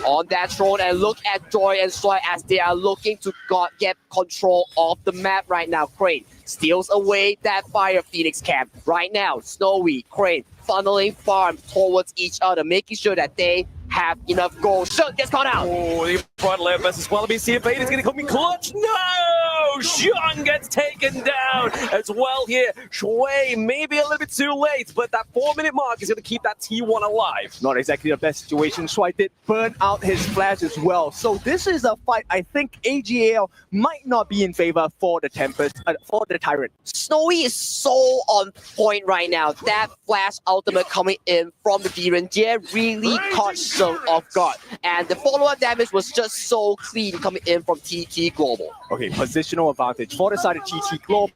On that throne, and look at Joy and Sly as they are looking to get control of the map right now. Crane steals away that Fire Phoenix camp. Right now, Snowy, Crane, funneling farm towards each other, making sure that they have enough gold. Shut gets caught out. Oh, Bridal Air versus well. Let me see if Aiden's going to come in clutch. No! Sean gets taken down as well here. Shui maybe a little bit too late, but that 4-minute mark is going to keep that T1 alive. Not exactly the best situation. Shui did burn out his flash as well. So this is a fight I think AGAL might not be in favor for the Tempest, for the Tyrant. Snowy is so on point right now. That flash ultimate coming in from the Diren really caught Sheng off guard. And the follow-up damage was just so clean coming in from TT Global. Okay, positional advantage for the side of TT Global.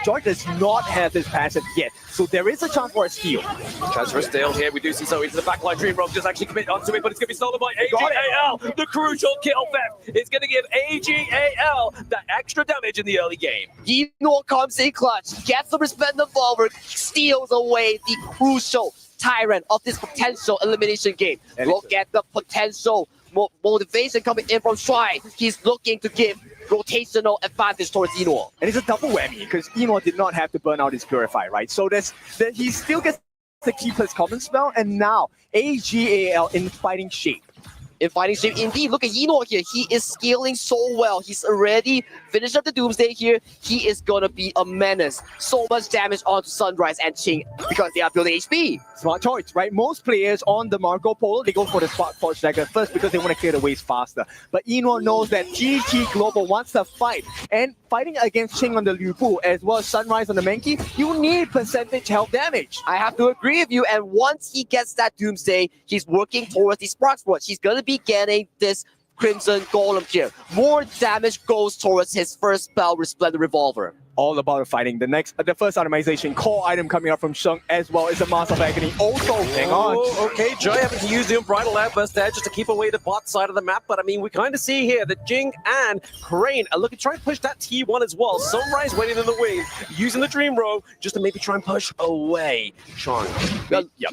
Joy does not have his passive yet, so there is a chance for a steal. Transfer steal here. We do see Zoe into the backline. Dream Rogue just actually commit onto it, but it's going to be stolen by AGAL. The crucial kill theft is going to give AGAL that extra damage in the early game. Yino comes in clutch, gets the Resplendent Revolver, steals away the crucial Tyrant of this potential elimination game. Look at the potential motivation coming in from Shui. He's looking to give rotational advantage towards Eno. And it's a double whammy because Eno did not have to burn out his Purify, right? So he still gets to keep his common spell, and now AGAL in fighting shape. In fighting shape, indeed. Look at Eno here. He is scaling so well. He's already finished up the Doomsday here. He is going to be a menace. So much damage onto Sunrise and Ching because they are building HP. Smart choice, right? Most players on the Marco Polo, they go for the Spark Forge Dagger first because they want to clear the ways faster. But Eno knows that TT Global wants to fight. And fighting against Ching on the Liu Bu as well as Sunrise on the Mankey, you need percentage health damage. I have to agree with you. And once he gets that Doomsday, he's working towards the Spark Forge. He's going to be getting this Crimson Golem here. More damage goes towards his first spell, Resplendent Revolver. All about fighting. The first itemization core item coming up from Sheng as well is a Mass of Agony. Also, hang on. Okay, Joy having to use the Unbridled Outburst there just to keep away the bot side of the map. But I mean, we kind of see here that Jing and Crane are looking to try and push that T1 as well. Sunrise waiting in the wing, using the Dream Row just to maybe try and push away Sean.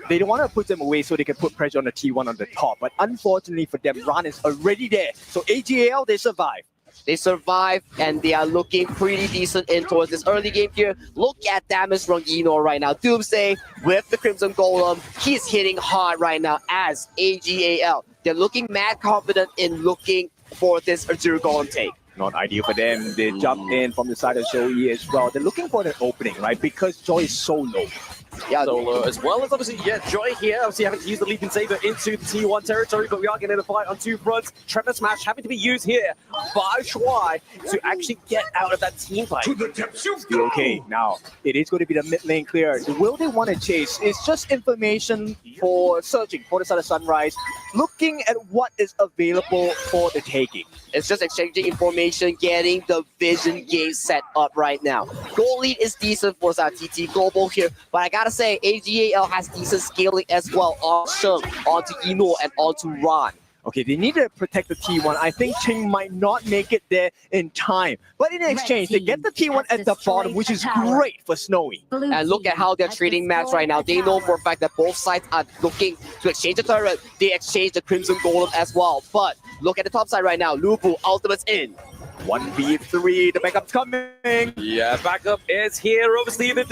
They don't want to put them away so they can put pressure on the T1 on the top. But unfortunately for them, Ran is already there. So AGAL, they survive. They survive, and they are looking pretty decent in towards this early game here. Look at damage from Eno right now. Doomsday with the Crimson Golem. He's hitting hard right now as AGAL. They're looking mad confident in looking for this Azure Golem take. Not ideal for them. They jump in from the side of Zoe as well. They're looking for the opening, right? Because Joy is so low. Yeah, so as well as obviously, Joy here, obviously having to use the Leaping Saber into the T1 territory, but we are getting a fight on two fronts. Tremor Smash having to be used here by Shui to actually get out of that team fight. Okay, now it is going to be the mid lane clear. Will they want to chase? It's just information for searching for the side of Sunrise, looking at what is available for the taking. It's just exchanging information, getting the vision game set up right now. Goal lead is decent for TT Global here, but I gotta say, AGAL has decent scaling as well on Sheng, onto Eno, and onto Ran. Okay, they need to protect the T1. I think Ching might not make it there in time. But in exchange, they get the T1 at the bottom, which is great for Snowy. And look at how they're treating maps right now. They know for a fact that both sides are looking to exchange the turret. They exchange the Crimson Golem as well. But look at the top side right now. Liu Bu, ultimate's in. 1v3, the backup's coming. Yeah, backup is here. Obviously, the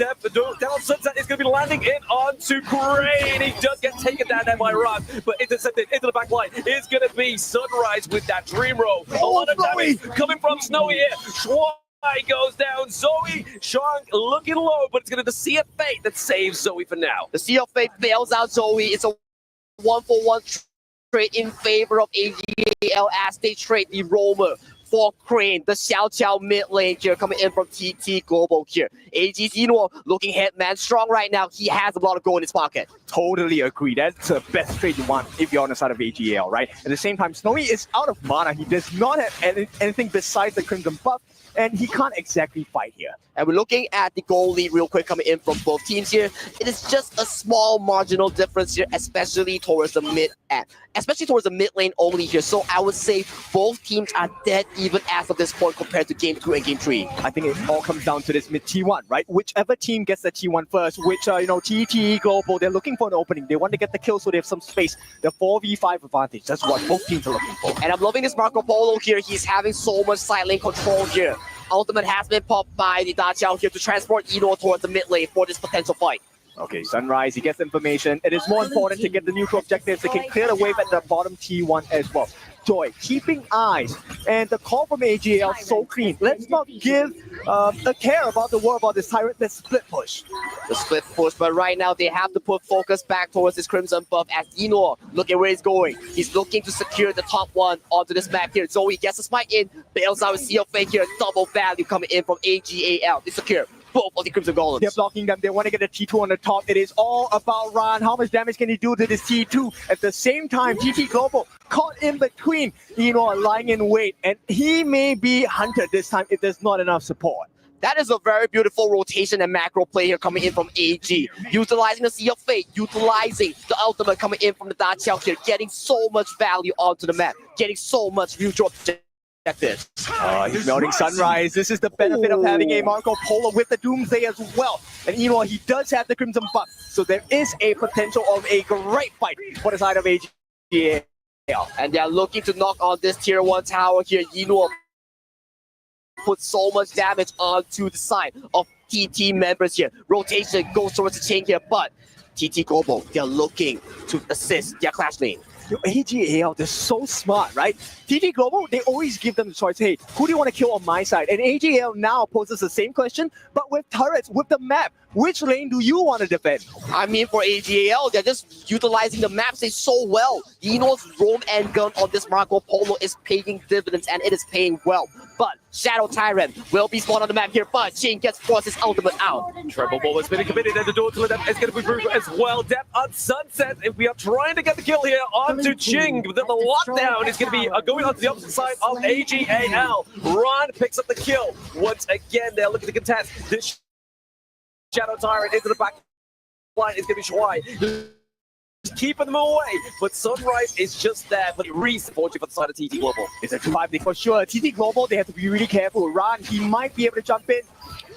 down Sunset is going to be landing in onto Crane. He does get taken down there by Ran, but intercepted into the back line. It's going to be Sunrise with that Dream Roll. A lot of damage coming from Snowy here. Schwai goes down. Zoe, Sean looking low, but it's going to be the Sea of Fate that saves Zoe for now. The Sea of Fate bails out Zoe. It's a 1-for-1 trade in favor of AGAL as they trade the Roamer for Crane, the Xiao Xiao mid lane here coming in from TT Global here. AG Eno looking Hitman strong right now. He has a lot of gold in his pocket. Totally agree. That's the best trade you want if you're on the side of AGAL, right? At the same time, Snowy is out of mana. He does not have anything besides the Crimson buff, and he can't exactly fight here. And we're looking at the goal lead real quick coming in from both teams here. It is just a small marginal difference here, especially towards the mid lane only here. So I would say both teams are dead even as of this point compared to Game 2 and Game 3. I think it all comes down to this mid T1, right? Whichever team gets the T1 first, which, TT Global, they're looking for an opening. They want to get the kill so they have some space. The 4v5 advantage, that's what both teams are looking for. And I'm loving this Marco Polo here. He's having so much side lane control here. Ultimate has been popped by the Da Qiao here to transport Eno towards the mid lane for this potential fight. Okay, Sunrise, he gets information. It is more important to get the neutral objectives. They can clear the wave at the bottom T1 as well. Joy, keeping eyes. And the call from AGL so clean. Let's not give a care about the war about this Tyrant. Let's split push. The split push, but right now they have to put focus back towards this Crimson buff as Eno, look at where he's going. He's looking to secure the top one onto this map here. Zoe gets a smite in, bails out with Seal Fake here, double value coming in from AGAL. They secure both of the Crimson Golems. They're blocking them. They want to get a T2 on the top. It is all about Ran. How much damage can he do to this T2? At the same time, TT Global caught in between, lying in wait. And he may be hunted this time if there's not enough support. That is a very beautiful rotation and macro play here coming in from AG. Utilizing the Sea of Fate, utilizing the ultimate coming in from the Da Chiao here, getting so much value onto the map, getting so much mutual objectives. He's melting Sunrise. This is the benefit of having a Marco Polo with the Doomsday as well. And he does have the Crimson buff, so there is a potential of a great fight for the side of AG. And they're looking to knock on this tier 1 tower here. Put so much damage onto the side of TT members here. Rotation goes towards the chain here, but TT Global, they're looking to assist their clash lane. AGAL, they're so smart, right? TT Global, they always give them the choice, hey, who do you want to kill on my side? And AGAL now poses the same question, but with turrets, with the map. Which lane do you want to defend? I mean, for AGAL, they're just utilizing the map so well. Eno's roam and gun on this Marco Polo is paying dividends, and it is paying well. But Shadow Tyrant will be spawned on the map here, but Shane gets forced his ultimate out. Treble Ball has been committed, and the door to the depth is going to be brutal as well. Depth on Sunset, if we are trying to get the kill here onto Ching, but then the lockdown is going to be going onto the opposite side of AGAL. Ron picks up the kill. Once again, they're looking to contest this Shadow Tyrant into the back line. Is going to be Shuai. Keeping them away, but Sunrise is just there for the reason for the side of TT Global. It's a 2-5 for sure. TT Global, they have to be really careful. Ran, he might be able to jump in.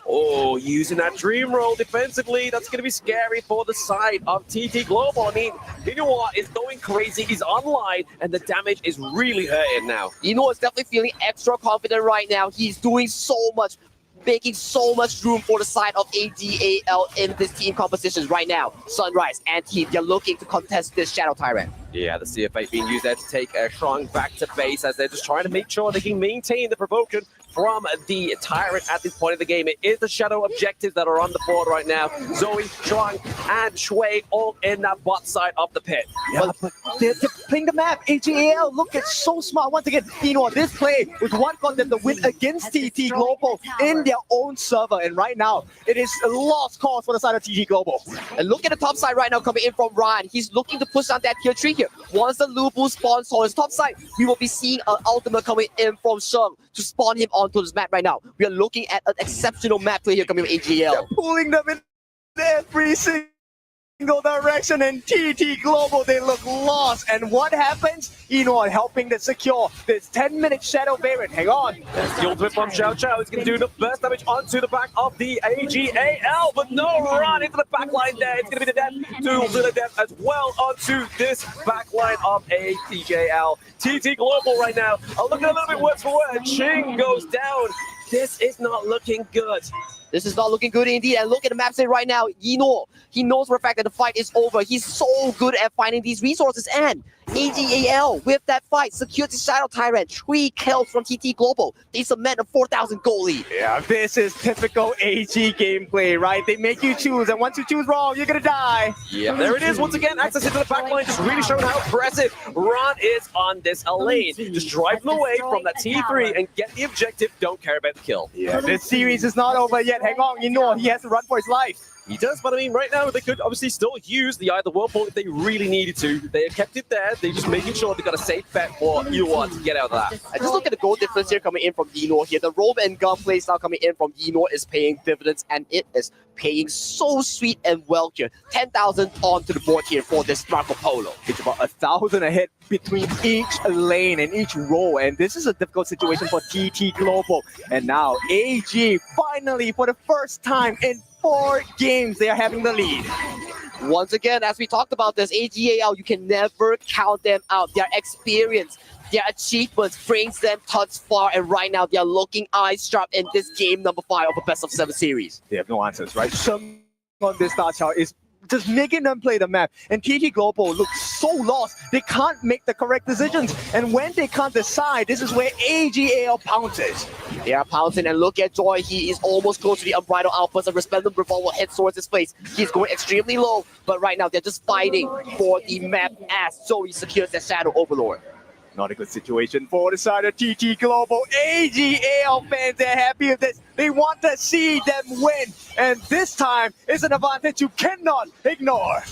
Oh, using that dream roll defensively, that's going to be scary for the side of TT Global. I mean, Inoa is going crazy, he's online, and the damage is really hurting now. Inoa is definitely feeling extra confident right now. He's doing so much, making so much room for the side of AGAL in this team compositions right now. Sunrise and team, they're looking to contest this Shadow Tyrant. Yeah, the CFA being used there to take a Shrunk back to base as they're just trying to make sure they can maintain the provocation from the Tyrant at this point of the game. It is the Shadow objectives that are on the board right now. Zoe, Shrunk, and Shui all in that bot side of the pit. Yeah, but they're playing the map. AGAL, look, it's so smart. Once again, this play was what got them the win against TT Global in their own server. And right now, it is a lost cause for the side of TT Global. And look at the top side right now coming in from Ryan. He's looking to push on that tier 3 here. Once the Lubu spawns on his top side, we will be seeing an ultimate coming in from Sheng to spawn him onto this map right now. We are looking at an exceptional map play here coming from AGL. They're pulling them in every single direction, and TT Global, they look lost. And what happens? Helping to secure this 10-minute Shadow variant. Hang on. There's the ultimate from Xiao Xiao. It's going to do the burst damage onto the back of the AGAL, but no run into the back line there. It's going to be the death to the death as well onto this back line of AGAL. TT Global right now are looking a little bit worse for wear. Ching goes down. This is not looking good. This is not looking good indeed. And look at the map state right now. He knows for a fact that the fight is over. He's so good at finding these resources. And AGAL, with that fight, secured the Shadow Tyrant. 3 kills from TT Global. They cement a 4,000 goal lead. Yeah, this is typical AG gameplay, right? They make you choose, and once you choose wrong, you're gonna die. Yeah, there it is once again. Access into the backline, just really showing how impressive Ron is on this lane. Just drive them away from that T3 and get the objective. Don't care about the kill. Yeah, this series is not over yet. Hang on, he has to run for his life. He does, but I mean, right now, they could obviously still use the either whirlpool if they really needed to. They have kept it there. They're just making sure they got a safe bet for Enoa to get out of that. And just look at the goal difference here coming in from Enoa here. The roam and gun play style coming in from Enoa is paying dividends, and it is paying so sweet and well here. 10,000 onto the board here for this Marco Polo. It's about 1,000 ahead between each lane and each row, and this is a difficult situation for TT Global. And now AG finally, for the first time in 4 games, they are having the lead. Once again, as we talked about this, AGAL, you can never count them out. Their experience, their achievements brings them thus far, and right now they are looking eyes sharp in this game number 5 of a best of 7 series. They have no answers, right? Sheng on this start chart is just making them play the map. And TT Global looks so lost. They can't make the correct decisions. And when they can't decide, this is where AGAL pounces. They are pouncing, and look at Joy. He is almost close to the unbridled outburst of Resplendent Revolver heads towards his face. He's going extremely low, but right now they're just fighting for the map as Zoe secures the Shadow Overlord. Not a good situation for the side of TT Global. AGAL fans are happy with this. They want to see them win. And this time is an advantage you cannot ignore.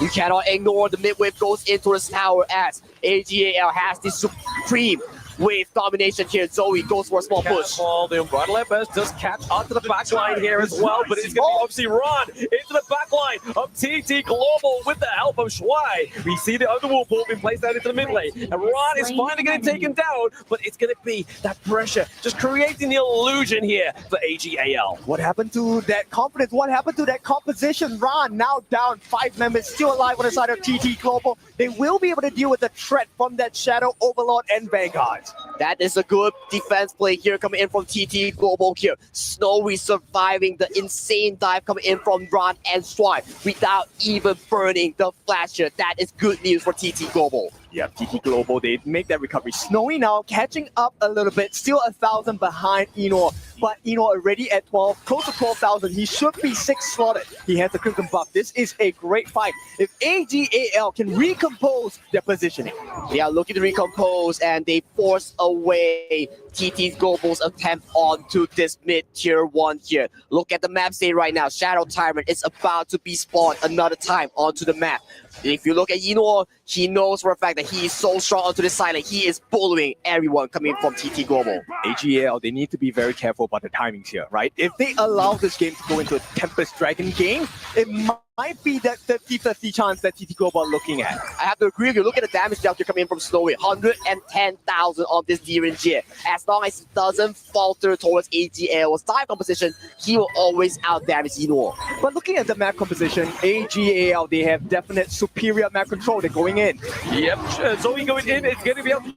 You cannot ignore the mid-wave goes into the tower as AGAL has the supreme wave domination here. Zoe goes for a small push. Well, the Unbridled Outburst does catch onto the backline here as well, but it's going to be obviously Ron into the backline of TT Global with the help of Shuai. We see the Underworld ball being placed out into the mid lane, and Ron is finally getting taken down, but it's going to be that pressure, just creating the illusion here for AGAL. What happened to that confidence? What happened to that composition? Ron now down, 5 members still alive on the side of TT Global. They will be able to deal with the threat from that Shadow Overlord and Vanguard. That is a good defense play here coming in from TT Global here. Snowy surviving the insane dive coming in from Ron and Shuai without even burning the flasher. That is good news for TT Global. Yeah, TT Global, they make that recovery. Snowy now catching up a little bit, still 1,000 behind Enor, but Enor already at 12, close to 12,000. He should be 6 slotted. He has the Crimson buff. This is a great fight. If AGAL can recompose their positioning. They are looking to recompose, and they force away TT Global's attempt onto this mid-tier 1 here. Look at the map state right now. Shadow Tyrant is about to be spawned another time onto the map. If you look at Enor, he knows for a fact that he is so strong onto this side, like he is bullying everyone coming from TT Global. AGAL, they need to be very careful about the timings here, right? If they allow this game to go into a Tempest Dragon game, it might be that 50-50 chance that TT Global are looking at. I have to agree with you. Look at the damage dealt here coming in from Snowy. 110,000 on this DRNG. As long as he doesn't falter towards AGAL's dive composition, he will always out-damage Enor. But looking at the map composition, AGAL, they have definite superior map control. They're going in. Yep, Zoe going in. It's going to be able to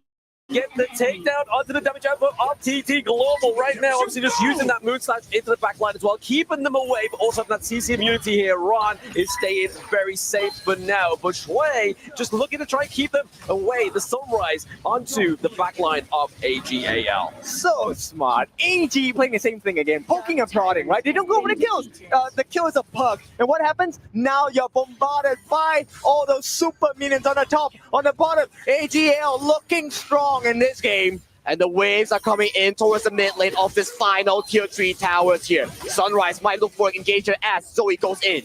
get the takedown onto the damage output of TT Global right now. Obviously just using that moon slash into the backline as well, keeping them away, but also that CC immunity here. Ron is staying very safe for now, but Shui just looking to try and keep them away. The Sunrise onto the backline of AGAL. So smart. AG playing the same thing again, poking and prodding, right? They don't go for the kills. The kill is a pug. And what happens? Now you're bombarded by all those super minions on the top, on the bottom. AGAL looking strong in this game. And the waves are coming in towards the mid lane of this final tier 3 towers here. Sunrise might look for an engager as Zoe goes in.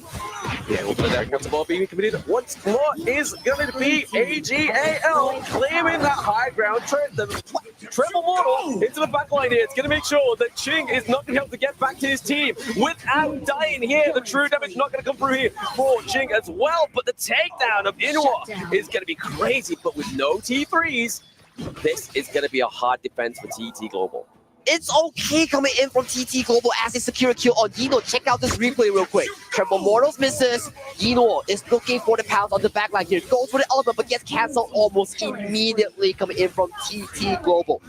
Yeah, we'll put that against the ball being committed once more is going to be AGAL claiming that high ground. Treble Mortal into the backline here. It's going to make sure that Ching is not going to be able to get back to his team without dying here. The true damage not going to come through here for Ching as well. But the takedown of Inwa is going to be crazy. But with no T3s, this is going to be a hard defense for TT Global. It's okay coming in from TT Global as they secure a kill on Yino. Check out this replay real quick. Triple Mortals misses. Yino is looking for the pounce on the backline here. Goes for the element but gets cancelled almost immediately coming in from TT Global.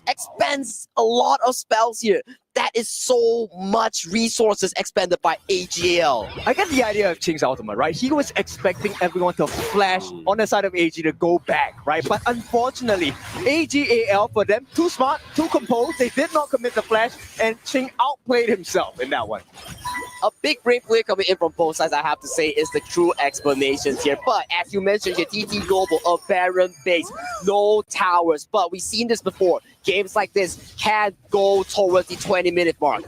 Expends a lot of spells here. That is so much resources expended by AGAL. I get the idea of Ching's ultimate, right? He was expecting everyone to flash on the side of AG to go back, right? But unfortunately, AGAL, for them, too smart, too composed. They did not commit the flash, and Ching outplayed himself in that one. A big brain play coming in from both sides, I have to say, is the true explanations here. But as you mentioned here, TT Global, a barren base, no towers. But we've seen this before. Games like this can go towards the 20-minute mark.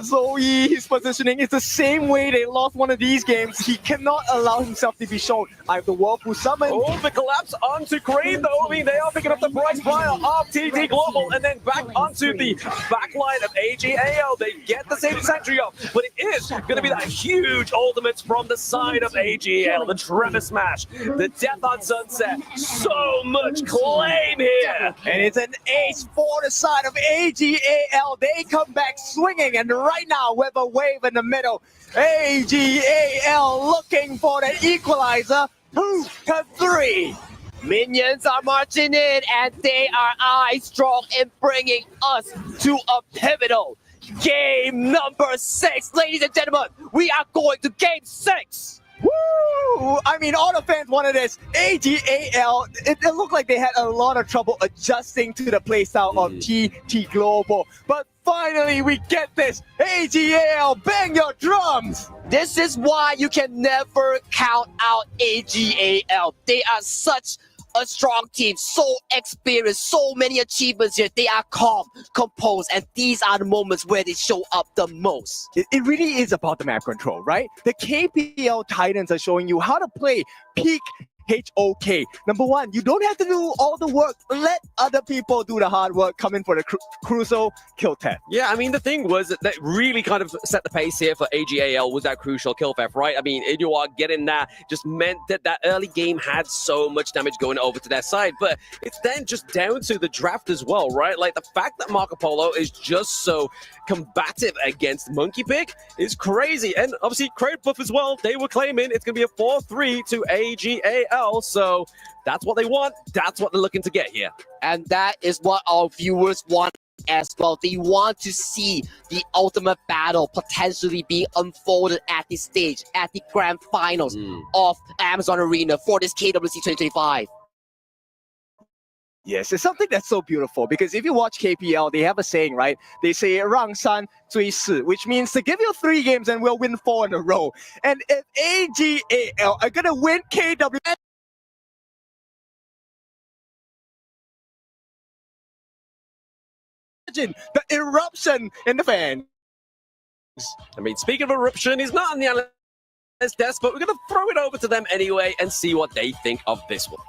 Zoe, his positioning is the same way they lost one of these games. He cannot allow himself to be shown. I have the Whirlpool summon. Oh, the collapse onto Crane though. I mean, they are picking up the price pile of TT Global and then back onto the backline of AGAL. They get the same Sentry up, but it is going to be that huge ultimates from the side of AGAL. The Tremor Smash, the Death on Sunset. So much claim here. And it's an ace for the side of AGAL. They come back swinging, and right now with a wave in the middle, AGAL looking for the equalizer. 2-3. Minions are marching in, and they are eye strong in bringing us to a pivotal game number 6. Ladies and gentlemen, we are going to game 6. Woo! I mean, all the fans wanted this. AGAL, it looked like they had a lot of trouble adjusting to the playstyle of TT Global. But finally, we get this. AGAL, bang your drums! This is why you can never count out AGAL. They are such a strong team, so experienced, so many achievements here. They are calm, composed, and these are the moments where they show up the most. It really is about the map control, right? The KPL Titans are showing you how to play peak HOK. Number one, you don't have to do all the work. Let other people do the hard work. Come in for the crucial kill theft. Yeah, I mean, the thing was that really kind of set the pace here for AGAL was that crucial kill theft, right? I mean, Inuwa getting that just meant that that early game had so much damage going over to their side. But it's then just down to the draft as well, right? Like the fact that Marco Polo is just so combative against Monkey Pick is crazy. And obviously, Crate Buff as well, they were claiming it's going to be a 4-3 to AGAL. So that's what they want. That's what they're looking to get here. And that is what our viewers want as well. They want to see the ultimate battle potentially be unfolded at this stage, at the grand finals of Amazon Arena for this KWC 2025. Yes, it's something that's so beautiful because if you watch KPL, they have a saying, right? They say 让三追四, which means to give you 3 games and we'll win 4 in a row. And if AGAL are going to win KWC, the eruption in the fans. I mean, speaking of eruption, he's not on the analyst desk, but we're going to throw it over to them anyway and see what they think of this one.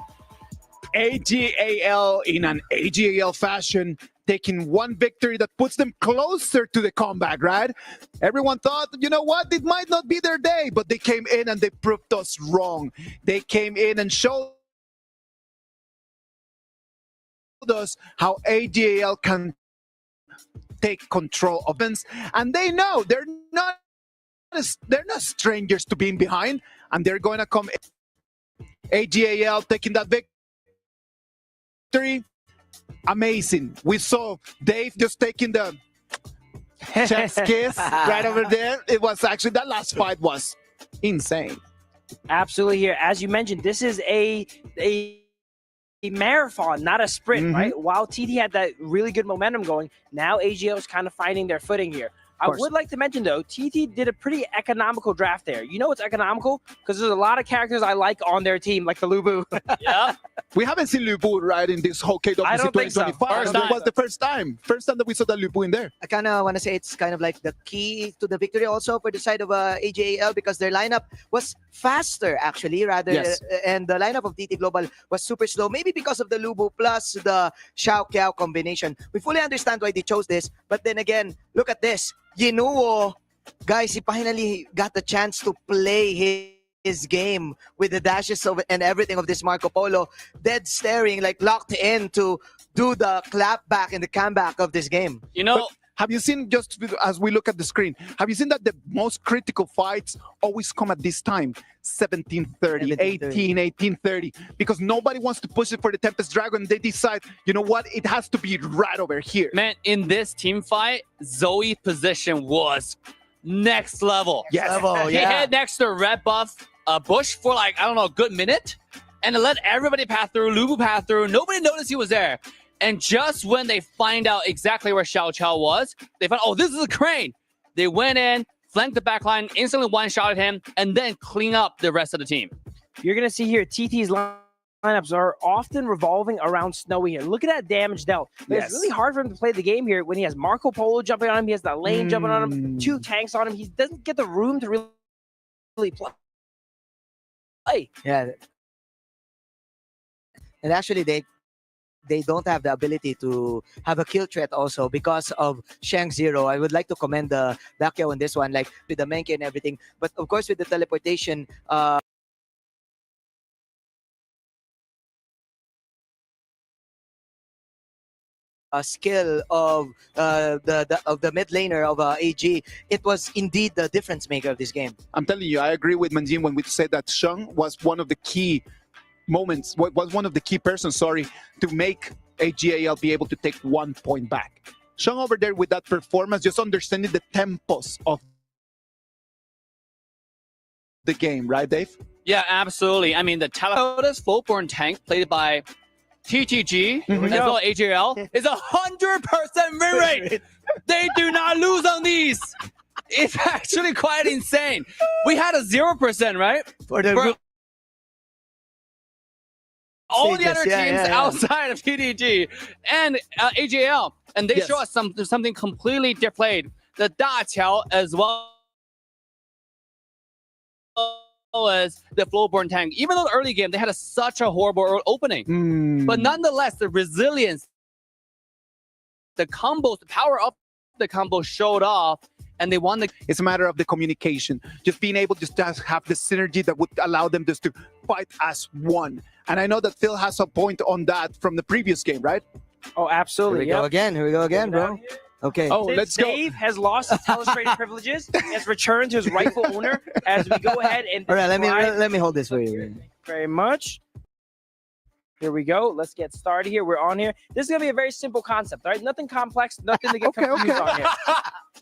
AGAL in an AGAL fashion, taking one victory that puts them closer to the comeback, right? Everyone thought, you know what, it might not be their day, but they came in and they proved us wrong. They came in and showed us how AGAL can take control of things, and they know they're not strangers to being behind, and they're going to come in. AGAL taking that victory. Amazing. We saw Dave just taking the chest kiss right over there. It was actually, that last fight was insane. Absolutely here. As you mentioned, this is a marathon, not a sprint, right? While TT had that really good momentum going, now AGL is kind of finding their footing here. I would like to mention, though, TT did a pretty economical draft there. You know it's economical? Because there's a lot of characters I like on their team, like the Lubu. Yeah. We haven't seen Lubu right in this whole KWC 2025. It was the first time. First time that we saw the Lubu in there. I kind of want to say it's kind of like the key to the victory also for the side of AGAL, because their lineup was faster, actually, and the lineup of TT Global was super slow, maybe because of the Lubu plus the Xiao Kiao combination. We fully understand why they chose this, but then again, look at this. Yinuo, guys, he finally got the chance to play his game with the dashes and everything of this Marco Polo, dead staring, like locked in to do the clap back and the comeback of this game. You know, but have you seen, just as we look at the screen, have you seen that the most critical fights always come at this time? 17:30, 18:30, because nobody wants to push it for the Tempest Dragon. They decide, you know what, it has to be right over here. Man, in this team fight, Zoe's position was next level. Yes. He had next to Red Buff Bush for like, I don't know, a good minute, and it let everybody pass through, Lubu pass through. Nobody noticed he was there. And just when they find out exactly where Xiao Chao was, they found, oh, this is a crane. They went in, flanked the backline, instantly one-shotted him, and then clean up the rest of the team. You're going to see here, TT's lineups are often revolving around Snowy here. Look at that damage dealt. It's really hard for him to play the game here when he has Marco Polo jumping on him, he has that lane jumping on him, 2 tanks on him. He doesn't get the room to really play. Yeah. And actually, they don't have the ability to have a kill threat also because of Shang Zero. I would like to commend the Dakyo on this one, like with the Menki and everything. But of course, with the teleportation, skill of the mid laner of AG, it was indeed the difference maker of this game. I'm telling you, I agree with Manjin when we said that Shang was one of the key moments, was one of the key persons, to make AGAL be able to take 1 point back. Shang over there with that performance, just understanding the tempos of the game, right, Dave? Yeah, absolutely. I mean, the Teleporters Full-Born Tank played by TTG as well as AJL is 100% win rate. They do not lose on these. It's actually quite insane. We had a 0%, right? For the group. All the other teams outside of TTG and AJL, and they show us something completely different. The Daqiao as well as the Full-Born Tank. Even though the early game they had such a horrible opening, but nonetheless the resilience, the combos, the power of the combo showed off. And they won the. It's a matter of the communication, just being able to just have the synergy that would allow them just to fight as one. And I know that Phil has a point on that from the previous game, right? Oh, absolutely. Here we go again, bro. Okay. Oh, let's go. Dave has lost his telestrated privileges. He has returned to his rightful owner as we go ahead and. All right, let me hold this for you. Very much. Here we go. Let's get started here. We're on here. This is going to be a very simple concept, all right? Nothing complex, nothing to get confused on here.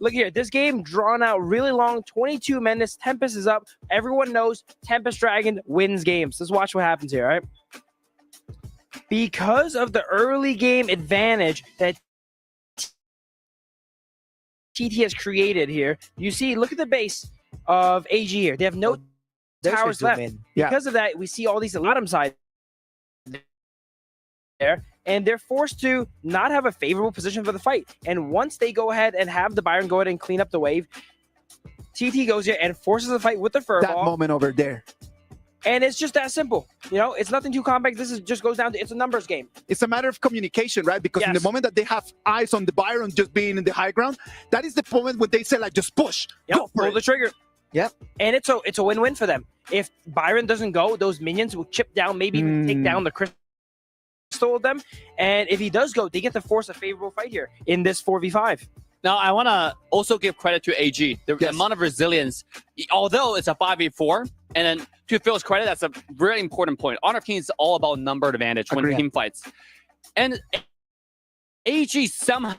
Look here. This game drawn out really long, 22 minutes. Tempest is up. Everyone knows Tempest Dragon wins games. Let's watch what happens here, all right? Because of the early game advantage that TT has created here, you see, look at the base of AG here. They have no towers left. Because of that, we see all these bottom side there, and they're forced to not have a favorable position for the fight. And once they go ahead and have the Byron go ahead and clean up the wave, TT goes here and forces the fight with the furball. That moment over there. And it's just that simple. You know, it's nothing too complex. This is just goes down to, it's a numbers game. It's a matter of communication, right? Because in the moment that they have eyes on the Byron just being in the high ground, that is the moment when they say, like, just push. Go for pull it. the trigger. Yep. And it's a win-win for them. If Byron doesn't go, those minions will chip down, maybe even take down the crystal of them. And if he does go, they get to force a favorable fight here in this 4v5. Now, I want to also give credit to AG. The amount of resilience, although it's a 5v4, and then to Phil's credit, that's a really important point. Honor of Kings is all about number advantage when team fights. And AG somehow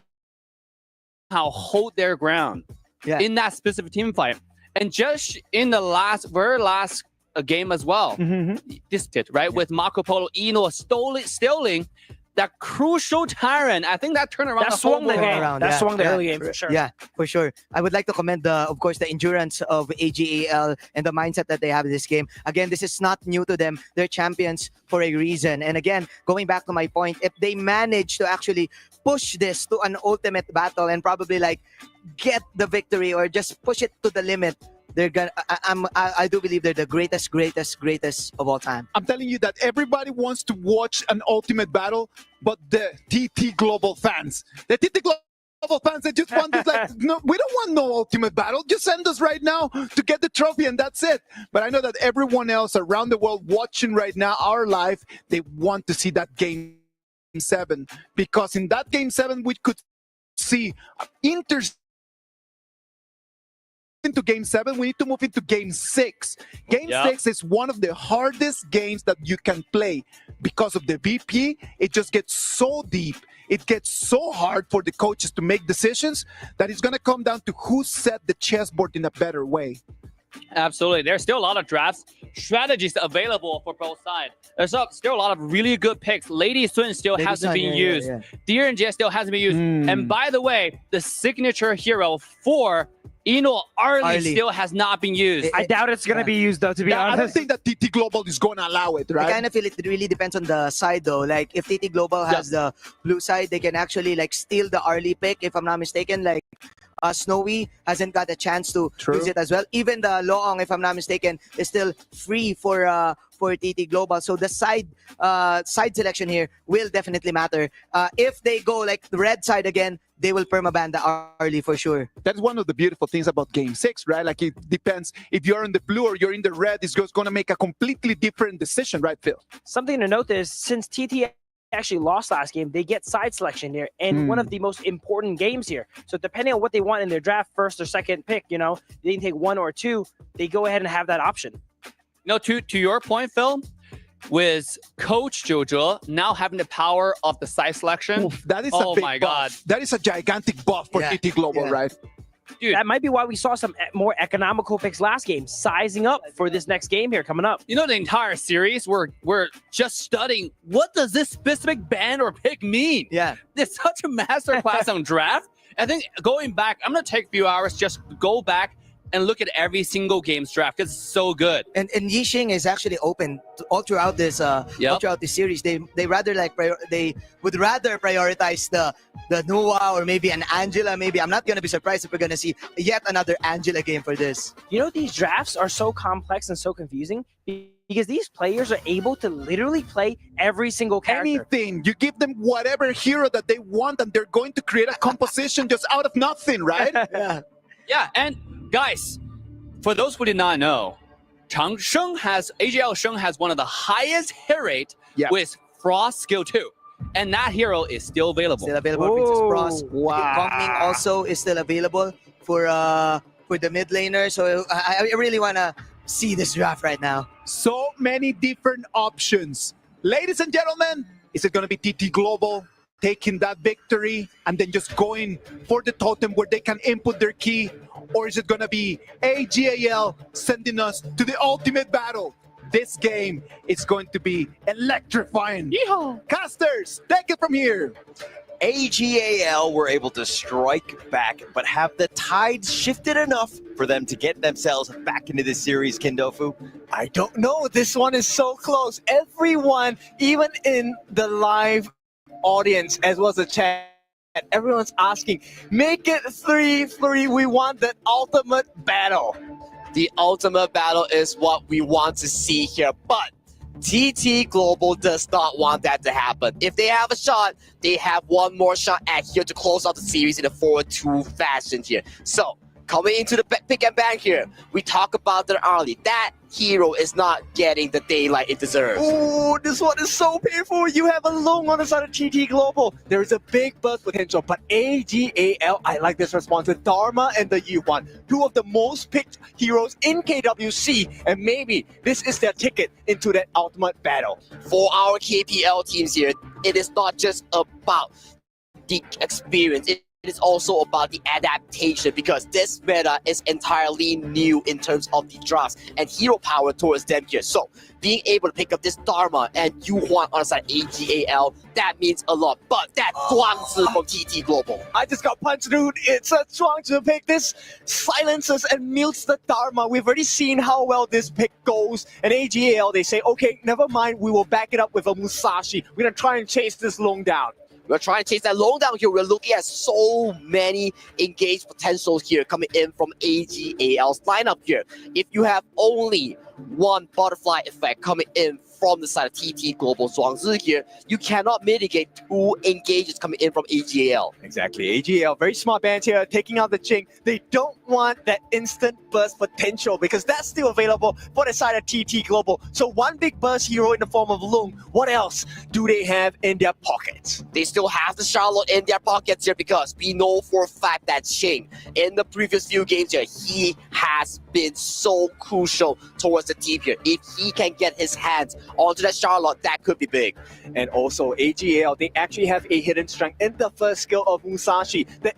hold their ground in that specific team fight. And just in the very last game as well, this did, right? With Marco Polo, Eno stealing that crucial Tyrant. I think that turned around the whole game. That swung the early game for sure. Yeah, for sure. I would like to commend, of course, the endurance of AGAL and the mindset that they have in this game. Again, this is not new to them. They're champions for a reason. And again, going back to my point, if they manage to actually push this to an ultimate battle and probably like get the victory or just push it to the limit, they're gonna. I do believe they're the greatest of all time. I'm telling you that everybody wants to watch an ultimate battle, but the TT Global fans, they just want this, like, no, we don't want no ultimate battle. Just send us right now to get the trophy, and that's it. But I know that everyone else around the world watching right now our live, they want to see that game 7, because in that game 7 we could see into game 7, we need to move into game 6. Game 6 is one of the hardest games that you can play because of the VP. It just gets so deep. It gets so hard for the coaches to make decisions that it's going to come down to who set the chessboard in a better way. Absolutely. There's still a lot of draft strategies available for both sides. There's still a lot of really good picks. Lady Sun still hasn't been used. Deer and J still hasn't been used. And by the way, the signature hero for Eno Arlie still has not been used. I doubt it's going to be used, though, to be honest. I don't think that TT Global is going to allow it, right? I kind of feel it really depends on the side, though. Like, if TT Global has the blue side, they can actually, like, steal the Arlie pick, if I'm not mistaken. Like, Snowy hasn't got a chance to use it as well. Even the Loong, if I'm not mistaken, is still free for TT Global. So the side selection here will definitely matter. If they go like the red side again, they will permaban the Arlie for sure. That's one of the beautiful things about game 6, right? Like, it depends if you're in the blue or you're in the red, it's just going to make a completely different decision, right, Phil? Something to note is, since TT actually lost last game, they get side selection here, and one of the most important games here. So depending on what they want in their draft, first or second pick, you know, they can take 1 or 2, they go ahead and have that option. No, to your point, Phil, with Coach Jojo now having the power of the side selection. Oof, that is a big buff. That is a gigantic buff for TT Global, right? Dude, that might be why we saw some more economical picks last game, sizing up for this next game here coming up. You know, the entire series, we're just studying what does this specific ban or pick mean? Yeah. It's such a masterclass on draft. I think going back, I'm going to take a few hours, just go back and look at every single game's draft because it's so good. And Yixing is actually open all throughout this all throughout the series. They rather they would rather prioritize the Noah or maybe an Angela. Maybe I'm not gonna be surprised if we're gonna see yet another Angela game for this. You know, these drafts are so complex and so confusing because these players are able to literally play every single character. Anything. You give them whatever hero that they want and they're going to create a composition just out of nothing, right? Yeah. Yeah, and guys, for those who did not know, AGL Sheng has one of the highest hit rate with Frost skill 2. And that hero is still available. Still available, Princess Frost. Wow. Kongming also is still available for the mid laner. So I really wanna see this draft right now. So many different options. Ladies and gentlemen, is it gonna be TT Global taking that victory and then just going for the totem where they can input their key? Or is it going to be AGAL sending us to the ultimate battle? This game is going to be electrifying. Yeehaw! Casters, take it from here. AGAL were able to strike back, but have the tides shifted enough for them to get themselves back into this series, Kindofu? I don't know. This one is so close. Everyone, even in the live audience as well as the chat, everyone's asking, make it 3-3. We want the ultimate battle. The ultimate battle is what we want to see here, but TT Global does not want that to happen. If they have a shot, they have one more shot at here to close out the series in a 4-2 fashion here. So, coming into the pick and ban here, we talk about the early. That hero is not getting the daylight it deserves. Oh, this one is so painful. You have a Long on the side of TT Global. There is a big burst potential, but AGAL, I like this response with Dharma and the U1, two of the most picked heroes in KWC, and maybe this is their ticket into that ultimate battle. For our KPL teams here, it is not just about the experience. It is also about the adaptation because this meta is entirely new in terms of the drafts and hero power towards them here. So being able to pick up this Dharma and Yuhuan on the side AGAL, that means a lot. But that Zhuangzi from TT Global. I just got punched, dude. It's a Zhuangzi pick. This silences and mutes the Dharma. We've already seen how well this pick goes. And AGAL, they say, okay, never mind. We will back it up with a Musashi. We're going to try and chase this Long down. We're trying to chase that Long down here. We're looking at so many engaged potentials here coming in from AGAL's lineup here. If you have only one butterfly effect coming in from the side of TT Global Zhuangzi here, you cannot mitigate two engages coming in from AGAL. Exactly. AGAL, very smart band here, taking out the Jing. They don't want that instant burst potential because that's still available for the side of TT Global. So one big burst hero in the form of Lung. What else do they have in their pockets? They still have the Charlotte in their pockets here because we know for a fact that Jing, in the previous few games here, he has been so crucial towards the team here. If he can get his hands onto that Charlotte, that could be big. And also AGAL, they actually have a hidden strength in the first skill of Musashi. The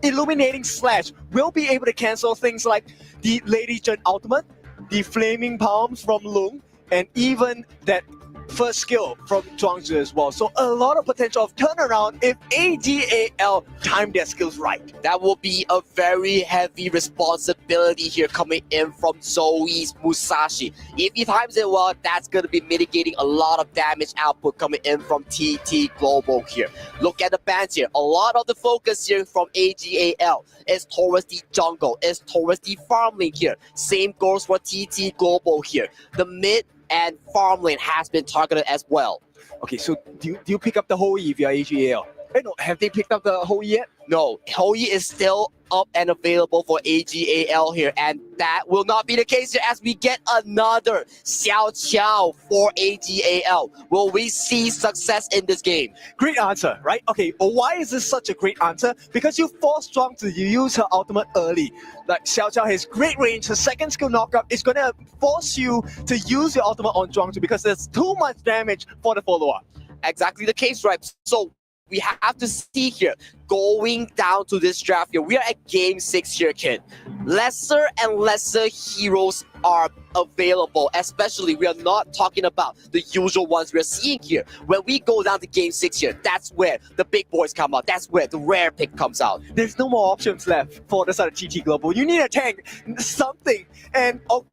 illuminating slash will be able to cancel things like the Lady Jun ultimate, the flaming palms from Lung, and even that first skill from Zhuangzi as well. So a lot of potential of turnaround if AGAL time their skills right. That will be a very heavy responsibility here coming in from Zoe's Musashi. If he times it well, that's going to be mitigating a lot of damage output coming in from TT Global here. Look at the bans here. A lot of the focus here from AGAL is towards the jungle, is towards the farm lane here. Same goes for TT Global here. The mid and farm lane has been targeted as well. Okay, so do you pick up the Hoi if you're AGAL? No, have they picked up the Hoi yet? No, Hoi is still up and available for AGAL here, and that will not be the case here as we get another Xiao Qiao for AGAL. Will we see success in this game? Great answer, right? Okay, well, why is this such a great answer? Because you force Strong to use her ultimate early. Like Xiao Qiao has great range, her second skill knockup is gonna force you to use your ultimate on Zhuangzi because there's too much damage for the follower. Exactly the case, right? So we have to see here, going down to this draft here, we are at game 6 here, kid. Lesser and lesser heroes are available, especially we are not talking about the usual ones we're seeing here. When we go down to game 6 here, that's where the big boys come out. That's where the rare pick comes out. There's no more options left for the side of TT Global. You need a tank, something, and okay.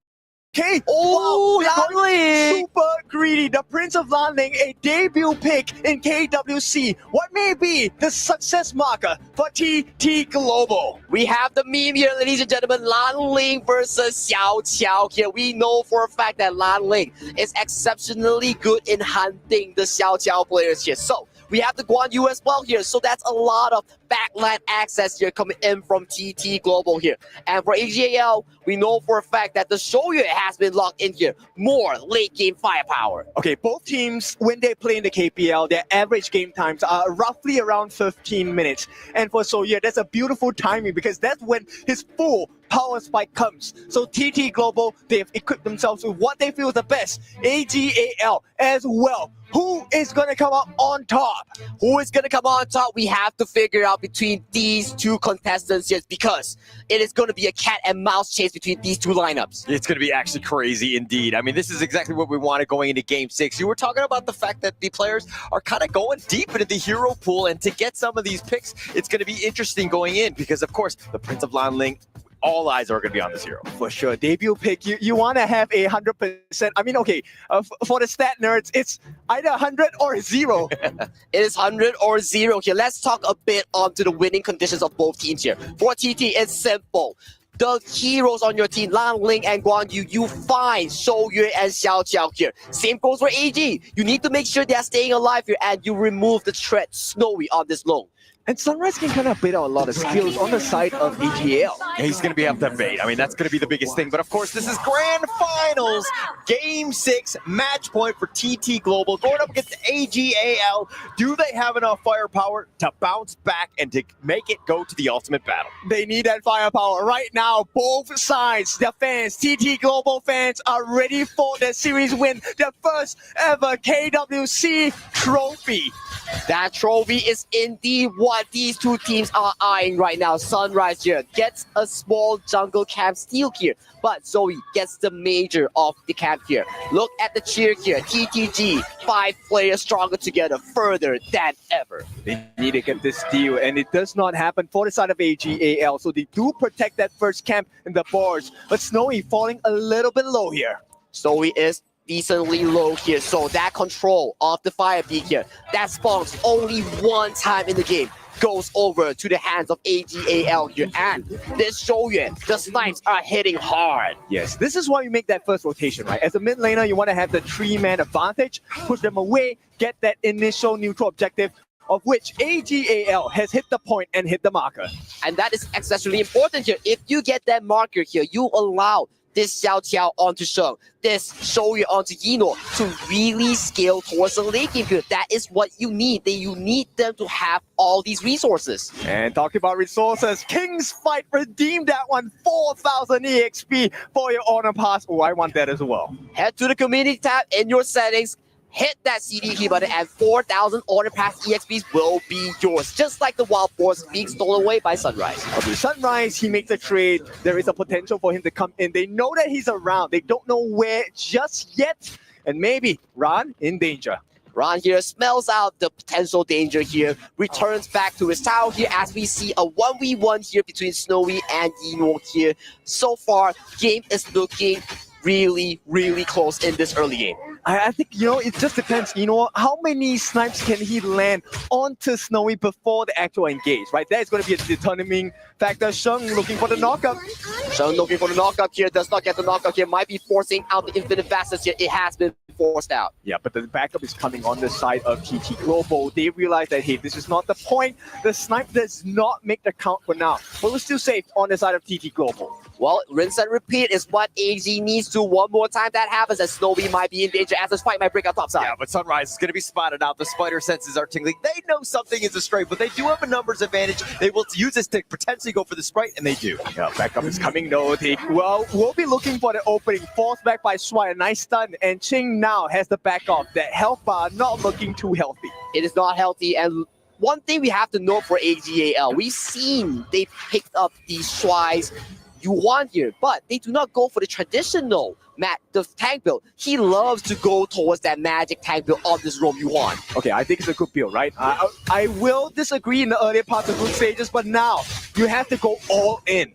Oh, wow, Lanling! Super greedy. The Prince of Lanling, a debut pick in KWC. What may be the success marker for TT Global? We have the meme here, ladies and gentlemen. Lanling versus Xiao Qiao here. We know for a fact that Lanling is exceptionally good in hunting the Xiao Qiao players here. So we have the Guan Yu as well here. So that's a lot of backline access here coming in from TT Global here. And for AGAL, we know for a fact that the Shoyu has been locked in here. More late game firepower. Okay, both teams, when they play in the KPL, their average game times are roughly around 15 minutes. And for Soya, that's a beautiful timing because that's when his full power spike comes. So TT Global, they've equipped themselves with what they feel is the best. AGAL as well. Who is going to come out on top? Who is going to come on top? We have to figure out between these two contestants here because it is going to be a cat and mouse chase between these two lineups. It's going to be actually crazy indeed. I mean, this is exactly what we wanted going into Game 6. You were talking about the fact that the players are kind of going deep into the hero pool, and to get some of these picks, it's going to be interesting going in because, of course, the Prince of Lanling, all eyes are going to be on this hero. For sure. Debut pick, you want to have 100%. I mean, okay, for the stat nerds, it's either 100 or 0. It is 100 or 0 here. Let's talk a bit onto the winning conditions of both teams here. For TT, it's simple. The heroes on your team, Lanling and Guan Yu, you find Shou Yue and Xiao Qiao here. Same goes for AG. You need to make sure they are staying alive here and you remove the threat Snowy on this lone. And Sunrise can kind of bait out a lot of skills on the side of AGL. Yeah, he's going to be able to bait. I mean, that's going to be the biggest thing. But of course, this is Grand Finals, Game 6, match point for TT Global. Going up against AGAL. Do they have enough firepower to bounce back and to make it go to the ultimate battle? They need that firepower right now. Both sides, the fans, TT Global fans are ready for the series win. The first ever KWC trophy. That trophy is indeed what these two teams are eyeing right now. Sunrise here gets a small jungle camp steal here, but Zoe gets the major of the camp here. Look at the cheer here. TTG, 5 players stronger together further than ever. They need to get this steal, and it does not happen for the side of AGAL, so they do protect that first camp in the bars, but Snowy falling a little bit low here. Snowy is decently low here, so that control of the fire peak here, that spawns only one time in the game, goes over to the hands of AGAL here, and this Shoyu, the snipes are hitting hard. Yes, this is why you make that first rotation, right? As a mid laner, you want to have the 3-man advantage, push them away, get that initial neutral objective, of which AGAL has hit the point and hit the marker. And that is especially important here. If you get that marker here, you allow this Xiao Qiao onto Sheng, this Shoyu onto Yino to really scale towards the late game here. That is what you need. You need them to have all these resources. And talking about resources, King's Fight redeemed that one. 4,000 EXP for your Honor Pass. Oh, I want that as well. Head to the community tab in your settings. Hit that CD key button and 4,000 Honor Pass EXPs will be yours. Just like the Wild Force being stolen away by Sunrise. Okay, Sunrise, he makes a trade. There is a potential for him to come in. They know that he's around. They don't know where just yet. And maybe Ran in danger. Ran here smells out the potential danger here, returns back to his tower here as we see a 1v1 here between Snowy and Yino here. So far, game is looking really, really close in this early game. I think, it just depends, how many snipes can he land onto Snowy before the actual engage, right? That is going to be a determining factor. Sheng looking for the knockup. Sheng looking for the knockup here, does not get the knockup here, might be forcing out the infinite fastest here. It has been forced out. Yeah, but the backup is coming on the side of TT Global. They realize that, hey, this is not the point. The snipe does not make the count for now. But we're still safe on the side of TT Global. Well, rinse and repeat is what AG needs to. One more time that happens, and Snowy might be in danger as this fight might break out topside. Yeah, but Sunrise is going to be spotted out. The spider senses are tingling. They know something is a stray, but they do have a numbers advantage. They will use this to potentially go for the sprite, and they do. Yeah, backup is coming though. We'll be looking for the opening. Forced back by Swai, a nice stun, and Ching now has the back off. That health bar not looking too healthy. It is not healthy, and one thing we have to know for AGAL, we've seen they picked up these tries you want here, but they do not go for the traditional the tank build. He loves to go towards that magic tank build of this roam you want. Okay, I think it's a good build, right? I will disagree in the earlier parts of group stages, but now you have to go all in.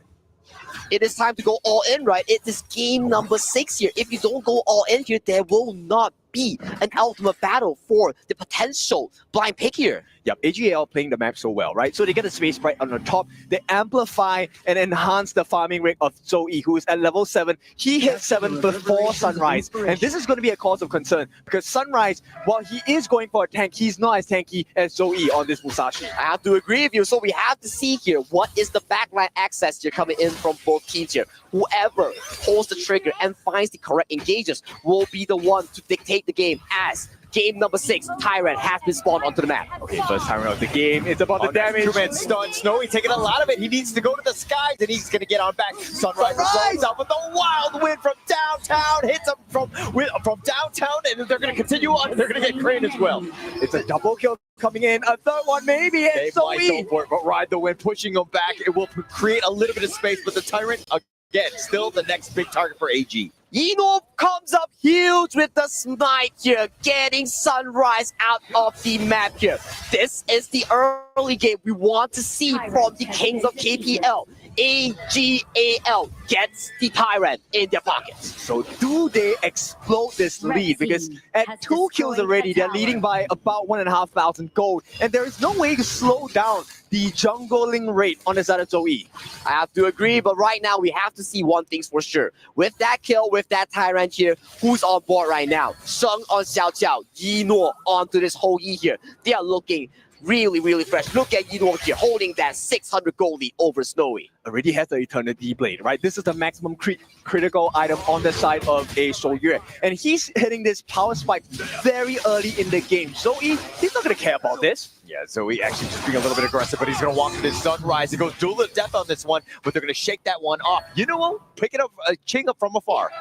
It is time to go all in, right? It is game number 6 here. If you don't go all in here, there will not be an ultimate battle for the potential blind pick here. Yep, AGL playing the map so well, right? So they get a space right on the top. They amplify and enhance the farming rate of Zoe, who is at level 7. He hit 7 before Sunrise. And this is going to be a cause of concern because Sunrise, while he is going for a tank, he's not as tanky as Zoe on this Musashi. I have to agree with you. So we have to see here what is the backline access here coming in from both teams here. Whoever pulls the trigger and finds the correct engages will be the one to dictate the game as game number 6, Tyrant has been spawned onto the map. Okay, first Tyrant of the game. It's about the damage. Two-man stun. Snowy taking a lot of it. He needs to go to the skies, and he's going to get on back. Sunrise rolls out with the wild wind from downtown. Hits him from downtown, and they're going to continue on. And they're going to get Crane as well. It's a double kill coming in. A third one maybe. They might go for it, but ride the wind, pushing him back. It will create a little bit of space, but the Tyrant, again, still the next big target for AG. Yino comes up huge with the smite here, getting Sunrise out of the map here. This is the early game we want to see from the Kings of KPL. AGAL gets the Tyrant in their pockets. So do they explode this lead? Because at 2 kills already, they're leading by about 1,500 gold. And there is no way to slow down the jungling rate on the side of Zoe. I have to agree, but right now we have to see one thing for sure. With that kill, with that Tyrant here, who's on board right now? Sheng on Xiao Xiao, Yino onto this whole E here. They are looking really, really fresh. Look at Yino here, holding that 600 gold lead over Snowy. Already has the Eternity Blade, right? This is the maximum critical item on the side of a Shoyue. And he's hitting this power spike very early in the game. Zoe, he's not going to care about this. Yeah, Zoe actually just being a little bit aggressive, but he's going to walk into Sunrise. He goes duel to death on this one, but they're going to shake that one off. You know what? Pick it up, ching up from afar.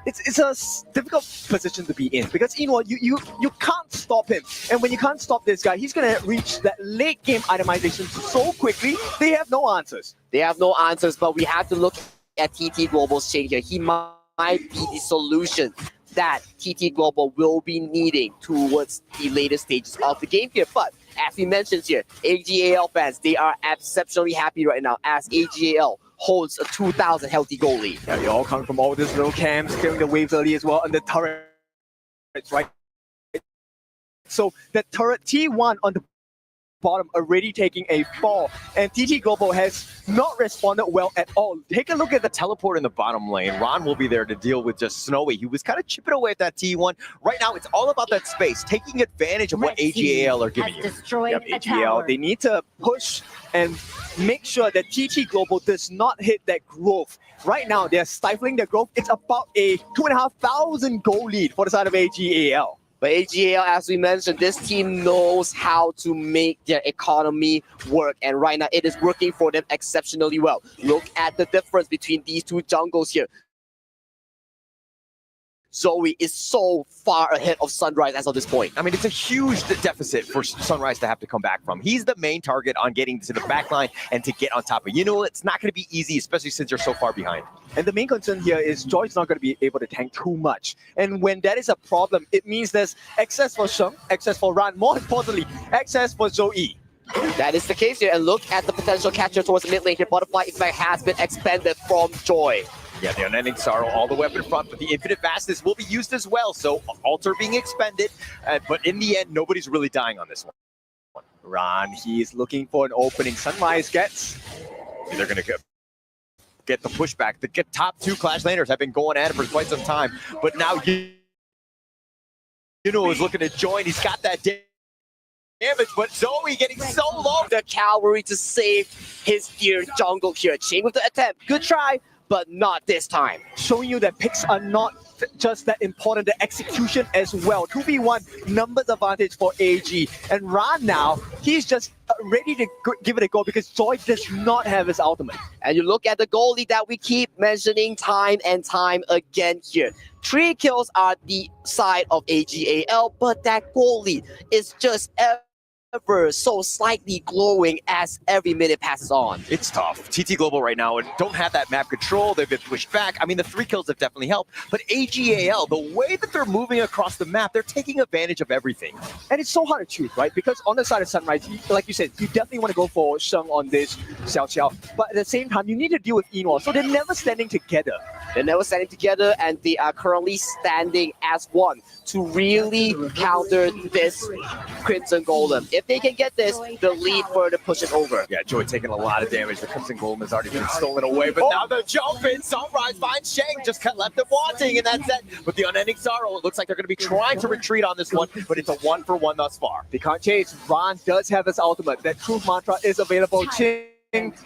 It's a difficult position to be in because you know you can't stop him, and when you can't stop this guy, he's gonna reach that late game itemization so quickly. They have no answers. They have no answers, but we have to look at TT Global's change here. He might be the solution that TT Global will be needing towards the later stages of the game here. But as we mentioned here, AGAL fans, they are exceptionally happy right now as AGAL holds a 2,000 healthy goal lead. Yeah, they all come from all these little camps, clearing the waves early as well, and the turrets, right? So the turret T1 on the bottom already taking a fall, and TT Global has not responded well at all. Take a look at the teleport in the bottom lane. Ron will be there to deal with just Snowy. He was kind of chipping away at that T1. Right now, it's all about that space, taking advantage of what AGAL are giving you. Yep, AGAL, they need to push and make sure that TT Global does not hit that growth. Right now, they're stifling their growth. It's about a 2,500 goal lead for the side of AGAL. But AGAL, as we mentioned, this team knows how to make their economy work. And right now, it is working for them exceptionally well. Look at the difference between these two jungles here. Zoe is so far ahead of Sunrise as of this point. I mean, it's a huge deficit for Sunrise to have to come back from. He's the main target on getting to the back line and to get on top of. You know, it's not going to be easy, especially since you're so far behind. And the main concern here is Joy's not going to be able to tank too much. And when that is a problem, it means there's excess for Sheng, excess for Ran, more importantly, excess for Zoe. That is the case here. And look at the potential catcher towards the mid lane here. Butterfly effect has been expanded from Joy. Yeah, the Unending Sorrow, all the weapon front, but the Infinite Vastness will be used as well. So Altar being expended, but in the end, nobody's really dying on this one. Ran, he's looking for an opening. Sunrise gets. They're going to get the pushback. The top two Clash Laners have been going at it for quite some time, but now you know is looking to join. He's got that damage, but Zoe getting so low. The cavalry to save his dear jungle here. Chain with the attempt. Good try, but not this time. Showing you that picks are not just that important, the execution as well. 2v1 numbers advantage for AG. And Ran now, he's just ready to give it a go because Joy does not have his ultimate. And you look at the goal lead that we keep mentioning time and time again here. 3 kills are the side of AGAL, but that goal lead is just ever so slightly glowing as every minute passes on. It's tough. TT Global right now don't have that map control. They've been pushed back. I mean, the 3 kills have definitely helped, but AGAL, the way that they're moving across the map, they're taking advantage of everything. And it's so hard to choose, right? Because on the side of Sunrise, like you said, you definitely want to go for Sheng on this Xiao Xiao. But at the same time, you need to deal with Eno. So they're never standing together. They're never standing together, and they are currently standing as one to really counter this Crimson Golem. If they can get this, the lead further pushes over. Yeah, Joy taking a lot of damage. The Crimson Golem has already been stolen away, but now the jump in. Sunrise finds Shang, just left them wanting, and that's it. With the Unending Sorrow, it looks like they're going to be trying to retreat on this one, but it's a 1-for-1 thus far. They can't chase. Ron does have his ultimate. That Truth Mantra is available. Ching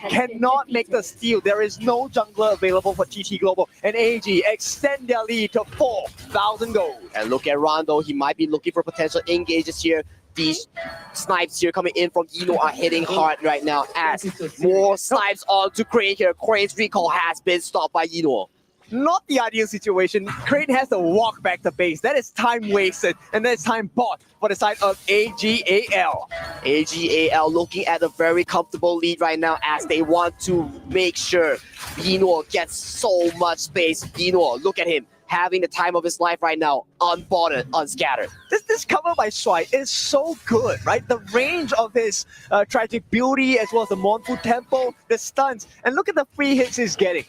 cannot make the steal. There is no jungler available for TT Global, and AG extend their lead to 4,000 gold. And look at Rondo. He might be looking for potential engages here. These snipes here coming in from Eno are hitting hard right now as more snipes onto Crane here. Crane's recall has been stopped by Eno. Not the ideal situation. Crane has to walk back to base. That is time wasted, and that's time bought for the side of AGAL. AGAL looking at a very comfortable lead right now as they want to make sure Eno gets so much space. Eno, look at him, having the time of his life right now, unbotted, unscattered. This cover by Shuai is so good, right? The range of his Tragic Beauty as well as the Mournful Tempo, the stuns, and look at the free hits he's getting.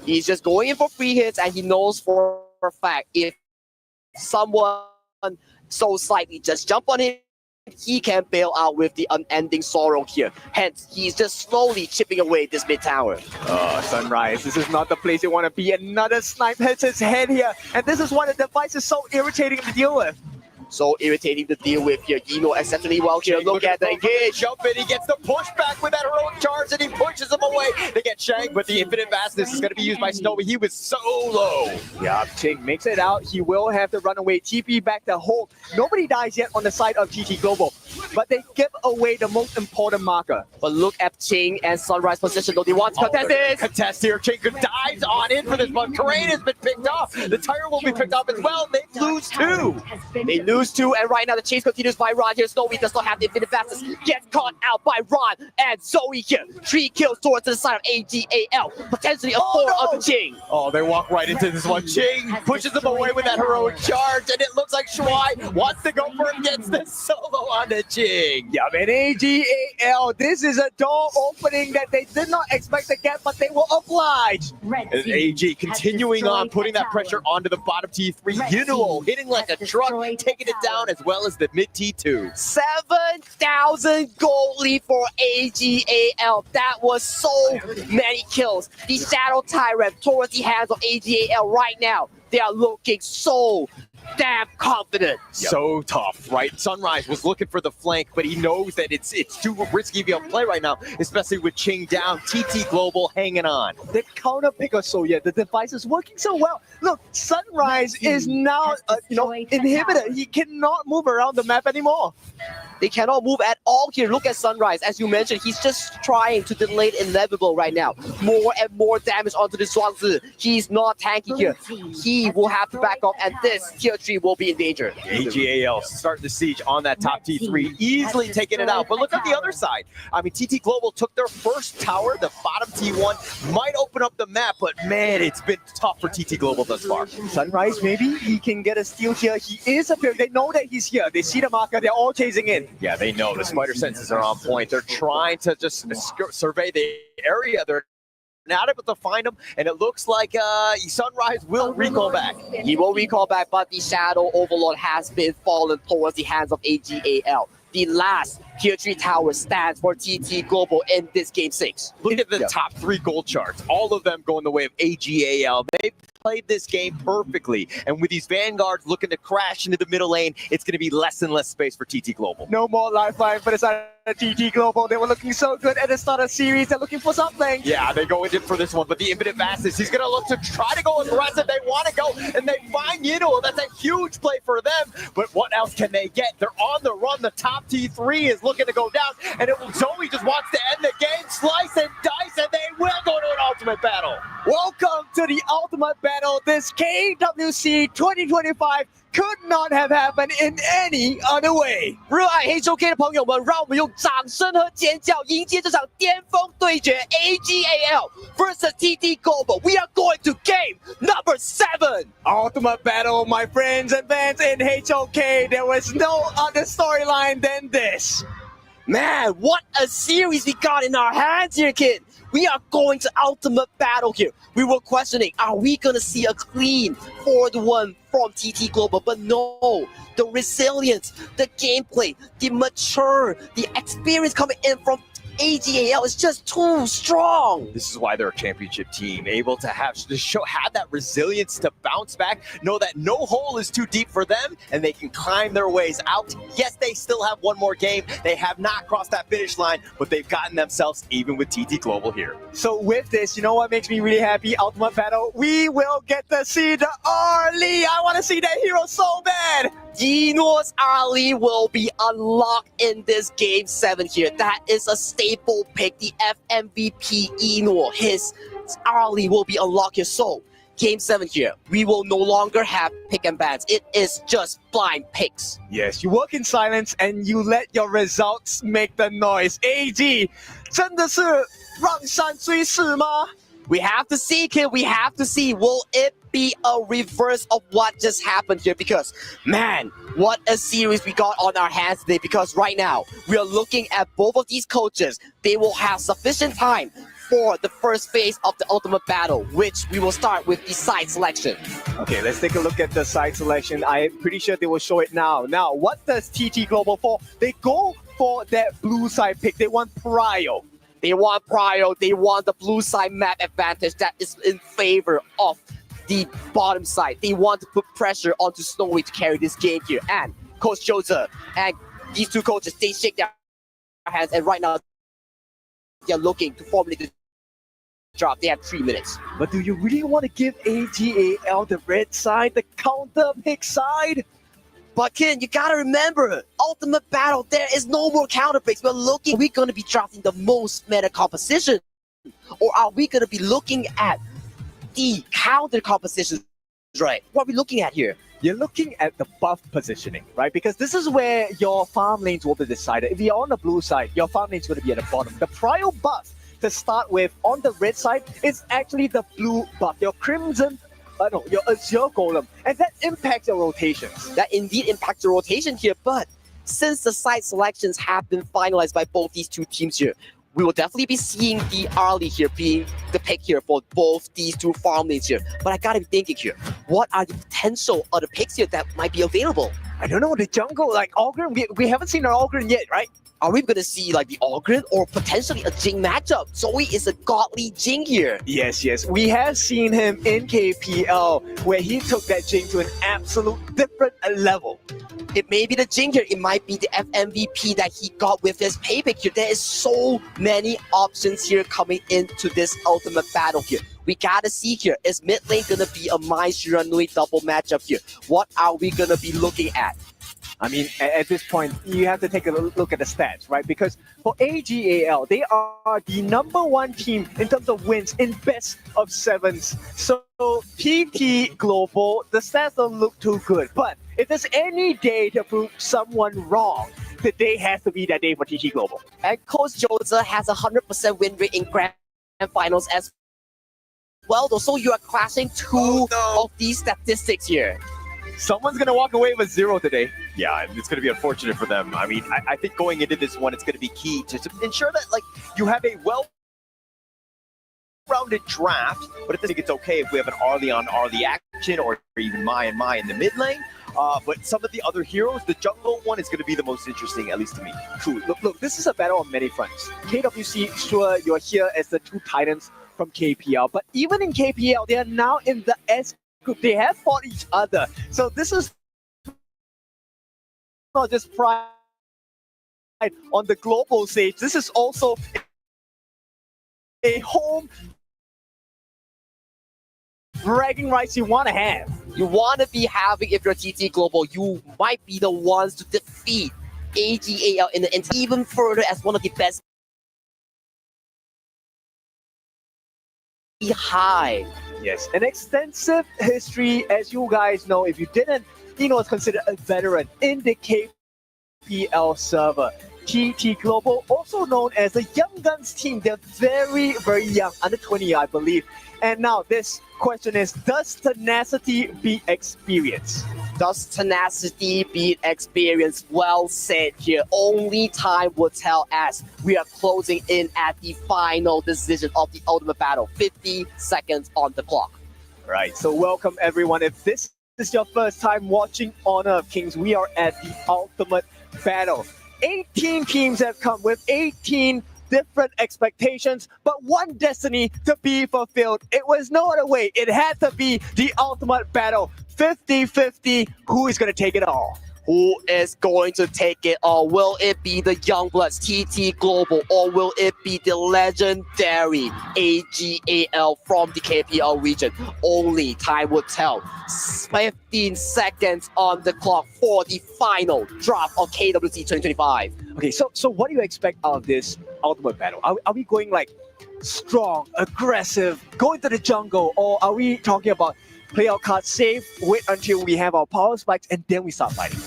He's just going in for free hits, and he knows for a fact if someone so slightly just jump on him, he can bail out with the Unending Sorrow here. Hence, he's just slowly chipping away this mid tower. Sunrise, this is not the place you want to be. Another snipe hits his head here, and this is why the device is so irritating to deal with. So irritating to deal with here. Eno exceptionally well here. Look at the engage. Jump in, he gets the pushback with that heroic charge, and he pushes him away. They get Shang, but the infinite vastness is going to be used by Snowy. He was so low. Yeah, Ching makes it out. He will have to run away. TP back to hold. Nobody dies yet on the side of TT Global, but they give away the most important marker. But look at Ching and Sunrise position, though. They want to contest this. Contest here. Ching dives on in for this one. Terrain has been picked off. The tire will be picked off as well. They lose 2. They lose 2, and right now the chase continues by Ron here. Snowy does not have the infinite fastness. Gets caught out by Ron and Zoe here. 3 kills towards the side of AGAL. Potentially a 4 on the Ching. Oh, they walk right into this one. Ching pushes him away with that heroic charge, and it looks like Shuai wants to go for him, gets the solo on the Ching. Yeah, man, AGAL, this is a door opening that they did not expect to get, but they will oblige. And AG continuing on, putting that pressure onto the bottom T3. Yunuo hitting like a truck, taking it down, as well as the mid T2. 7,000 gold lead for AGAL. That was so many kills. The Shadow Tyrant towards the hands of AGAL right now. They are looking so damn confident. So tough, right? Sunrise was looking for the flank, but he knows that it's too risky to play right now, especially with Ching down. TT Global hanging on. The counter pick or so yet. The device is working so well. Look, Sunrise is now, inhibited. He cannot move around the map anymore. They cannot move at all here. Look at Sunrise. As you mentioned, he's just trying to delay the inevitable right now. More and more damage onto the Zhuangzi. He's not tanking here. He will have to back off, and this tier 3 will be in danger. AGAL starting the siege on that top T3, easily taking it out. But look at the other side. I mean, TT Global took their first tower. The bottom T1 might open up the map, but man, it's been tough for TT Global thus far. Sunrise, maybe he can get a steal here. He is appearing. They know that he's here. They see the marker. They're all chasing in. Yeah, they know the spider senses are on point. They're trying to just survey the area. They're not able to find him, and it looks like Sunrise will recall back. He will recall back, but the Shadow Overlord has been fallen towards the hands of AGAL. The last tier 3 tower stands for TT Global in this game 6. Look at the top 3 gold charts. All of them going the way of AGAL. They've played this game perfectly. And with these Vanguards looking to crash into the middle lane, it's going to be less and less space for TT Global. No more lifeline for the side of TT Global. They were looking so good at the start of the series. They're looking for something. Yeah, they go in for this one, but the infinite vastness, he's going to look to try to go aggressive. They want to go, and they find Yunuo. That's a huge play for them. But what else can they get? They're on the run. The top T3 is looking to go down, and Zoe just wants to end the game. Slice and dice, and they will go to an ultimate battle. Welcome to the ultimate battle. This KWC 2025 could not have happened in any other way. 热爱黑手 K 的朋友们，让我们用掌声和尖叫迎接这场巅峰对决 AGAL versus TT Global. We are going to game number 7. Ultimate battle, my friends and fans in HOK. There was no other storyline than this. Man, what a series we got in our hands here, kid. We are going to ultimate battle here. We were questioning, are we going to see a clean 4-1 from TT Global? But no, the resilience, the gameplay, the mature, the experience coming in from AGAL is just too strong. This is why they're a championship team, able to have that resilience to bounce back, know that no hole is too deep for them, and they can climb their ways out. Yes, they still have one more game. They have not crossed that finish line, but they've gotten themselves even with TT Global here. So with this, you know what makes me really happy? Ultimate Battle, we will get to see the early. I want to see that hero so bad. Yino's early will be unlocked in this game 7 here. That is a staple pick. The FMVP Yino, his early will be unlocked here. So game 7 here, we will no longer have pick and bans. It is just blind picks. Yes, you work in silence and you let your results make the noise. AG, 真的是让山追势吗? We have to see, kid. We have to see. Will it be a reverse of what just happened here? Because, man, what a series we got on our hands today. Because right now, we are looking at both of these coaches. They will have sufficient time for the first phase of the ultimate battle, which we will start with the side selection. Okay, let's take a look at the side selection. I'm pretty sure they will show it now. Now, what does TT Global for? They go for that blue side pick. They want Prio. They want Prio. They want the blue side map advantage that is in favor of the bottom side. They want to put pressure onto Snowy to carry this game here. And Coach Jose and these two coaches, they shake their hands. And right now, they're looking to formulate the drop. They have 3 minutes. But do you really want to give AGAL the red side, the counter pick side? But Ken, you gotta remember, ultimate battle, there is no more counter picks. We're looking, are we gonna be drafting the most meta composition? Or are we gonna be looking at the counter compositions, right? What are we looking at here? You're looking at the buff positioning, right? Because this is where your farm lanes will be decided. If you're on the blue side, your farm lane's going to be at the bottom. The Prio buff to start with on the red side is actually the blue buff. Your Crimson, your Azure Golem. And that impacts your rotations. That indeed impacts your rotation here, but since the side selections have been finalized by both these two teams here, we will definitely be seeing the early here being the pick here for both these two farm lanes here. But I gotta be thinking here, what are the potential other picks here that might be available? I don't know, the jungle, like Ogren, we haven't seen an Ogren yet, right? Are we gonna see like the Ogren or potentially a Jing matchup? Zoe is a godly Jing here. Yes. We have seen him in KPL where he took that Jing to an absolute different level. It may be the Jing here, it might be the FMVP that he got with his pay pick here. There is so many options here coming into this ultimate battle here. We gotta see here, is mid lane gonna be a Mai Shiranui double matchup here? What are we gonna be looking at? I mean, at this point, you have to take a look at the stats, right? Because for AGAL, they are the #1 team in terms of wins in best of 7s. So TT Global, the stats don't look too good. But if there's any day to prove someone wrong, the day has to be that day for TT Global. And Coach Jose has a 100% win rate in grand finals as well, though. So you are clashing two of these statistics here. Someone's going to walk away with 0 today. Yeah, it's going to be unfortunate for them. I mean, I think going into this one, it's going to be key to ensure that like you have a well-rounded draft. But I think it's okay if we have an Arlie on Arlie action or even Mai and Mai in the mid lane. But some of the other heroes, the jungle one is going to be the most interesting, at least to me. True. Look, this is a battle on many fronts. KWC, sure, you're here as the two titans from KPL. But even in KPL, they are now in the S group. They have fought each other. So this is not just pride on the global stage. This is also a home bragging rights you want to have. You want to be having, if you're TT Global, you might be the ones to defeat AGAL in the end, even further as one of the best. High. Yes, an extensive history, as you guys know. If you didn't Dino is considered a veteran in the KPL server. TT Global, also known as the Young Guns team. They're very, very young, under 20, I believe. And now this question is, does tenacity beat experience? Does tenacity beat experience? Well said here. Only time will tell as we are closing in at the final decision of the ultimate battle. 50 seconds on the clock. Right, so welcome everyone. If this is your first time watching Honor of Kings, we are at the ultimate battle. 18 teams have come with 18 different expectations, but one destiny to be fulfilled. It was no other way. It had to be the ultimate battle. 50-50. Who is going to take it all? Who is going to take it all? Will it be the Youngbloods, TT Global, or will it be the legendary AGAL from the KPL region? Only time will tell. 15 seconds on the clock for the final drop of KWC 2025. Okay, so what do you expect out of this ultimate battle? Are we going like strong, aggressive, go into the jungle, or are we talking about play our cards safe, wait until we have our power spikes, and then we start fighting?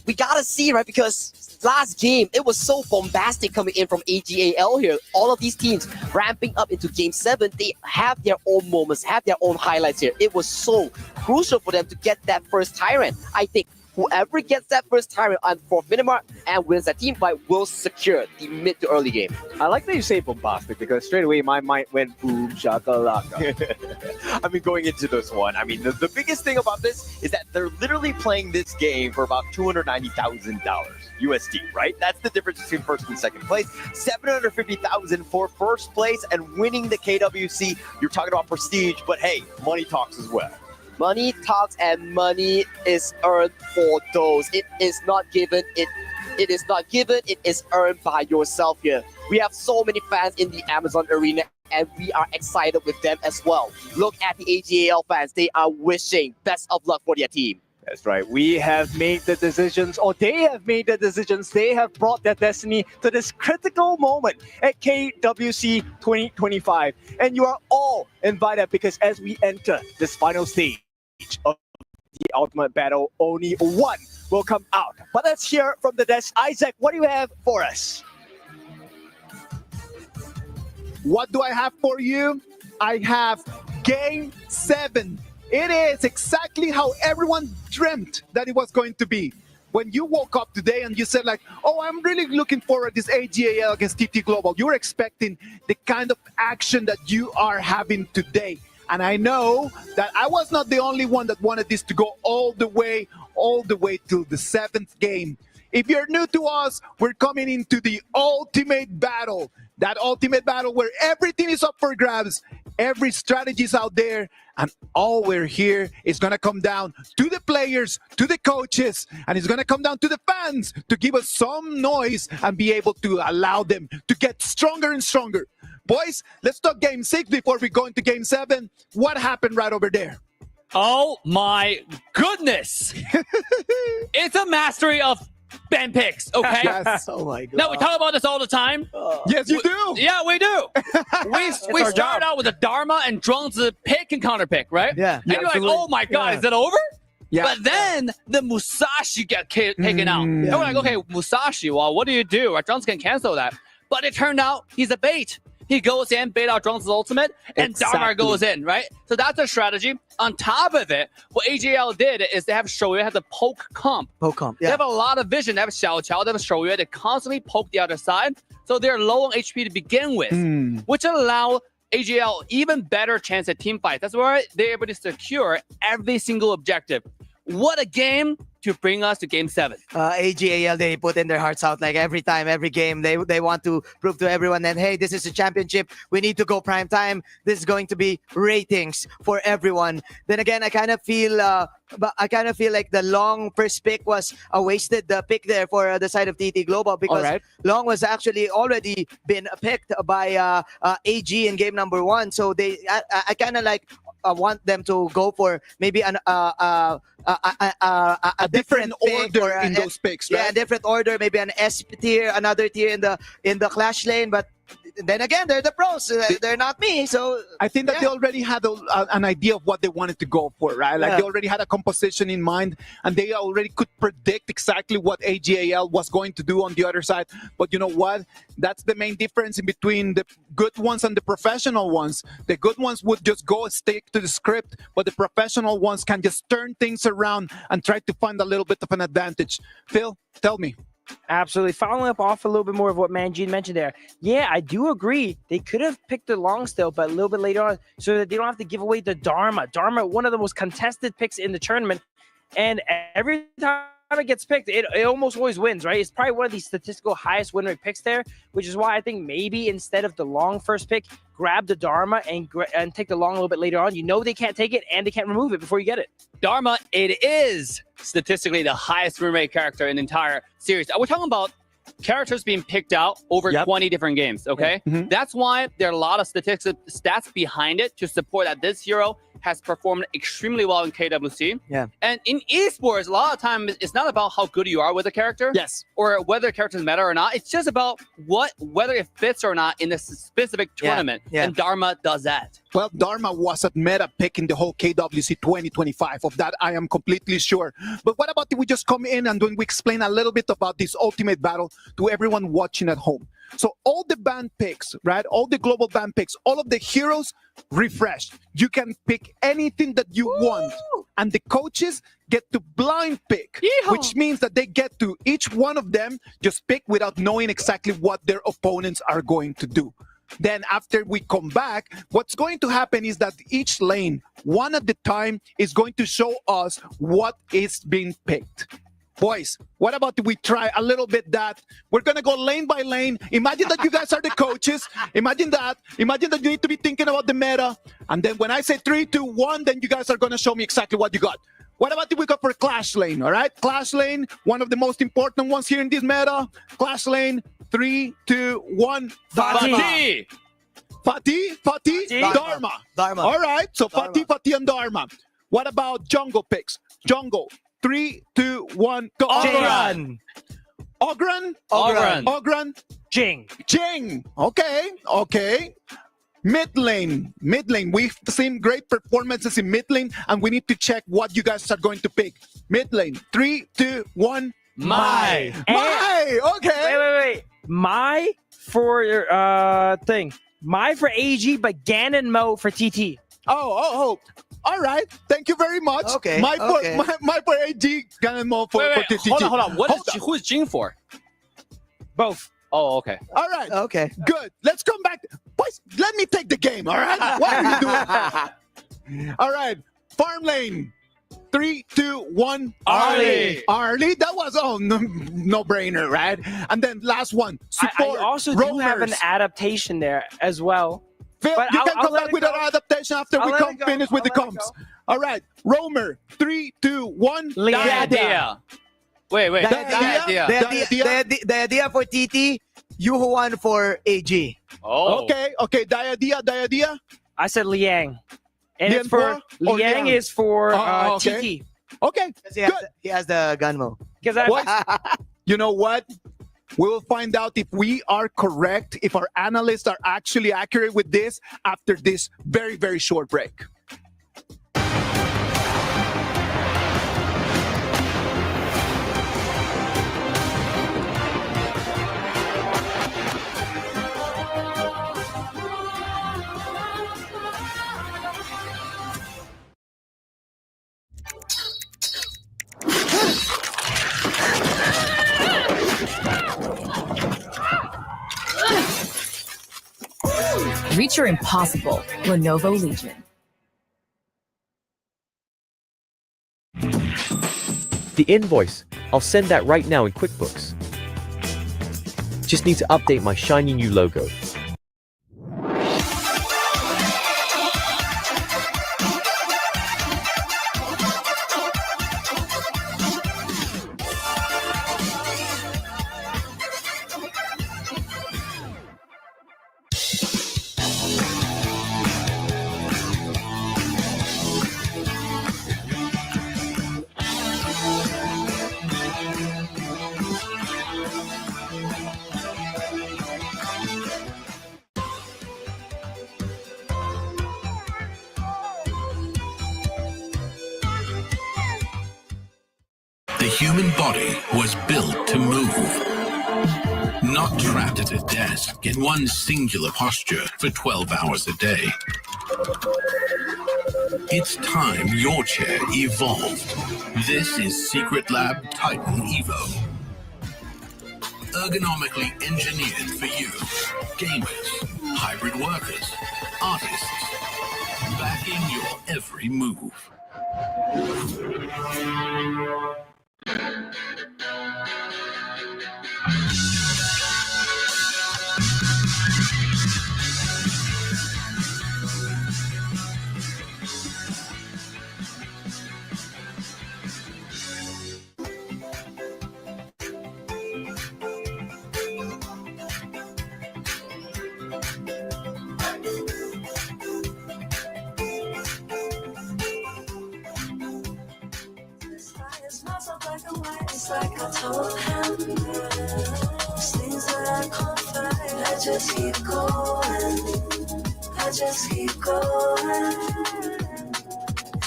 We gotta see, right? Because last game, it was so bombastic coming in from AGAL here. All of these teams ramping up into Game 7, they have their own moments, have their own highlights here. It was so crucial for them to get that first Tyrant. I think whoever gets that first Tyrant for Minimart and wins that team fight will secure the mid to early game. I like that you say bombastic because straight away my mind went boom shakalaka. I mean, going into this one, I mean, the biggest thing about this is that they're literally playing this game for about $290,000 USD, right? That's the difference between first and second place. $750,000 for first place and winning the KWC. You're talking about prestige, but hey, money talks as well. Money talks and money is earned for those. It is not given. It is not given. It is earned by yourself here. We have so many fans in the Amazon arena and we are excited with them as well. Look at the AGAL fans. They are wishing best of luck for their team. That's right. We have made the decisions, or they have made the decisions. They have brought their destiny to this critical moment at KWC 2025. And you are all invited because as we enter this final stage of the ultimate battle, only one will come out. But let's hear from the desk. Isaac, what do you have for us? What do I have for you? I have Game 7. It is exactly how everyone dreamt that it was going to be. When you woke up today and you said like, oh, I'm really looking forward to this AGAL against TT Global, you're expecting the kind of action that you are having today. And I know that I was not the only one that wanted this to go all the way till the 7th game. If you're new to us, we're coming into the ultimate battle. That ultimate battle where everything is up for grabs. Every strategy is out there. And all we're here is going to come down to the players, to the coaches, and it's going to come down to the fans to give us some noise and be able to allow them to get stronger and stronger. Boys, let's talk Game 6 before we go into Game 7. What happened right over there? Oh my goodness. It's a mastery of Ben picks, okay? Yes. Oh my God. Now, we talk about this all the time. Yes, you do. Yeah, we do. we start out with a Dharma and Zhuangzi pick and counter pick, right? Yeah. And you're like, oh my God, is it over? Yeah. But then the Musashi get taken out. And we're like, okay, Musashi, well, what do you do? Right? Zhuangzi can cancel that. But it turned out he's a bait. He goes in, bait out Zhuangzi's ultimate, and Dharma goes in, right? So that's a strategy. On top of it, what AGL did is they have Shouyue have the poke comp. Poke comp, They have a lot of vision. They have Xiao Qiao, they have Shouyue. They constantly poke the other side. So they're low on HP to begin with, which allow AGL even better chance at team fight. That's why they're able to secure every single objective. What a game to bring us to Game 7. AGAL, they put in their hearts out like every time, every game. They want to prove to everyone that, hey, this is a championship. We need to go prime time. This is going to be ratings for everyone. Then again, I kind of feel like the Long first pick was a wasted pick there for the side of TT Global because Long was actually already been picked by AG in game number 1. So I kind of like want them to go for maybe a different order in those picks, right? Yeah, a different order, maybe an S tier, another tier in the clash lane, but then again, they're the pros. They're not me. So I think that they already had an idea of what they wanted to go for, right? Like they already had a composition in mind, and they already could predict exactly what AGAL was going to do on the other side. But you know what? That's the main difference in between the good ones and the professional ones. The good ones would just go and stick to the script, but the professional ones can just turn things around and try to find a little bit of an advantage. Phil, tell me. Absolutely. Following up off a little bit more of what Manjin mentioned there. Yeah, I do agree. They could have picked the long still, but a little bit later on, so that they don't have to give away the Dharma. Dharma, one of the most contested picks in the tournament. And every time it gets picked, it almost always wins, right? It's probably one of the statistical highest win rate picks there, which is why I think maybe instead of the long first pick, grab the Dharma and take the long a little bit later on. You know they can't take it and they can't remove it before you get it. Dharma, it is statistically the highest win rate character in the entire series. We're talking about characters being picked out over 20 different games, okay? That's why there are a lot of stats behind it to support that this hero has performed extremely well in KWC. Yeah. And in esports, a lot of times it's not about how good you are with a character. Yes. Or whether characters matter or not. It's just about whether it fits or not in this specific tournament. Yeah. And Dharma does that. Well, Dharma was a meta pick in the whole KWC 2025. Of that, I am completely sure. But what about if we just come in and when we explain a little bit about this ultimate battle to everyone watching at home? So all the band picks, right? All the global band picks, all of the heroes refreshed. You can pick anything that you want. And the coaches get to blind pick, which means that they get to each one of them just pick without knowing exactly what their opponents are going to do. Then after we come back, what's going to happen is that each lane, one at a time, is going to show us what is being picked. Boys, what about if we try a little bit that? We're going to go lane by lane. Imagine that you guys are the coaches. Imagine that. Imagine that you need to be thinking about the meta. And then when I say 3, 2, 1, then you guys are going to show me exactly what you got. What about if we go for Clash Lane, all right? Clash Lane, one of the most important ones here in this meta. Clash Lane, 3, 2, 1. Fatih! Fatih, Dharma. All right, so Fatih, and Dharma. What about jungle picks? Jungle. 3, 2, 1, go. Ogran. Ogran. Jing. Okay. Mid lane. We've seen great performances in mid lane, and we need to check what you guys are going to pick. Mid lane. 3, 2, 1. Mai. Okay. Wait. Mai for thing. Mai for AG, but Gan and Mo for TT. Oh. All right. Thank you very much. Okay. My for AG, Gan Mo for TT. Hold on. Who is Jing for? Both. Oh, okay. All right. Okay. Good. Let's come back. Boys, let me take the game, all right? What are you doing? All right. Farm lane. 3, 2, 1. Arlie. That was no brainer, right? And then last one. Support. I also do have an adaptation there as well. Phil, but you can come back with an adaptation after we finish with the comps. All right. Roamer. 3, 2, 1. Diadea. Wait. The idea for TT, you won for AG. Oh. Okay. Diadea. I said Liang. And Liang it's for Liang is for okay. TT. Okay. He has the Gunmo. You know what? We will find out if we are correct, if our analysts are actually accurate with this after this very, very short break. Reach your impossible. Lenovo Legion. The invoice. I'll send that right now in QuickBooks. Just need to update my shiny new logo. human body was built to move. Not trapped at a desk in one singular posture for 12 hours a day. It's time your chair evolved. This is Secret Lab Titan Evo. Ergonomically engineered for you, gamers, hybrid workers, artists, backing your every move. It's like I told him, these things that I can't fight, I just keep going, I just keep going.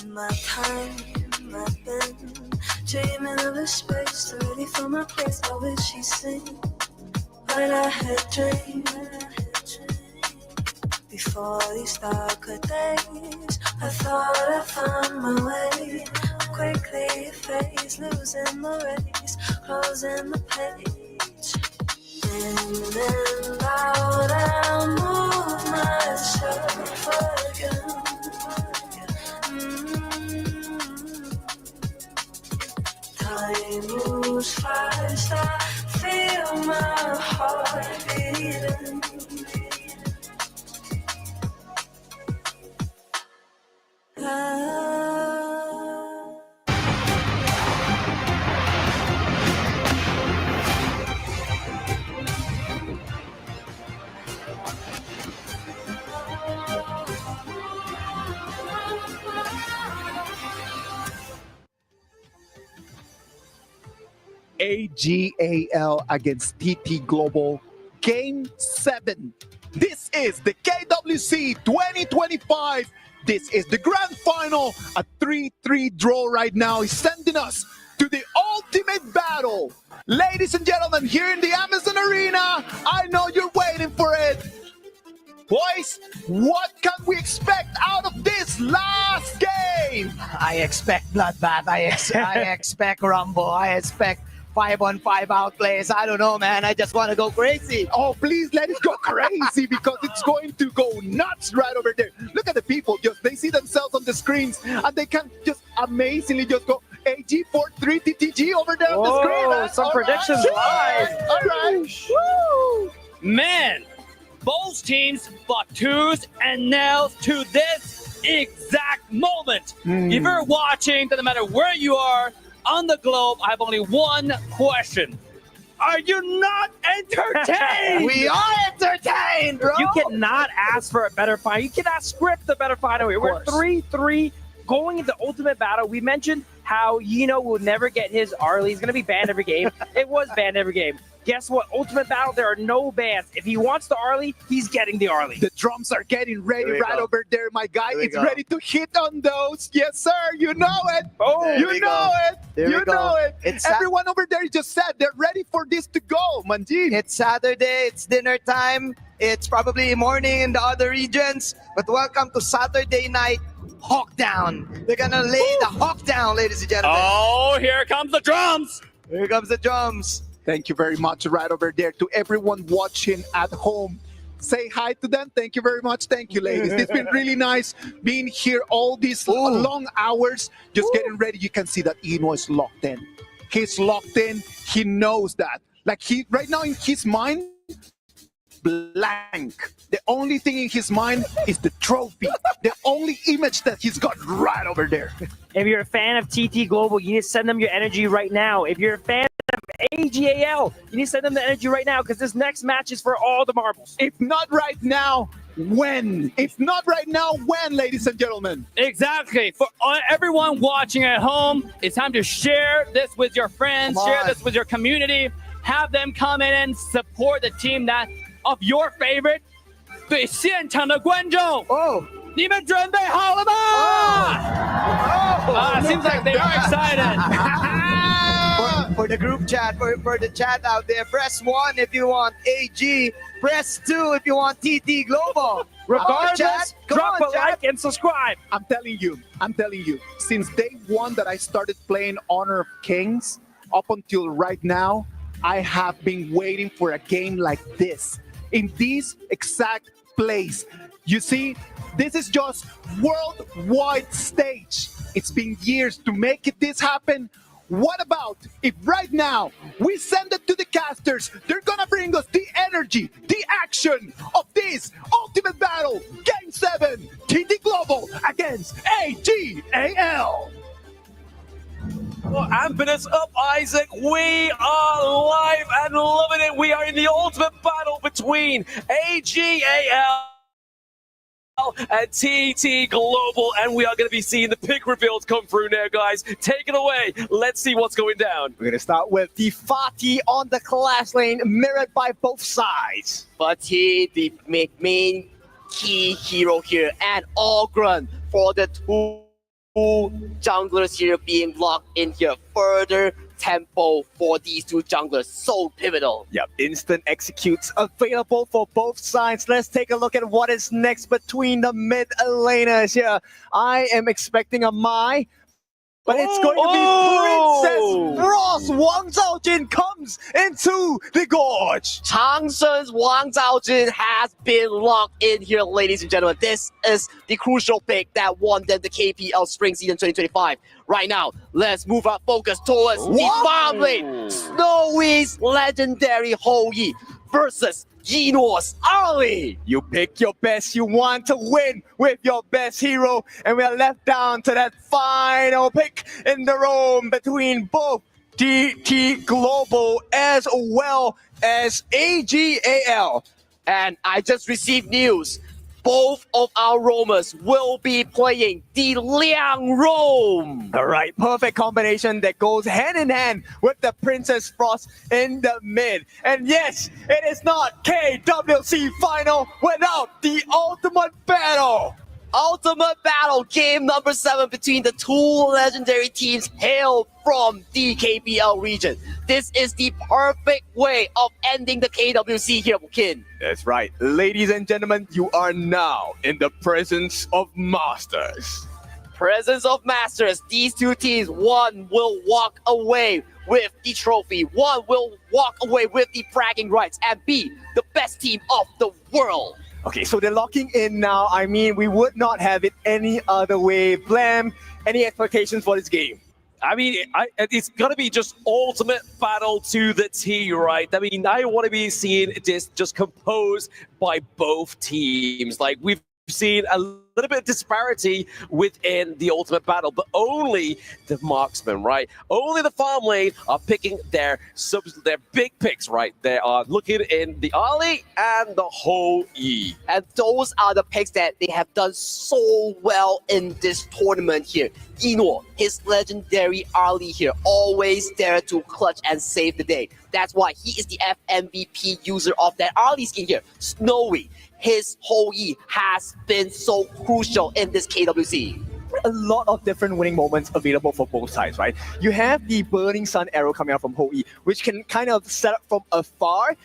In my time, I've been dreaming of a space ready for my place. I wish she'd sing, but I had dreamed. Before these darker days, I thought I found my way. Quickly fades, losing the race, closing the page. In and out, I move myself again. Time moves fast, I feel my heart beating. AGAL against TT Global, Game 7. This is the KWC 2025. This is the grand final. A 3-3 draw right now is sending us to the ultimate battle. Ladies and gentlemen, here in the Amazon Arena, I know you're waiting for it. Boys, what can we expect out of this last game? I expect bloodbath. I expect rumble. I expect 5-on-5 outplays. I don't know, man. I just want to go crazy. Oh, please let it go crazy because it's going to go nuts right over there. Look at the people. Just they see themselves on the screens and they can just amazingly just go AG43TTG over there on the screen. Man. Some predictions live. All right. Woo! Man, both teams fought tooth and nails to this exact moment. If you're watching, doesn't matter where you are, on the globe, I have only one question. Are you not entertained? We are entertained, bro. You cannot ask for a better fight. You cannot script a better fight. We're 3-3 going into ultimate battle. We mentioned how Yino will never get his Arlie. He's going to be banned every game. It was banned every game. Guess what? Ultimate battle, there are no bans. If he wants the Arlie, he's getting the Arlie. The drums are getting ready right over there, my guy. It's ready to hit on those. Yes, sir. You know it. Oh, you know it. You know it. Everyone over there just said they're ready for this to go, Manjin. It's Saturday. It's dinner time. It's probably morning in the other regions. But welcome to Saturday night Hawk Down. They're going to lay the Hawk down, ladies and gentlemen. Oh, here comes the drums. Here comes the drums. Thank you very much right over there to everyone watching at home. Say hi to them. Thank you very much. Thank you, ladies. It's been really nice being here all these long hours, just getting ready. You can see that Eno is locked in. He's locked in. He knows that. Like right now in his mind, blank. The only thing in his mind is the trophy. The only image that he's got right over there. If you're a fan of TT Global, you need to send them your energy right now. If you're a fan of AGAL, you need to send them the energy right now because this next match is for all the marbles. If not right now, when? If not right now, when, ladies and gentlemen? Exactly. For everyone watching at home, it's time to share this with your friends, share this with your community, have them come in and support the team that of your favorite. 对现场的观众，你们准备好了吗？ Seems like they are excited. For For the group chat, for the chat out there, press 1 if you want AG, press 2 if you want TT Global. Regardless, drop a chat. like and subscribe. I'm telling you, since day one that I started playing Honor of Kings, up until right now, I have been waiting for a game like this, in this exact place. You see, this is just worldwide stage. It's been years to make this happen. What about if right now we send it to the casters? They're gonna bring us the energy, the action of this ultimate battle, Game 7, TT Global against AGAL. Well, Ampinus up, Isaac. We are live and loving it. We are in the ultimate battle between AGAL and TT Global, and we are going to be seeing the pick reveals come through now, guys. Take it away. Let's see what's going down. We're going to start with the Fatih on the clash lane, mirrored by both sides. Fatih, the main key hero here, and Ogren for the two junglers here being locked in here. Further tempo for these two junglers, so pivotal. Yep, instant executes available for both sides. Let's take a look at what is next between the mid laners here. I am expecting a Mai, but it's going to be Princess Frost. Wang Zhaojin comes into the gorge. Changsheng's Wang Zhaojin has been locked in here, ladies and gentlemen. This is the crucial pick that won them the KPL Spring Season 2025. Right now, let's move our focus towards the farm lane. Snowy's legendary Hou Yi versus Yinor's Ali. You pick your best, you want to win with your best hero, and we are left down to that final pick in the room between both TT Global as well as AGAL. And I just received news. Both of our roamers will be playing the Liang Roam. All right, perfect combination that goes hand in hand with the Princess Frost in the mid. And yes, it is not KWC final without the ultimate battle. Ultimate battle, game number 7 between the two legendary teams hailed from the KPL region. This is the perfect way of ending the KWC here, Kin. That's right. Ladies and gentlemen, you are now in the presence of masters. Presence of masters. These two teams, one will walk away with the trophy, one will walk away with the bragging rights, and be the best team of the world. Okay, so they're locking in now. I mean, we would not have it any other way. Blam, any expectations for this game? I mean, it's going to be just ultimate battle to the T, right? I mean, I want to be seeing this just composed by both teams. Like, we've seen a little bit of disparity within the ultimate battle, but only the marksmen, right? Only the farm lane are picking their big picks, right? They are looking in the Ali and the Hou Yi. And those are the picks that they have done so well in this tournament here. Yinor, his legendary Ali here, always there to clutch and save the day. That's why he is the FMVP user of that Ali skin here. Snowy, his Hou Yi has been so crucial in this KWC. A lot of different winning moments available for both sides, right? You have the Burning Sun arrow coming out from Hou Yi, which can kind of set up from afar.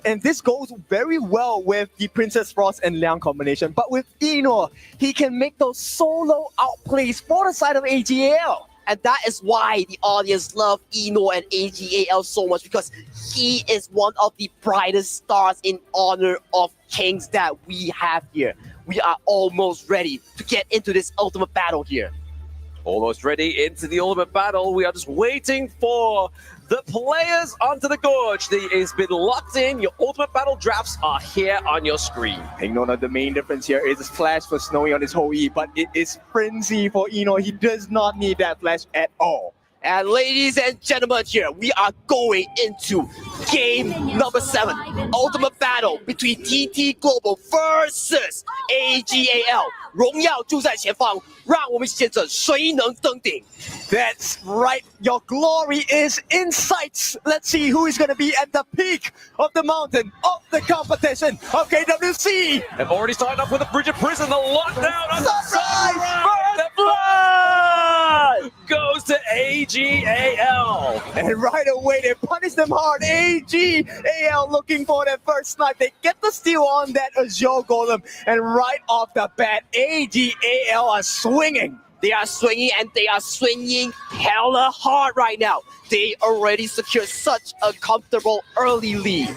And this goes very well with the Princess Frost and Liang combination. But with Yinor, he can make those solo outplays for the side of AGAL. And that is why the audience love Yinor and AGAL so much, because he is one of the brightest stars in Honor of Kings that we have here. We are almost ready to get into this ultimate battle here. Almost ready into the ultimate battle. We are just waiting for the players onto the gorge. It's been locked in. Your ultimate battle drafts are here on your screen. Hang on, the main difference here is flash for Snowy on his Hou Yi, but it is frenzy for Yinor. He does not need that flash at all. And ladies and gentlemen here, we are going into game number 7. Ultimate battle between TT Global versus AGAL. 荣耀就在前方，让我们见证谁能登顶。 That's right, your glory is in sight. Let's see who is going to be at the peak of the mountain of the competition of KWC. They've already started off with the Bridge of Prison, the lockdown on Sunrise the flag. goes to AGAL. And right away, they punish them hard. AGAL looking for their first snipe. They get the steal on that Azure Golem. And right off the bat, AGAL are swinging. They are swinging and they are swinging hella hard right now. They already secured such a comfortable early lead.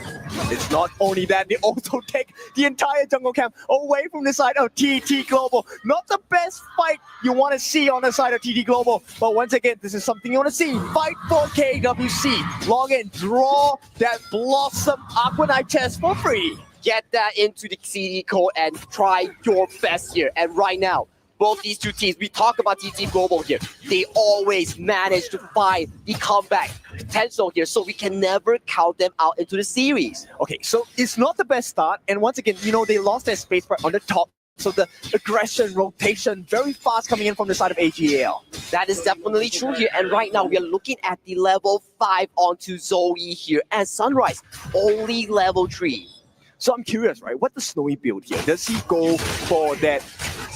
It's not only that, they also take the entire jungle camp away from the side of TT Global. Not the best fight you want to see on the side of TT Global, but once again, this is something you want to see. Fight for KWC. Log in, draw that Blossom Aquanite chest for free. Get that into the CD code and try your best here. And right now, both these two teams, we talk about TT Global here. They always manage to find the comeback potential here, so we can never count them out into the series. Okay, so it's not the best start, and once again, they lost their space right on the top. So the aggression, rotation, very fast coming in from the side of AGAL. That is definitely true here. And right now, we are looking at the level 5 onto Zoe here. And Sunrise, only level 3. So I'm curious, right? What does Snowy build here? Does he go for that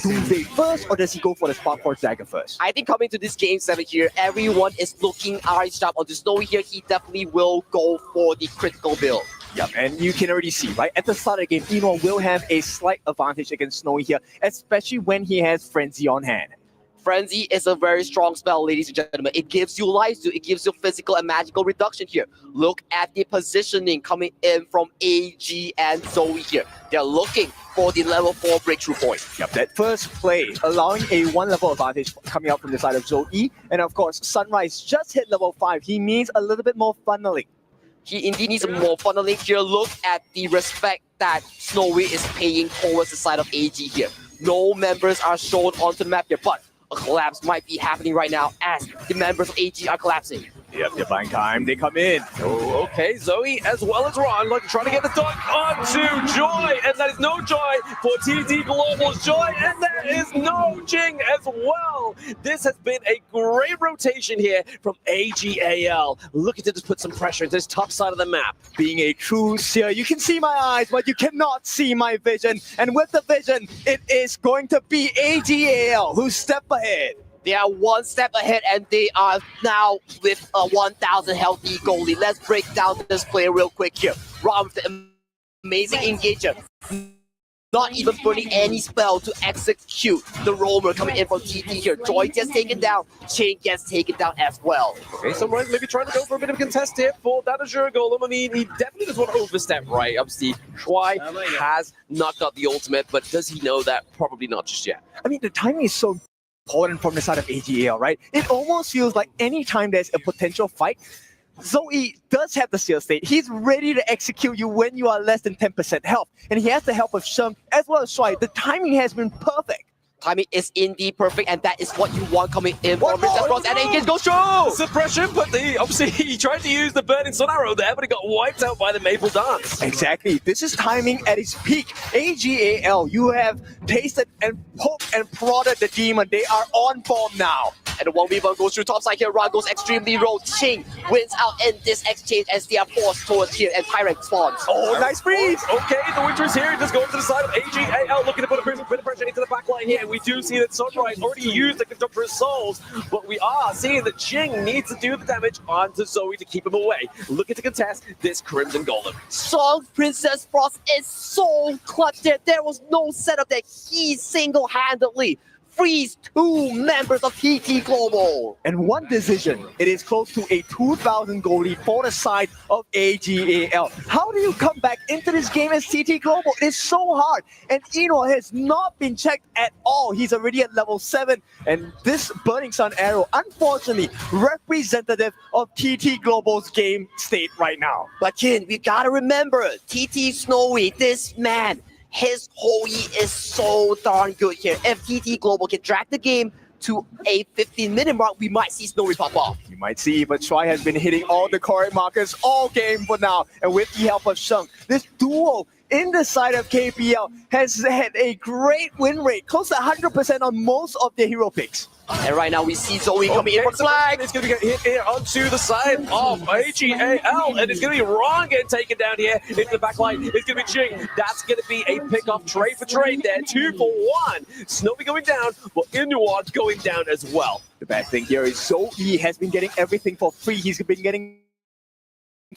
Doomsday first, or does he go for the Spark Force Dagger first? I think coming to this Game 7 here, everyone is looking eyes sharp onto Snowy here. He definitely will go for the critical build. Yep, and you can already see, right? At the start of the game, Eno will have a slight advantage against Snowy here, especially when he has Frenzy on hand. Frenzy is a very strong spell, ladies and gentlemen. It gives you life steal, it gives you physical and magical reduction here. Look at the positioning coming in from AG and Zoe here. They're looking for the level 4 breakthrough point. Yep, that first play, allowing a 1 level advantage coming out from the side of Zoe. And of course, Sunrise just hit level 5. He needs a little bit more funneling. He indeed needs more funneling here. Look at the respect that Snowy is paying towards the side of AG here. No members are shown onto the map here, but a collapse might be happening right now as the members of AG are collapsing. Yep, they're buying time. They come in. Oh, okay, Zoe as well as Ron trying to get the dunk onto Joy, and that is no Joy for TT Global's Joy, and there is no Jing as well. This has been a great rotation here from AGAL. Looking to just put some pressure into this top side of the map. Being a true seer, you can see my eyes, but you cannot see my vision. And with the vision, it is going to be AGAL who step ahead. They are 1 step ahead, and they are now with a 1,000 healthy goalie. Let's break down this play real quick here. Ron with the amazing engager. Not even burning any spell to execute the roamer coming in from TT here. Joy gets taken down. Chain gets taken down as well. Okay, so Ryan maybe trying to go for a bit of a contest here for that Azure Golem. I mean, he definitely doesn't want to overstep, right? Obviously, Shuai has knocked out the ultimate, but does he know that? Probably not just yet. I mean, the timing is so important from the side of AGAL, right? It almost feels like anytime there's a potential fight, Zoe does have the seal state. He's ready to execute you when you are less than 10% health. And he has the help of Shum as well as Shuai. The timing has been perfect. Timing is indeed perfect, and that is what you want coming in from Princess Bronze. And Aegis goes through! Suppression, but obviously he tried to use the Burning Sun Arrow there, but he got wiped out by the Maple Dance. Exactly. This is timing at its peak. AGAL, you have tasted and poked and prodded the demon. They are on form now. And the 1v1 goes through topside here. Ron goes extremely low. Ching wins out in this exchange as they are forced towards here, and Tyrant spawns. Oh, nice freeze! Okay, the Winter's here. Just going to the side of AGAL, looking to put a bit of pressure into the back line here. We do see that Sunrise already used the Conductor's Souls, but we are seeing that Jing needs to do the damage onto Zoe to keep him away. Looking to contest this Crimson Golem. Song Princess Frost is so clutch there. There was no setup that he single-handedly frees 2 members of TT Global. And one decision, it is close to a 2,000 goal lead for the side of AGAL. How do you come back into this game as TT Global? It is so hard. And Eno has not been checked at all. He's already at level 7. And this Burning Sun Arrow, unfortunately, representative of TT Global's game state right now. But Kin, we gotta remember, TT Snowy, this man, his Hoi is so darn good here. If TT Global can drag the game to a 15-minute mark, we might see Snowy pop off. You might see, but Shuai has been hitting all the correct markers all game for now. And with the help of Shung, this duo in the side of KPL has had a great win rate, close to 100% on most of their hero picks. And right now we see Zoe coming in for the flag. It's going to get hit here onto the side of AGAL, and it's going to be Ron getting taken down here into the back line. It's going to be Ching. That's going to be a pick-off trade for trade there. 2 for 1. Snowy going down, but Inuart going down as well. The bad thing here is Zoe has been getting everything for free. He's been getting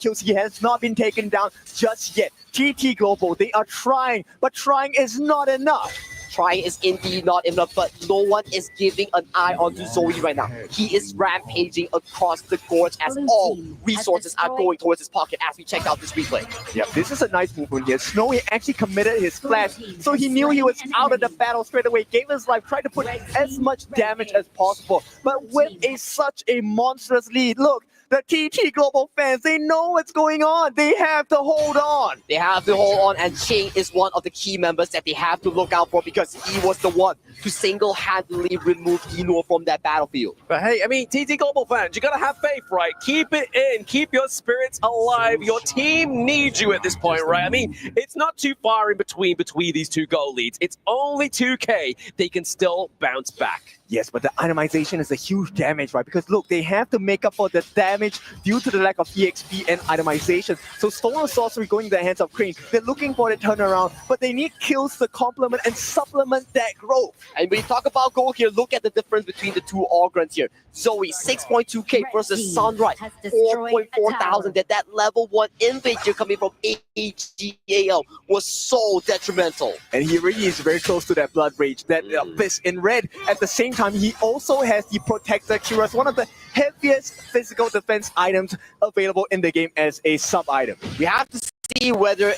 kills. He has not been taken down just yet. TT Global, they are trying, but trying is not enough. Trying is indeed not enough, but no one is giving an eye onto Zoe right now. He is rampaging across the gorge as all resources are going towards his pocket as we check out this replay. Yeah, this is a nice movement here. Snowy actually committed his flash, so he knew he was out of the battle straight away, gave his life, tried to put as much damage as possible. But with such a monstrous lead, look, the TT Global fans, they know what's going on. They have to hold on. They have to hold on, and Ching is one of the key members that they have to look out for because he was the one to single-handedly remove Eno from that battlefield. But hey, I mean, TT Global fans, you gotta have faith, right? Keep it in, keep your spirits alive. Your team needs you at this point, right? I mean, it's not too far in between these 2 goal leads. It's only 2K. They can still bounce back. Yes, but the itemization is a huge damage, right? Because look, they have to make up for the damage due to the lack of EXP and itemization. So Stolen Sorcery going in the hands of Crane. They're looking for the turnaround, but they need kills to complement and supplement that growth. And when you talk about gold here, look at the difference between the 2 Ogrons here. Zoe, 6.2k versus Sunrise, 4.4 thousand. That level 1 invade here coming from AGAL was so detrimental. And he really is very close to that Blood Rage, that Fist in red. At the same time, he also has the Protector Cuirass, one of the heaviest physical defense items available in the game as a sub-item. We have to see whether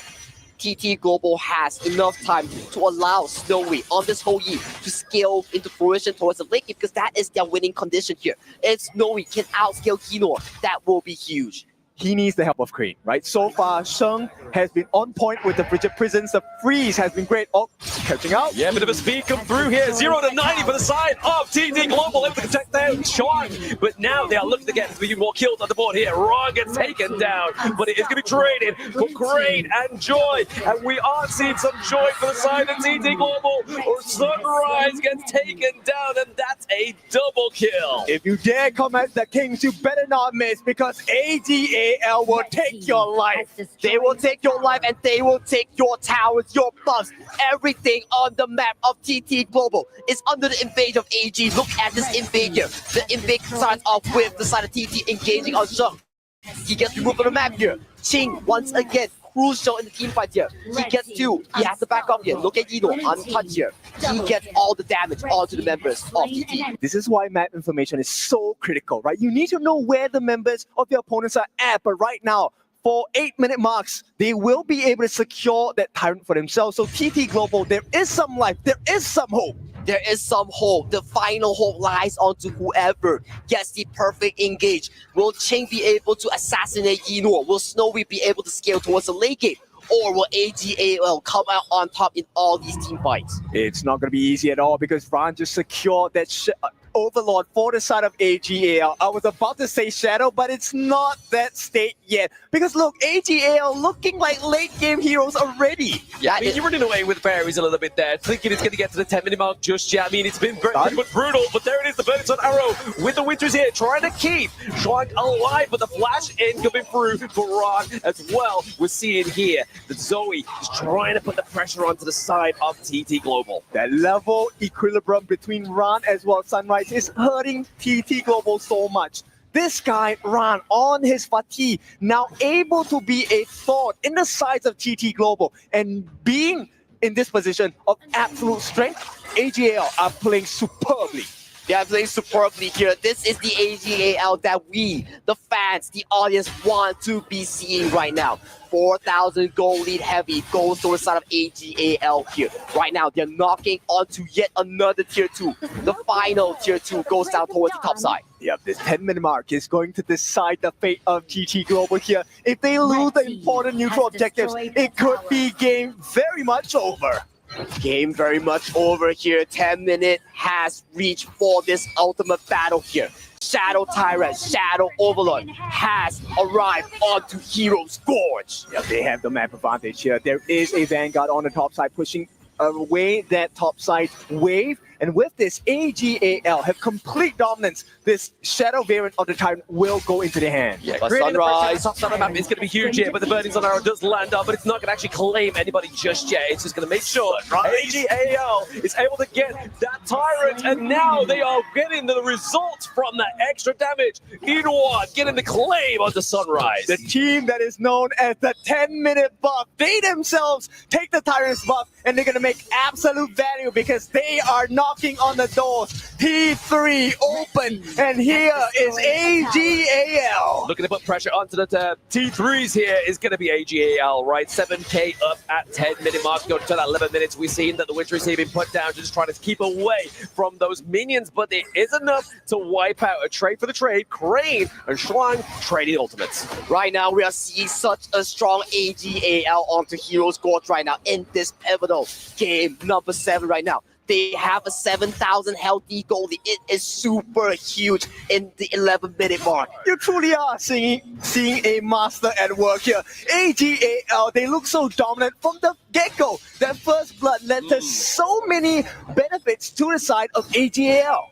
TT Global has enough time to allow Snowy on this whole year to scale into fruition towards the late game, because that is their winning condition here. If Snowy can outscale Kinor, that will be huge. He needs the help of Crane, right? So far, Sheng has been on point with the Frigid Prisons. The freeze has been great. Oh, catching out. Yeah, bit of a speed come through here. 0 to 90 for the side of TT Global. Able to check down Chuan. But now they are looking to get a few more kills on the board here. Ron gets taken down. But it is going to be traded for Crane and Joy. And we are seeing some joy for the side of TT Global. Or Sunrise gets taken down. And that's a double kill. If you dare come at the Kings, you better not miss, because AGAL will take your life. They will take your life, and they will take your towers, your buffs, everything on the map of TT Global is under the invade of AG. Look at this invade here. The invade starts off with the side of TT engaging on Sheng. He gets removed from the map here. Ching, once again, crucial in the team fight here. He gets 2. He has to back up here. Look at Eno, untouched here. He gets all the damage onto the members of TT. This is why map information is so critical, right? You need to know where the members of your opponents are at, but right now, for 8-minute marks, they will be able to secure that Tyrant for themselves. So TT Global, there is some life, there is some hope. There is some hope. The final hope lies onto whoever gets the perfect engage. Will Ching be able to assassinate Eno? Will Snowy be able to scale towards the late game? Or will AGAL come out on top in all these team fights? It's not going to be easy at all, because Ron just secured that Overlord for the side of AGAL. I was about to say Shadow, but it's not that state yet. Because look, AGAL looking like late game heroes already. Yeah, I mean, you're running away with berries a little bit there, thinking it's going to get to the 10-minute mark just yet. I mean, it's been pretty much brutal, but there it is, the Burniston Arrow with the Winters here, trying to keep Shrunk alive, but the flash in coming through for Ron as well. We're seeing here that Zoe is trying to put the pressure onto the side of TT Global. That level equilibrium between Ron as well as Sunrise is hurting TT Global so much. This guy, Ron, on his fatigue, now able to be a thought in the sides of TT Global, and being in this position of absolute strength, AGAL are playing superbly. They are playing superbly here. This is the AGAL that we, the fans, the audience, want to be seeing right now. 4,000 gold lead heavy goes to the side of AGAL here. Right now, they're knocking onto yet another tier 2. The final tier 2 goes down towards the top side. Yep, this 10-minute mark is going to decide the fate of TT Global here. If they lose the important neutral objectives, it could be game very much over. Game very much over here. 10 minutes has reached for this ultimate battle here. Shadow Tyrant, Shadow Overlord has arrived onto Hero's Gorge. Yeah, they have the map advantage here. There is a Vanguard on the top side pushing away that top side wave. And with this, AGAL have complete dominance. This Shadow variant of the Tyrant will go into their hand. Yeah, Sunrise. Top side of the map is going to be huge here, but the Burning Sun Arrow does land up, but it's not going to actually claim anybody just yet. It's just going to make sure AGAL is able to get that Tyrant, and now they are getting the results from that extra damage. Inward getting the claim on the Sunrise. The team that is known as the 10-minute buff, they themselves take the Tyrant's buff, and they're going to make absolute value because they are knocking on the doors. T3 open, and here is AGAL. Looking to put pressure onto the T3s here is going to be AGAL, right? 7K up at 10-minute mark. Go to that 11 minutes. We've seen that the Winter is being put down, just trying to keep away from those minions, but it is enough to wipe out a trade for the trade. Crane and Schwang trading ultimates. Right now, we are seeing such a strong AGAL onto Heroes Gorge right now in this pivotal game number 7 right now. They have a 7,000 healthy goalie. It is super huge in the 11-minute mark. You truly are seeing a master at work here. AGAL, they look so dominant from the get-go. Their first blood led to so many benefits to the side of AGAL.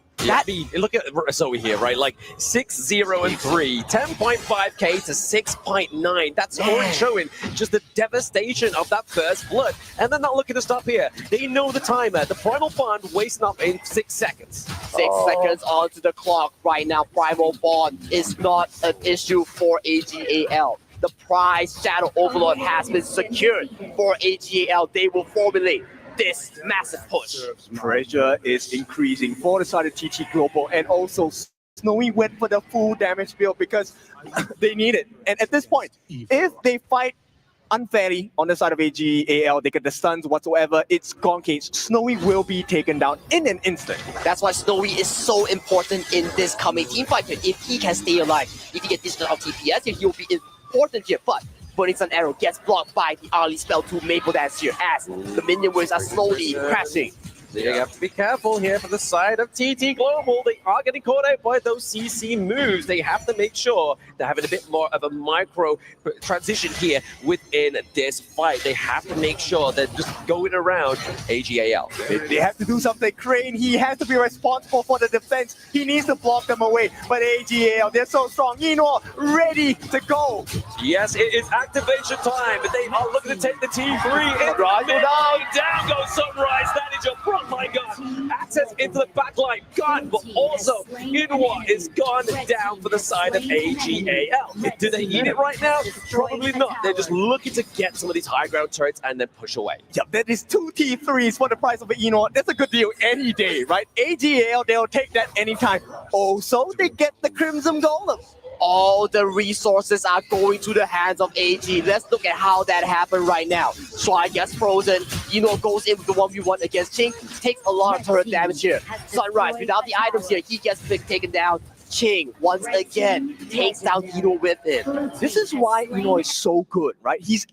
Look at Zoe here, right? Like 6-0 and 3, 10.5k to 6.9. That's already showing just the devastation of that first blood. And they're not looking to stop here. They know the timer. The Primal Bond wasting up in 6 seconds. 6 seconds onto the clock right now. Primal Bond is not an issue for AGAL. The prize Shadow Overlord has been secured for AGAL. They will formulate this massive push. Pressure is increasing for the side of TT Global, and also Snowy went for the full damage build because they need it. And at this point, if they fight unfairly on the side of AGAL, they get the stuns whatsoever, it's gone case. Snowy will be taken down in an instant. That's why Snowy is so important in this coming team fight. If he can stay alive, if he gets distant of TPS, he will be important here. But Burning Sun Arrow gets blocked by the early spell to Maple Dance here as the minion waves are slowly crashing. You have to be careful here for the side of TT Global. They are getting caught out by those CC moves. They have to make sure they're having a bit more of a micro transition here within this fight. They have to make sure they're just going around AGAL. They have to do something. Crane, he has to be responsible for the defense. He needs to block them away. But AGAL, they're so strong. Eno, ready to go. Yes, it is activation time. They are looking to take the T3. Down goes Sunrise. That is your front. My God, access into the back line gone, but also Inwa is gone down for the side of AGAL. Do they eat it right now? Probably not. They're just looking to get some of these high ground turrets and then push away. Yep, that is 2 T3s for the price of an Eno. That's a good deal any day, right? AGAL, they'll take that anytime. Also, they get the Crimson Golem. All the resources are going to the hands of AG. Let's look at how that happened right now. Try gets frozen. Goes in with the 1v1 against Ching. Takes a lot of turret damage here. Sunrise, without the items here, he gets taken down. Ching, once again, takes down Eno with it. This is why Eno is so good, right? He's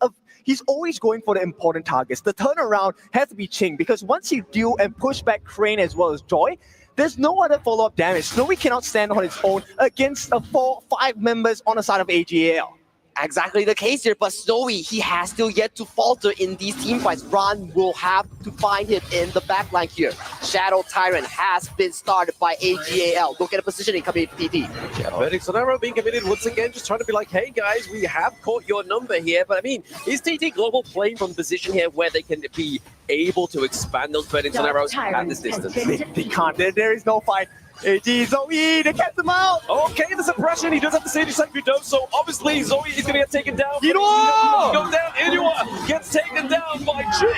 always going for the important targets. The turnaround has to be Ching, because once you deal and push back Crane as well as Joy, there's no other follow-up damage. Snowy cannot stand on its own against 4-5 members on the side of AGAL. Exactly the case here, but Snowy, he has still yet to falter in these team fights. Ron will have to find him in the backline here. Shadow Tyrant has been started by AGAL. Look at the positioning coming in TT. Yeah, Burning Sun Arrow being committed once again, just trying to be like, hey guys, we have caught your number here. But I mean, is TT Global playing from the position here where they can be able to expand those Burning Sun Arrows at this distance? They can't. There is no fight. AG, Zoe, they kept him out. Okay, the suppression. He does have the safety cycle though, so obviously Zoe is going to get taken down. Inua! Go down. Inua gets taken down by Ching.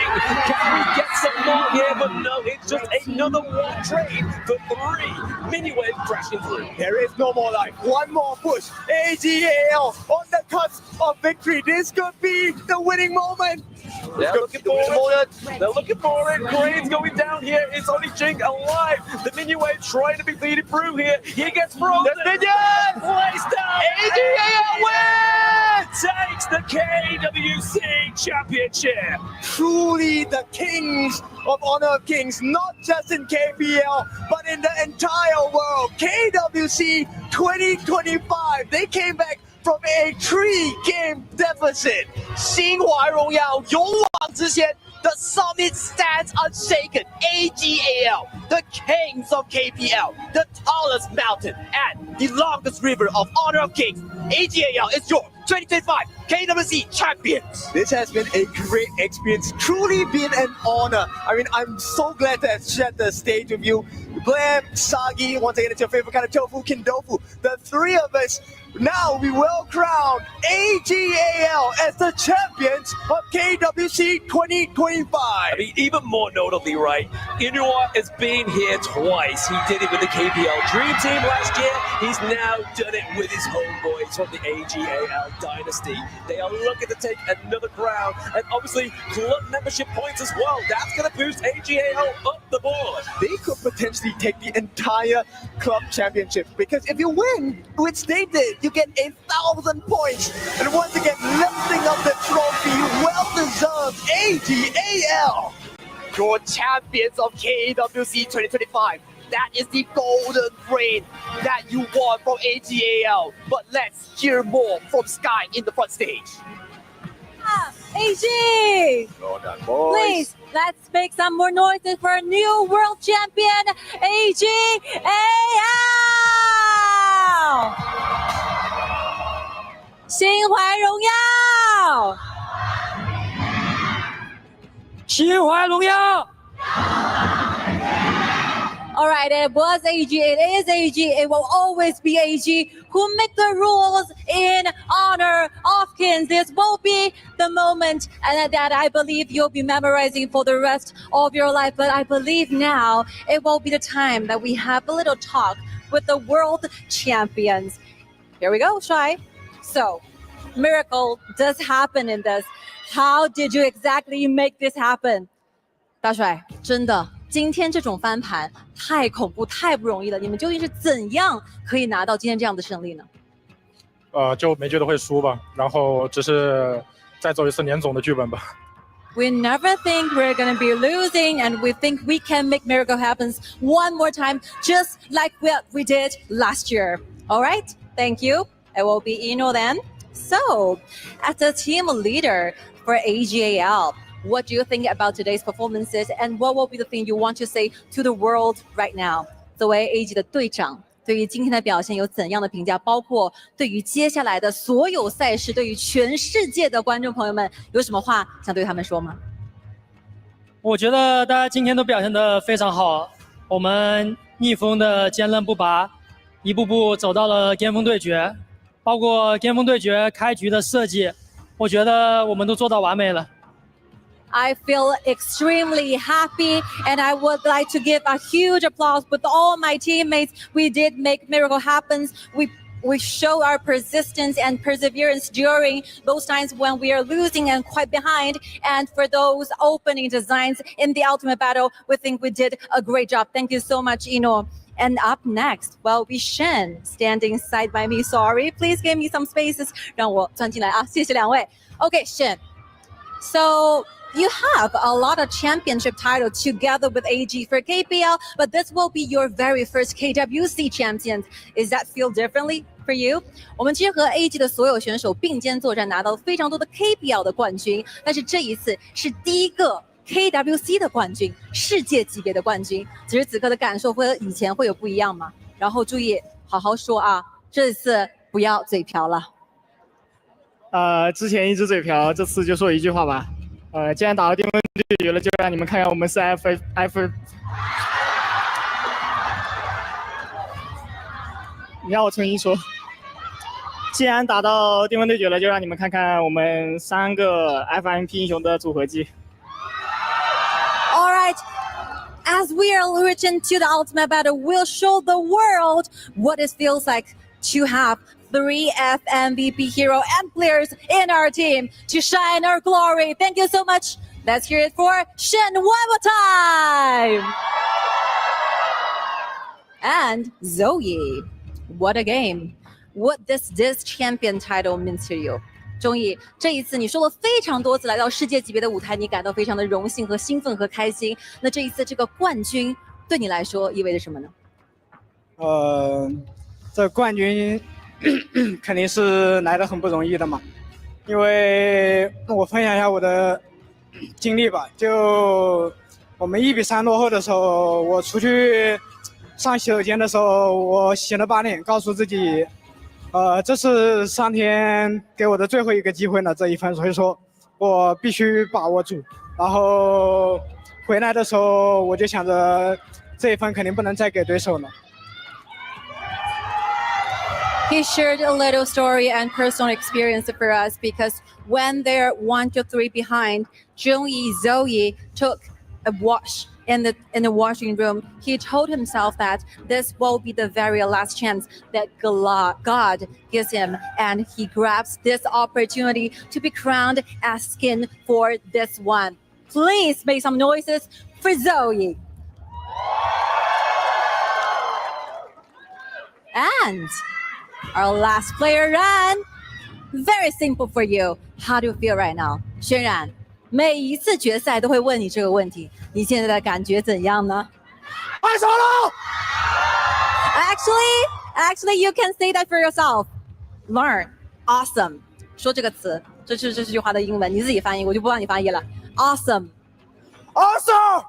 Can we get some more here? But no, it's just another one trade for 3. Mini-wave crashing through. There is no more life. One more push. AGAL on the cusp of victory. This could be the winning moment. They're looking for it. They're looking for it. Crane's going down here. It's only Ching alive. The Mini-wave trying to be feeded through here. He gets frozen. The minion! Placed down. AGAL wins! takes the KWC Championship. Truly the kings of Honor of Kings, not just in KPL, but in the entire world. KWC 2025, they came back from a 3-game deficit. 新华荣耀勇往直前 The summit stands unshaken. AGAL, the kings of KPL, the tallest mountain and the longest river of Honor of Kings. AGAL is your 2025 KWC champions. This has been a great experience, truly been an honor. I mean, I'm so glad to have shared the stage with you. Blair, Sagi, once again, it's your favorite kind of tofu, Kindofu. The three of us, now we will crown AGAL as the champions of KWC 2025. I mean, even more notably, right? Inua has been here twice. He did it with the KPL Dream Team last year. He's now done it with his homeboys from the AGAL Dynasty. They are looking to take another crown and obviously club membership points as well. That's going to boost AGAL up the board. They could potentially take the entire club championship because if you win, which they did, you get 1,000 points. And once again, lifting up the trophy, well-deserved AGAL. Your champions of KWC 2025. That is the golden brain that you won from AGAL. But let's hear more from Sky in the front stage. AG! Well done, boys. Please, let's make some more noises for a new world champion, AGAL! 心怀荣耀！心怀荣耀！ All right, it was AG, it is AG, it will always be AG who make the rules in honor of Kings. This will be the moment and that I believe you'll be memorizing for the rest of your life. But I believe now it will be the time that we have a little talk with the world champions. Here we go, Shai. So, miracle does happen in this. How did you exactly make this happen? 大帅，真的。今天这种翻盘太恐怖太不容易了，你们究竟是怎样可以拿到今天这样的胜利呢？就没觉得会输吧，然后只是再走一次年总的剧本吧。We never think we're gonna be losing, and we think we can make miracle happen one more time, just like what we did last year. All right, thank you. It will be Ino then. So, as a team leader for AGAL, what do you think about today's performances, and what will be the thing you want to say to the world right now? 作为 AG 的队长，对于今天的表现有怎样的评价？包括对于接下来的所有赛事，对于全世界的观众朋友们，有什么话想对他们说吗？我觉得大家今天都表现得非常好，我们逆风的坚韧不拔，一步步走到了巅峰对决，包括巅峰对决开局的设计，我觉得我们都做到完美了。I feel extremely happy, and I would like to give a huge applause with all my teammates. We did make miracle happen. We show our persistence and perseverance during those times when we are losing and quite behind. And for those opening designs in the ultimate battle, we think we did a great job. Thank you so much, Ino. And up next, will be Shen standing side by me. Sorry, please give me some spaces. 让我钻进来啊，谢谢两位。Okay, Shen. So you have a lot of championship titles together with AG for KPL, but this will be your very first KWC champions. Does that feel differently for you? 我们其实和 AG 的所有选手并肩作战，拿到非常多的 KPL 的冠军，但是这一次是第一个 KWC 的冠军，世界级别的冠军。此时此刻的感受和以前会有不一样吗？然后注意好好说啊，这次不要嘴瓢了。之前一直嘴瓢，这次就说一句话吧。既然打到巅峰对决了，就让你们看看我们是 F。你让我重新说。既然打到巅峰对决了，就让你们看看我们3个 FMP 英雄的组合技。All right. As we are reaching to the ultimate battle, we'll show the world what it feels like to have 3 FMVP hero and players in our team to shine our glory. Thank you so much. Let's hear it for Shen one more time. And Zoe, what a game. What does this champion title mean to you? 钟毅，这一次你说了非常多次来到世界级别的舞台，你感到非常的荣幸和兴奋和开心。那这一次这个冠军对你来说意味着什么呢？这冠军肯定是来得很不容易的嘛，因为我分享一下我的经历吧。就我们1比3落后的时候，我出去上洗手间的时候，我洗了把脸，告诉自己，这是上天给我的最后一个机会了，这一分，所以说我必须把握住。然后回来的时候，我就想着这一分肯定不能再给对手了。He shared a little story and personal experience for us because when they're 1-3 behind, Jung-Yi Zoe took a wash in the washing room. He told himself that this will be the very last chance that God gives him, and he grabs this opportunity to be crowned as king for this one. Please make some noises for Zoe. And our last player, Ran. Very simple for you. How do you feel right now? 轩然，每一次决赛都会问你这个问题，你现在的感觉怎样呢？太爽了 Actually, you can say that for yourself. Learn, awesome. 说这个词，这是这句话的英文，你自己翻译，我就不帮你翻译了。Awesome. Awesome.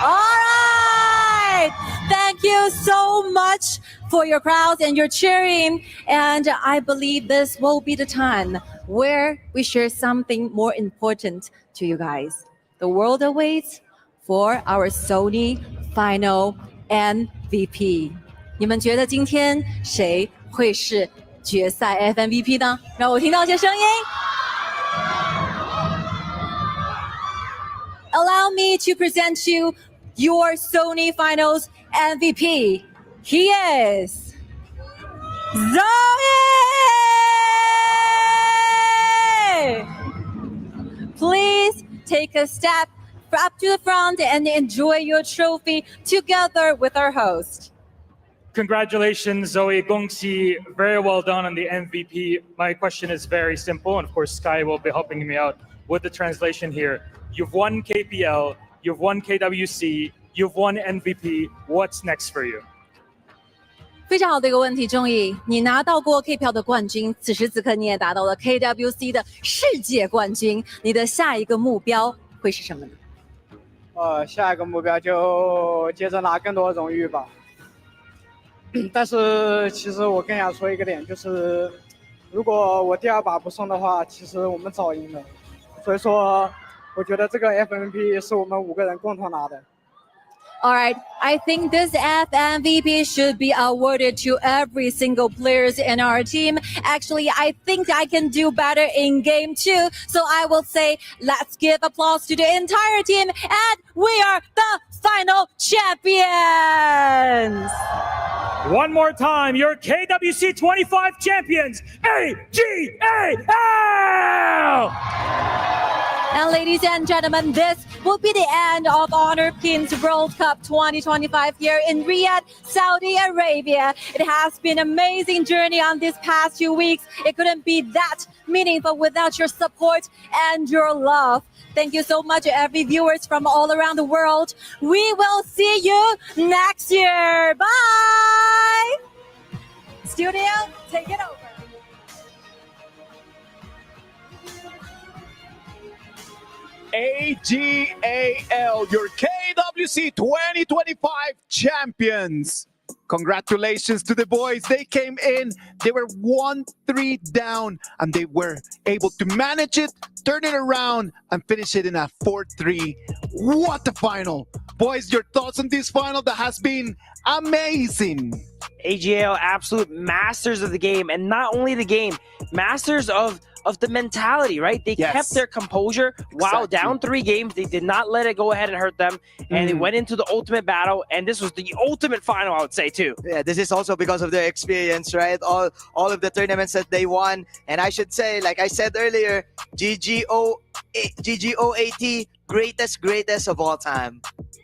All right. Thank you so much for your crowds and your cheering. And I believe this will be the time where we share something more important to you guys. The world awaits for our Sony final MVP. 你们觉得今天谁会是决赛 FMVP 呢？让我听到些声音。Allow me to present you your Sony Finals MVP. He is Zoe! Please take a step up to the front and enjoy your trophy together with our host. Congratulations, Zoe. Gongxi, very well done on the MVP. My question is very simple, and of course, Sky will be helping me out with the translation here. You've won KPL, you've won KWC, you've won MVP. What's next for you? 非常好的一个问题，钟毅，你拿到过 K 票的冠军，此时此刻你也达到了 KWC 的世界冠军，你的下一个目标会是什么呢？下一个目标就接着拿更多荣誉吧。但是其实我更想说一个点，就是如果我第2把不送的话，其实我们早赢了。所以说，我觉得这个 FMVP 是我们5个人共同拿的。All right, I think this FMVP should be awarded to every single players in our team. Actually, I think I can do better in game 2. So I will say, let's give applause to the entire team. And we are the final champions. One more time, your KWC 25 champions, AGAL! And ladies and gentlemen, this will be the end of Honor Kings World Cup 2025 here in Riyadh, Saudi Arabia. It has been an amazing journey on these past 2 weeks. It couldn't be that meaningful without your support and your love. Thank you so much, every viewers from all around the world. We will see you next year. Bye! Studio, take it over. AGAL, your KWC 2025 champions. Congratulations to the boys. They came in, they were 1-3 down, and they were able to manage it, turn it around, and finish it in a 4-3. What a final. Boys, your thoughts on this final that has been amazing. AGL, absolute masters of the game, and not only the game, masters of the mentality, right? They kept their composure while down 3 games. They did not let it go ahead and hurt them, and they went into the ultimate battle, and this was the ultimate final, I would say, too. Yeah, this is also because of their experience, right? All of the tournaments that they won, and I should say, like I said earlier, GGOAT, greatest of all time.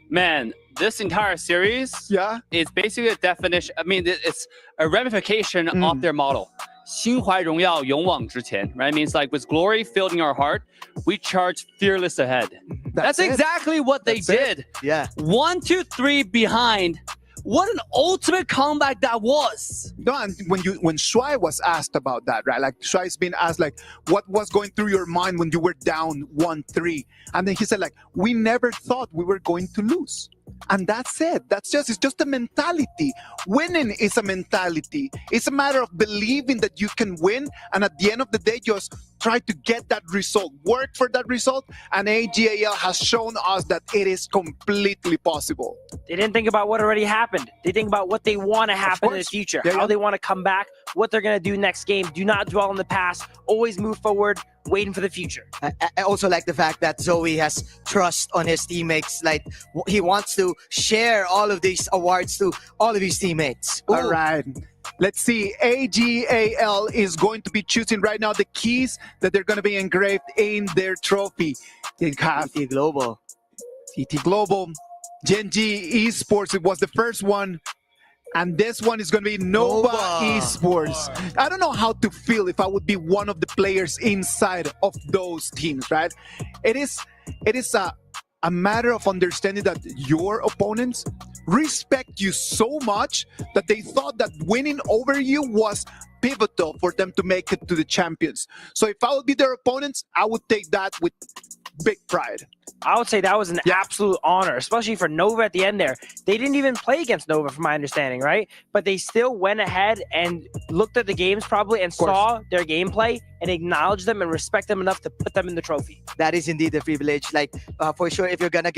Man, this entire series is basically a definition. I mean, it's a ramification of their model. 心怀荣耀，勇往直前, right? It means like with glory filled in our heart, we charge fearless ahead. That's exactly what they did. Yeah. 1, 2, 3 behind. What an ultimate comeback that was. No, and when Shuai was asked about that, right? Like Shuai's been asked, like, what was going through your mind when you were down 1-3? And then he said, like, we never thought we were going to lose. And that's it. It's just a mentality. Winning is a mentality. It's a matter of believing that you can win. And at the end of the day, just try to get that result, work for that result. And AGAL has shown us that it is completely possible. They didn't think about what already happened. They think about what they want to happen in the future, how they want to come back, what they're going to do next game. Do not dwell on the past. Always move forward, waiting for the future. I also like the fact that Zoe has trust on his teammates. Like, he wants to share all of these awards to all of his teammates. All right. Let's see. AGAL is going to be choosing right now the keys that they're going to be engraved in their trophy. They have TT Global. TT Global. Gen G Esports, it was the first one. And this one is going to be Nova Esports. I don't know how to feel if I would be one of the players inside of those teams, right? It is a matter of understanding that your opponents respect you so much that they thought that winning over you was pivotal for them to make it to the champions. So if I would be their opponents, I would take that with big pride. I would say that was an absolute honor, especially for Nova at the end there. They didn't even play against Nova, from my understanding, right? But they still went ahead and looked at the games probably and saw their gameplay and acknowledged them and respect them enough to put them in the trophy. That is indeed a privilege. Like, for sure, if you're gonna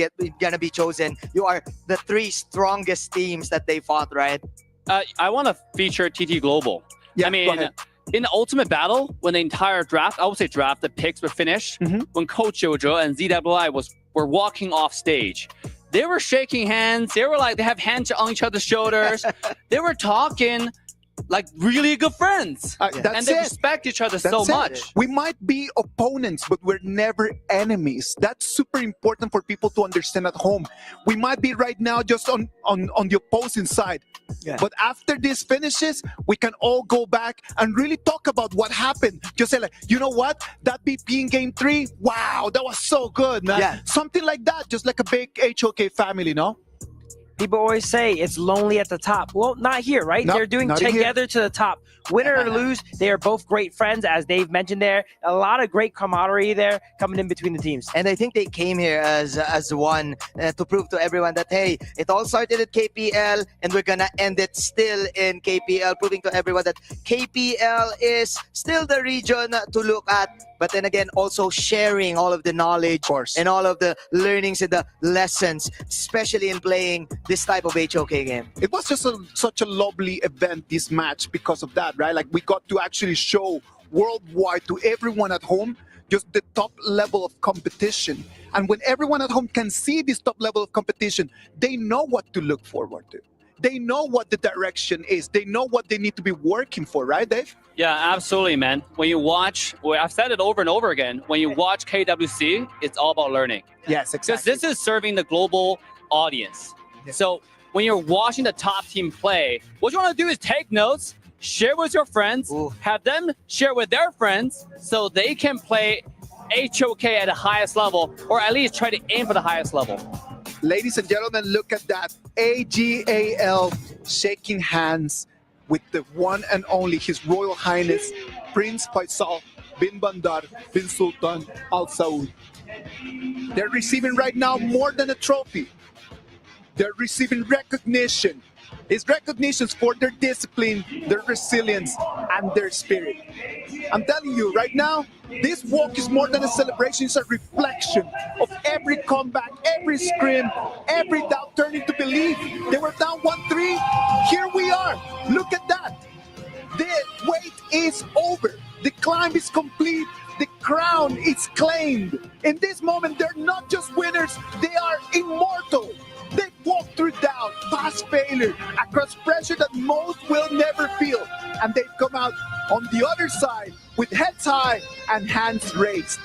be chosen, you are the 3 strongest teams that they fought, right? I want to feature TT Global. I mean, in the Ultimate Battle, when the entire draft, I would say draft, the picks were finished, when Coach Jojo and ZWI were walking off stage, they were shaking hands. They were like, they have hands on each other's shoulders. They were talking like really good friends. And they respect each other so much. We might be opponents, but we're never enemies. That's super important for people to understand at home. We might be right now just on the opposing side. But after this finishes, we can all go back and really talk about what happened. Just say like, you know what? That BP in game 3, wow, that was so good, man. Something like that, just like a big HOK family, no? People always say it's lonely at the top. Well, not here, right? Nope, they're doing together to the top. Win or lose, they are both great friends, as Dave mentioned there. A lot of great camaraderie there coming in between the teams. And I think they came here as one to prove to everyone that, hey, it all started at KPL and we're going to end it still in KPL, proving to everyone that KPL is still the region to look at. But then again, also sharing all of the knowledge and all of the learnings and the lessons, especially in playing this type of HOK game. It was just such a lovely event, this match, because of that, right? Like, we got to actually show worldwide to everyone at home just the top level of competition. And when everyone at home can see this top level of competition, they know what to look forward to. They know what the direction is. They know what they need to be working for, right, Dave? Yeah, absolutely, man. When you watch, I've said it over and over again, when you watch KWC, it's all about learning. Yes, exactly. Because this is serving the global audience. So when you're watching the top team play, what you want to do is take notes, share with your friends, have them share with their friends so they can play HOK at the highest level, or at least try to aim for the highest level. Ladies and gentlemen, look at that. AGAL shaking hands with the one and only His Royal Highness Prince Faisal bin Bandar bin Sultan Al Saud. They're receiving right now more than a trophy. They're receiving recognition. It's recognitions for their discipline, their resilience, and their spirit. I'm telling you right now, this walk is more than a celebration. It's a reflection of every comeback, every scrim, every doubt turning to belief. They were down 1-3. Here we are. Look at that. The wait is over. The climb is complete. The crown is claimed. In this moment, they're not just winners. They are immortal. They've walked through doubt, past failure, across pressure that most will never feel. And they've come out on the other side with heads high and hands raised.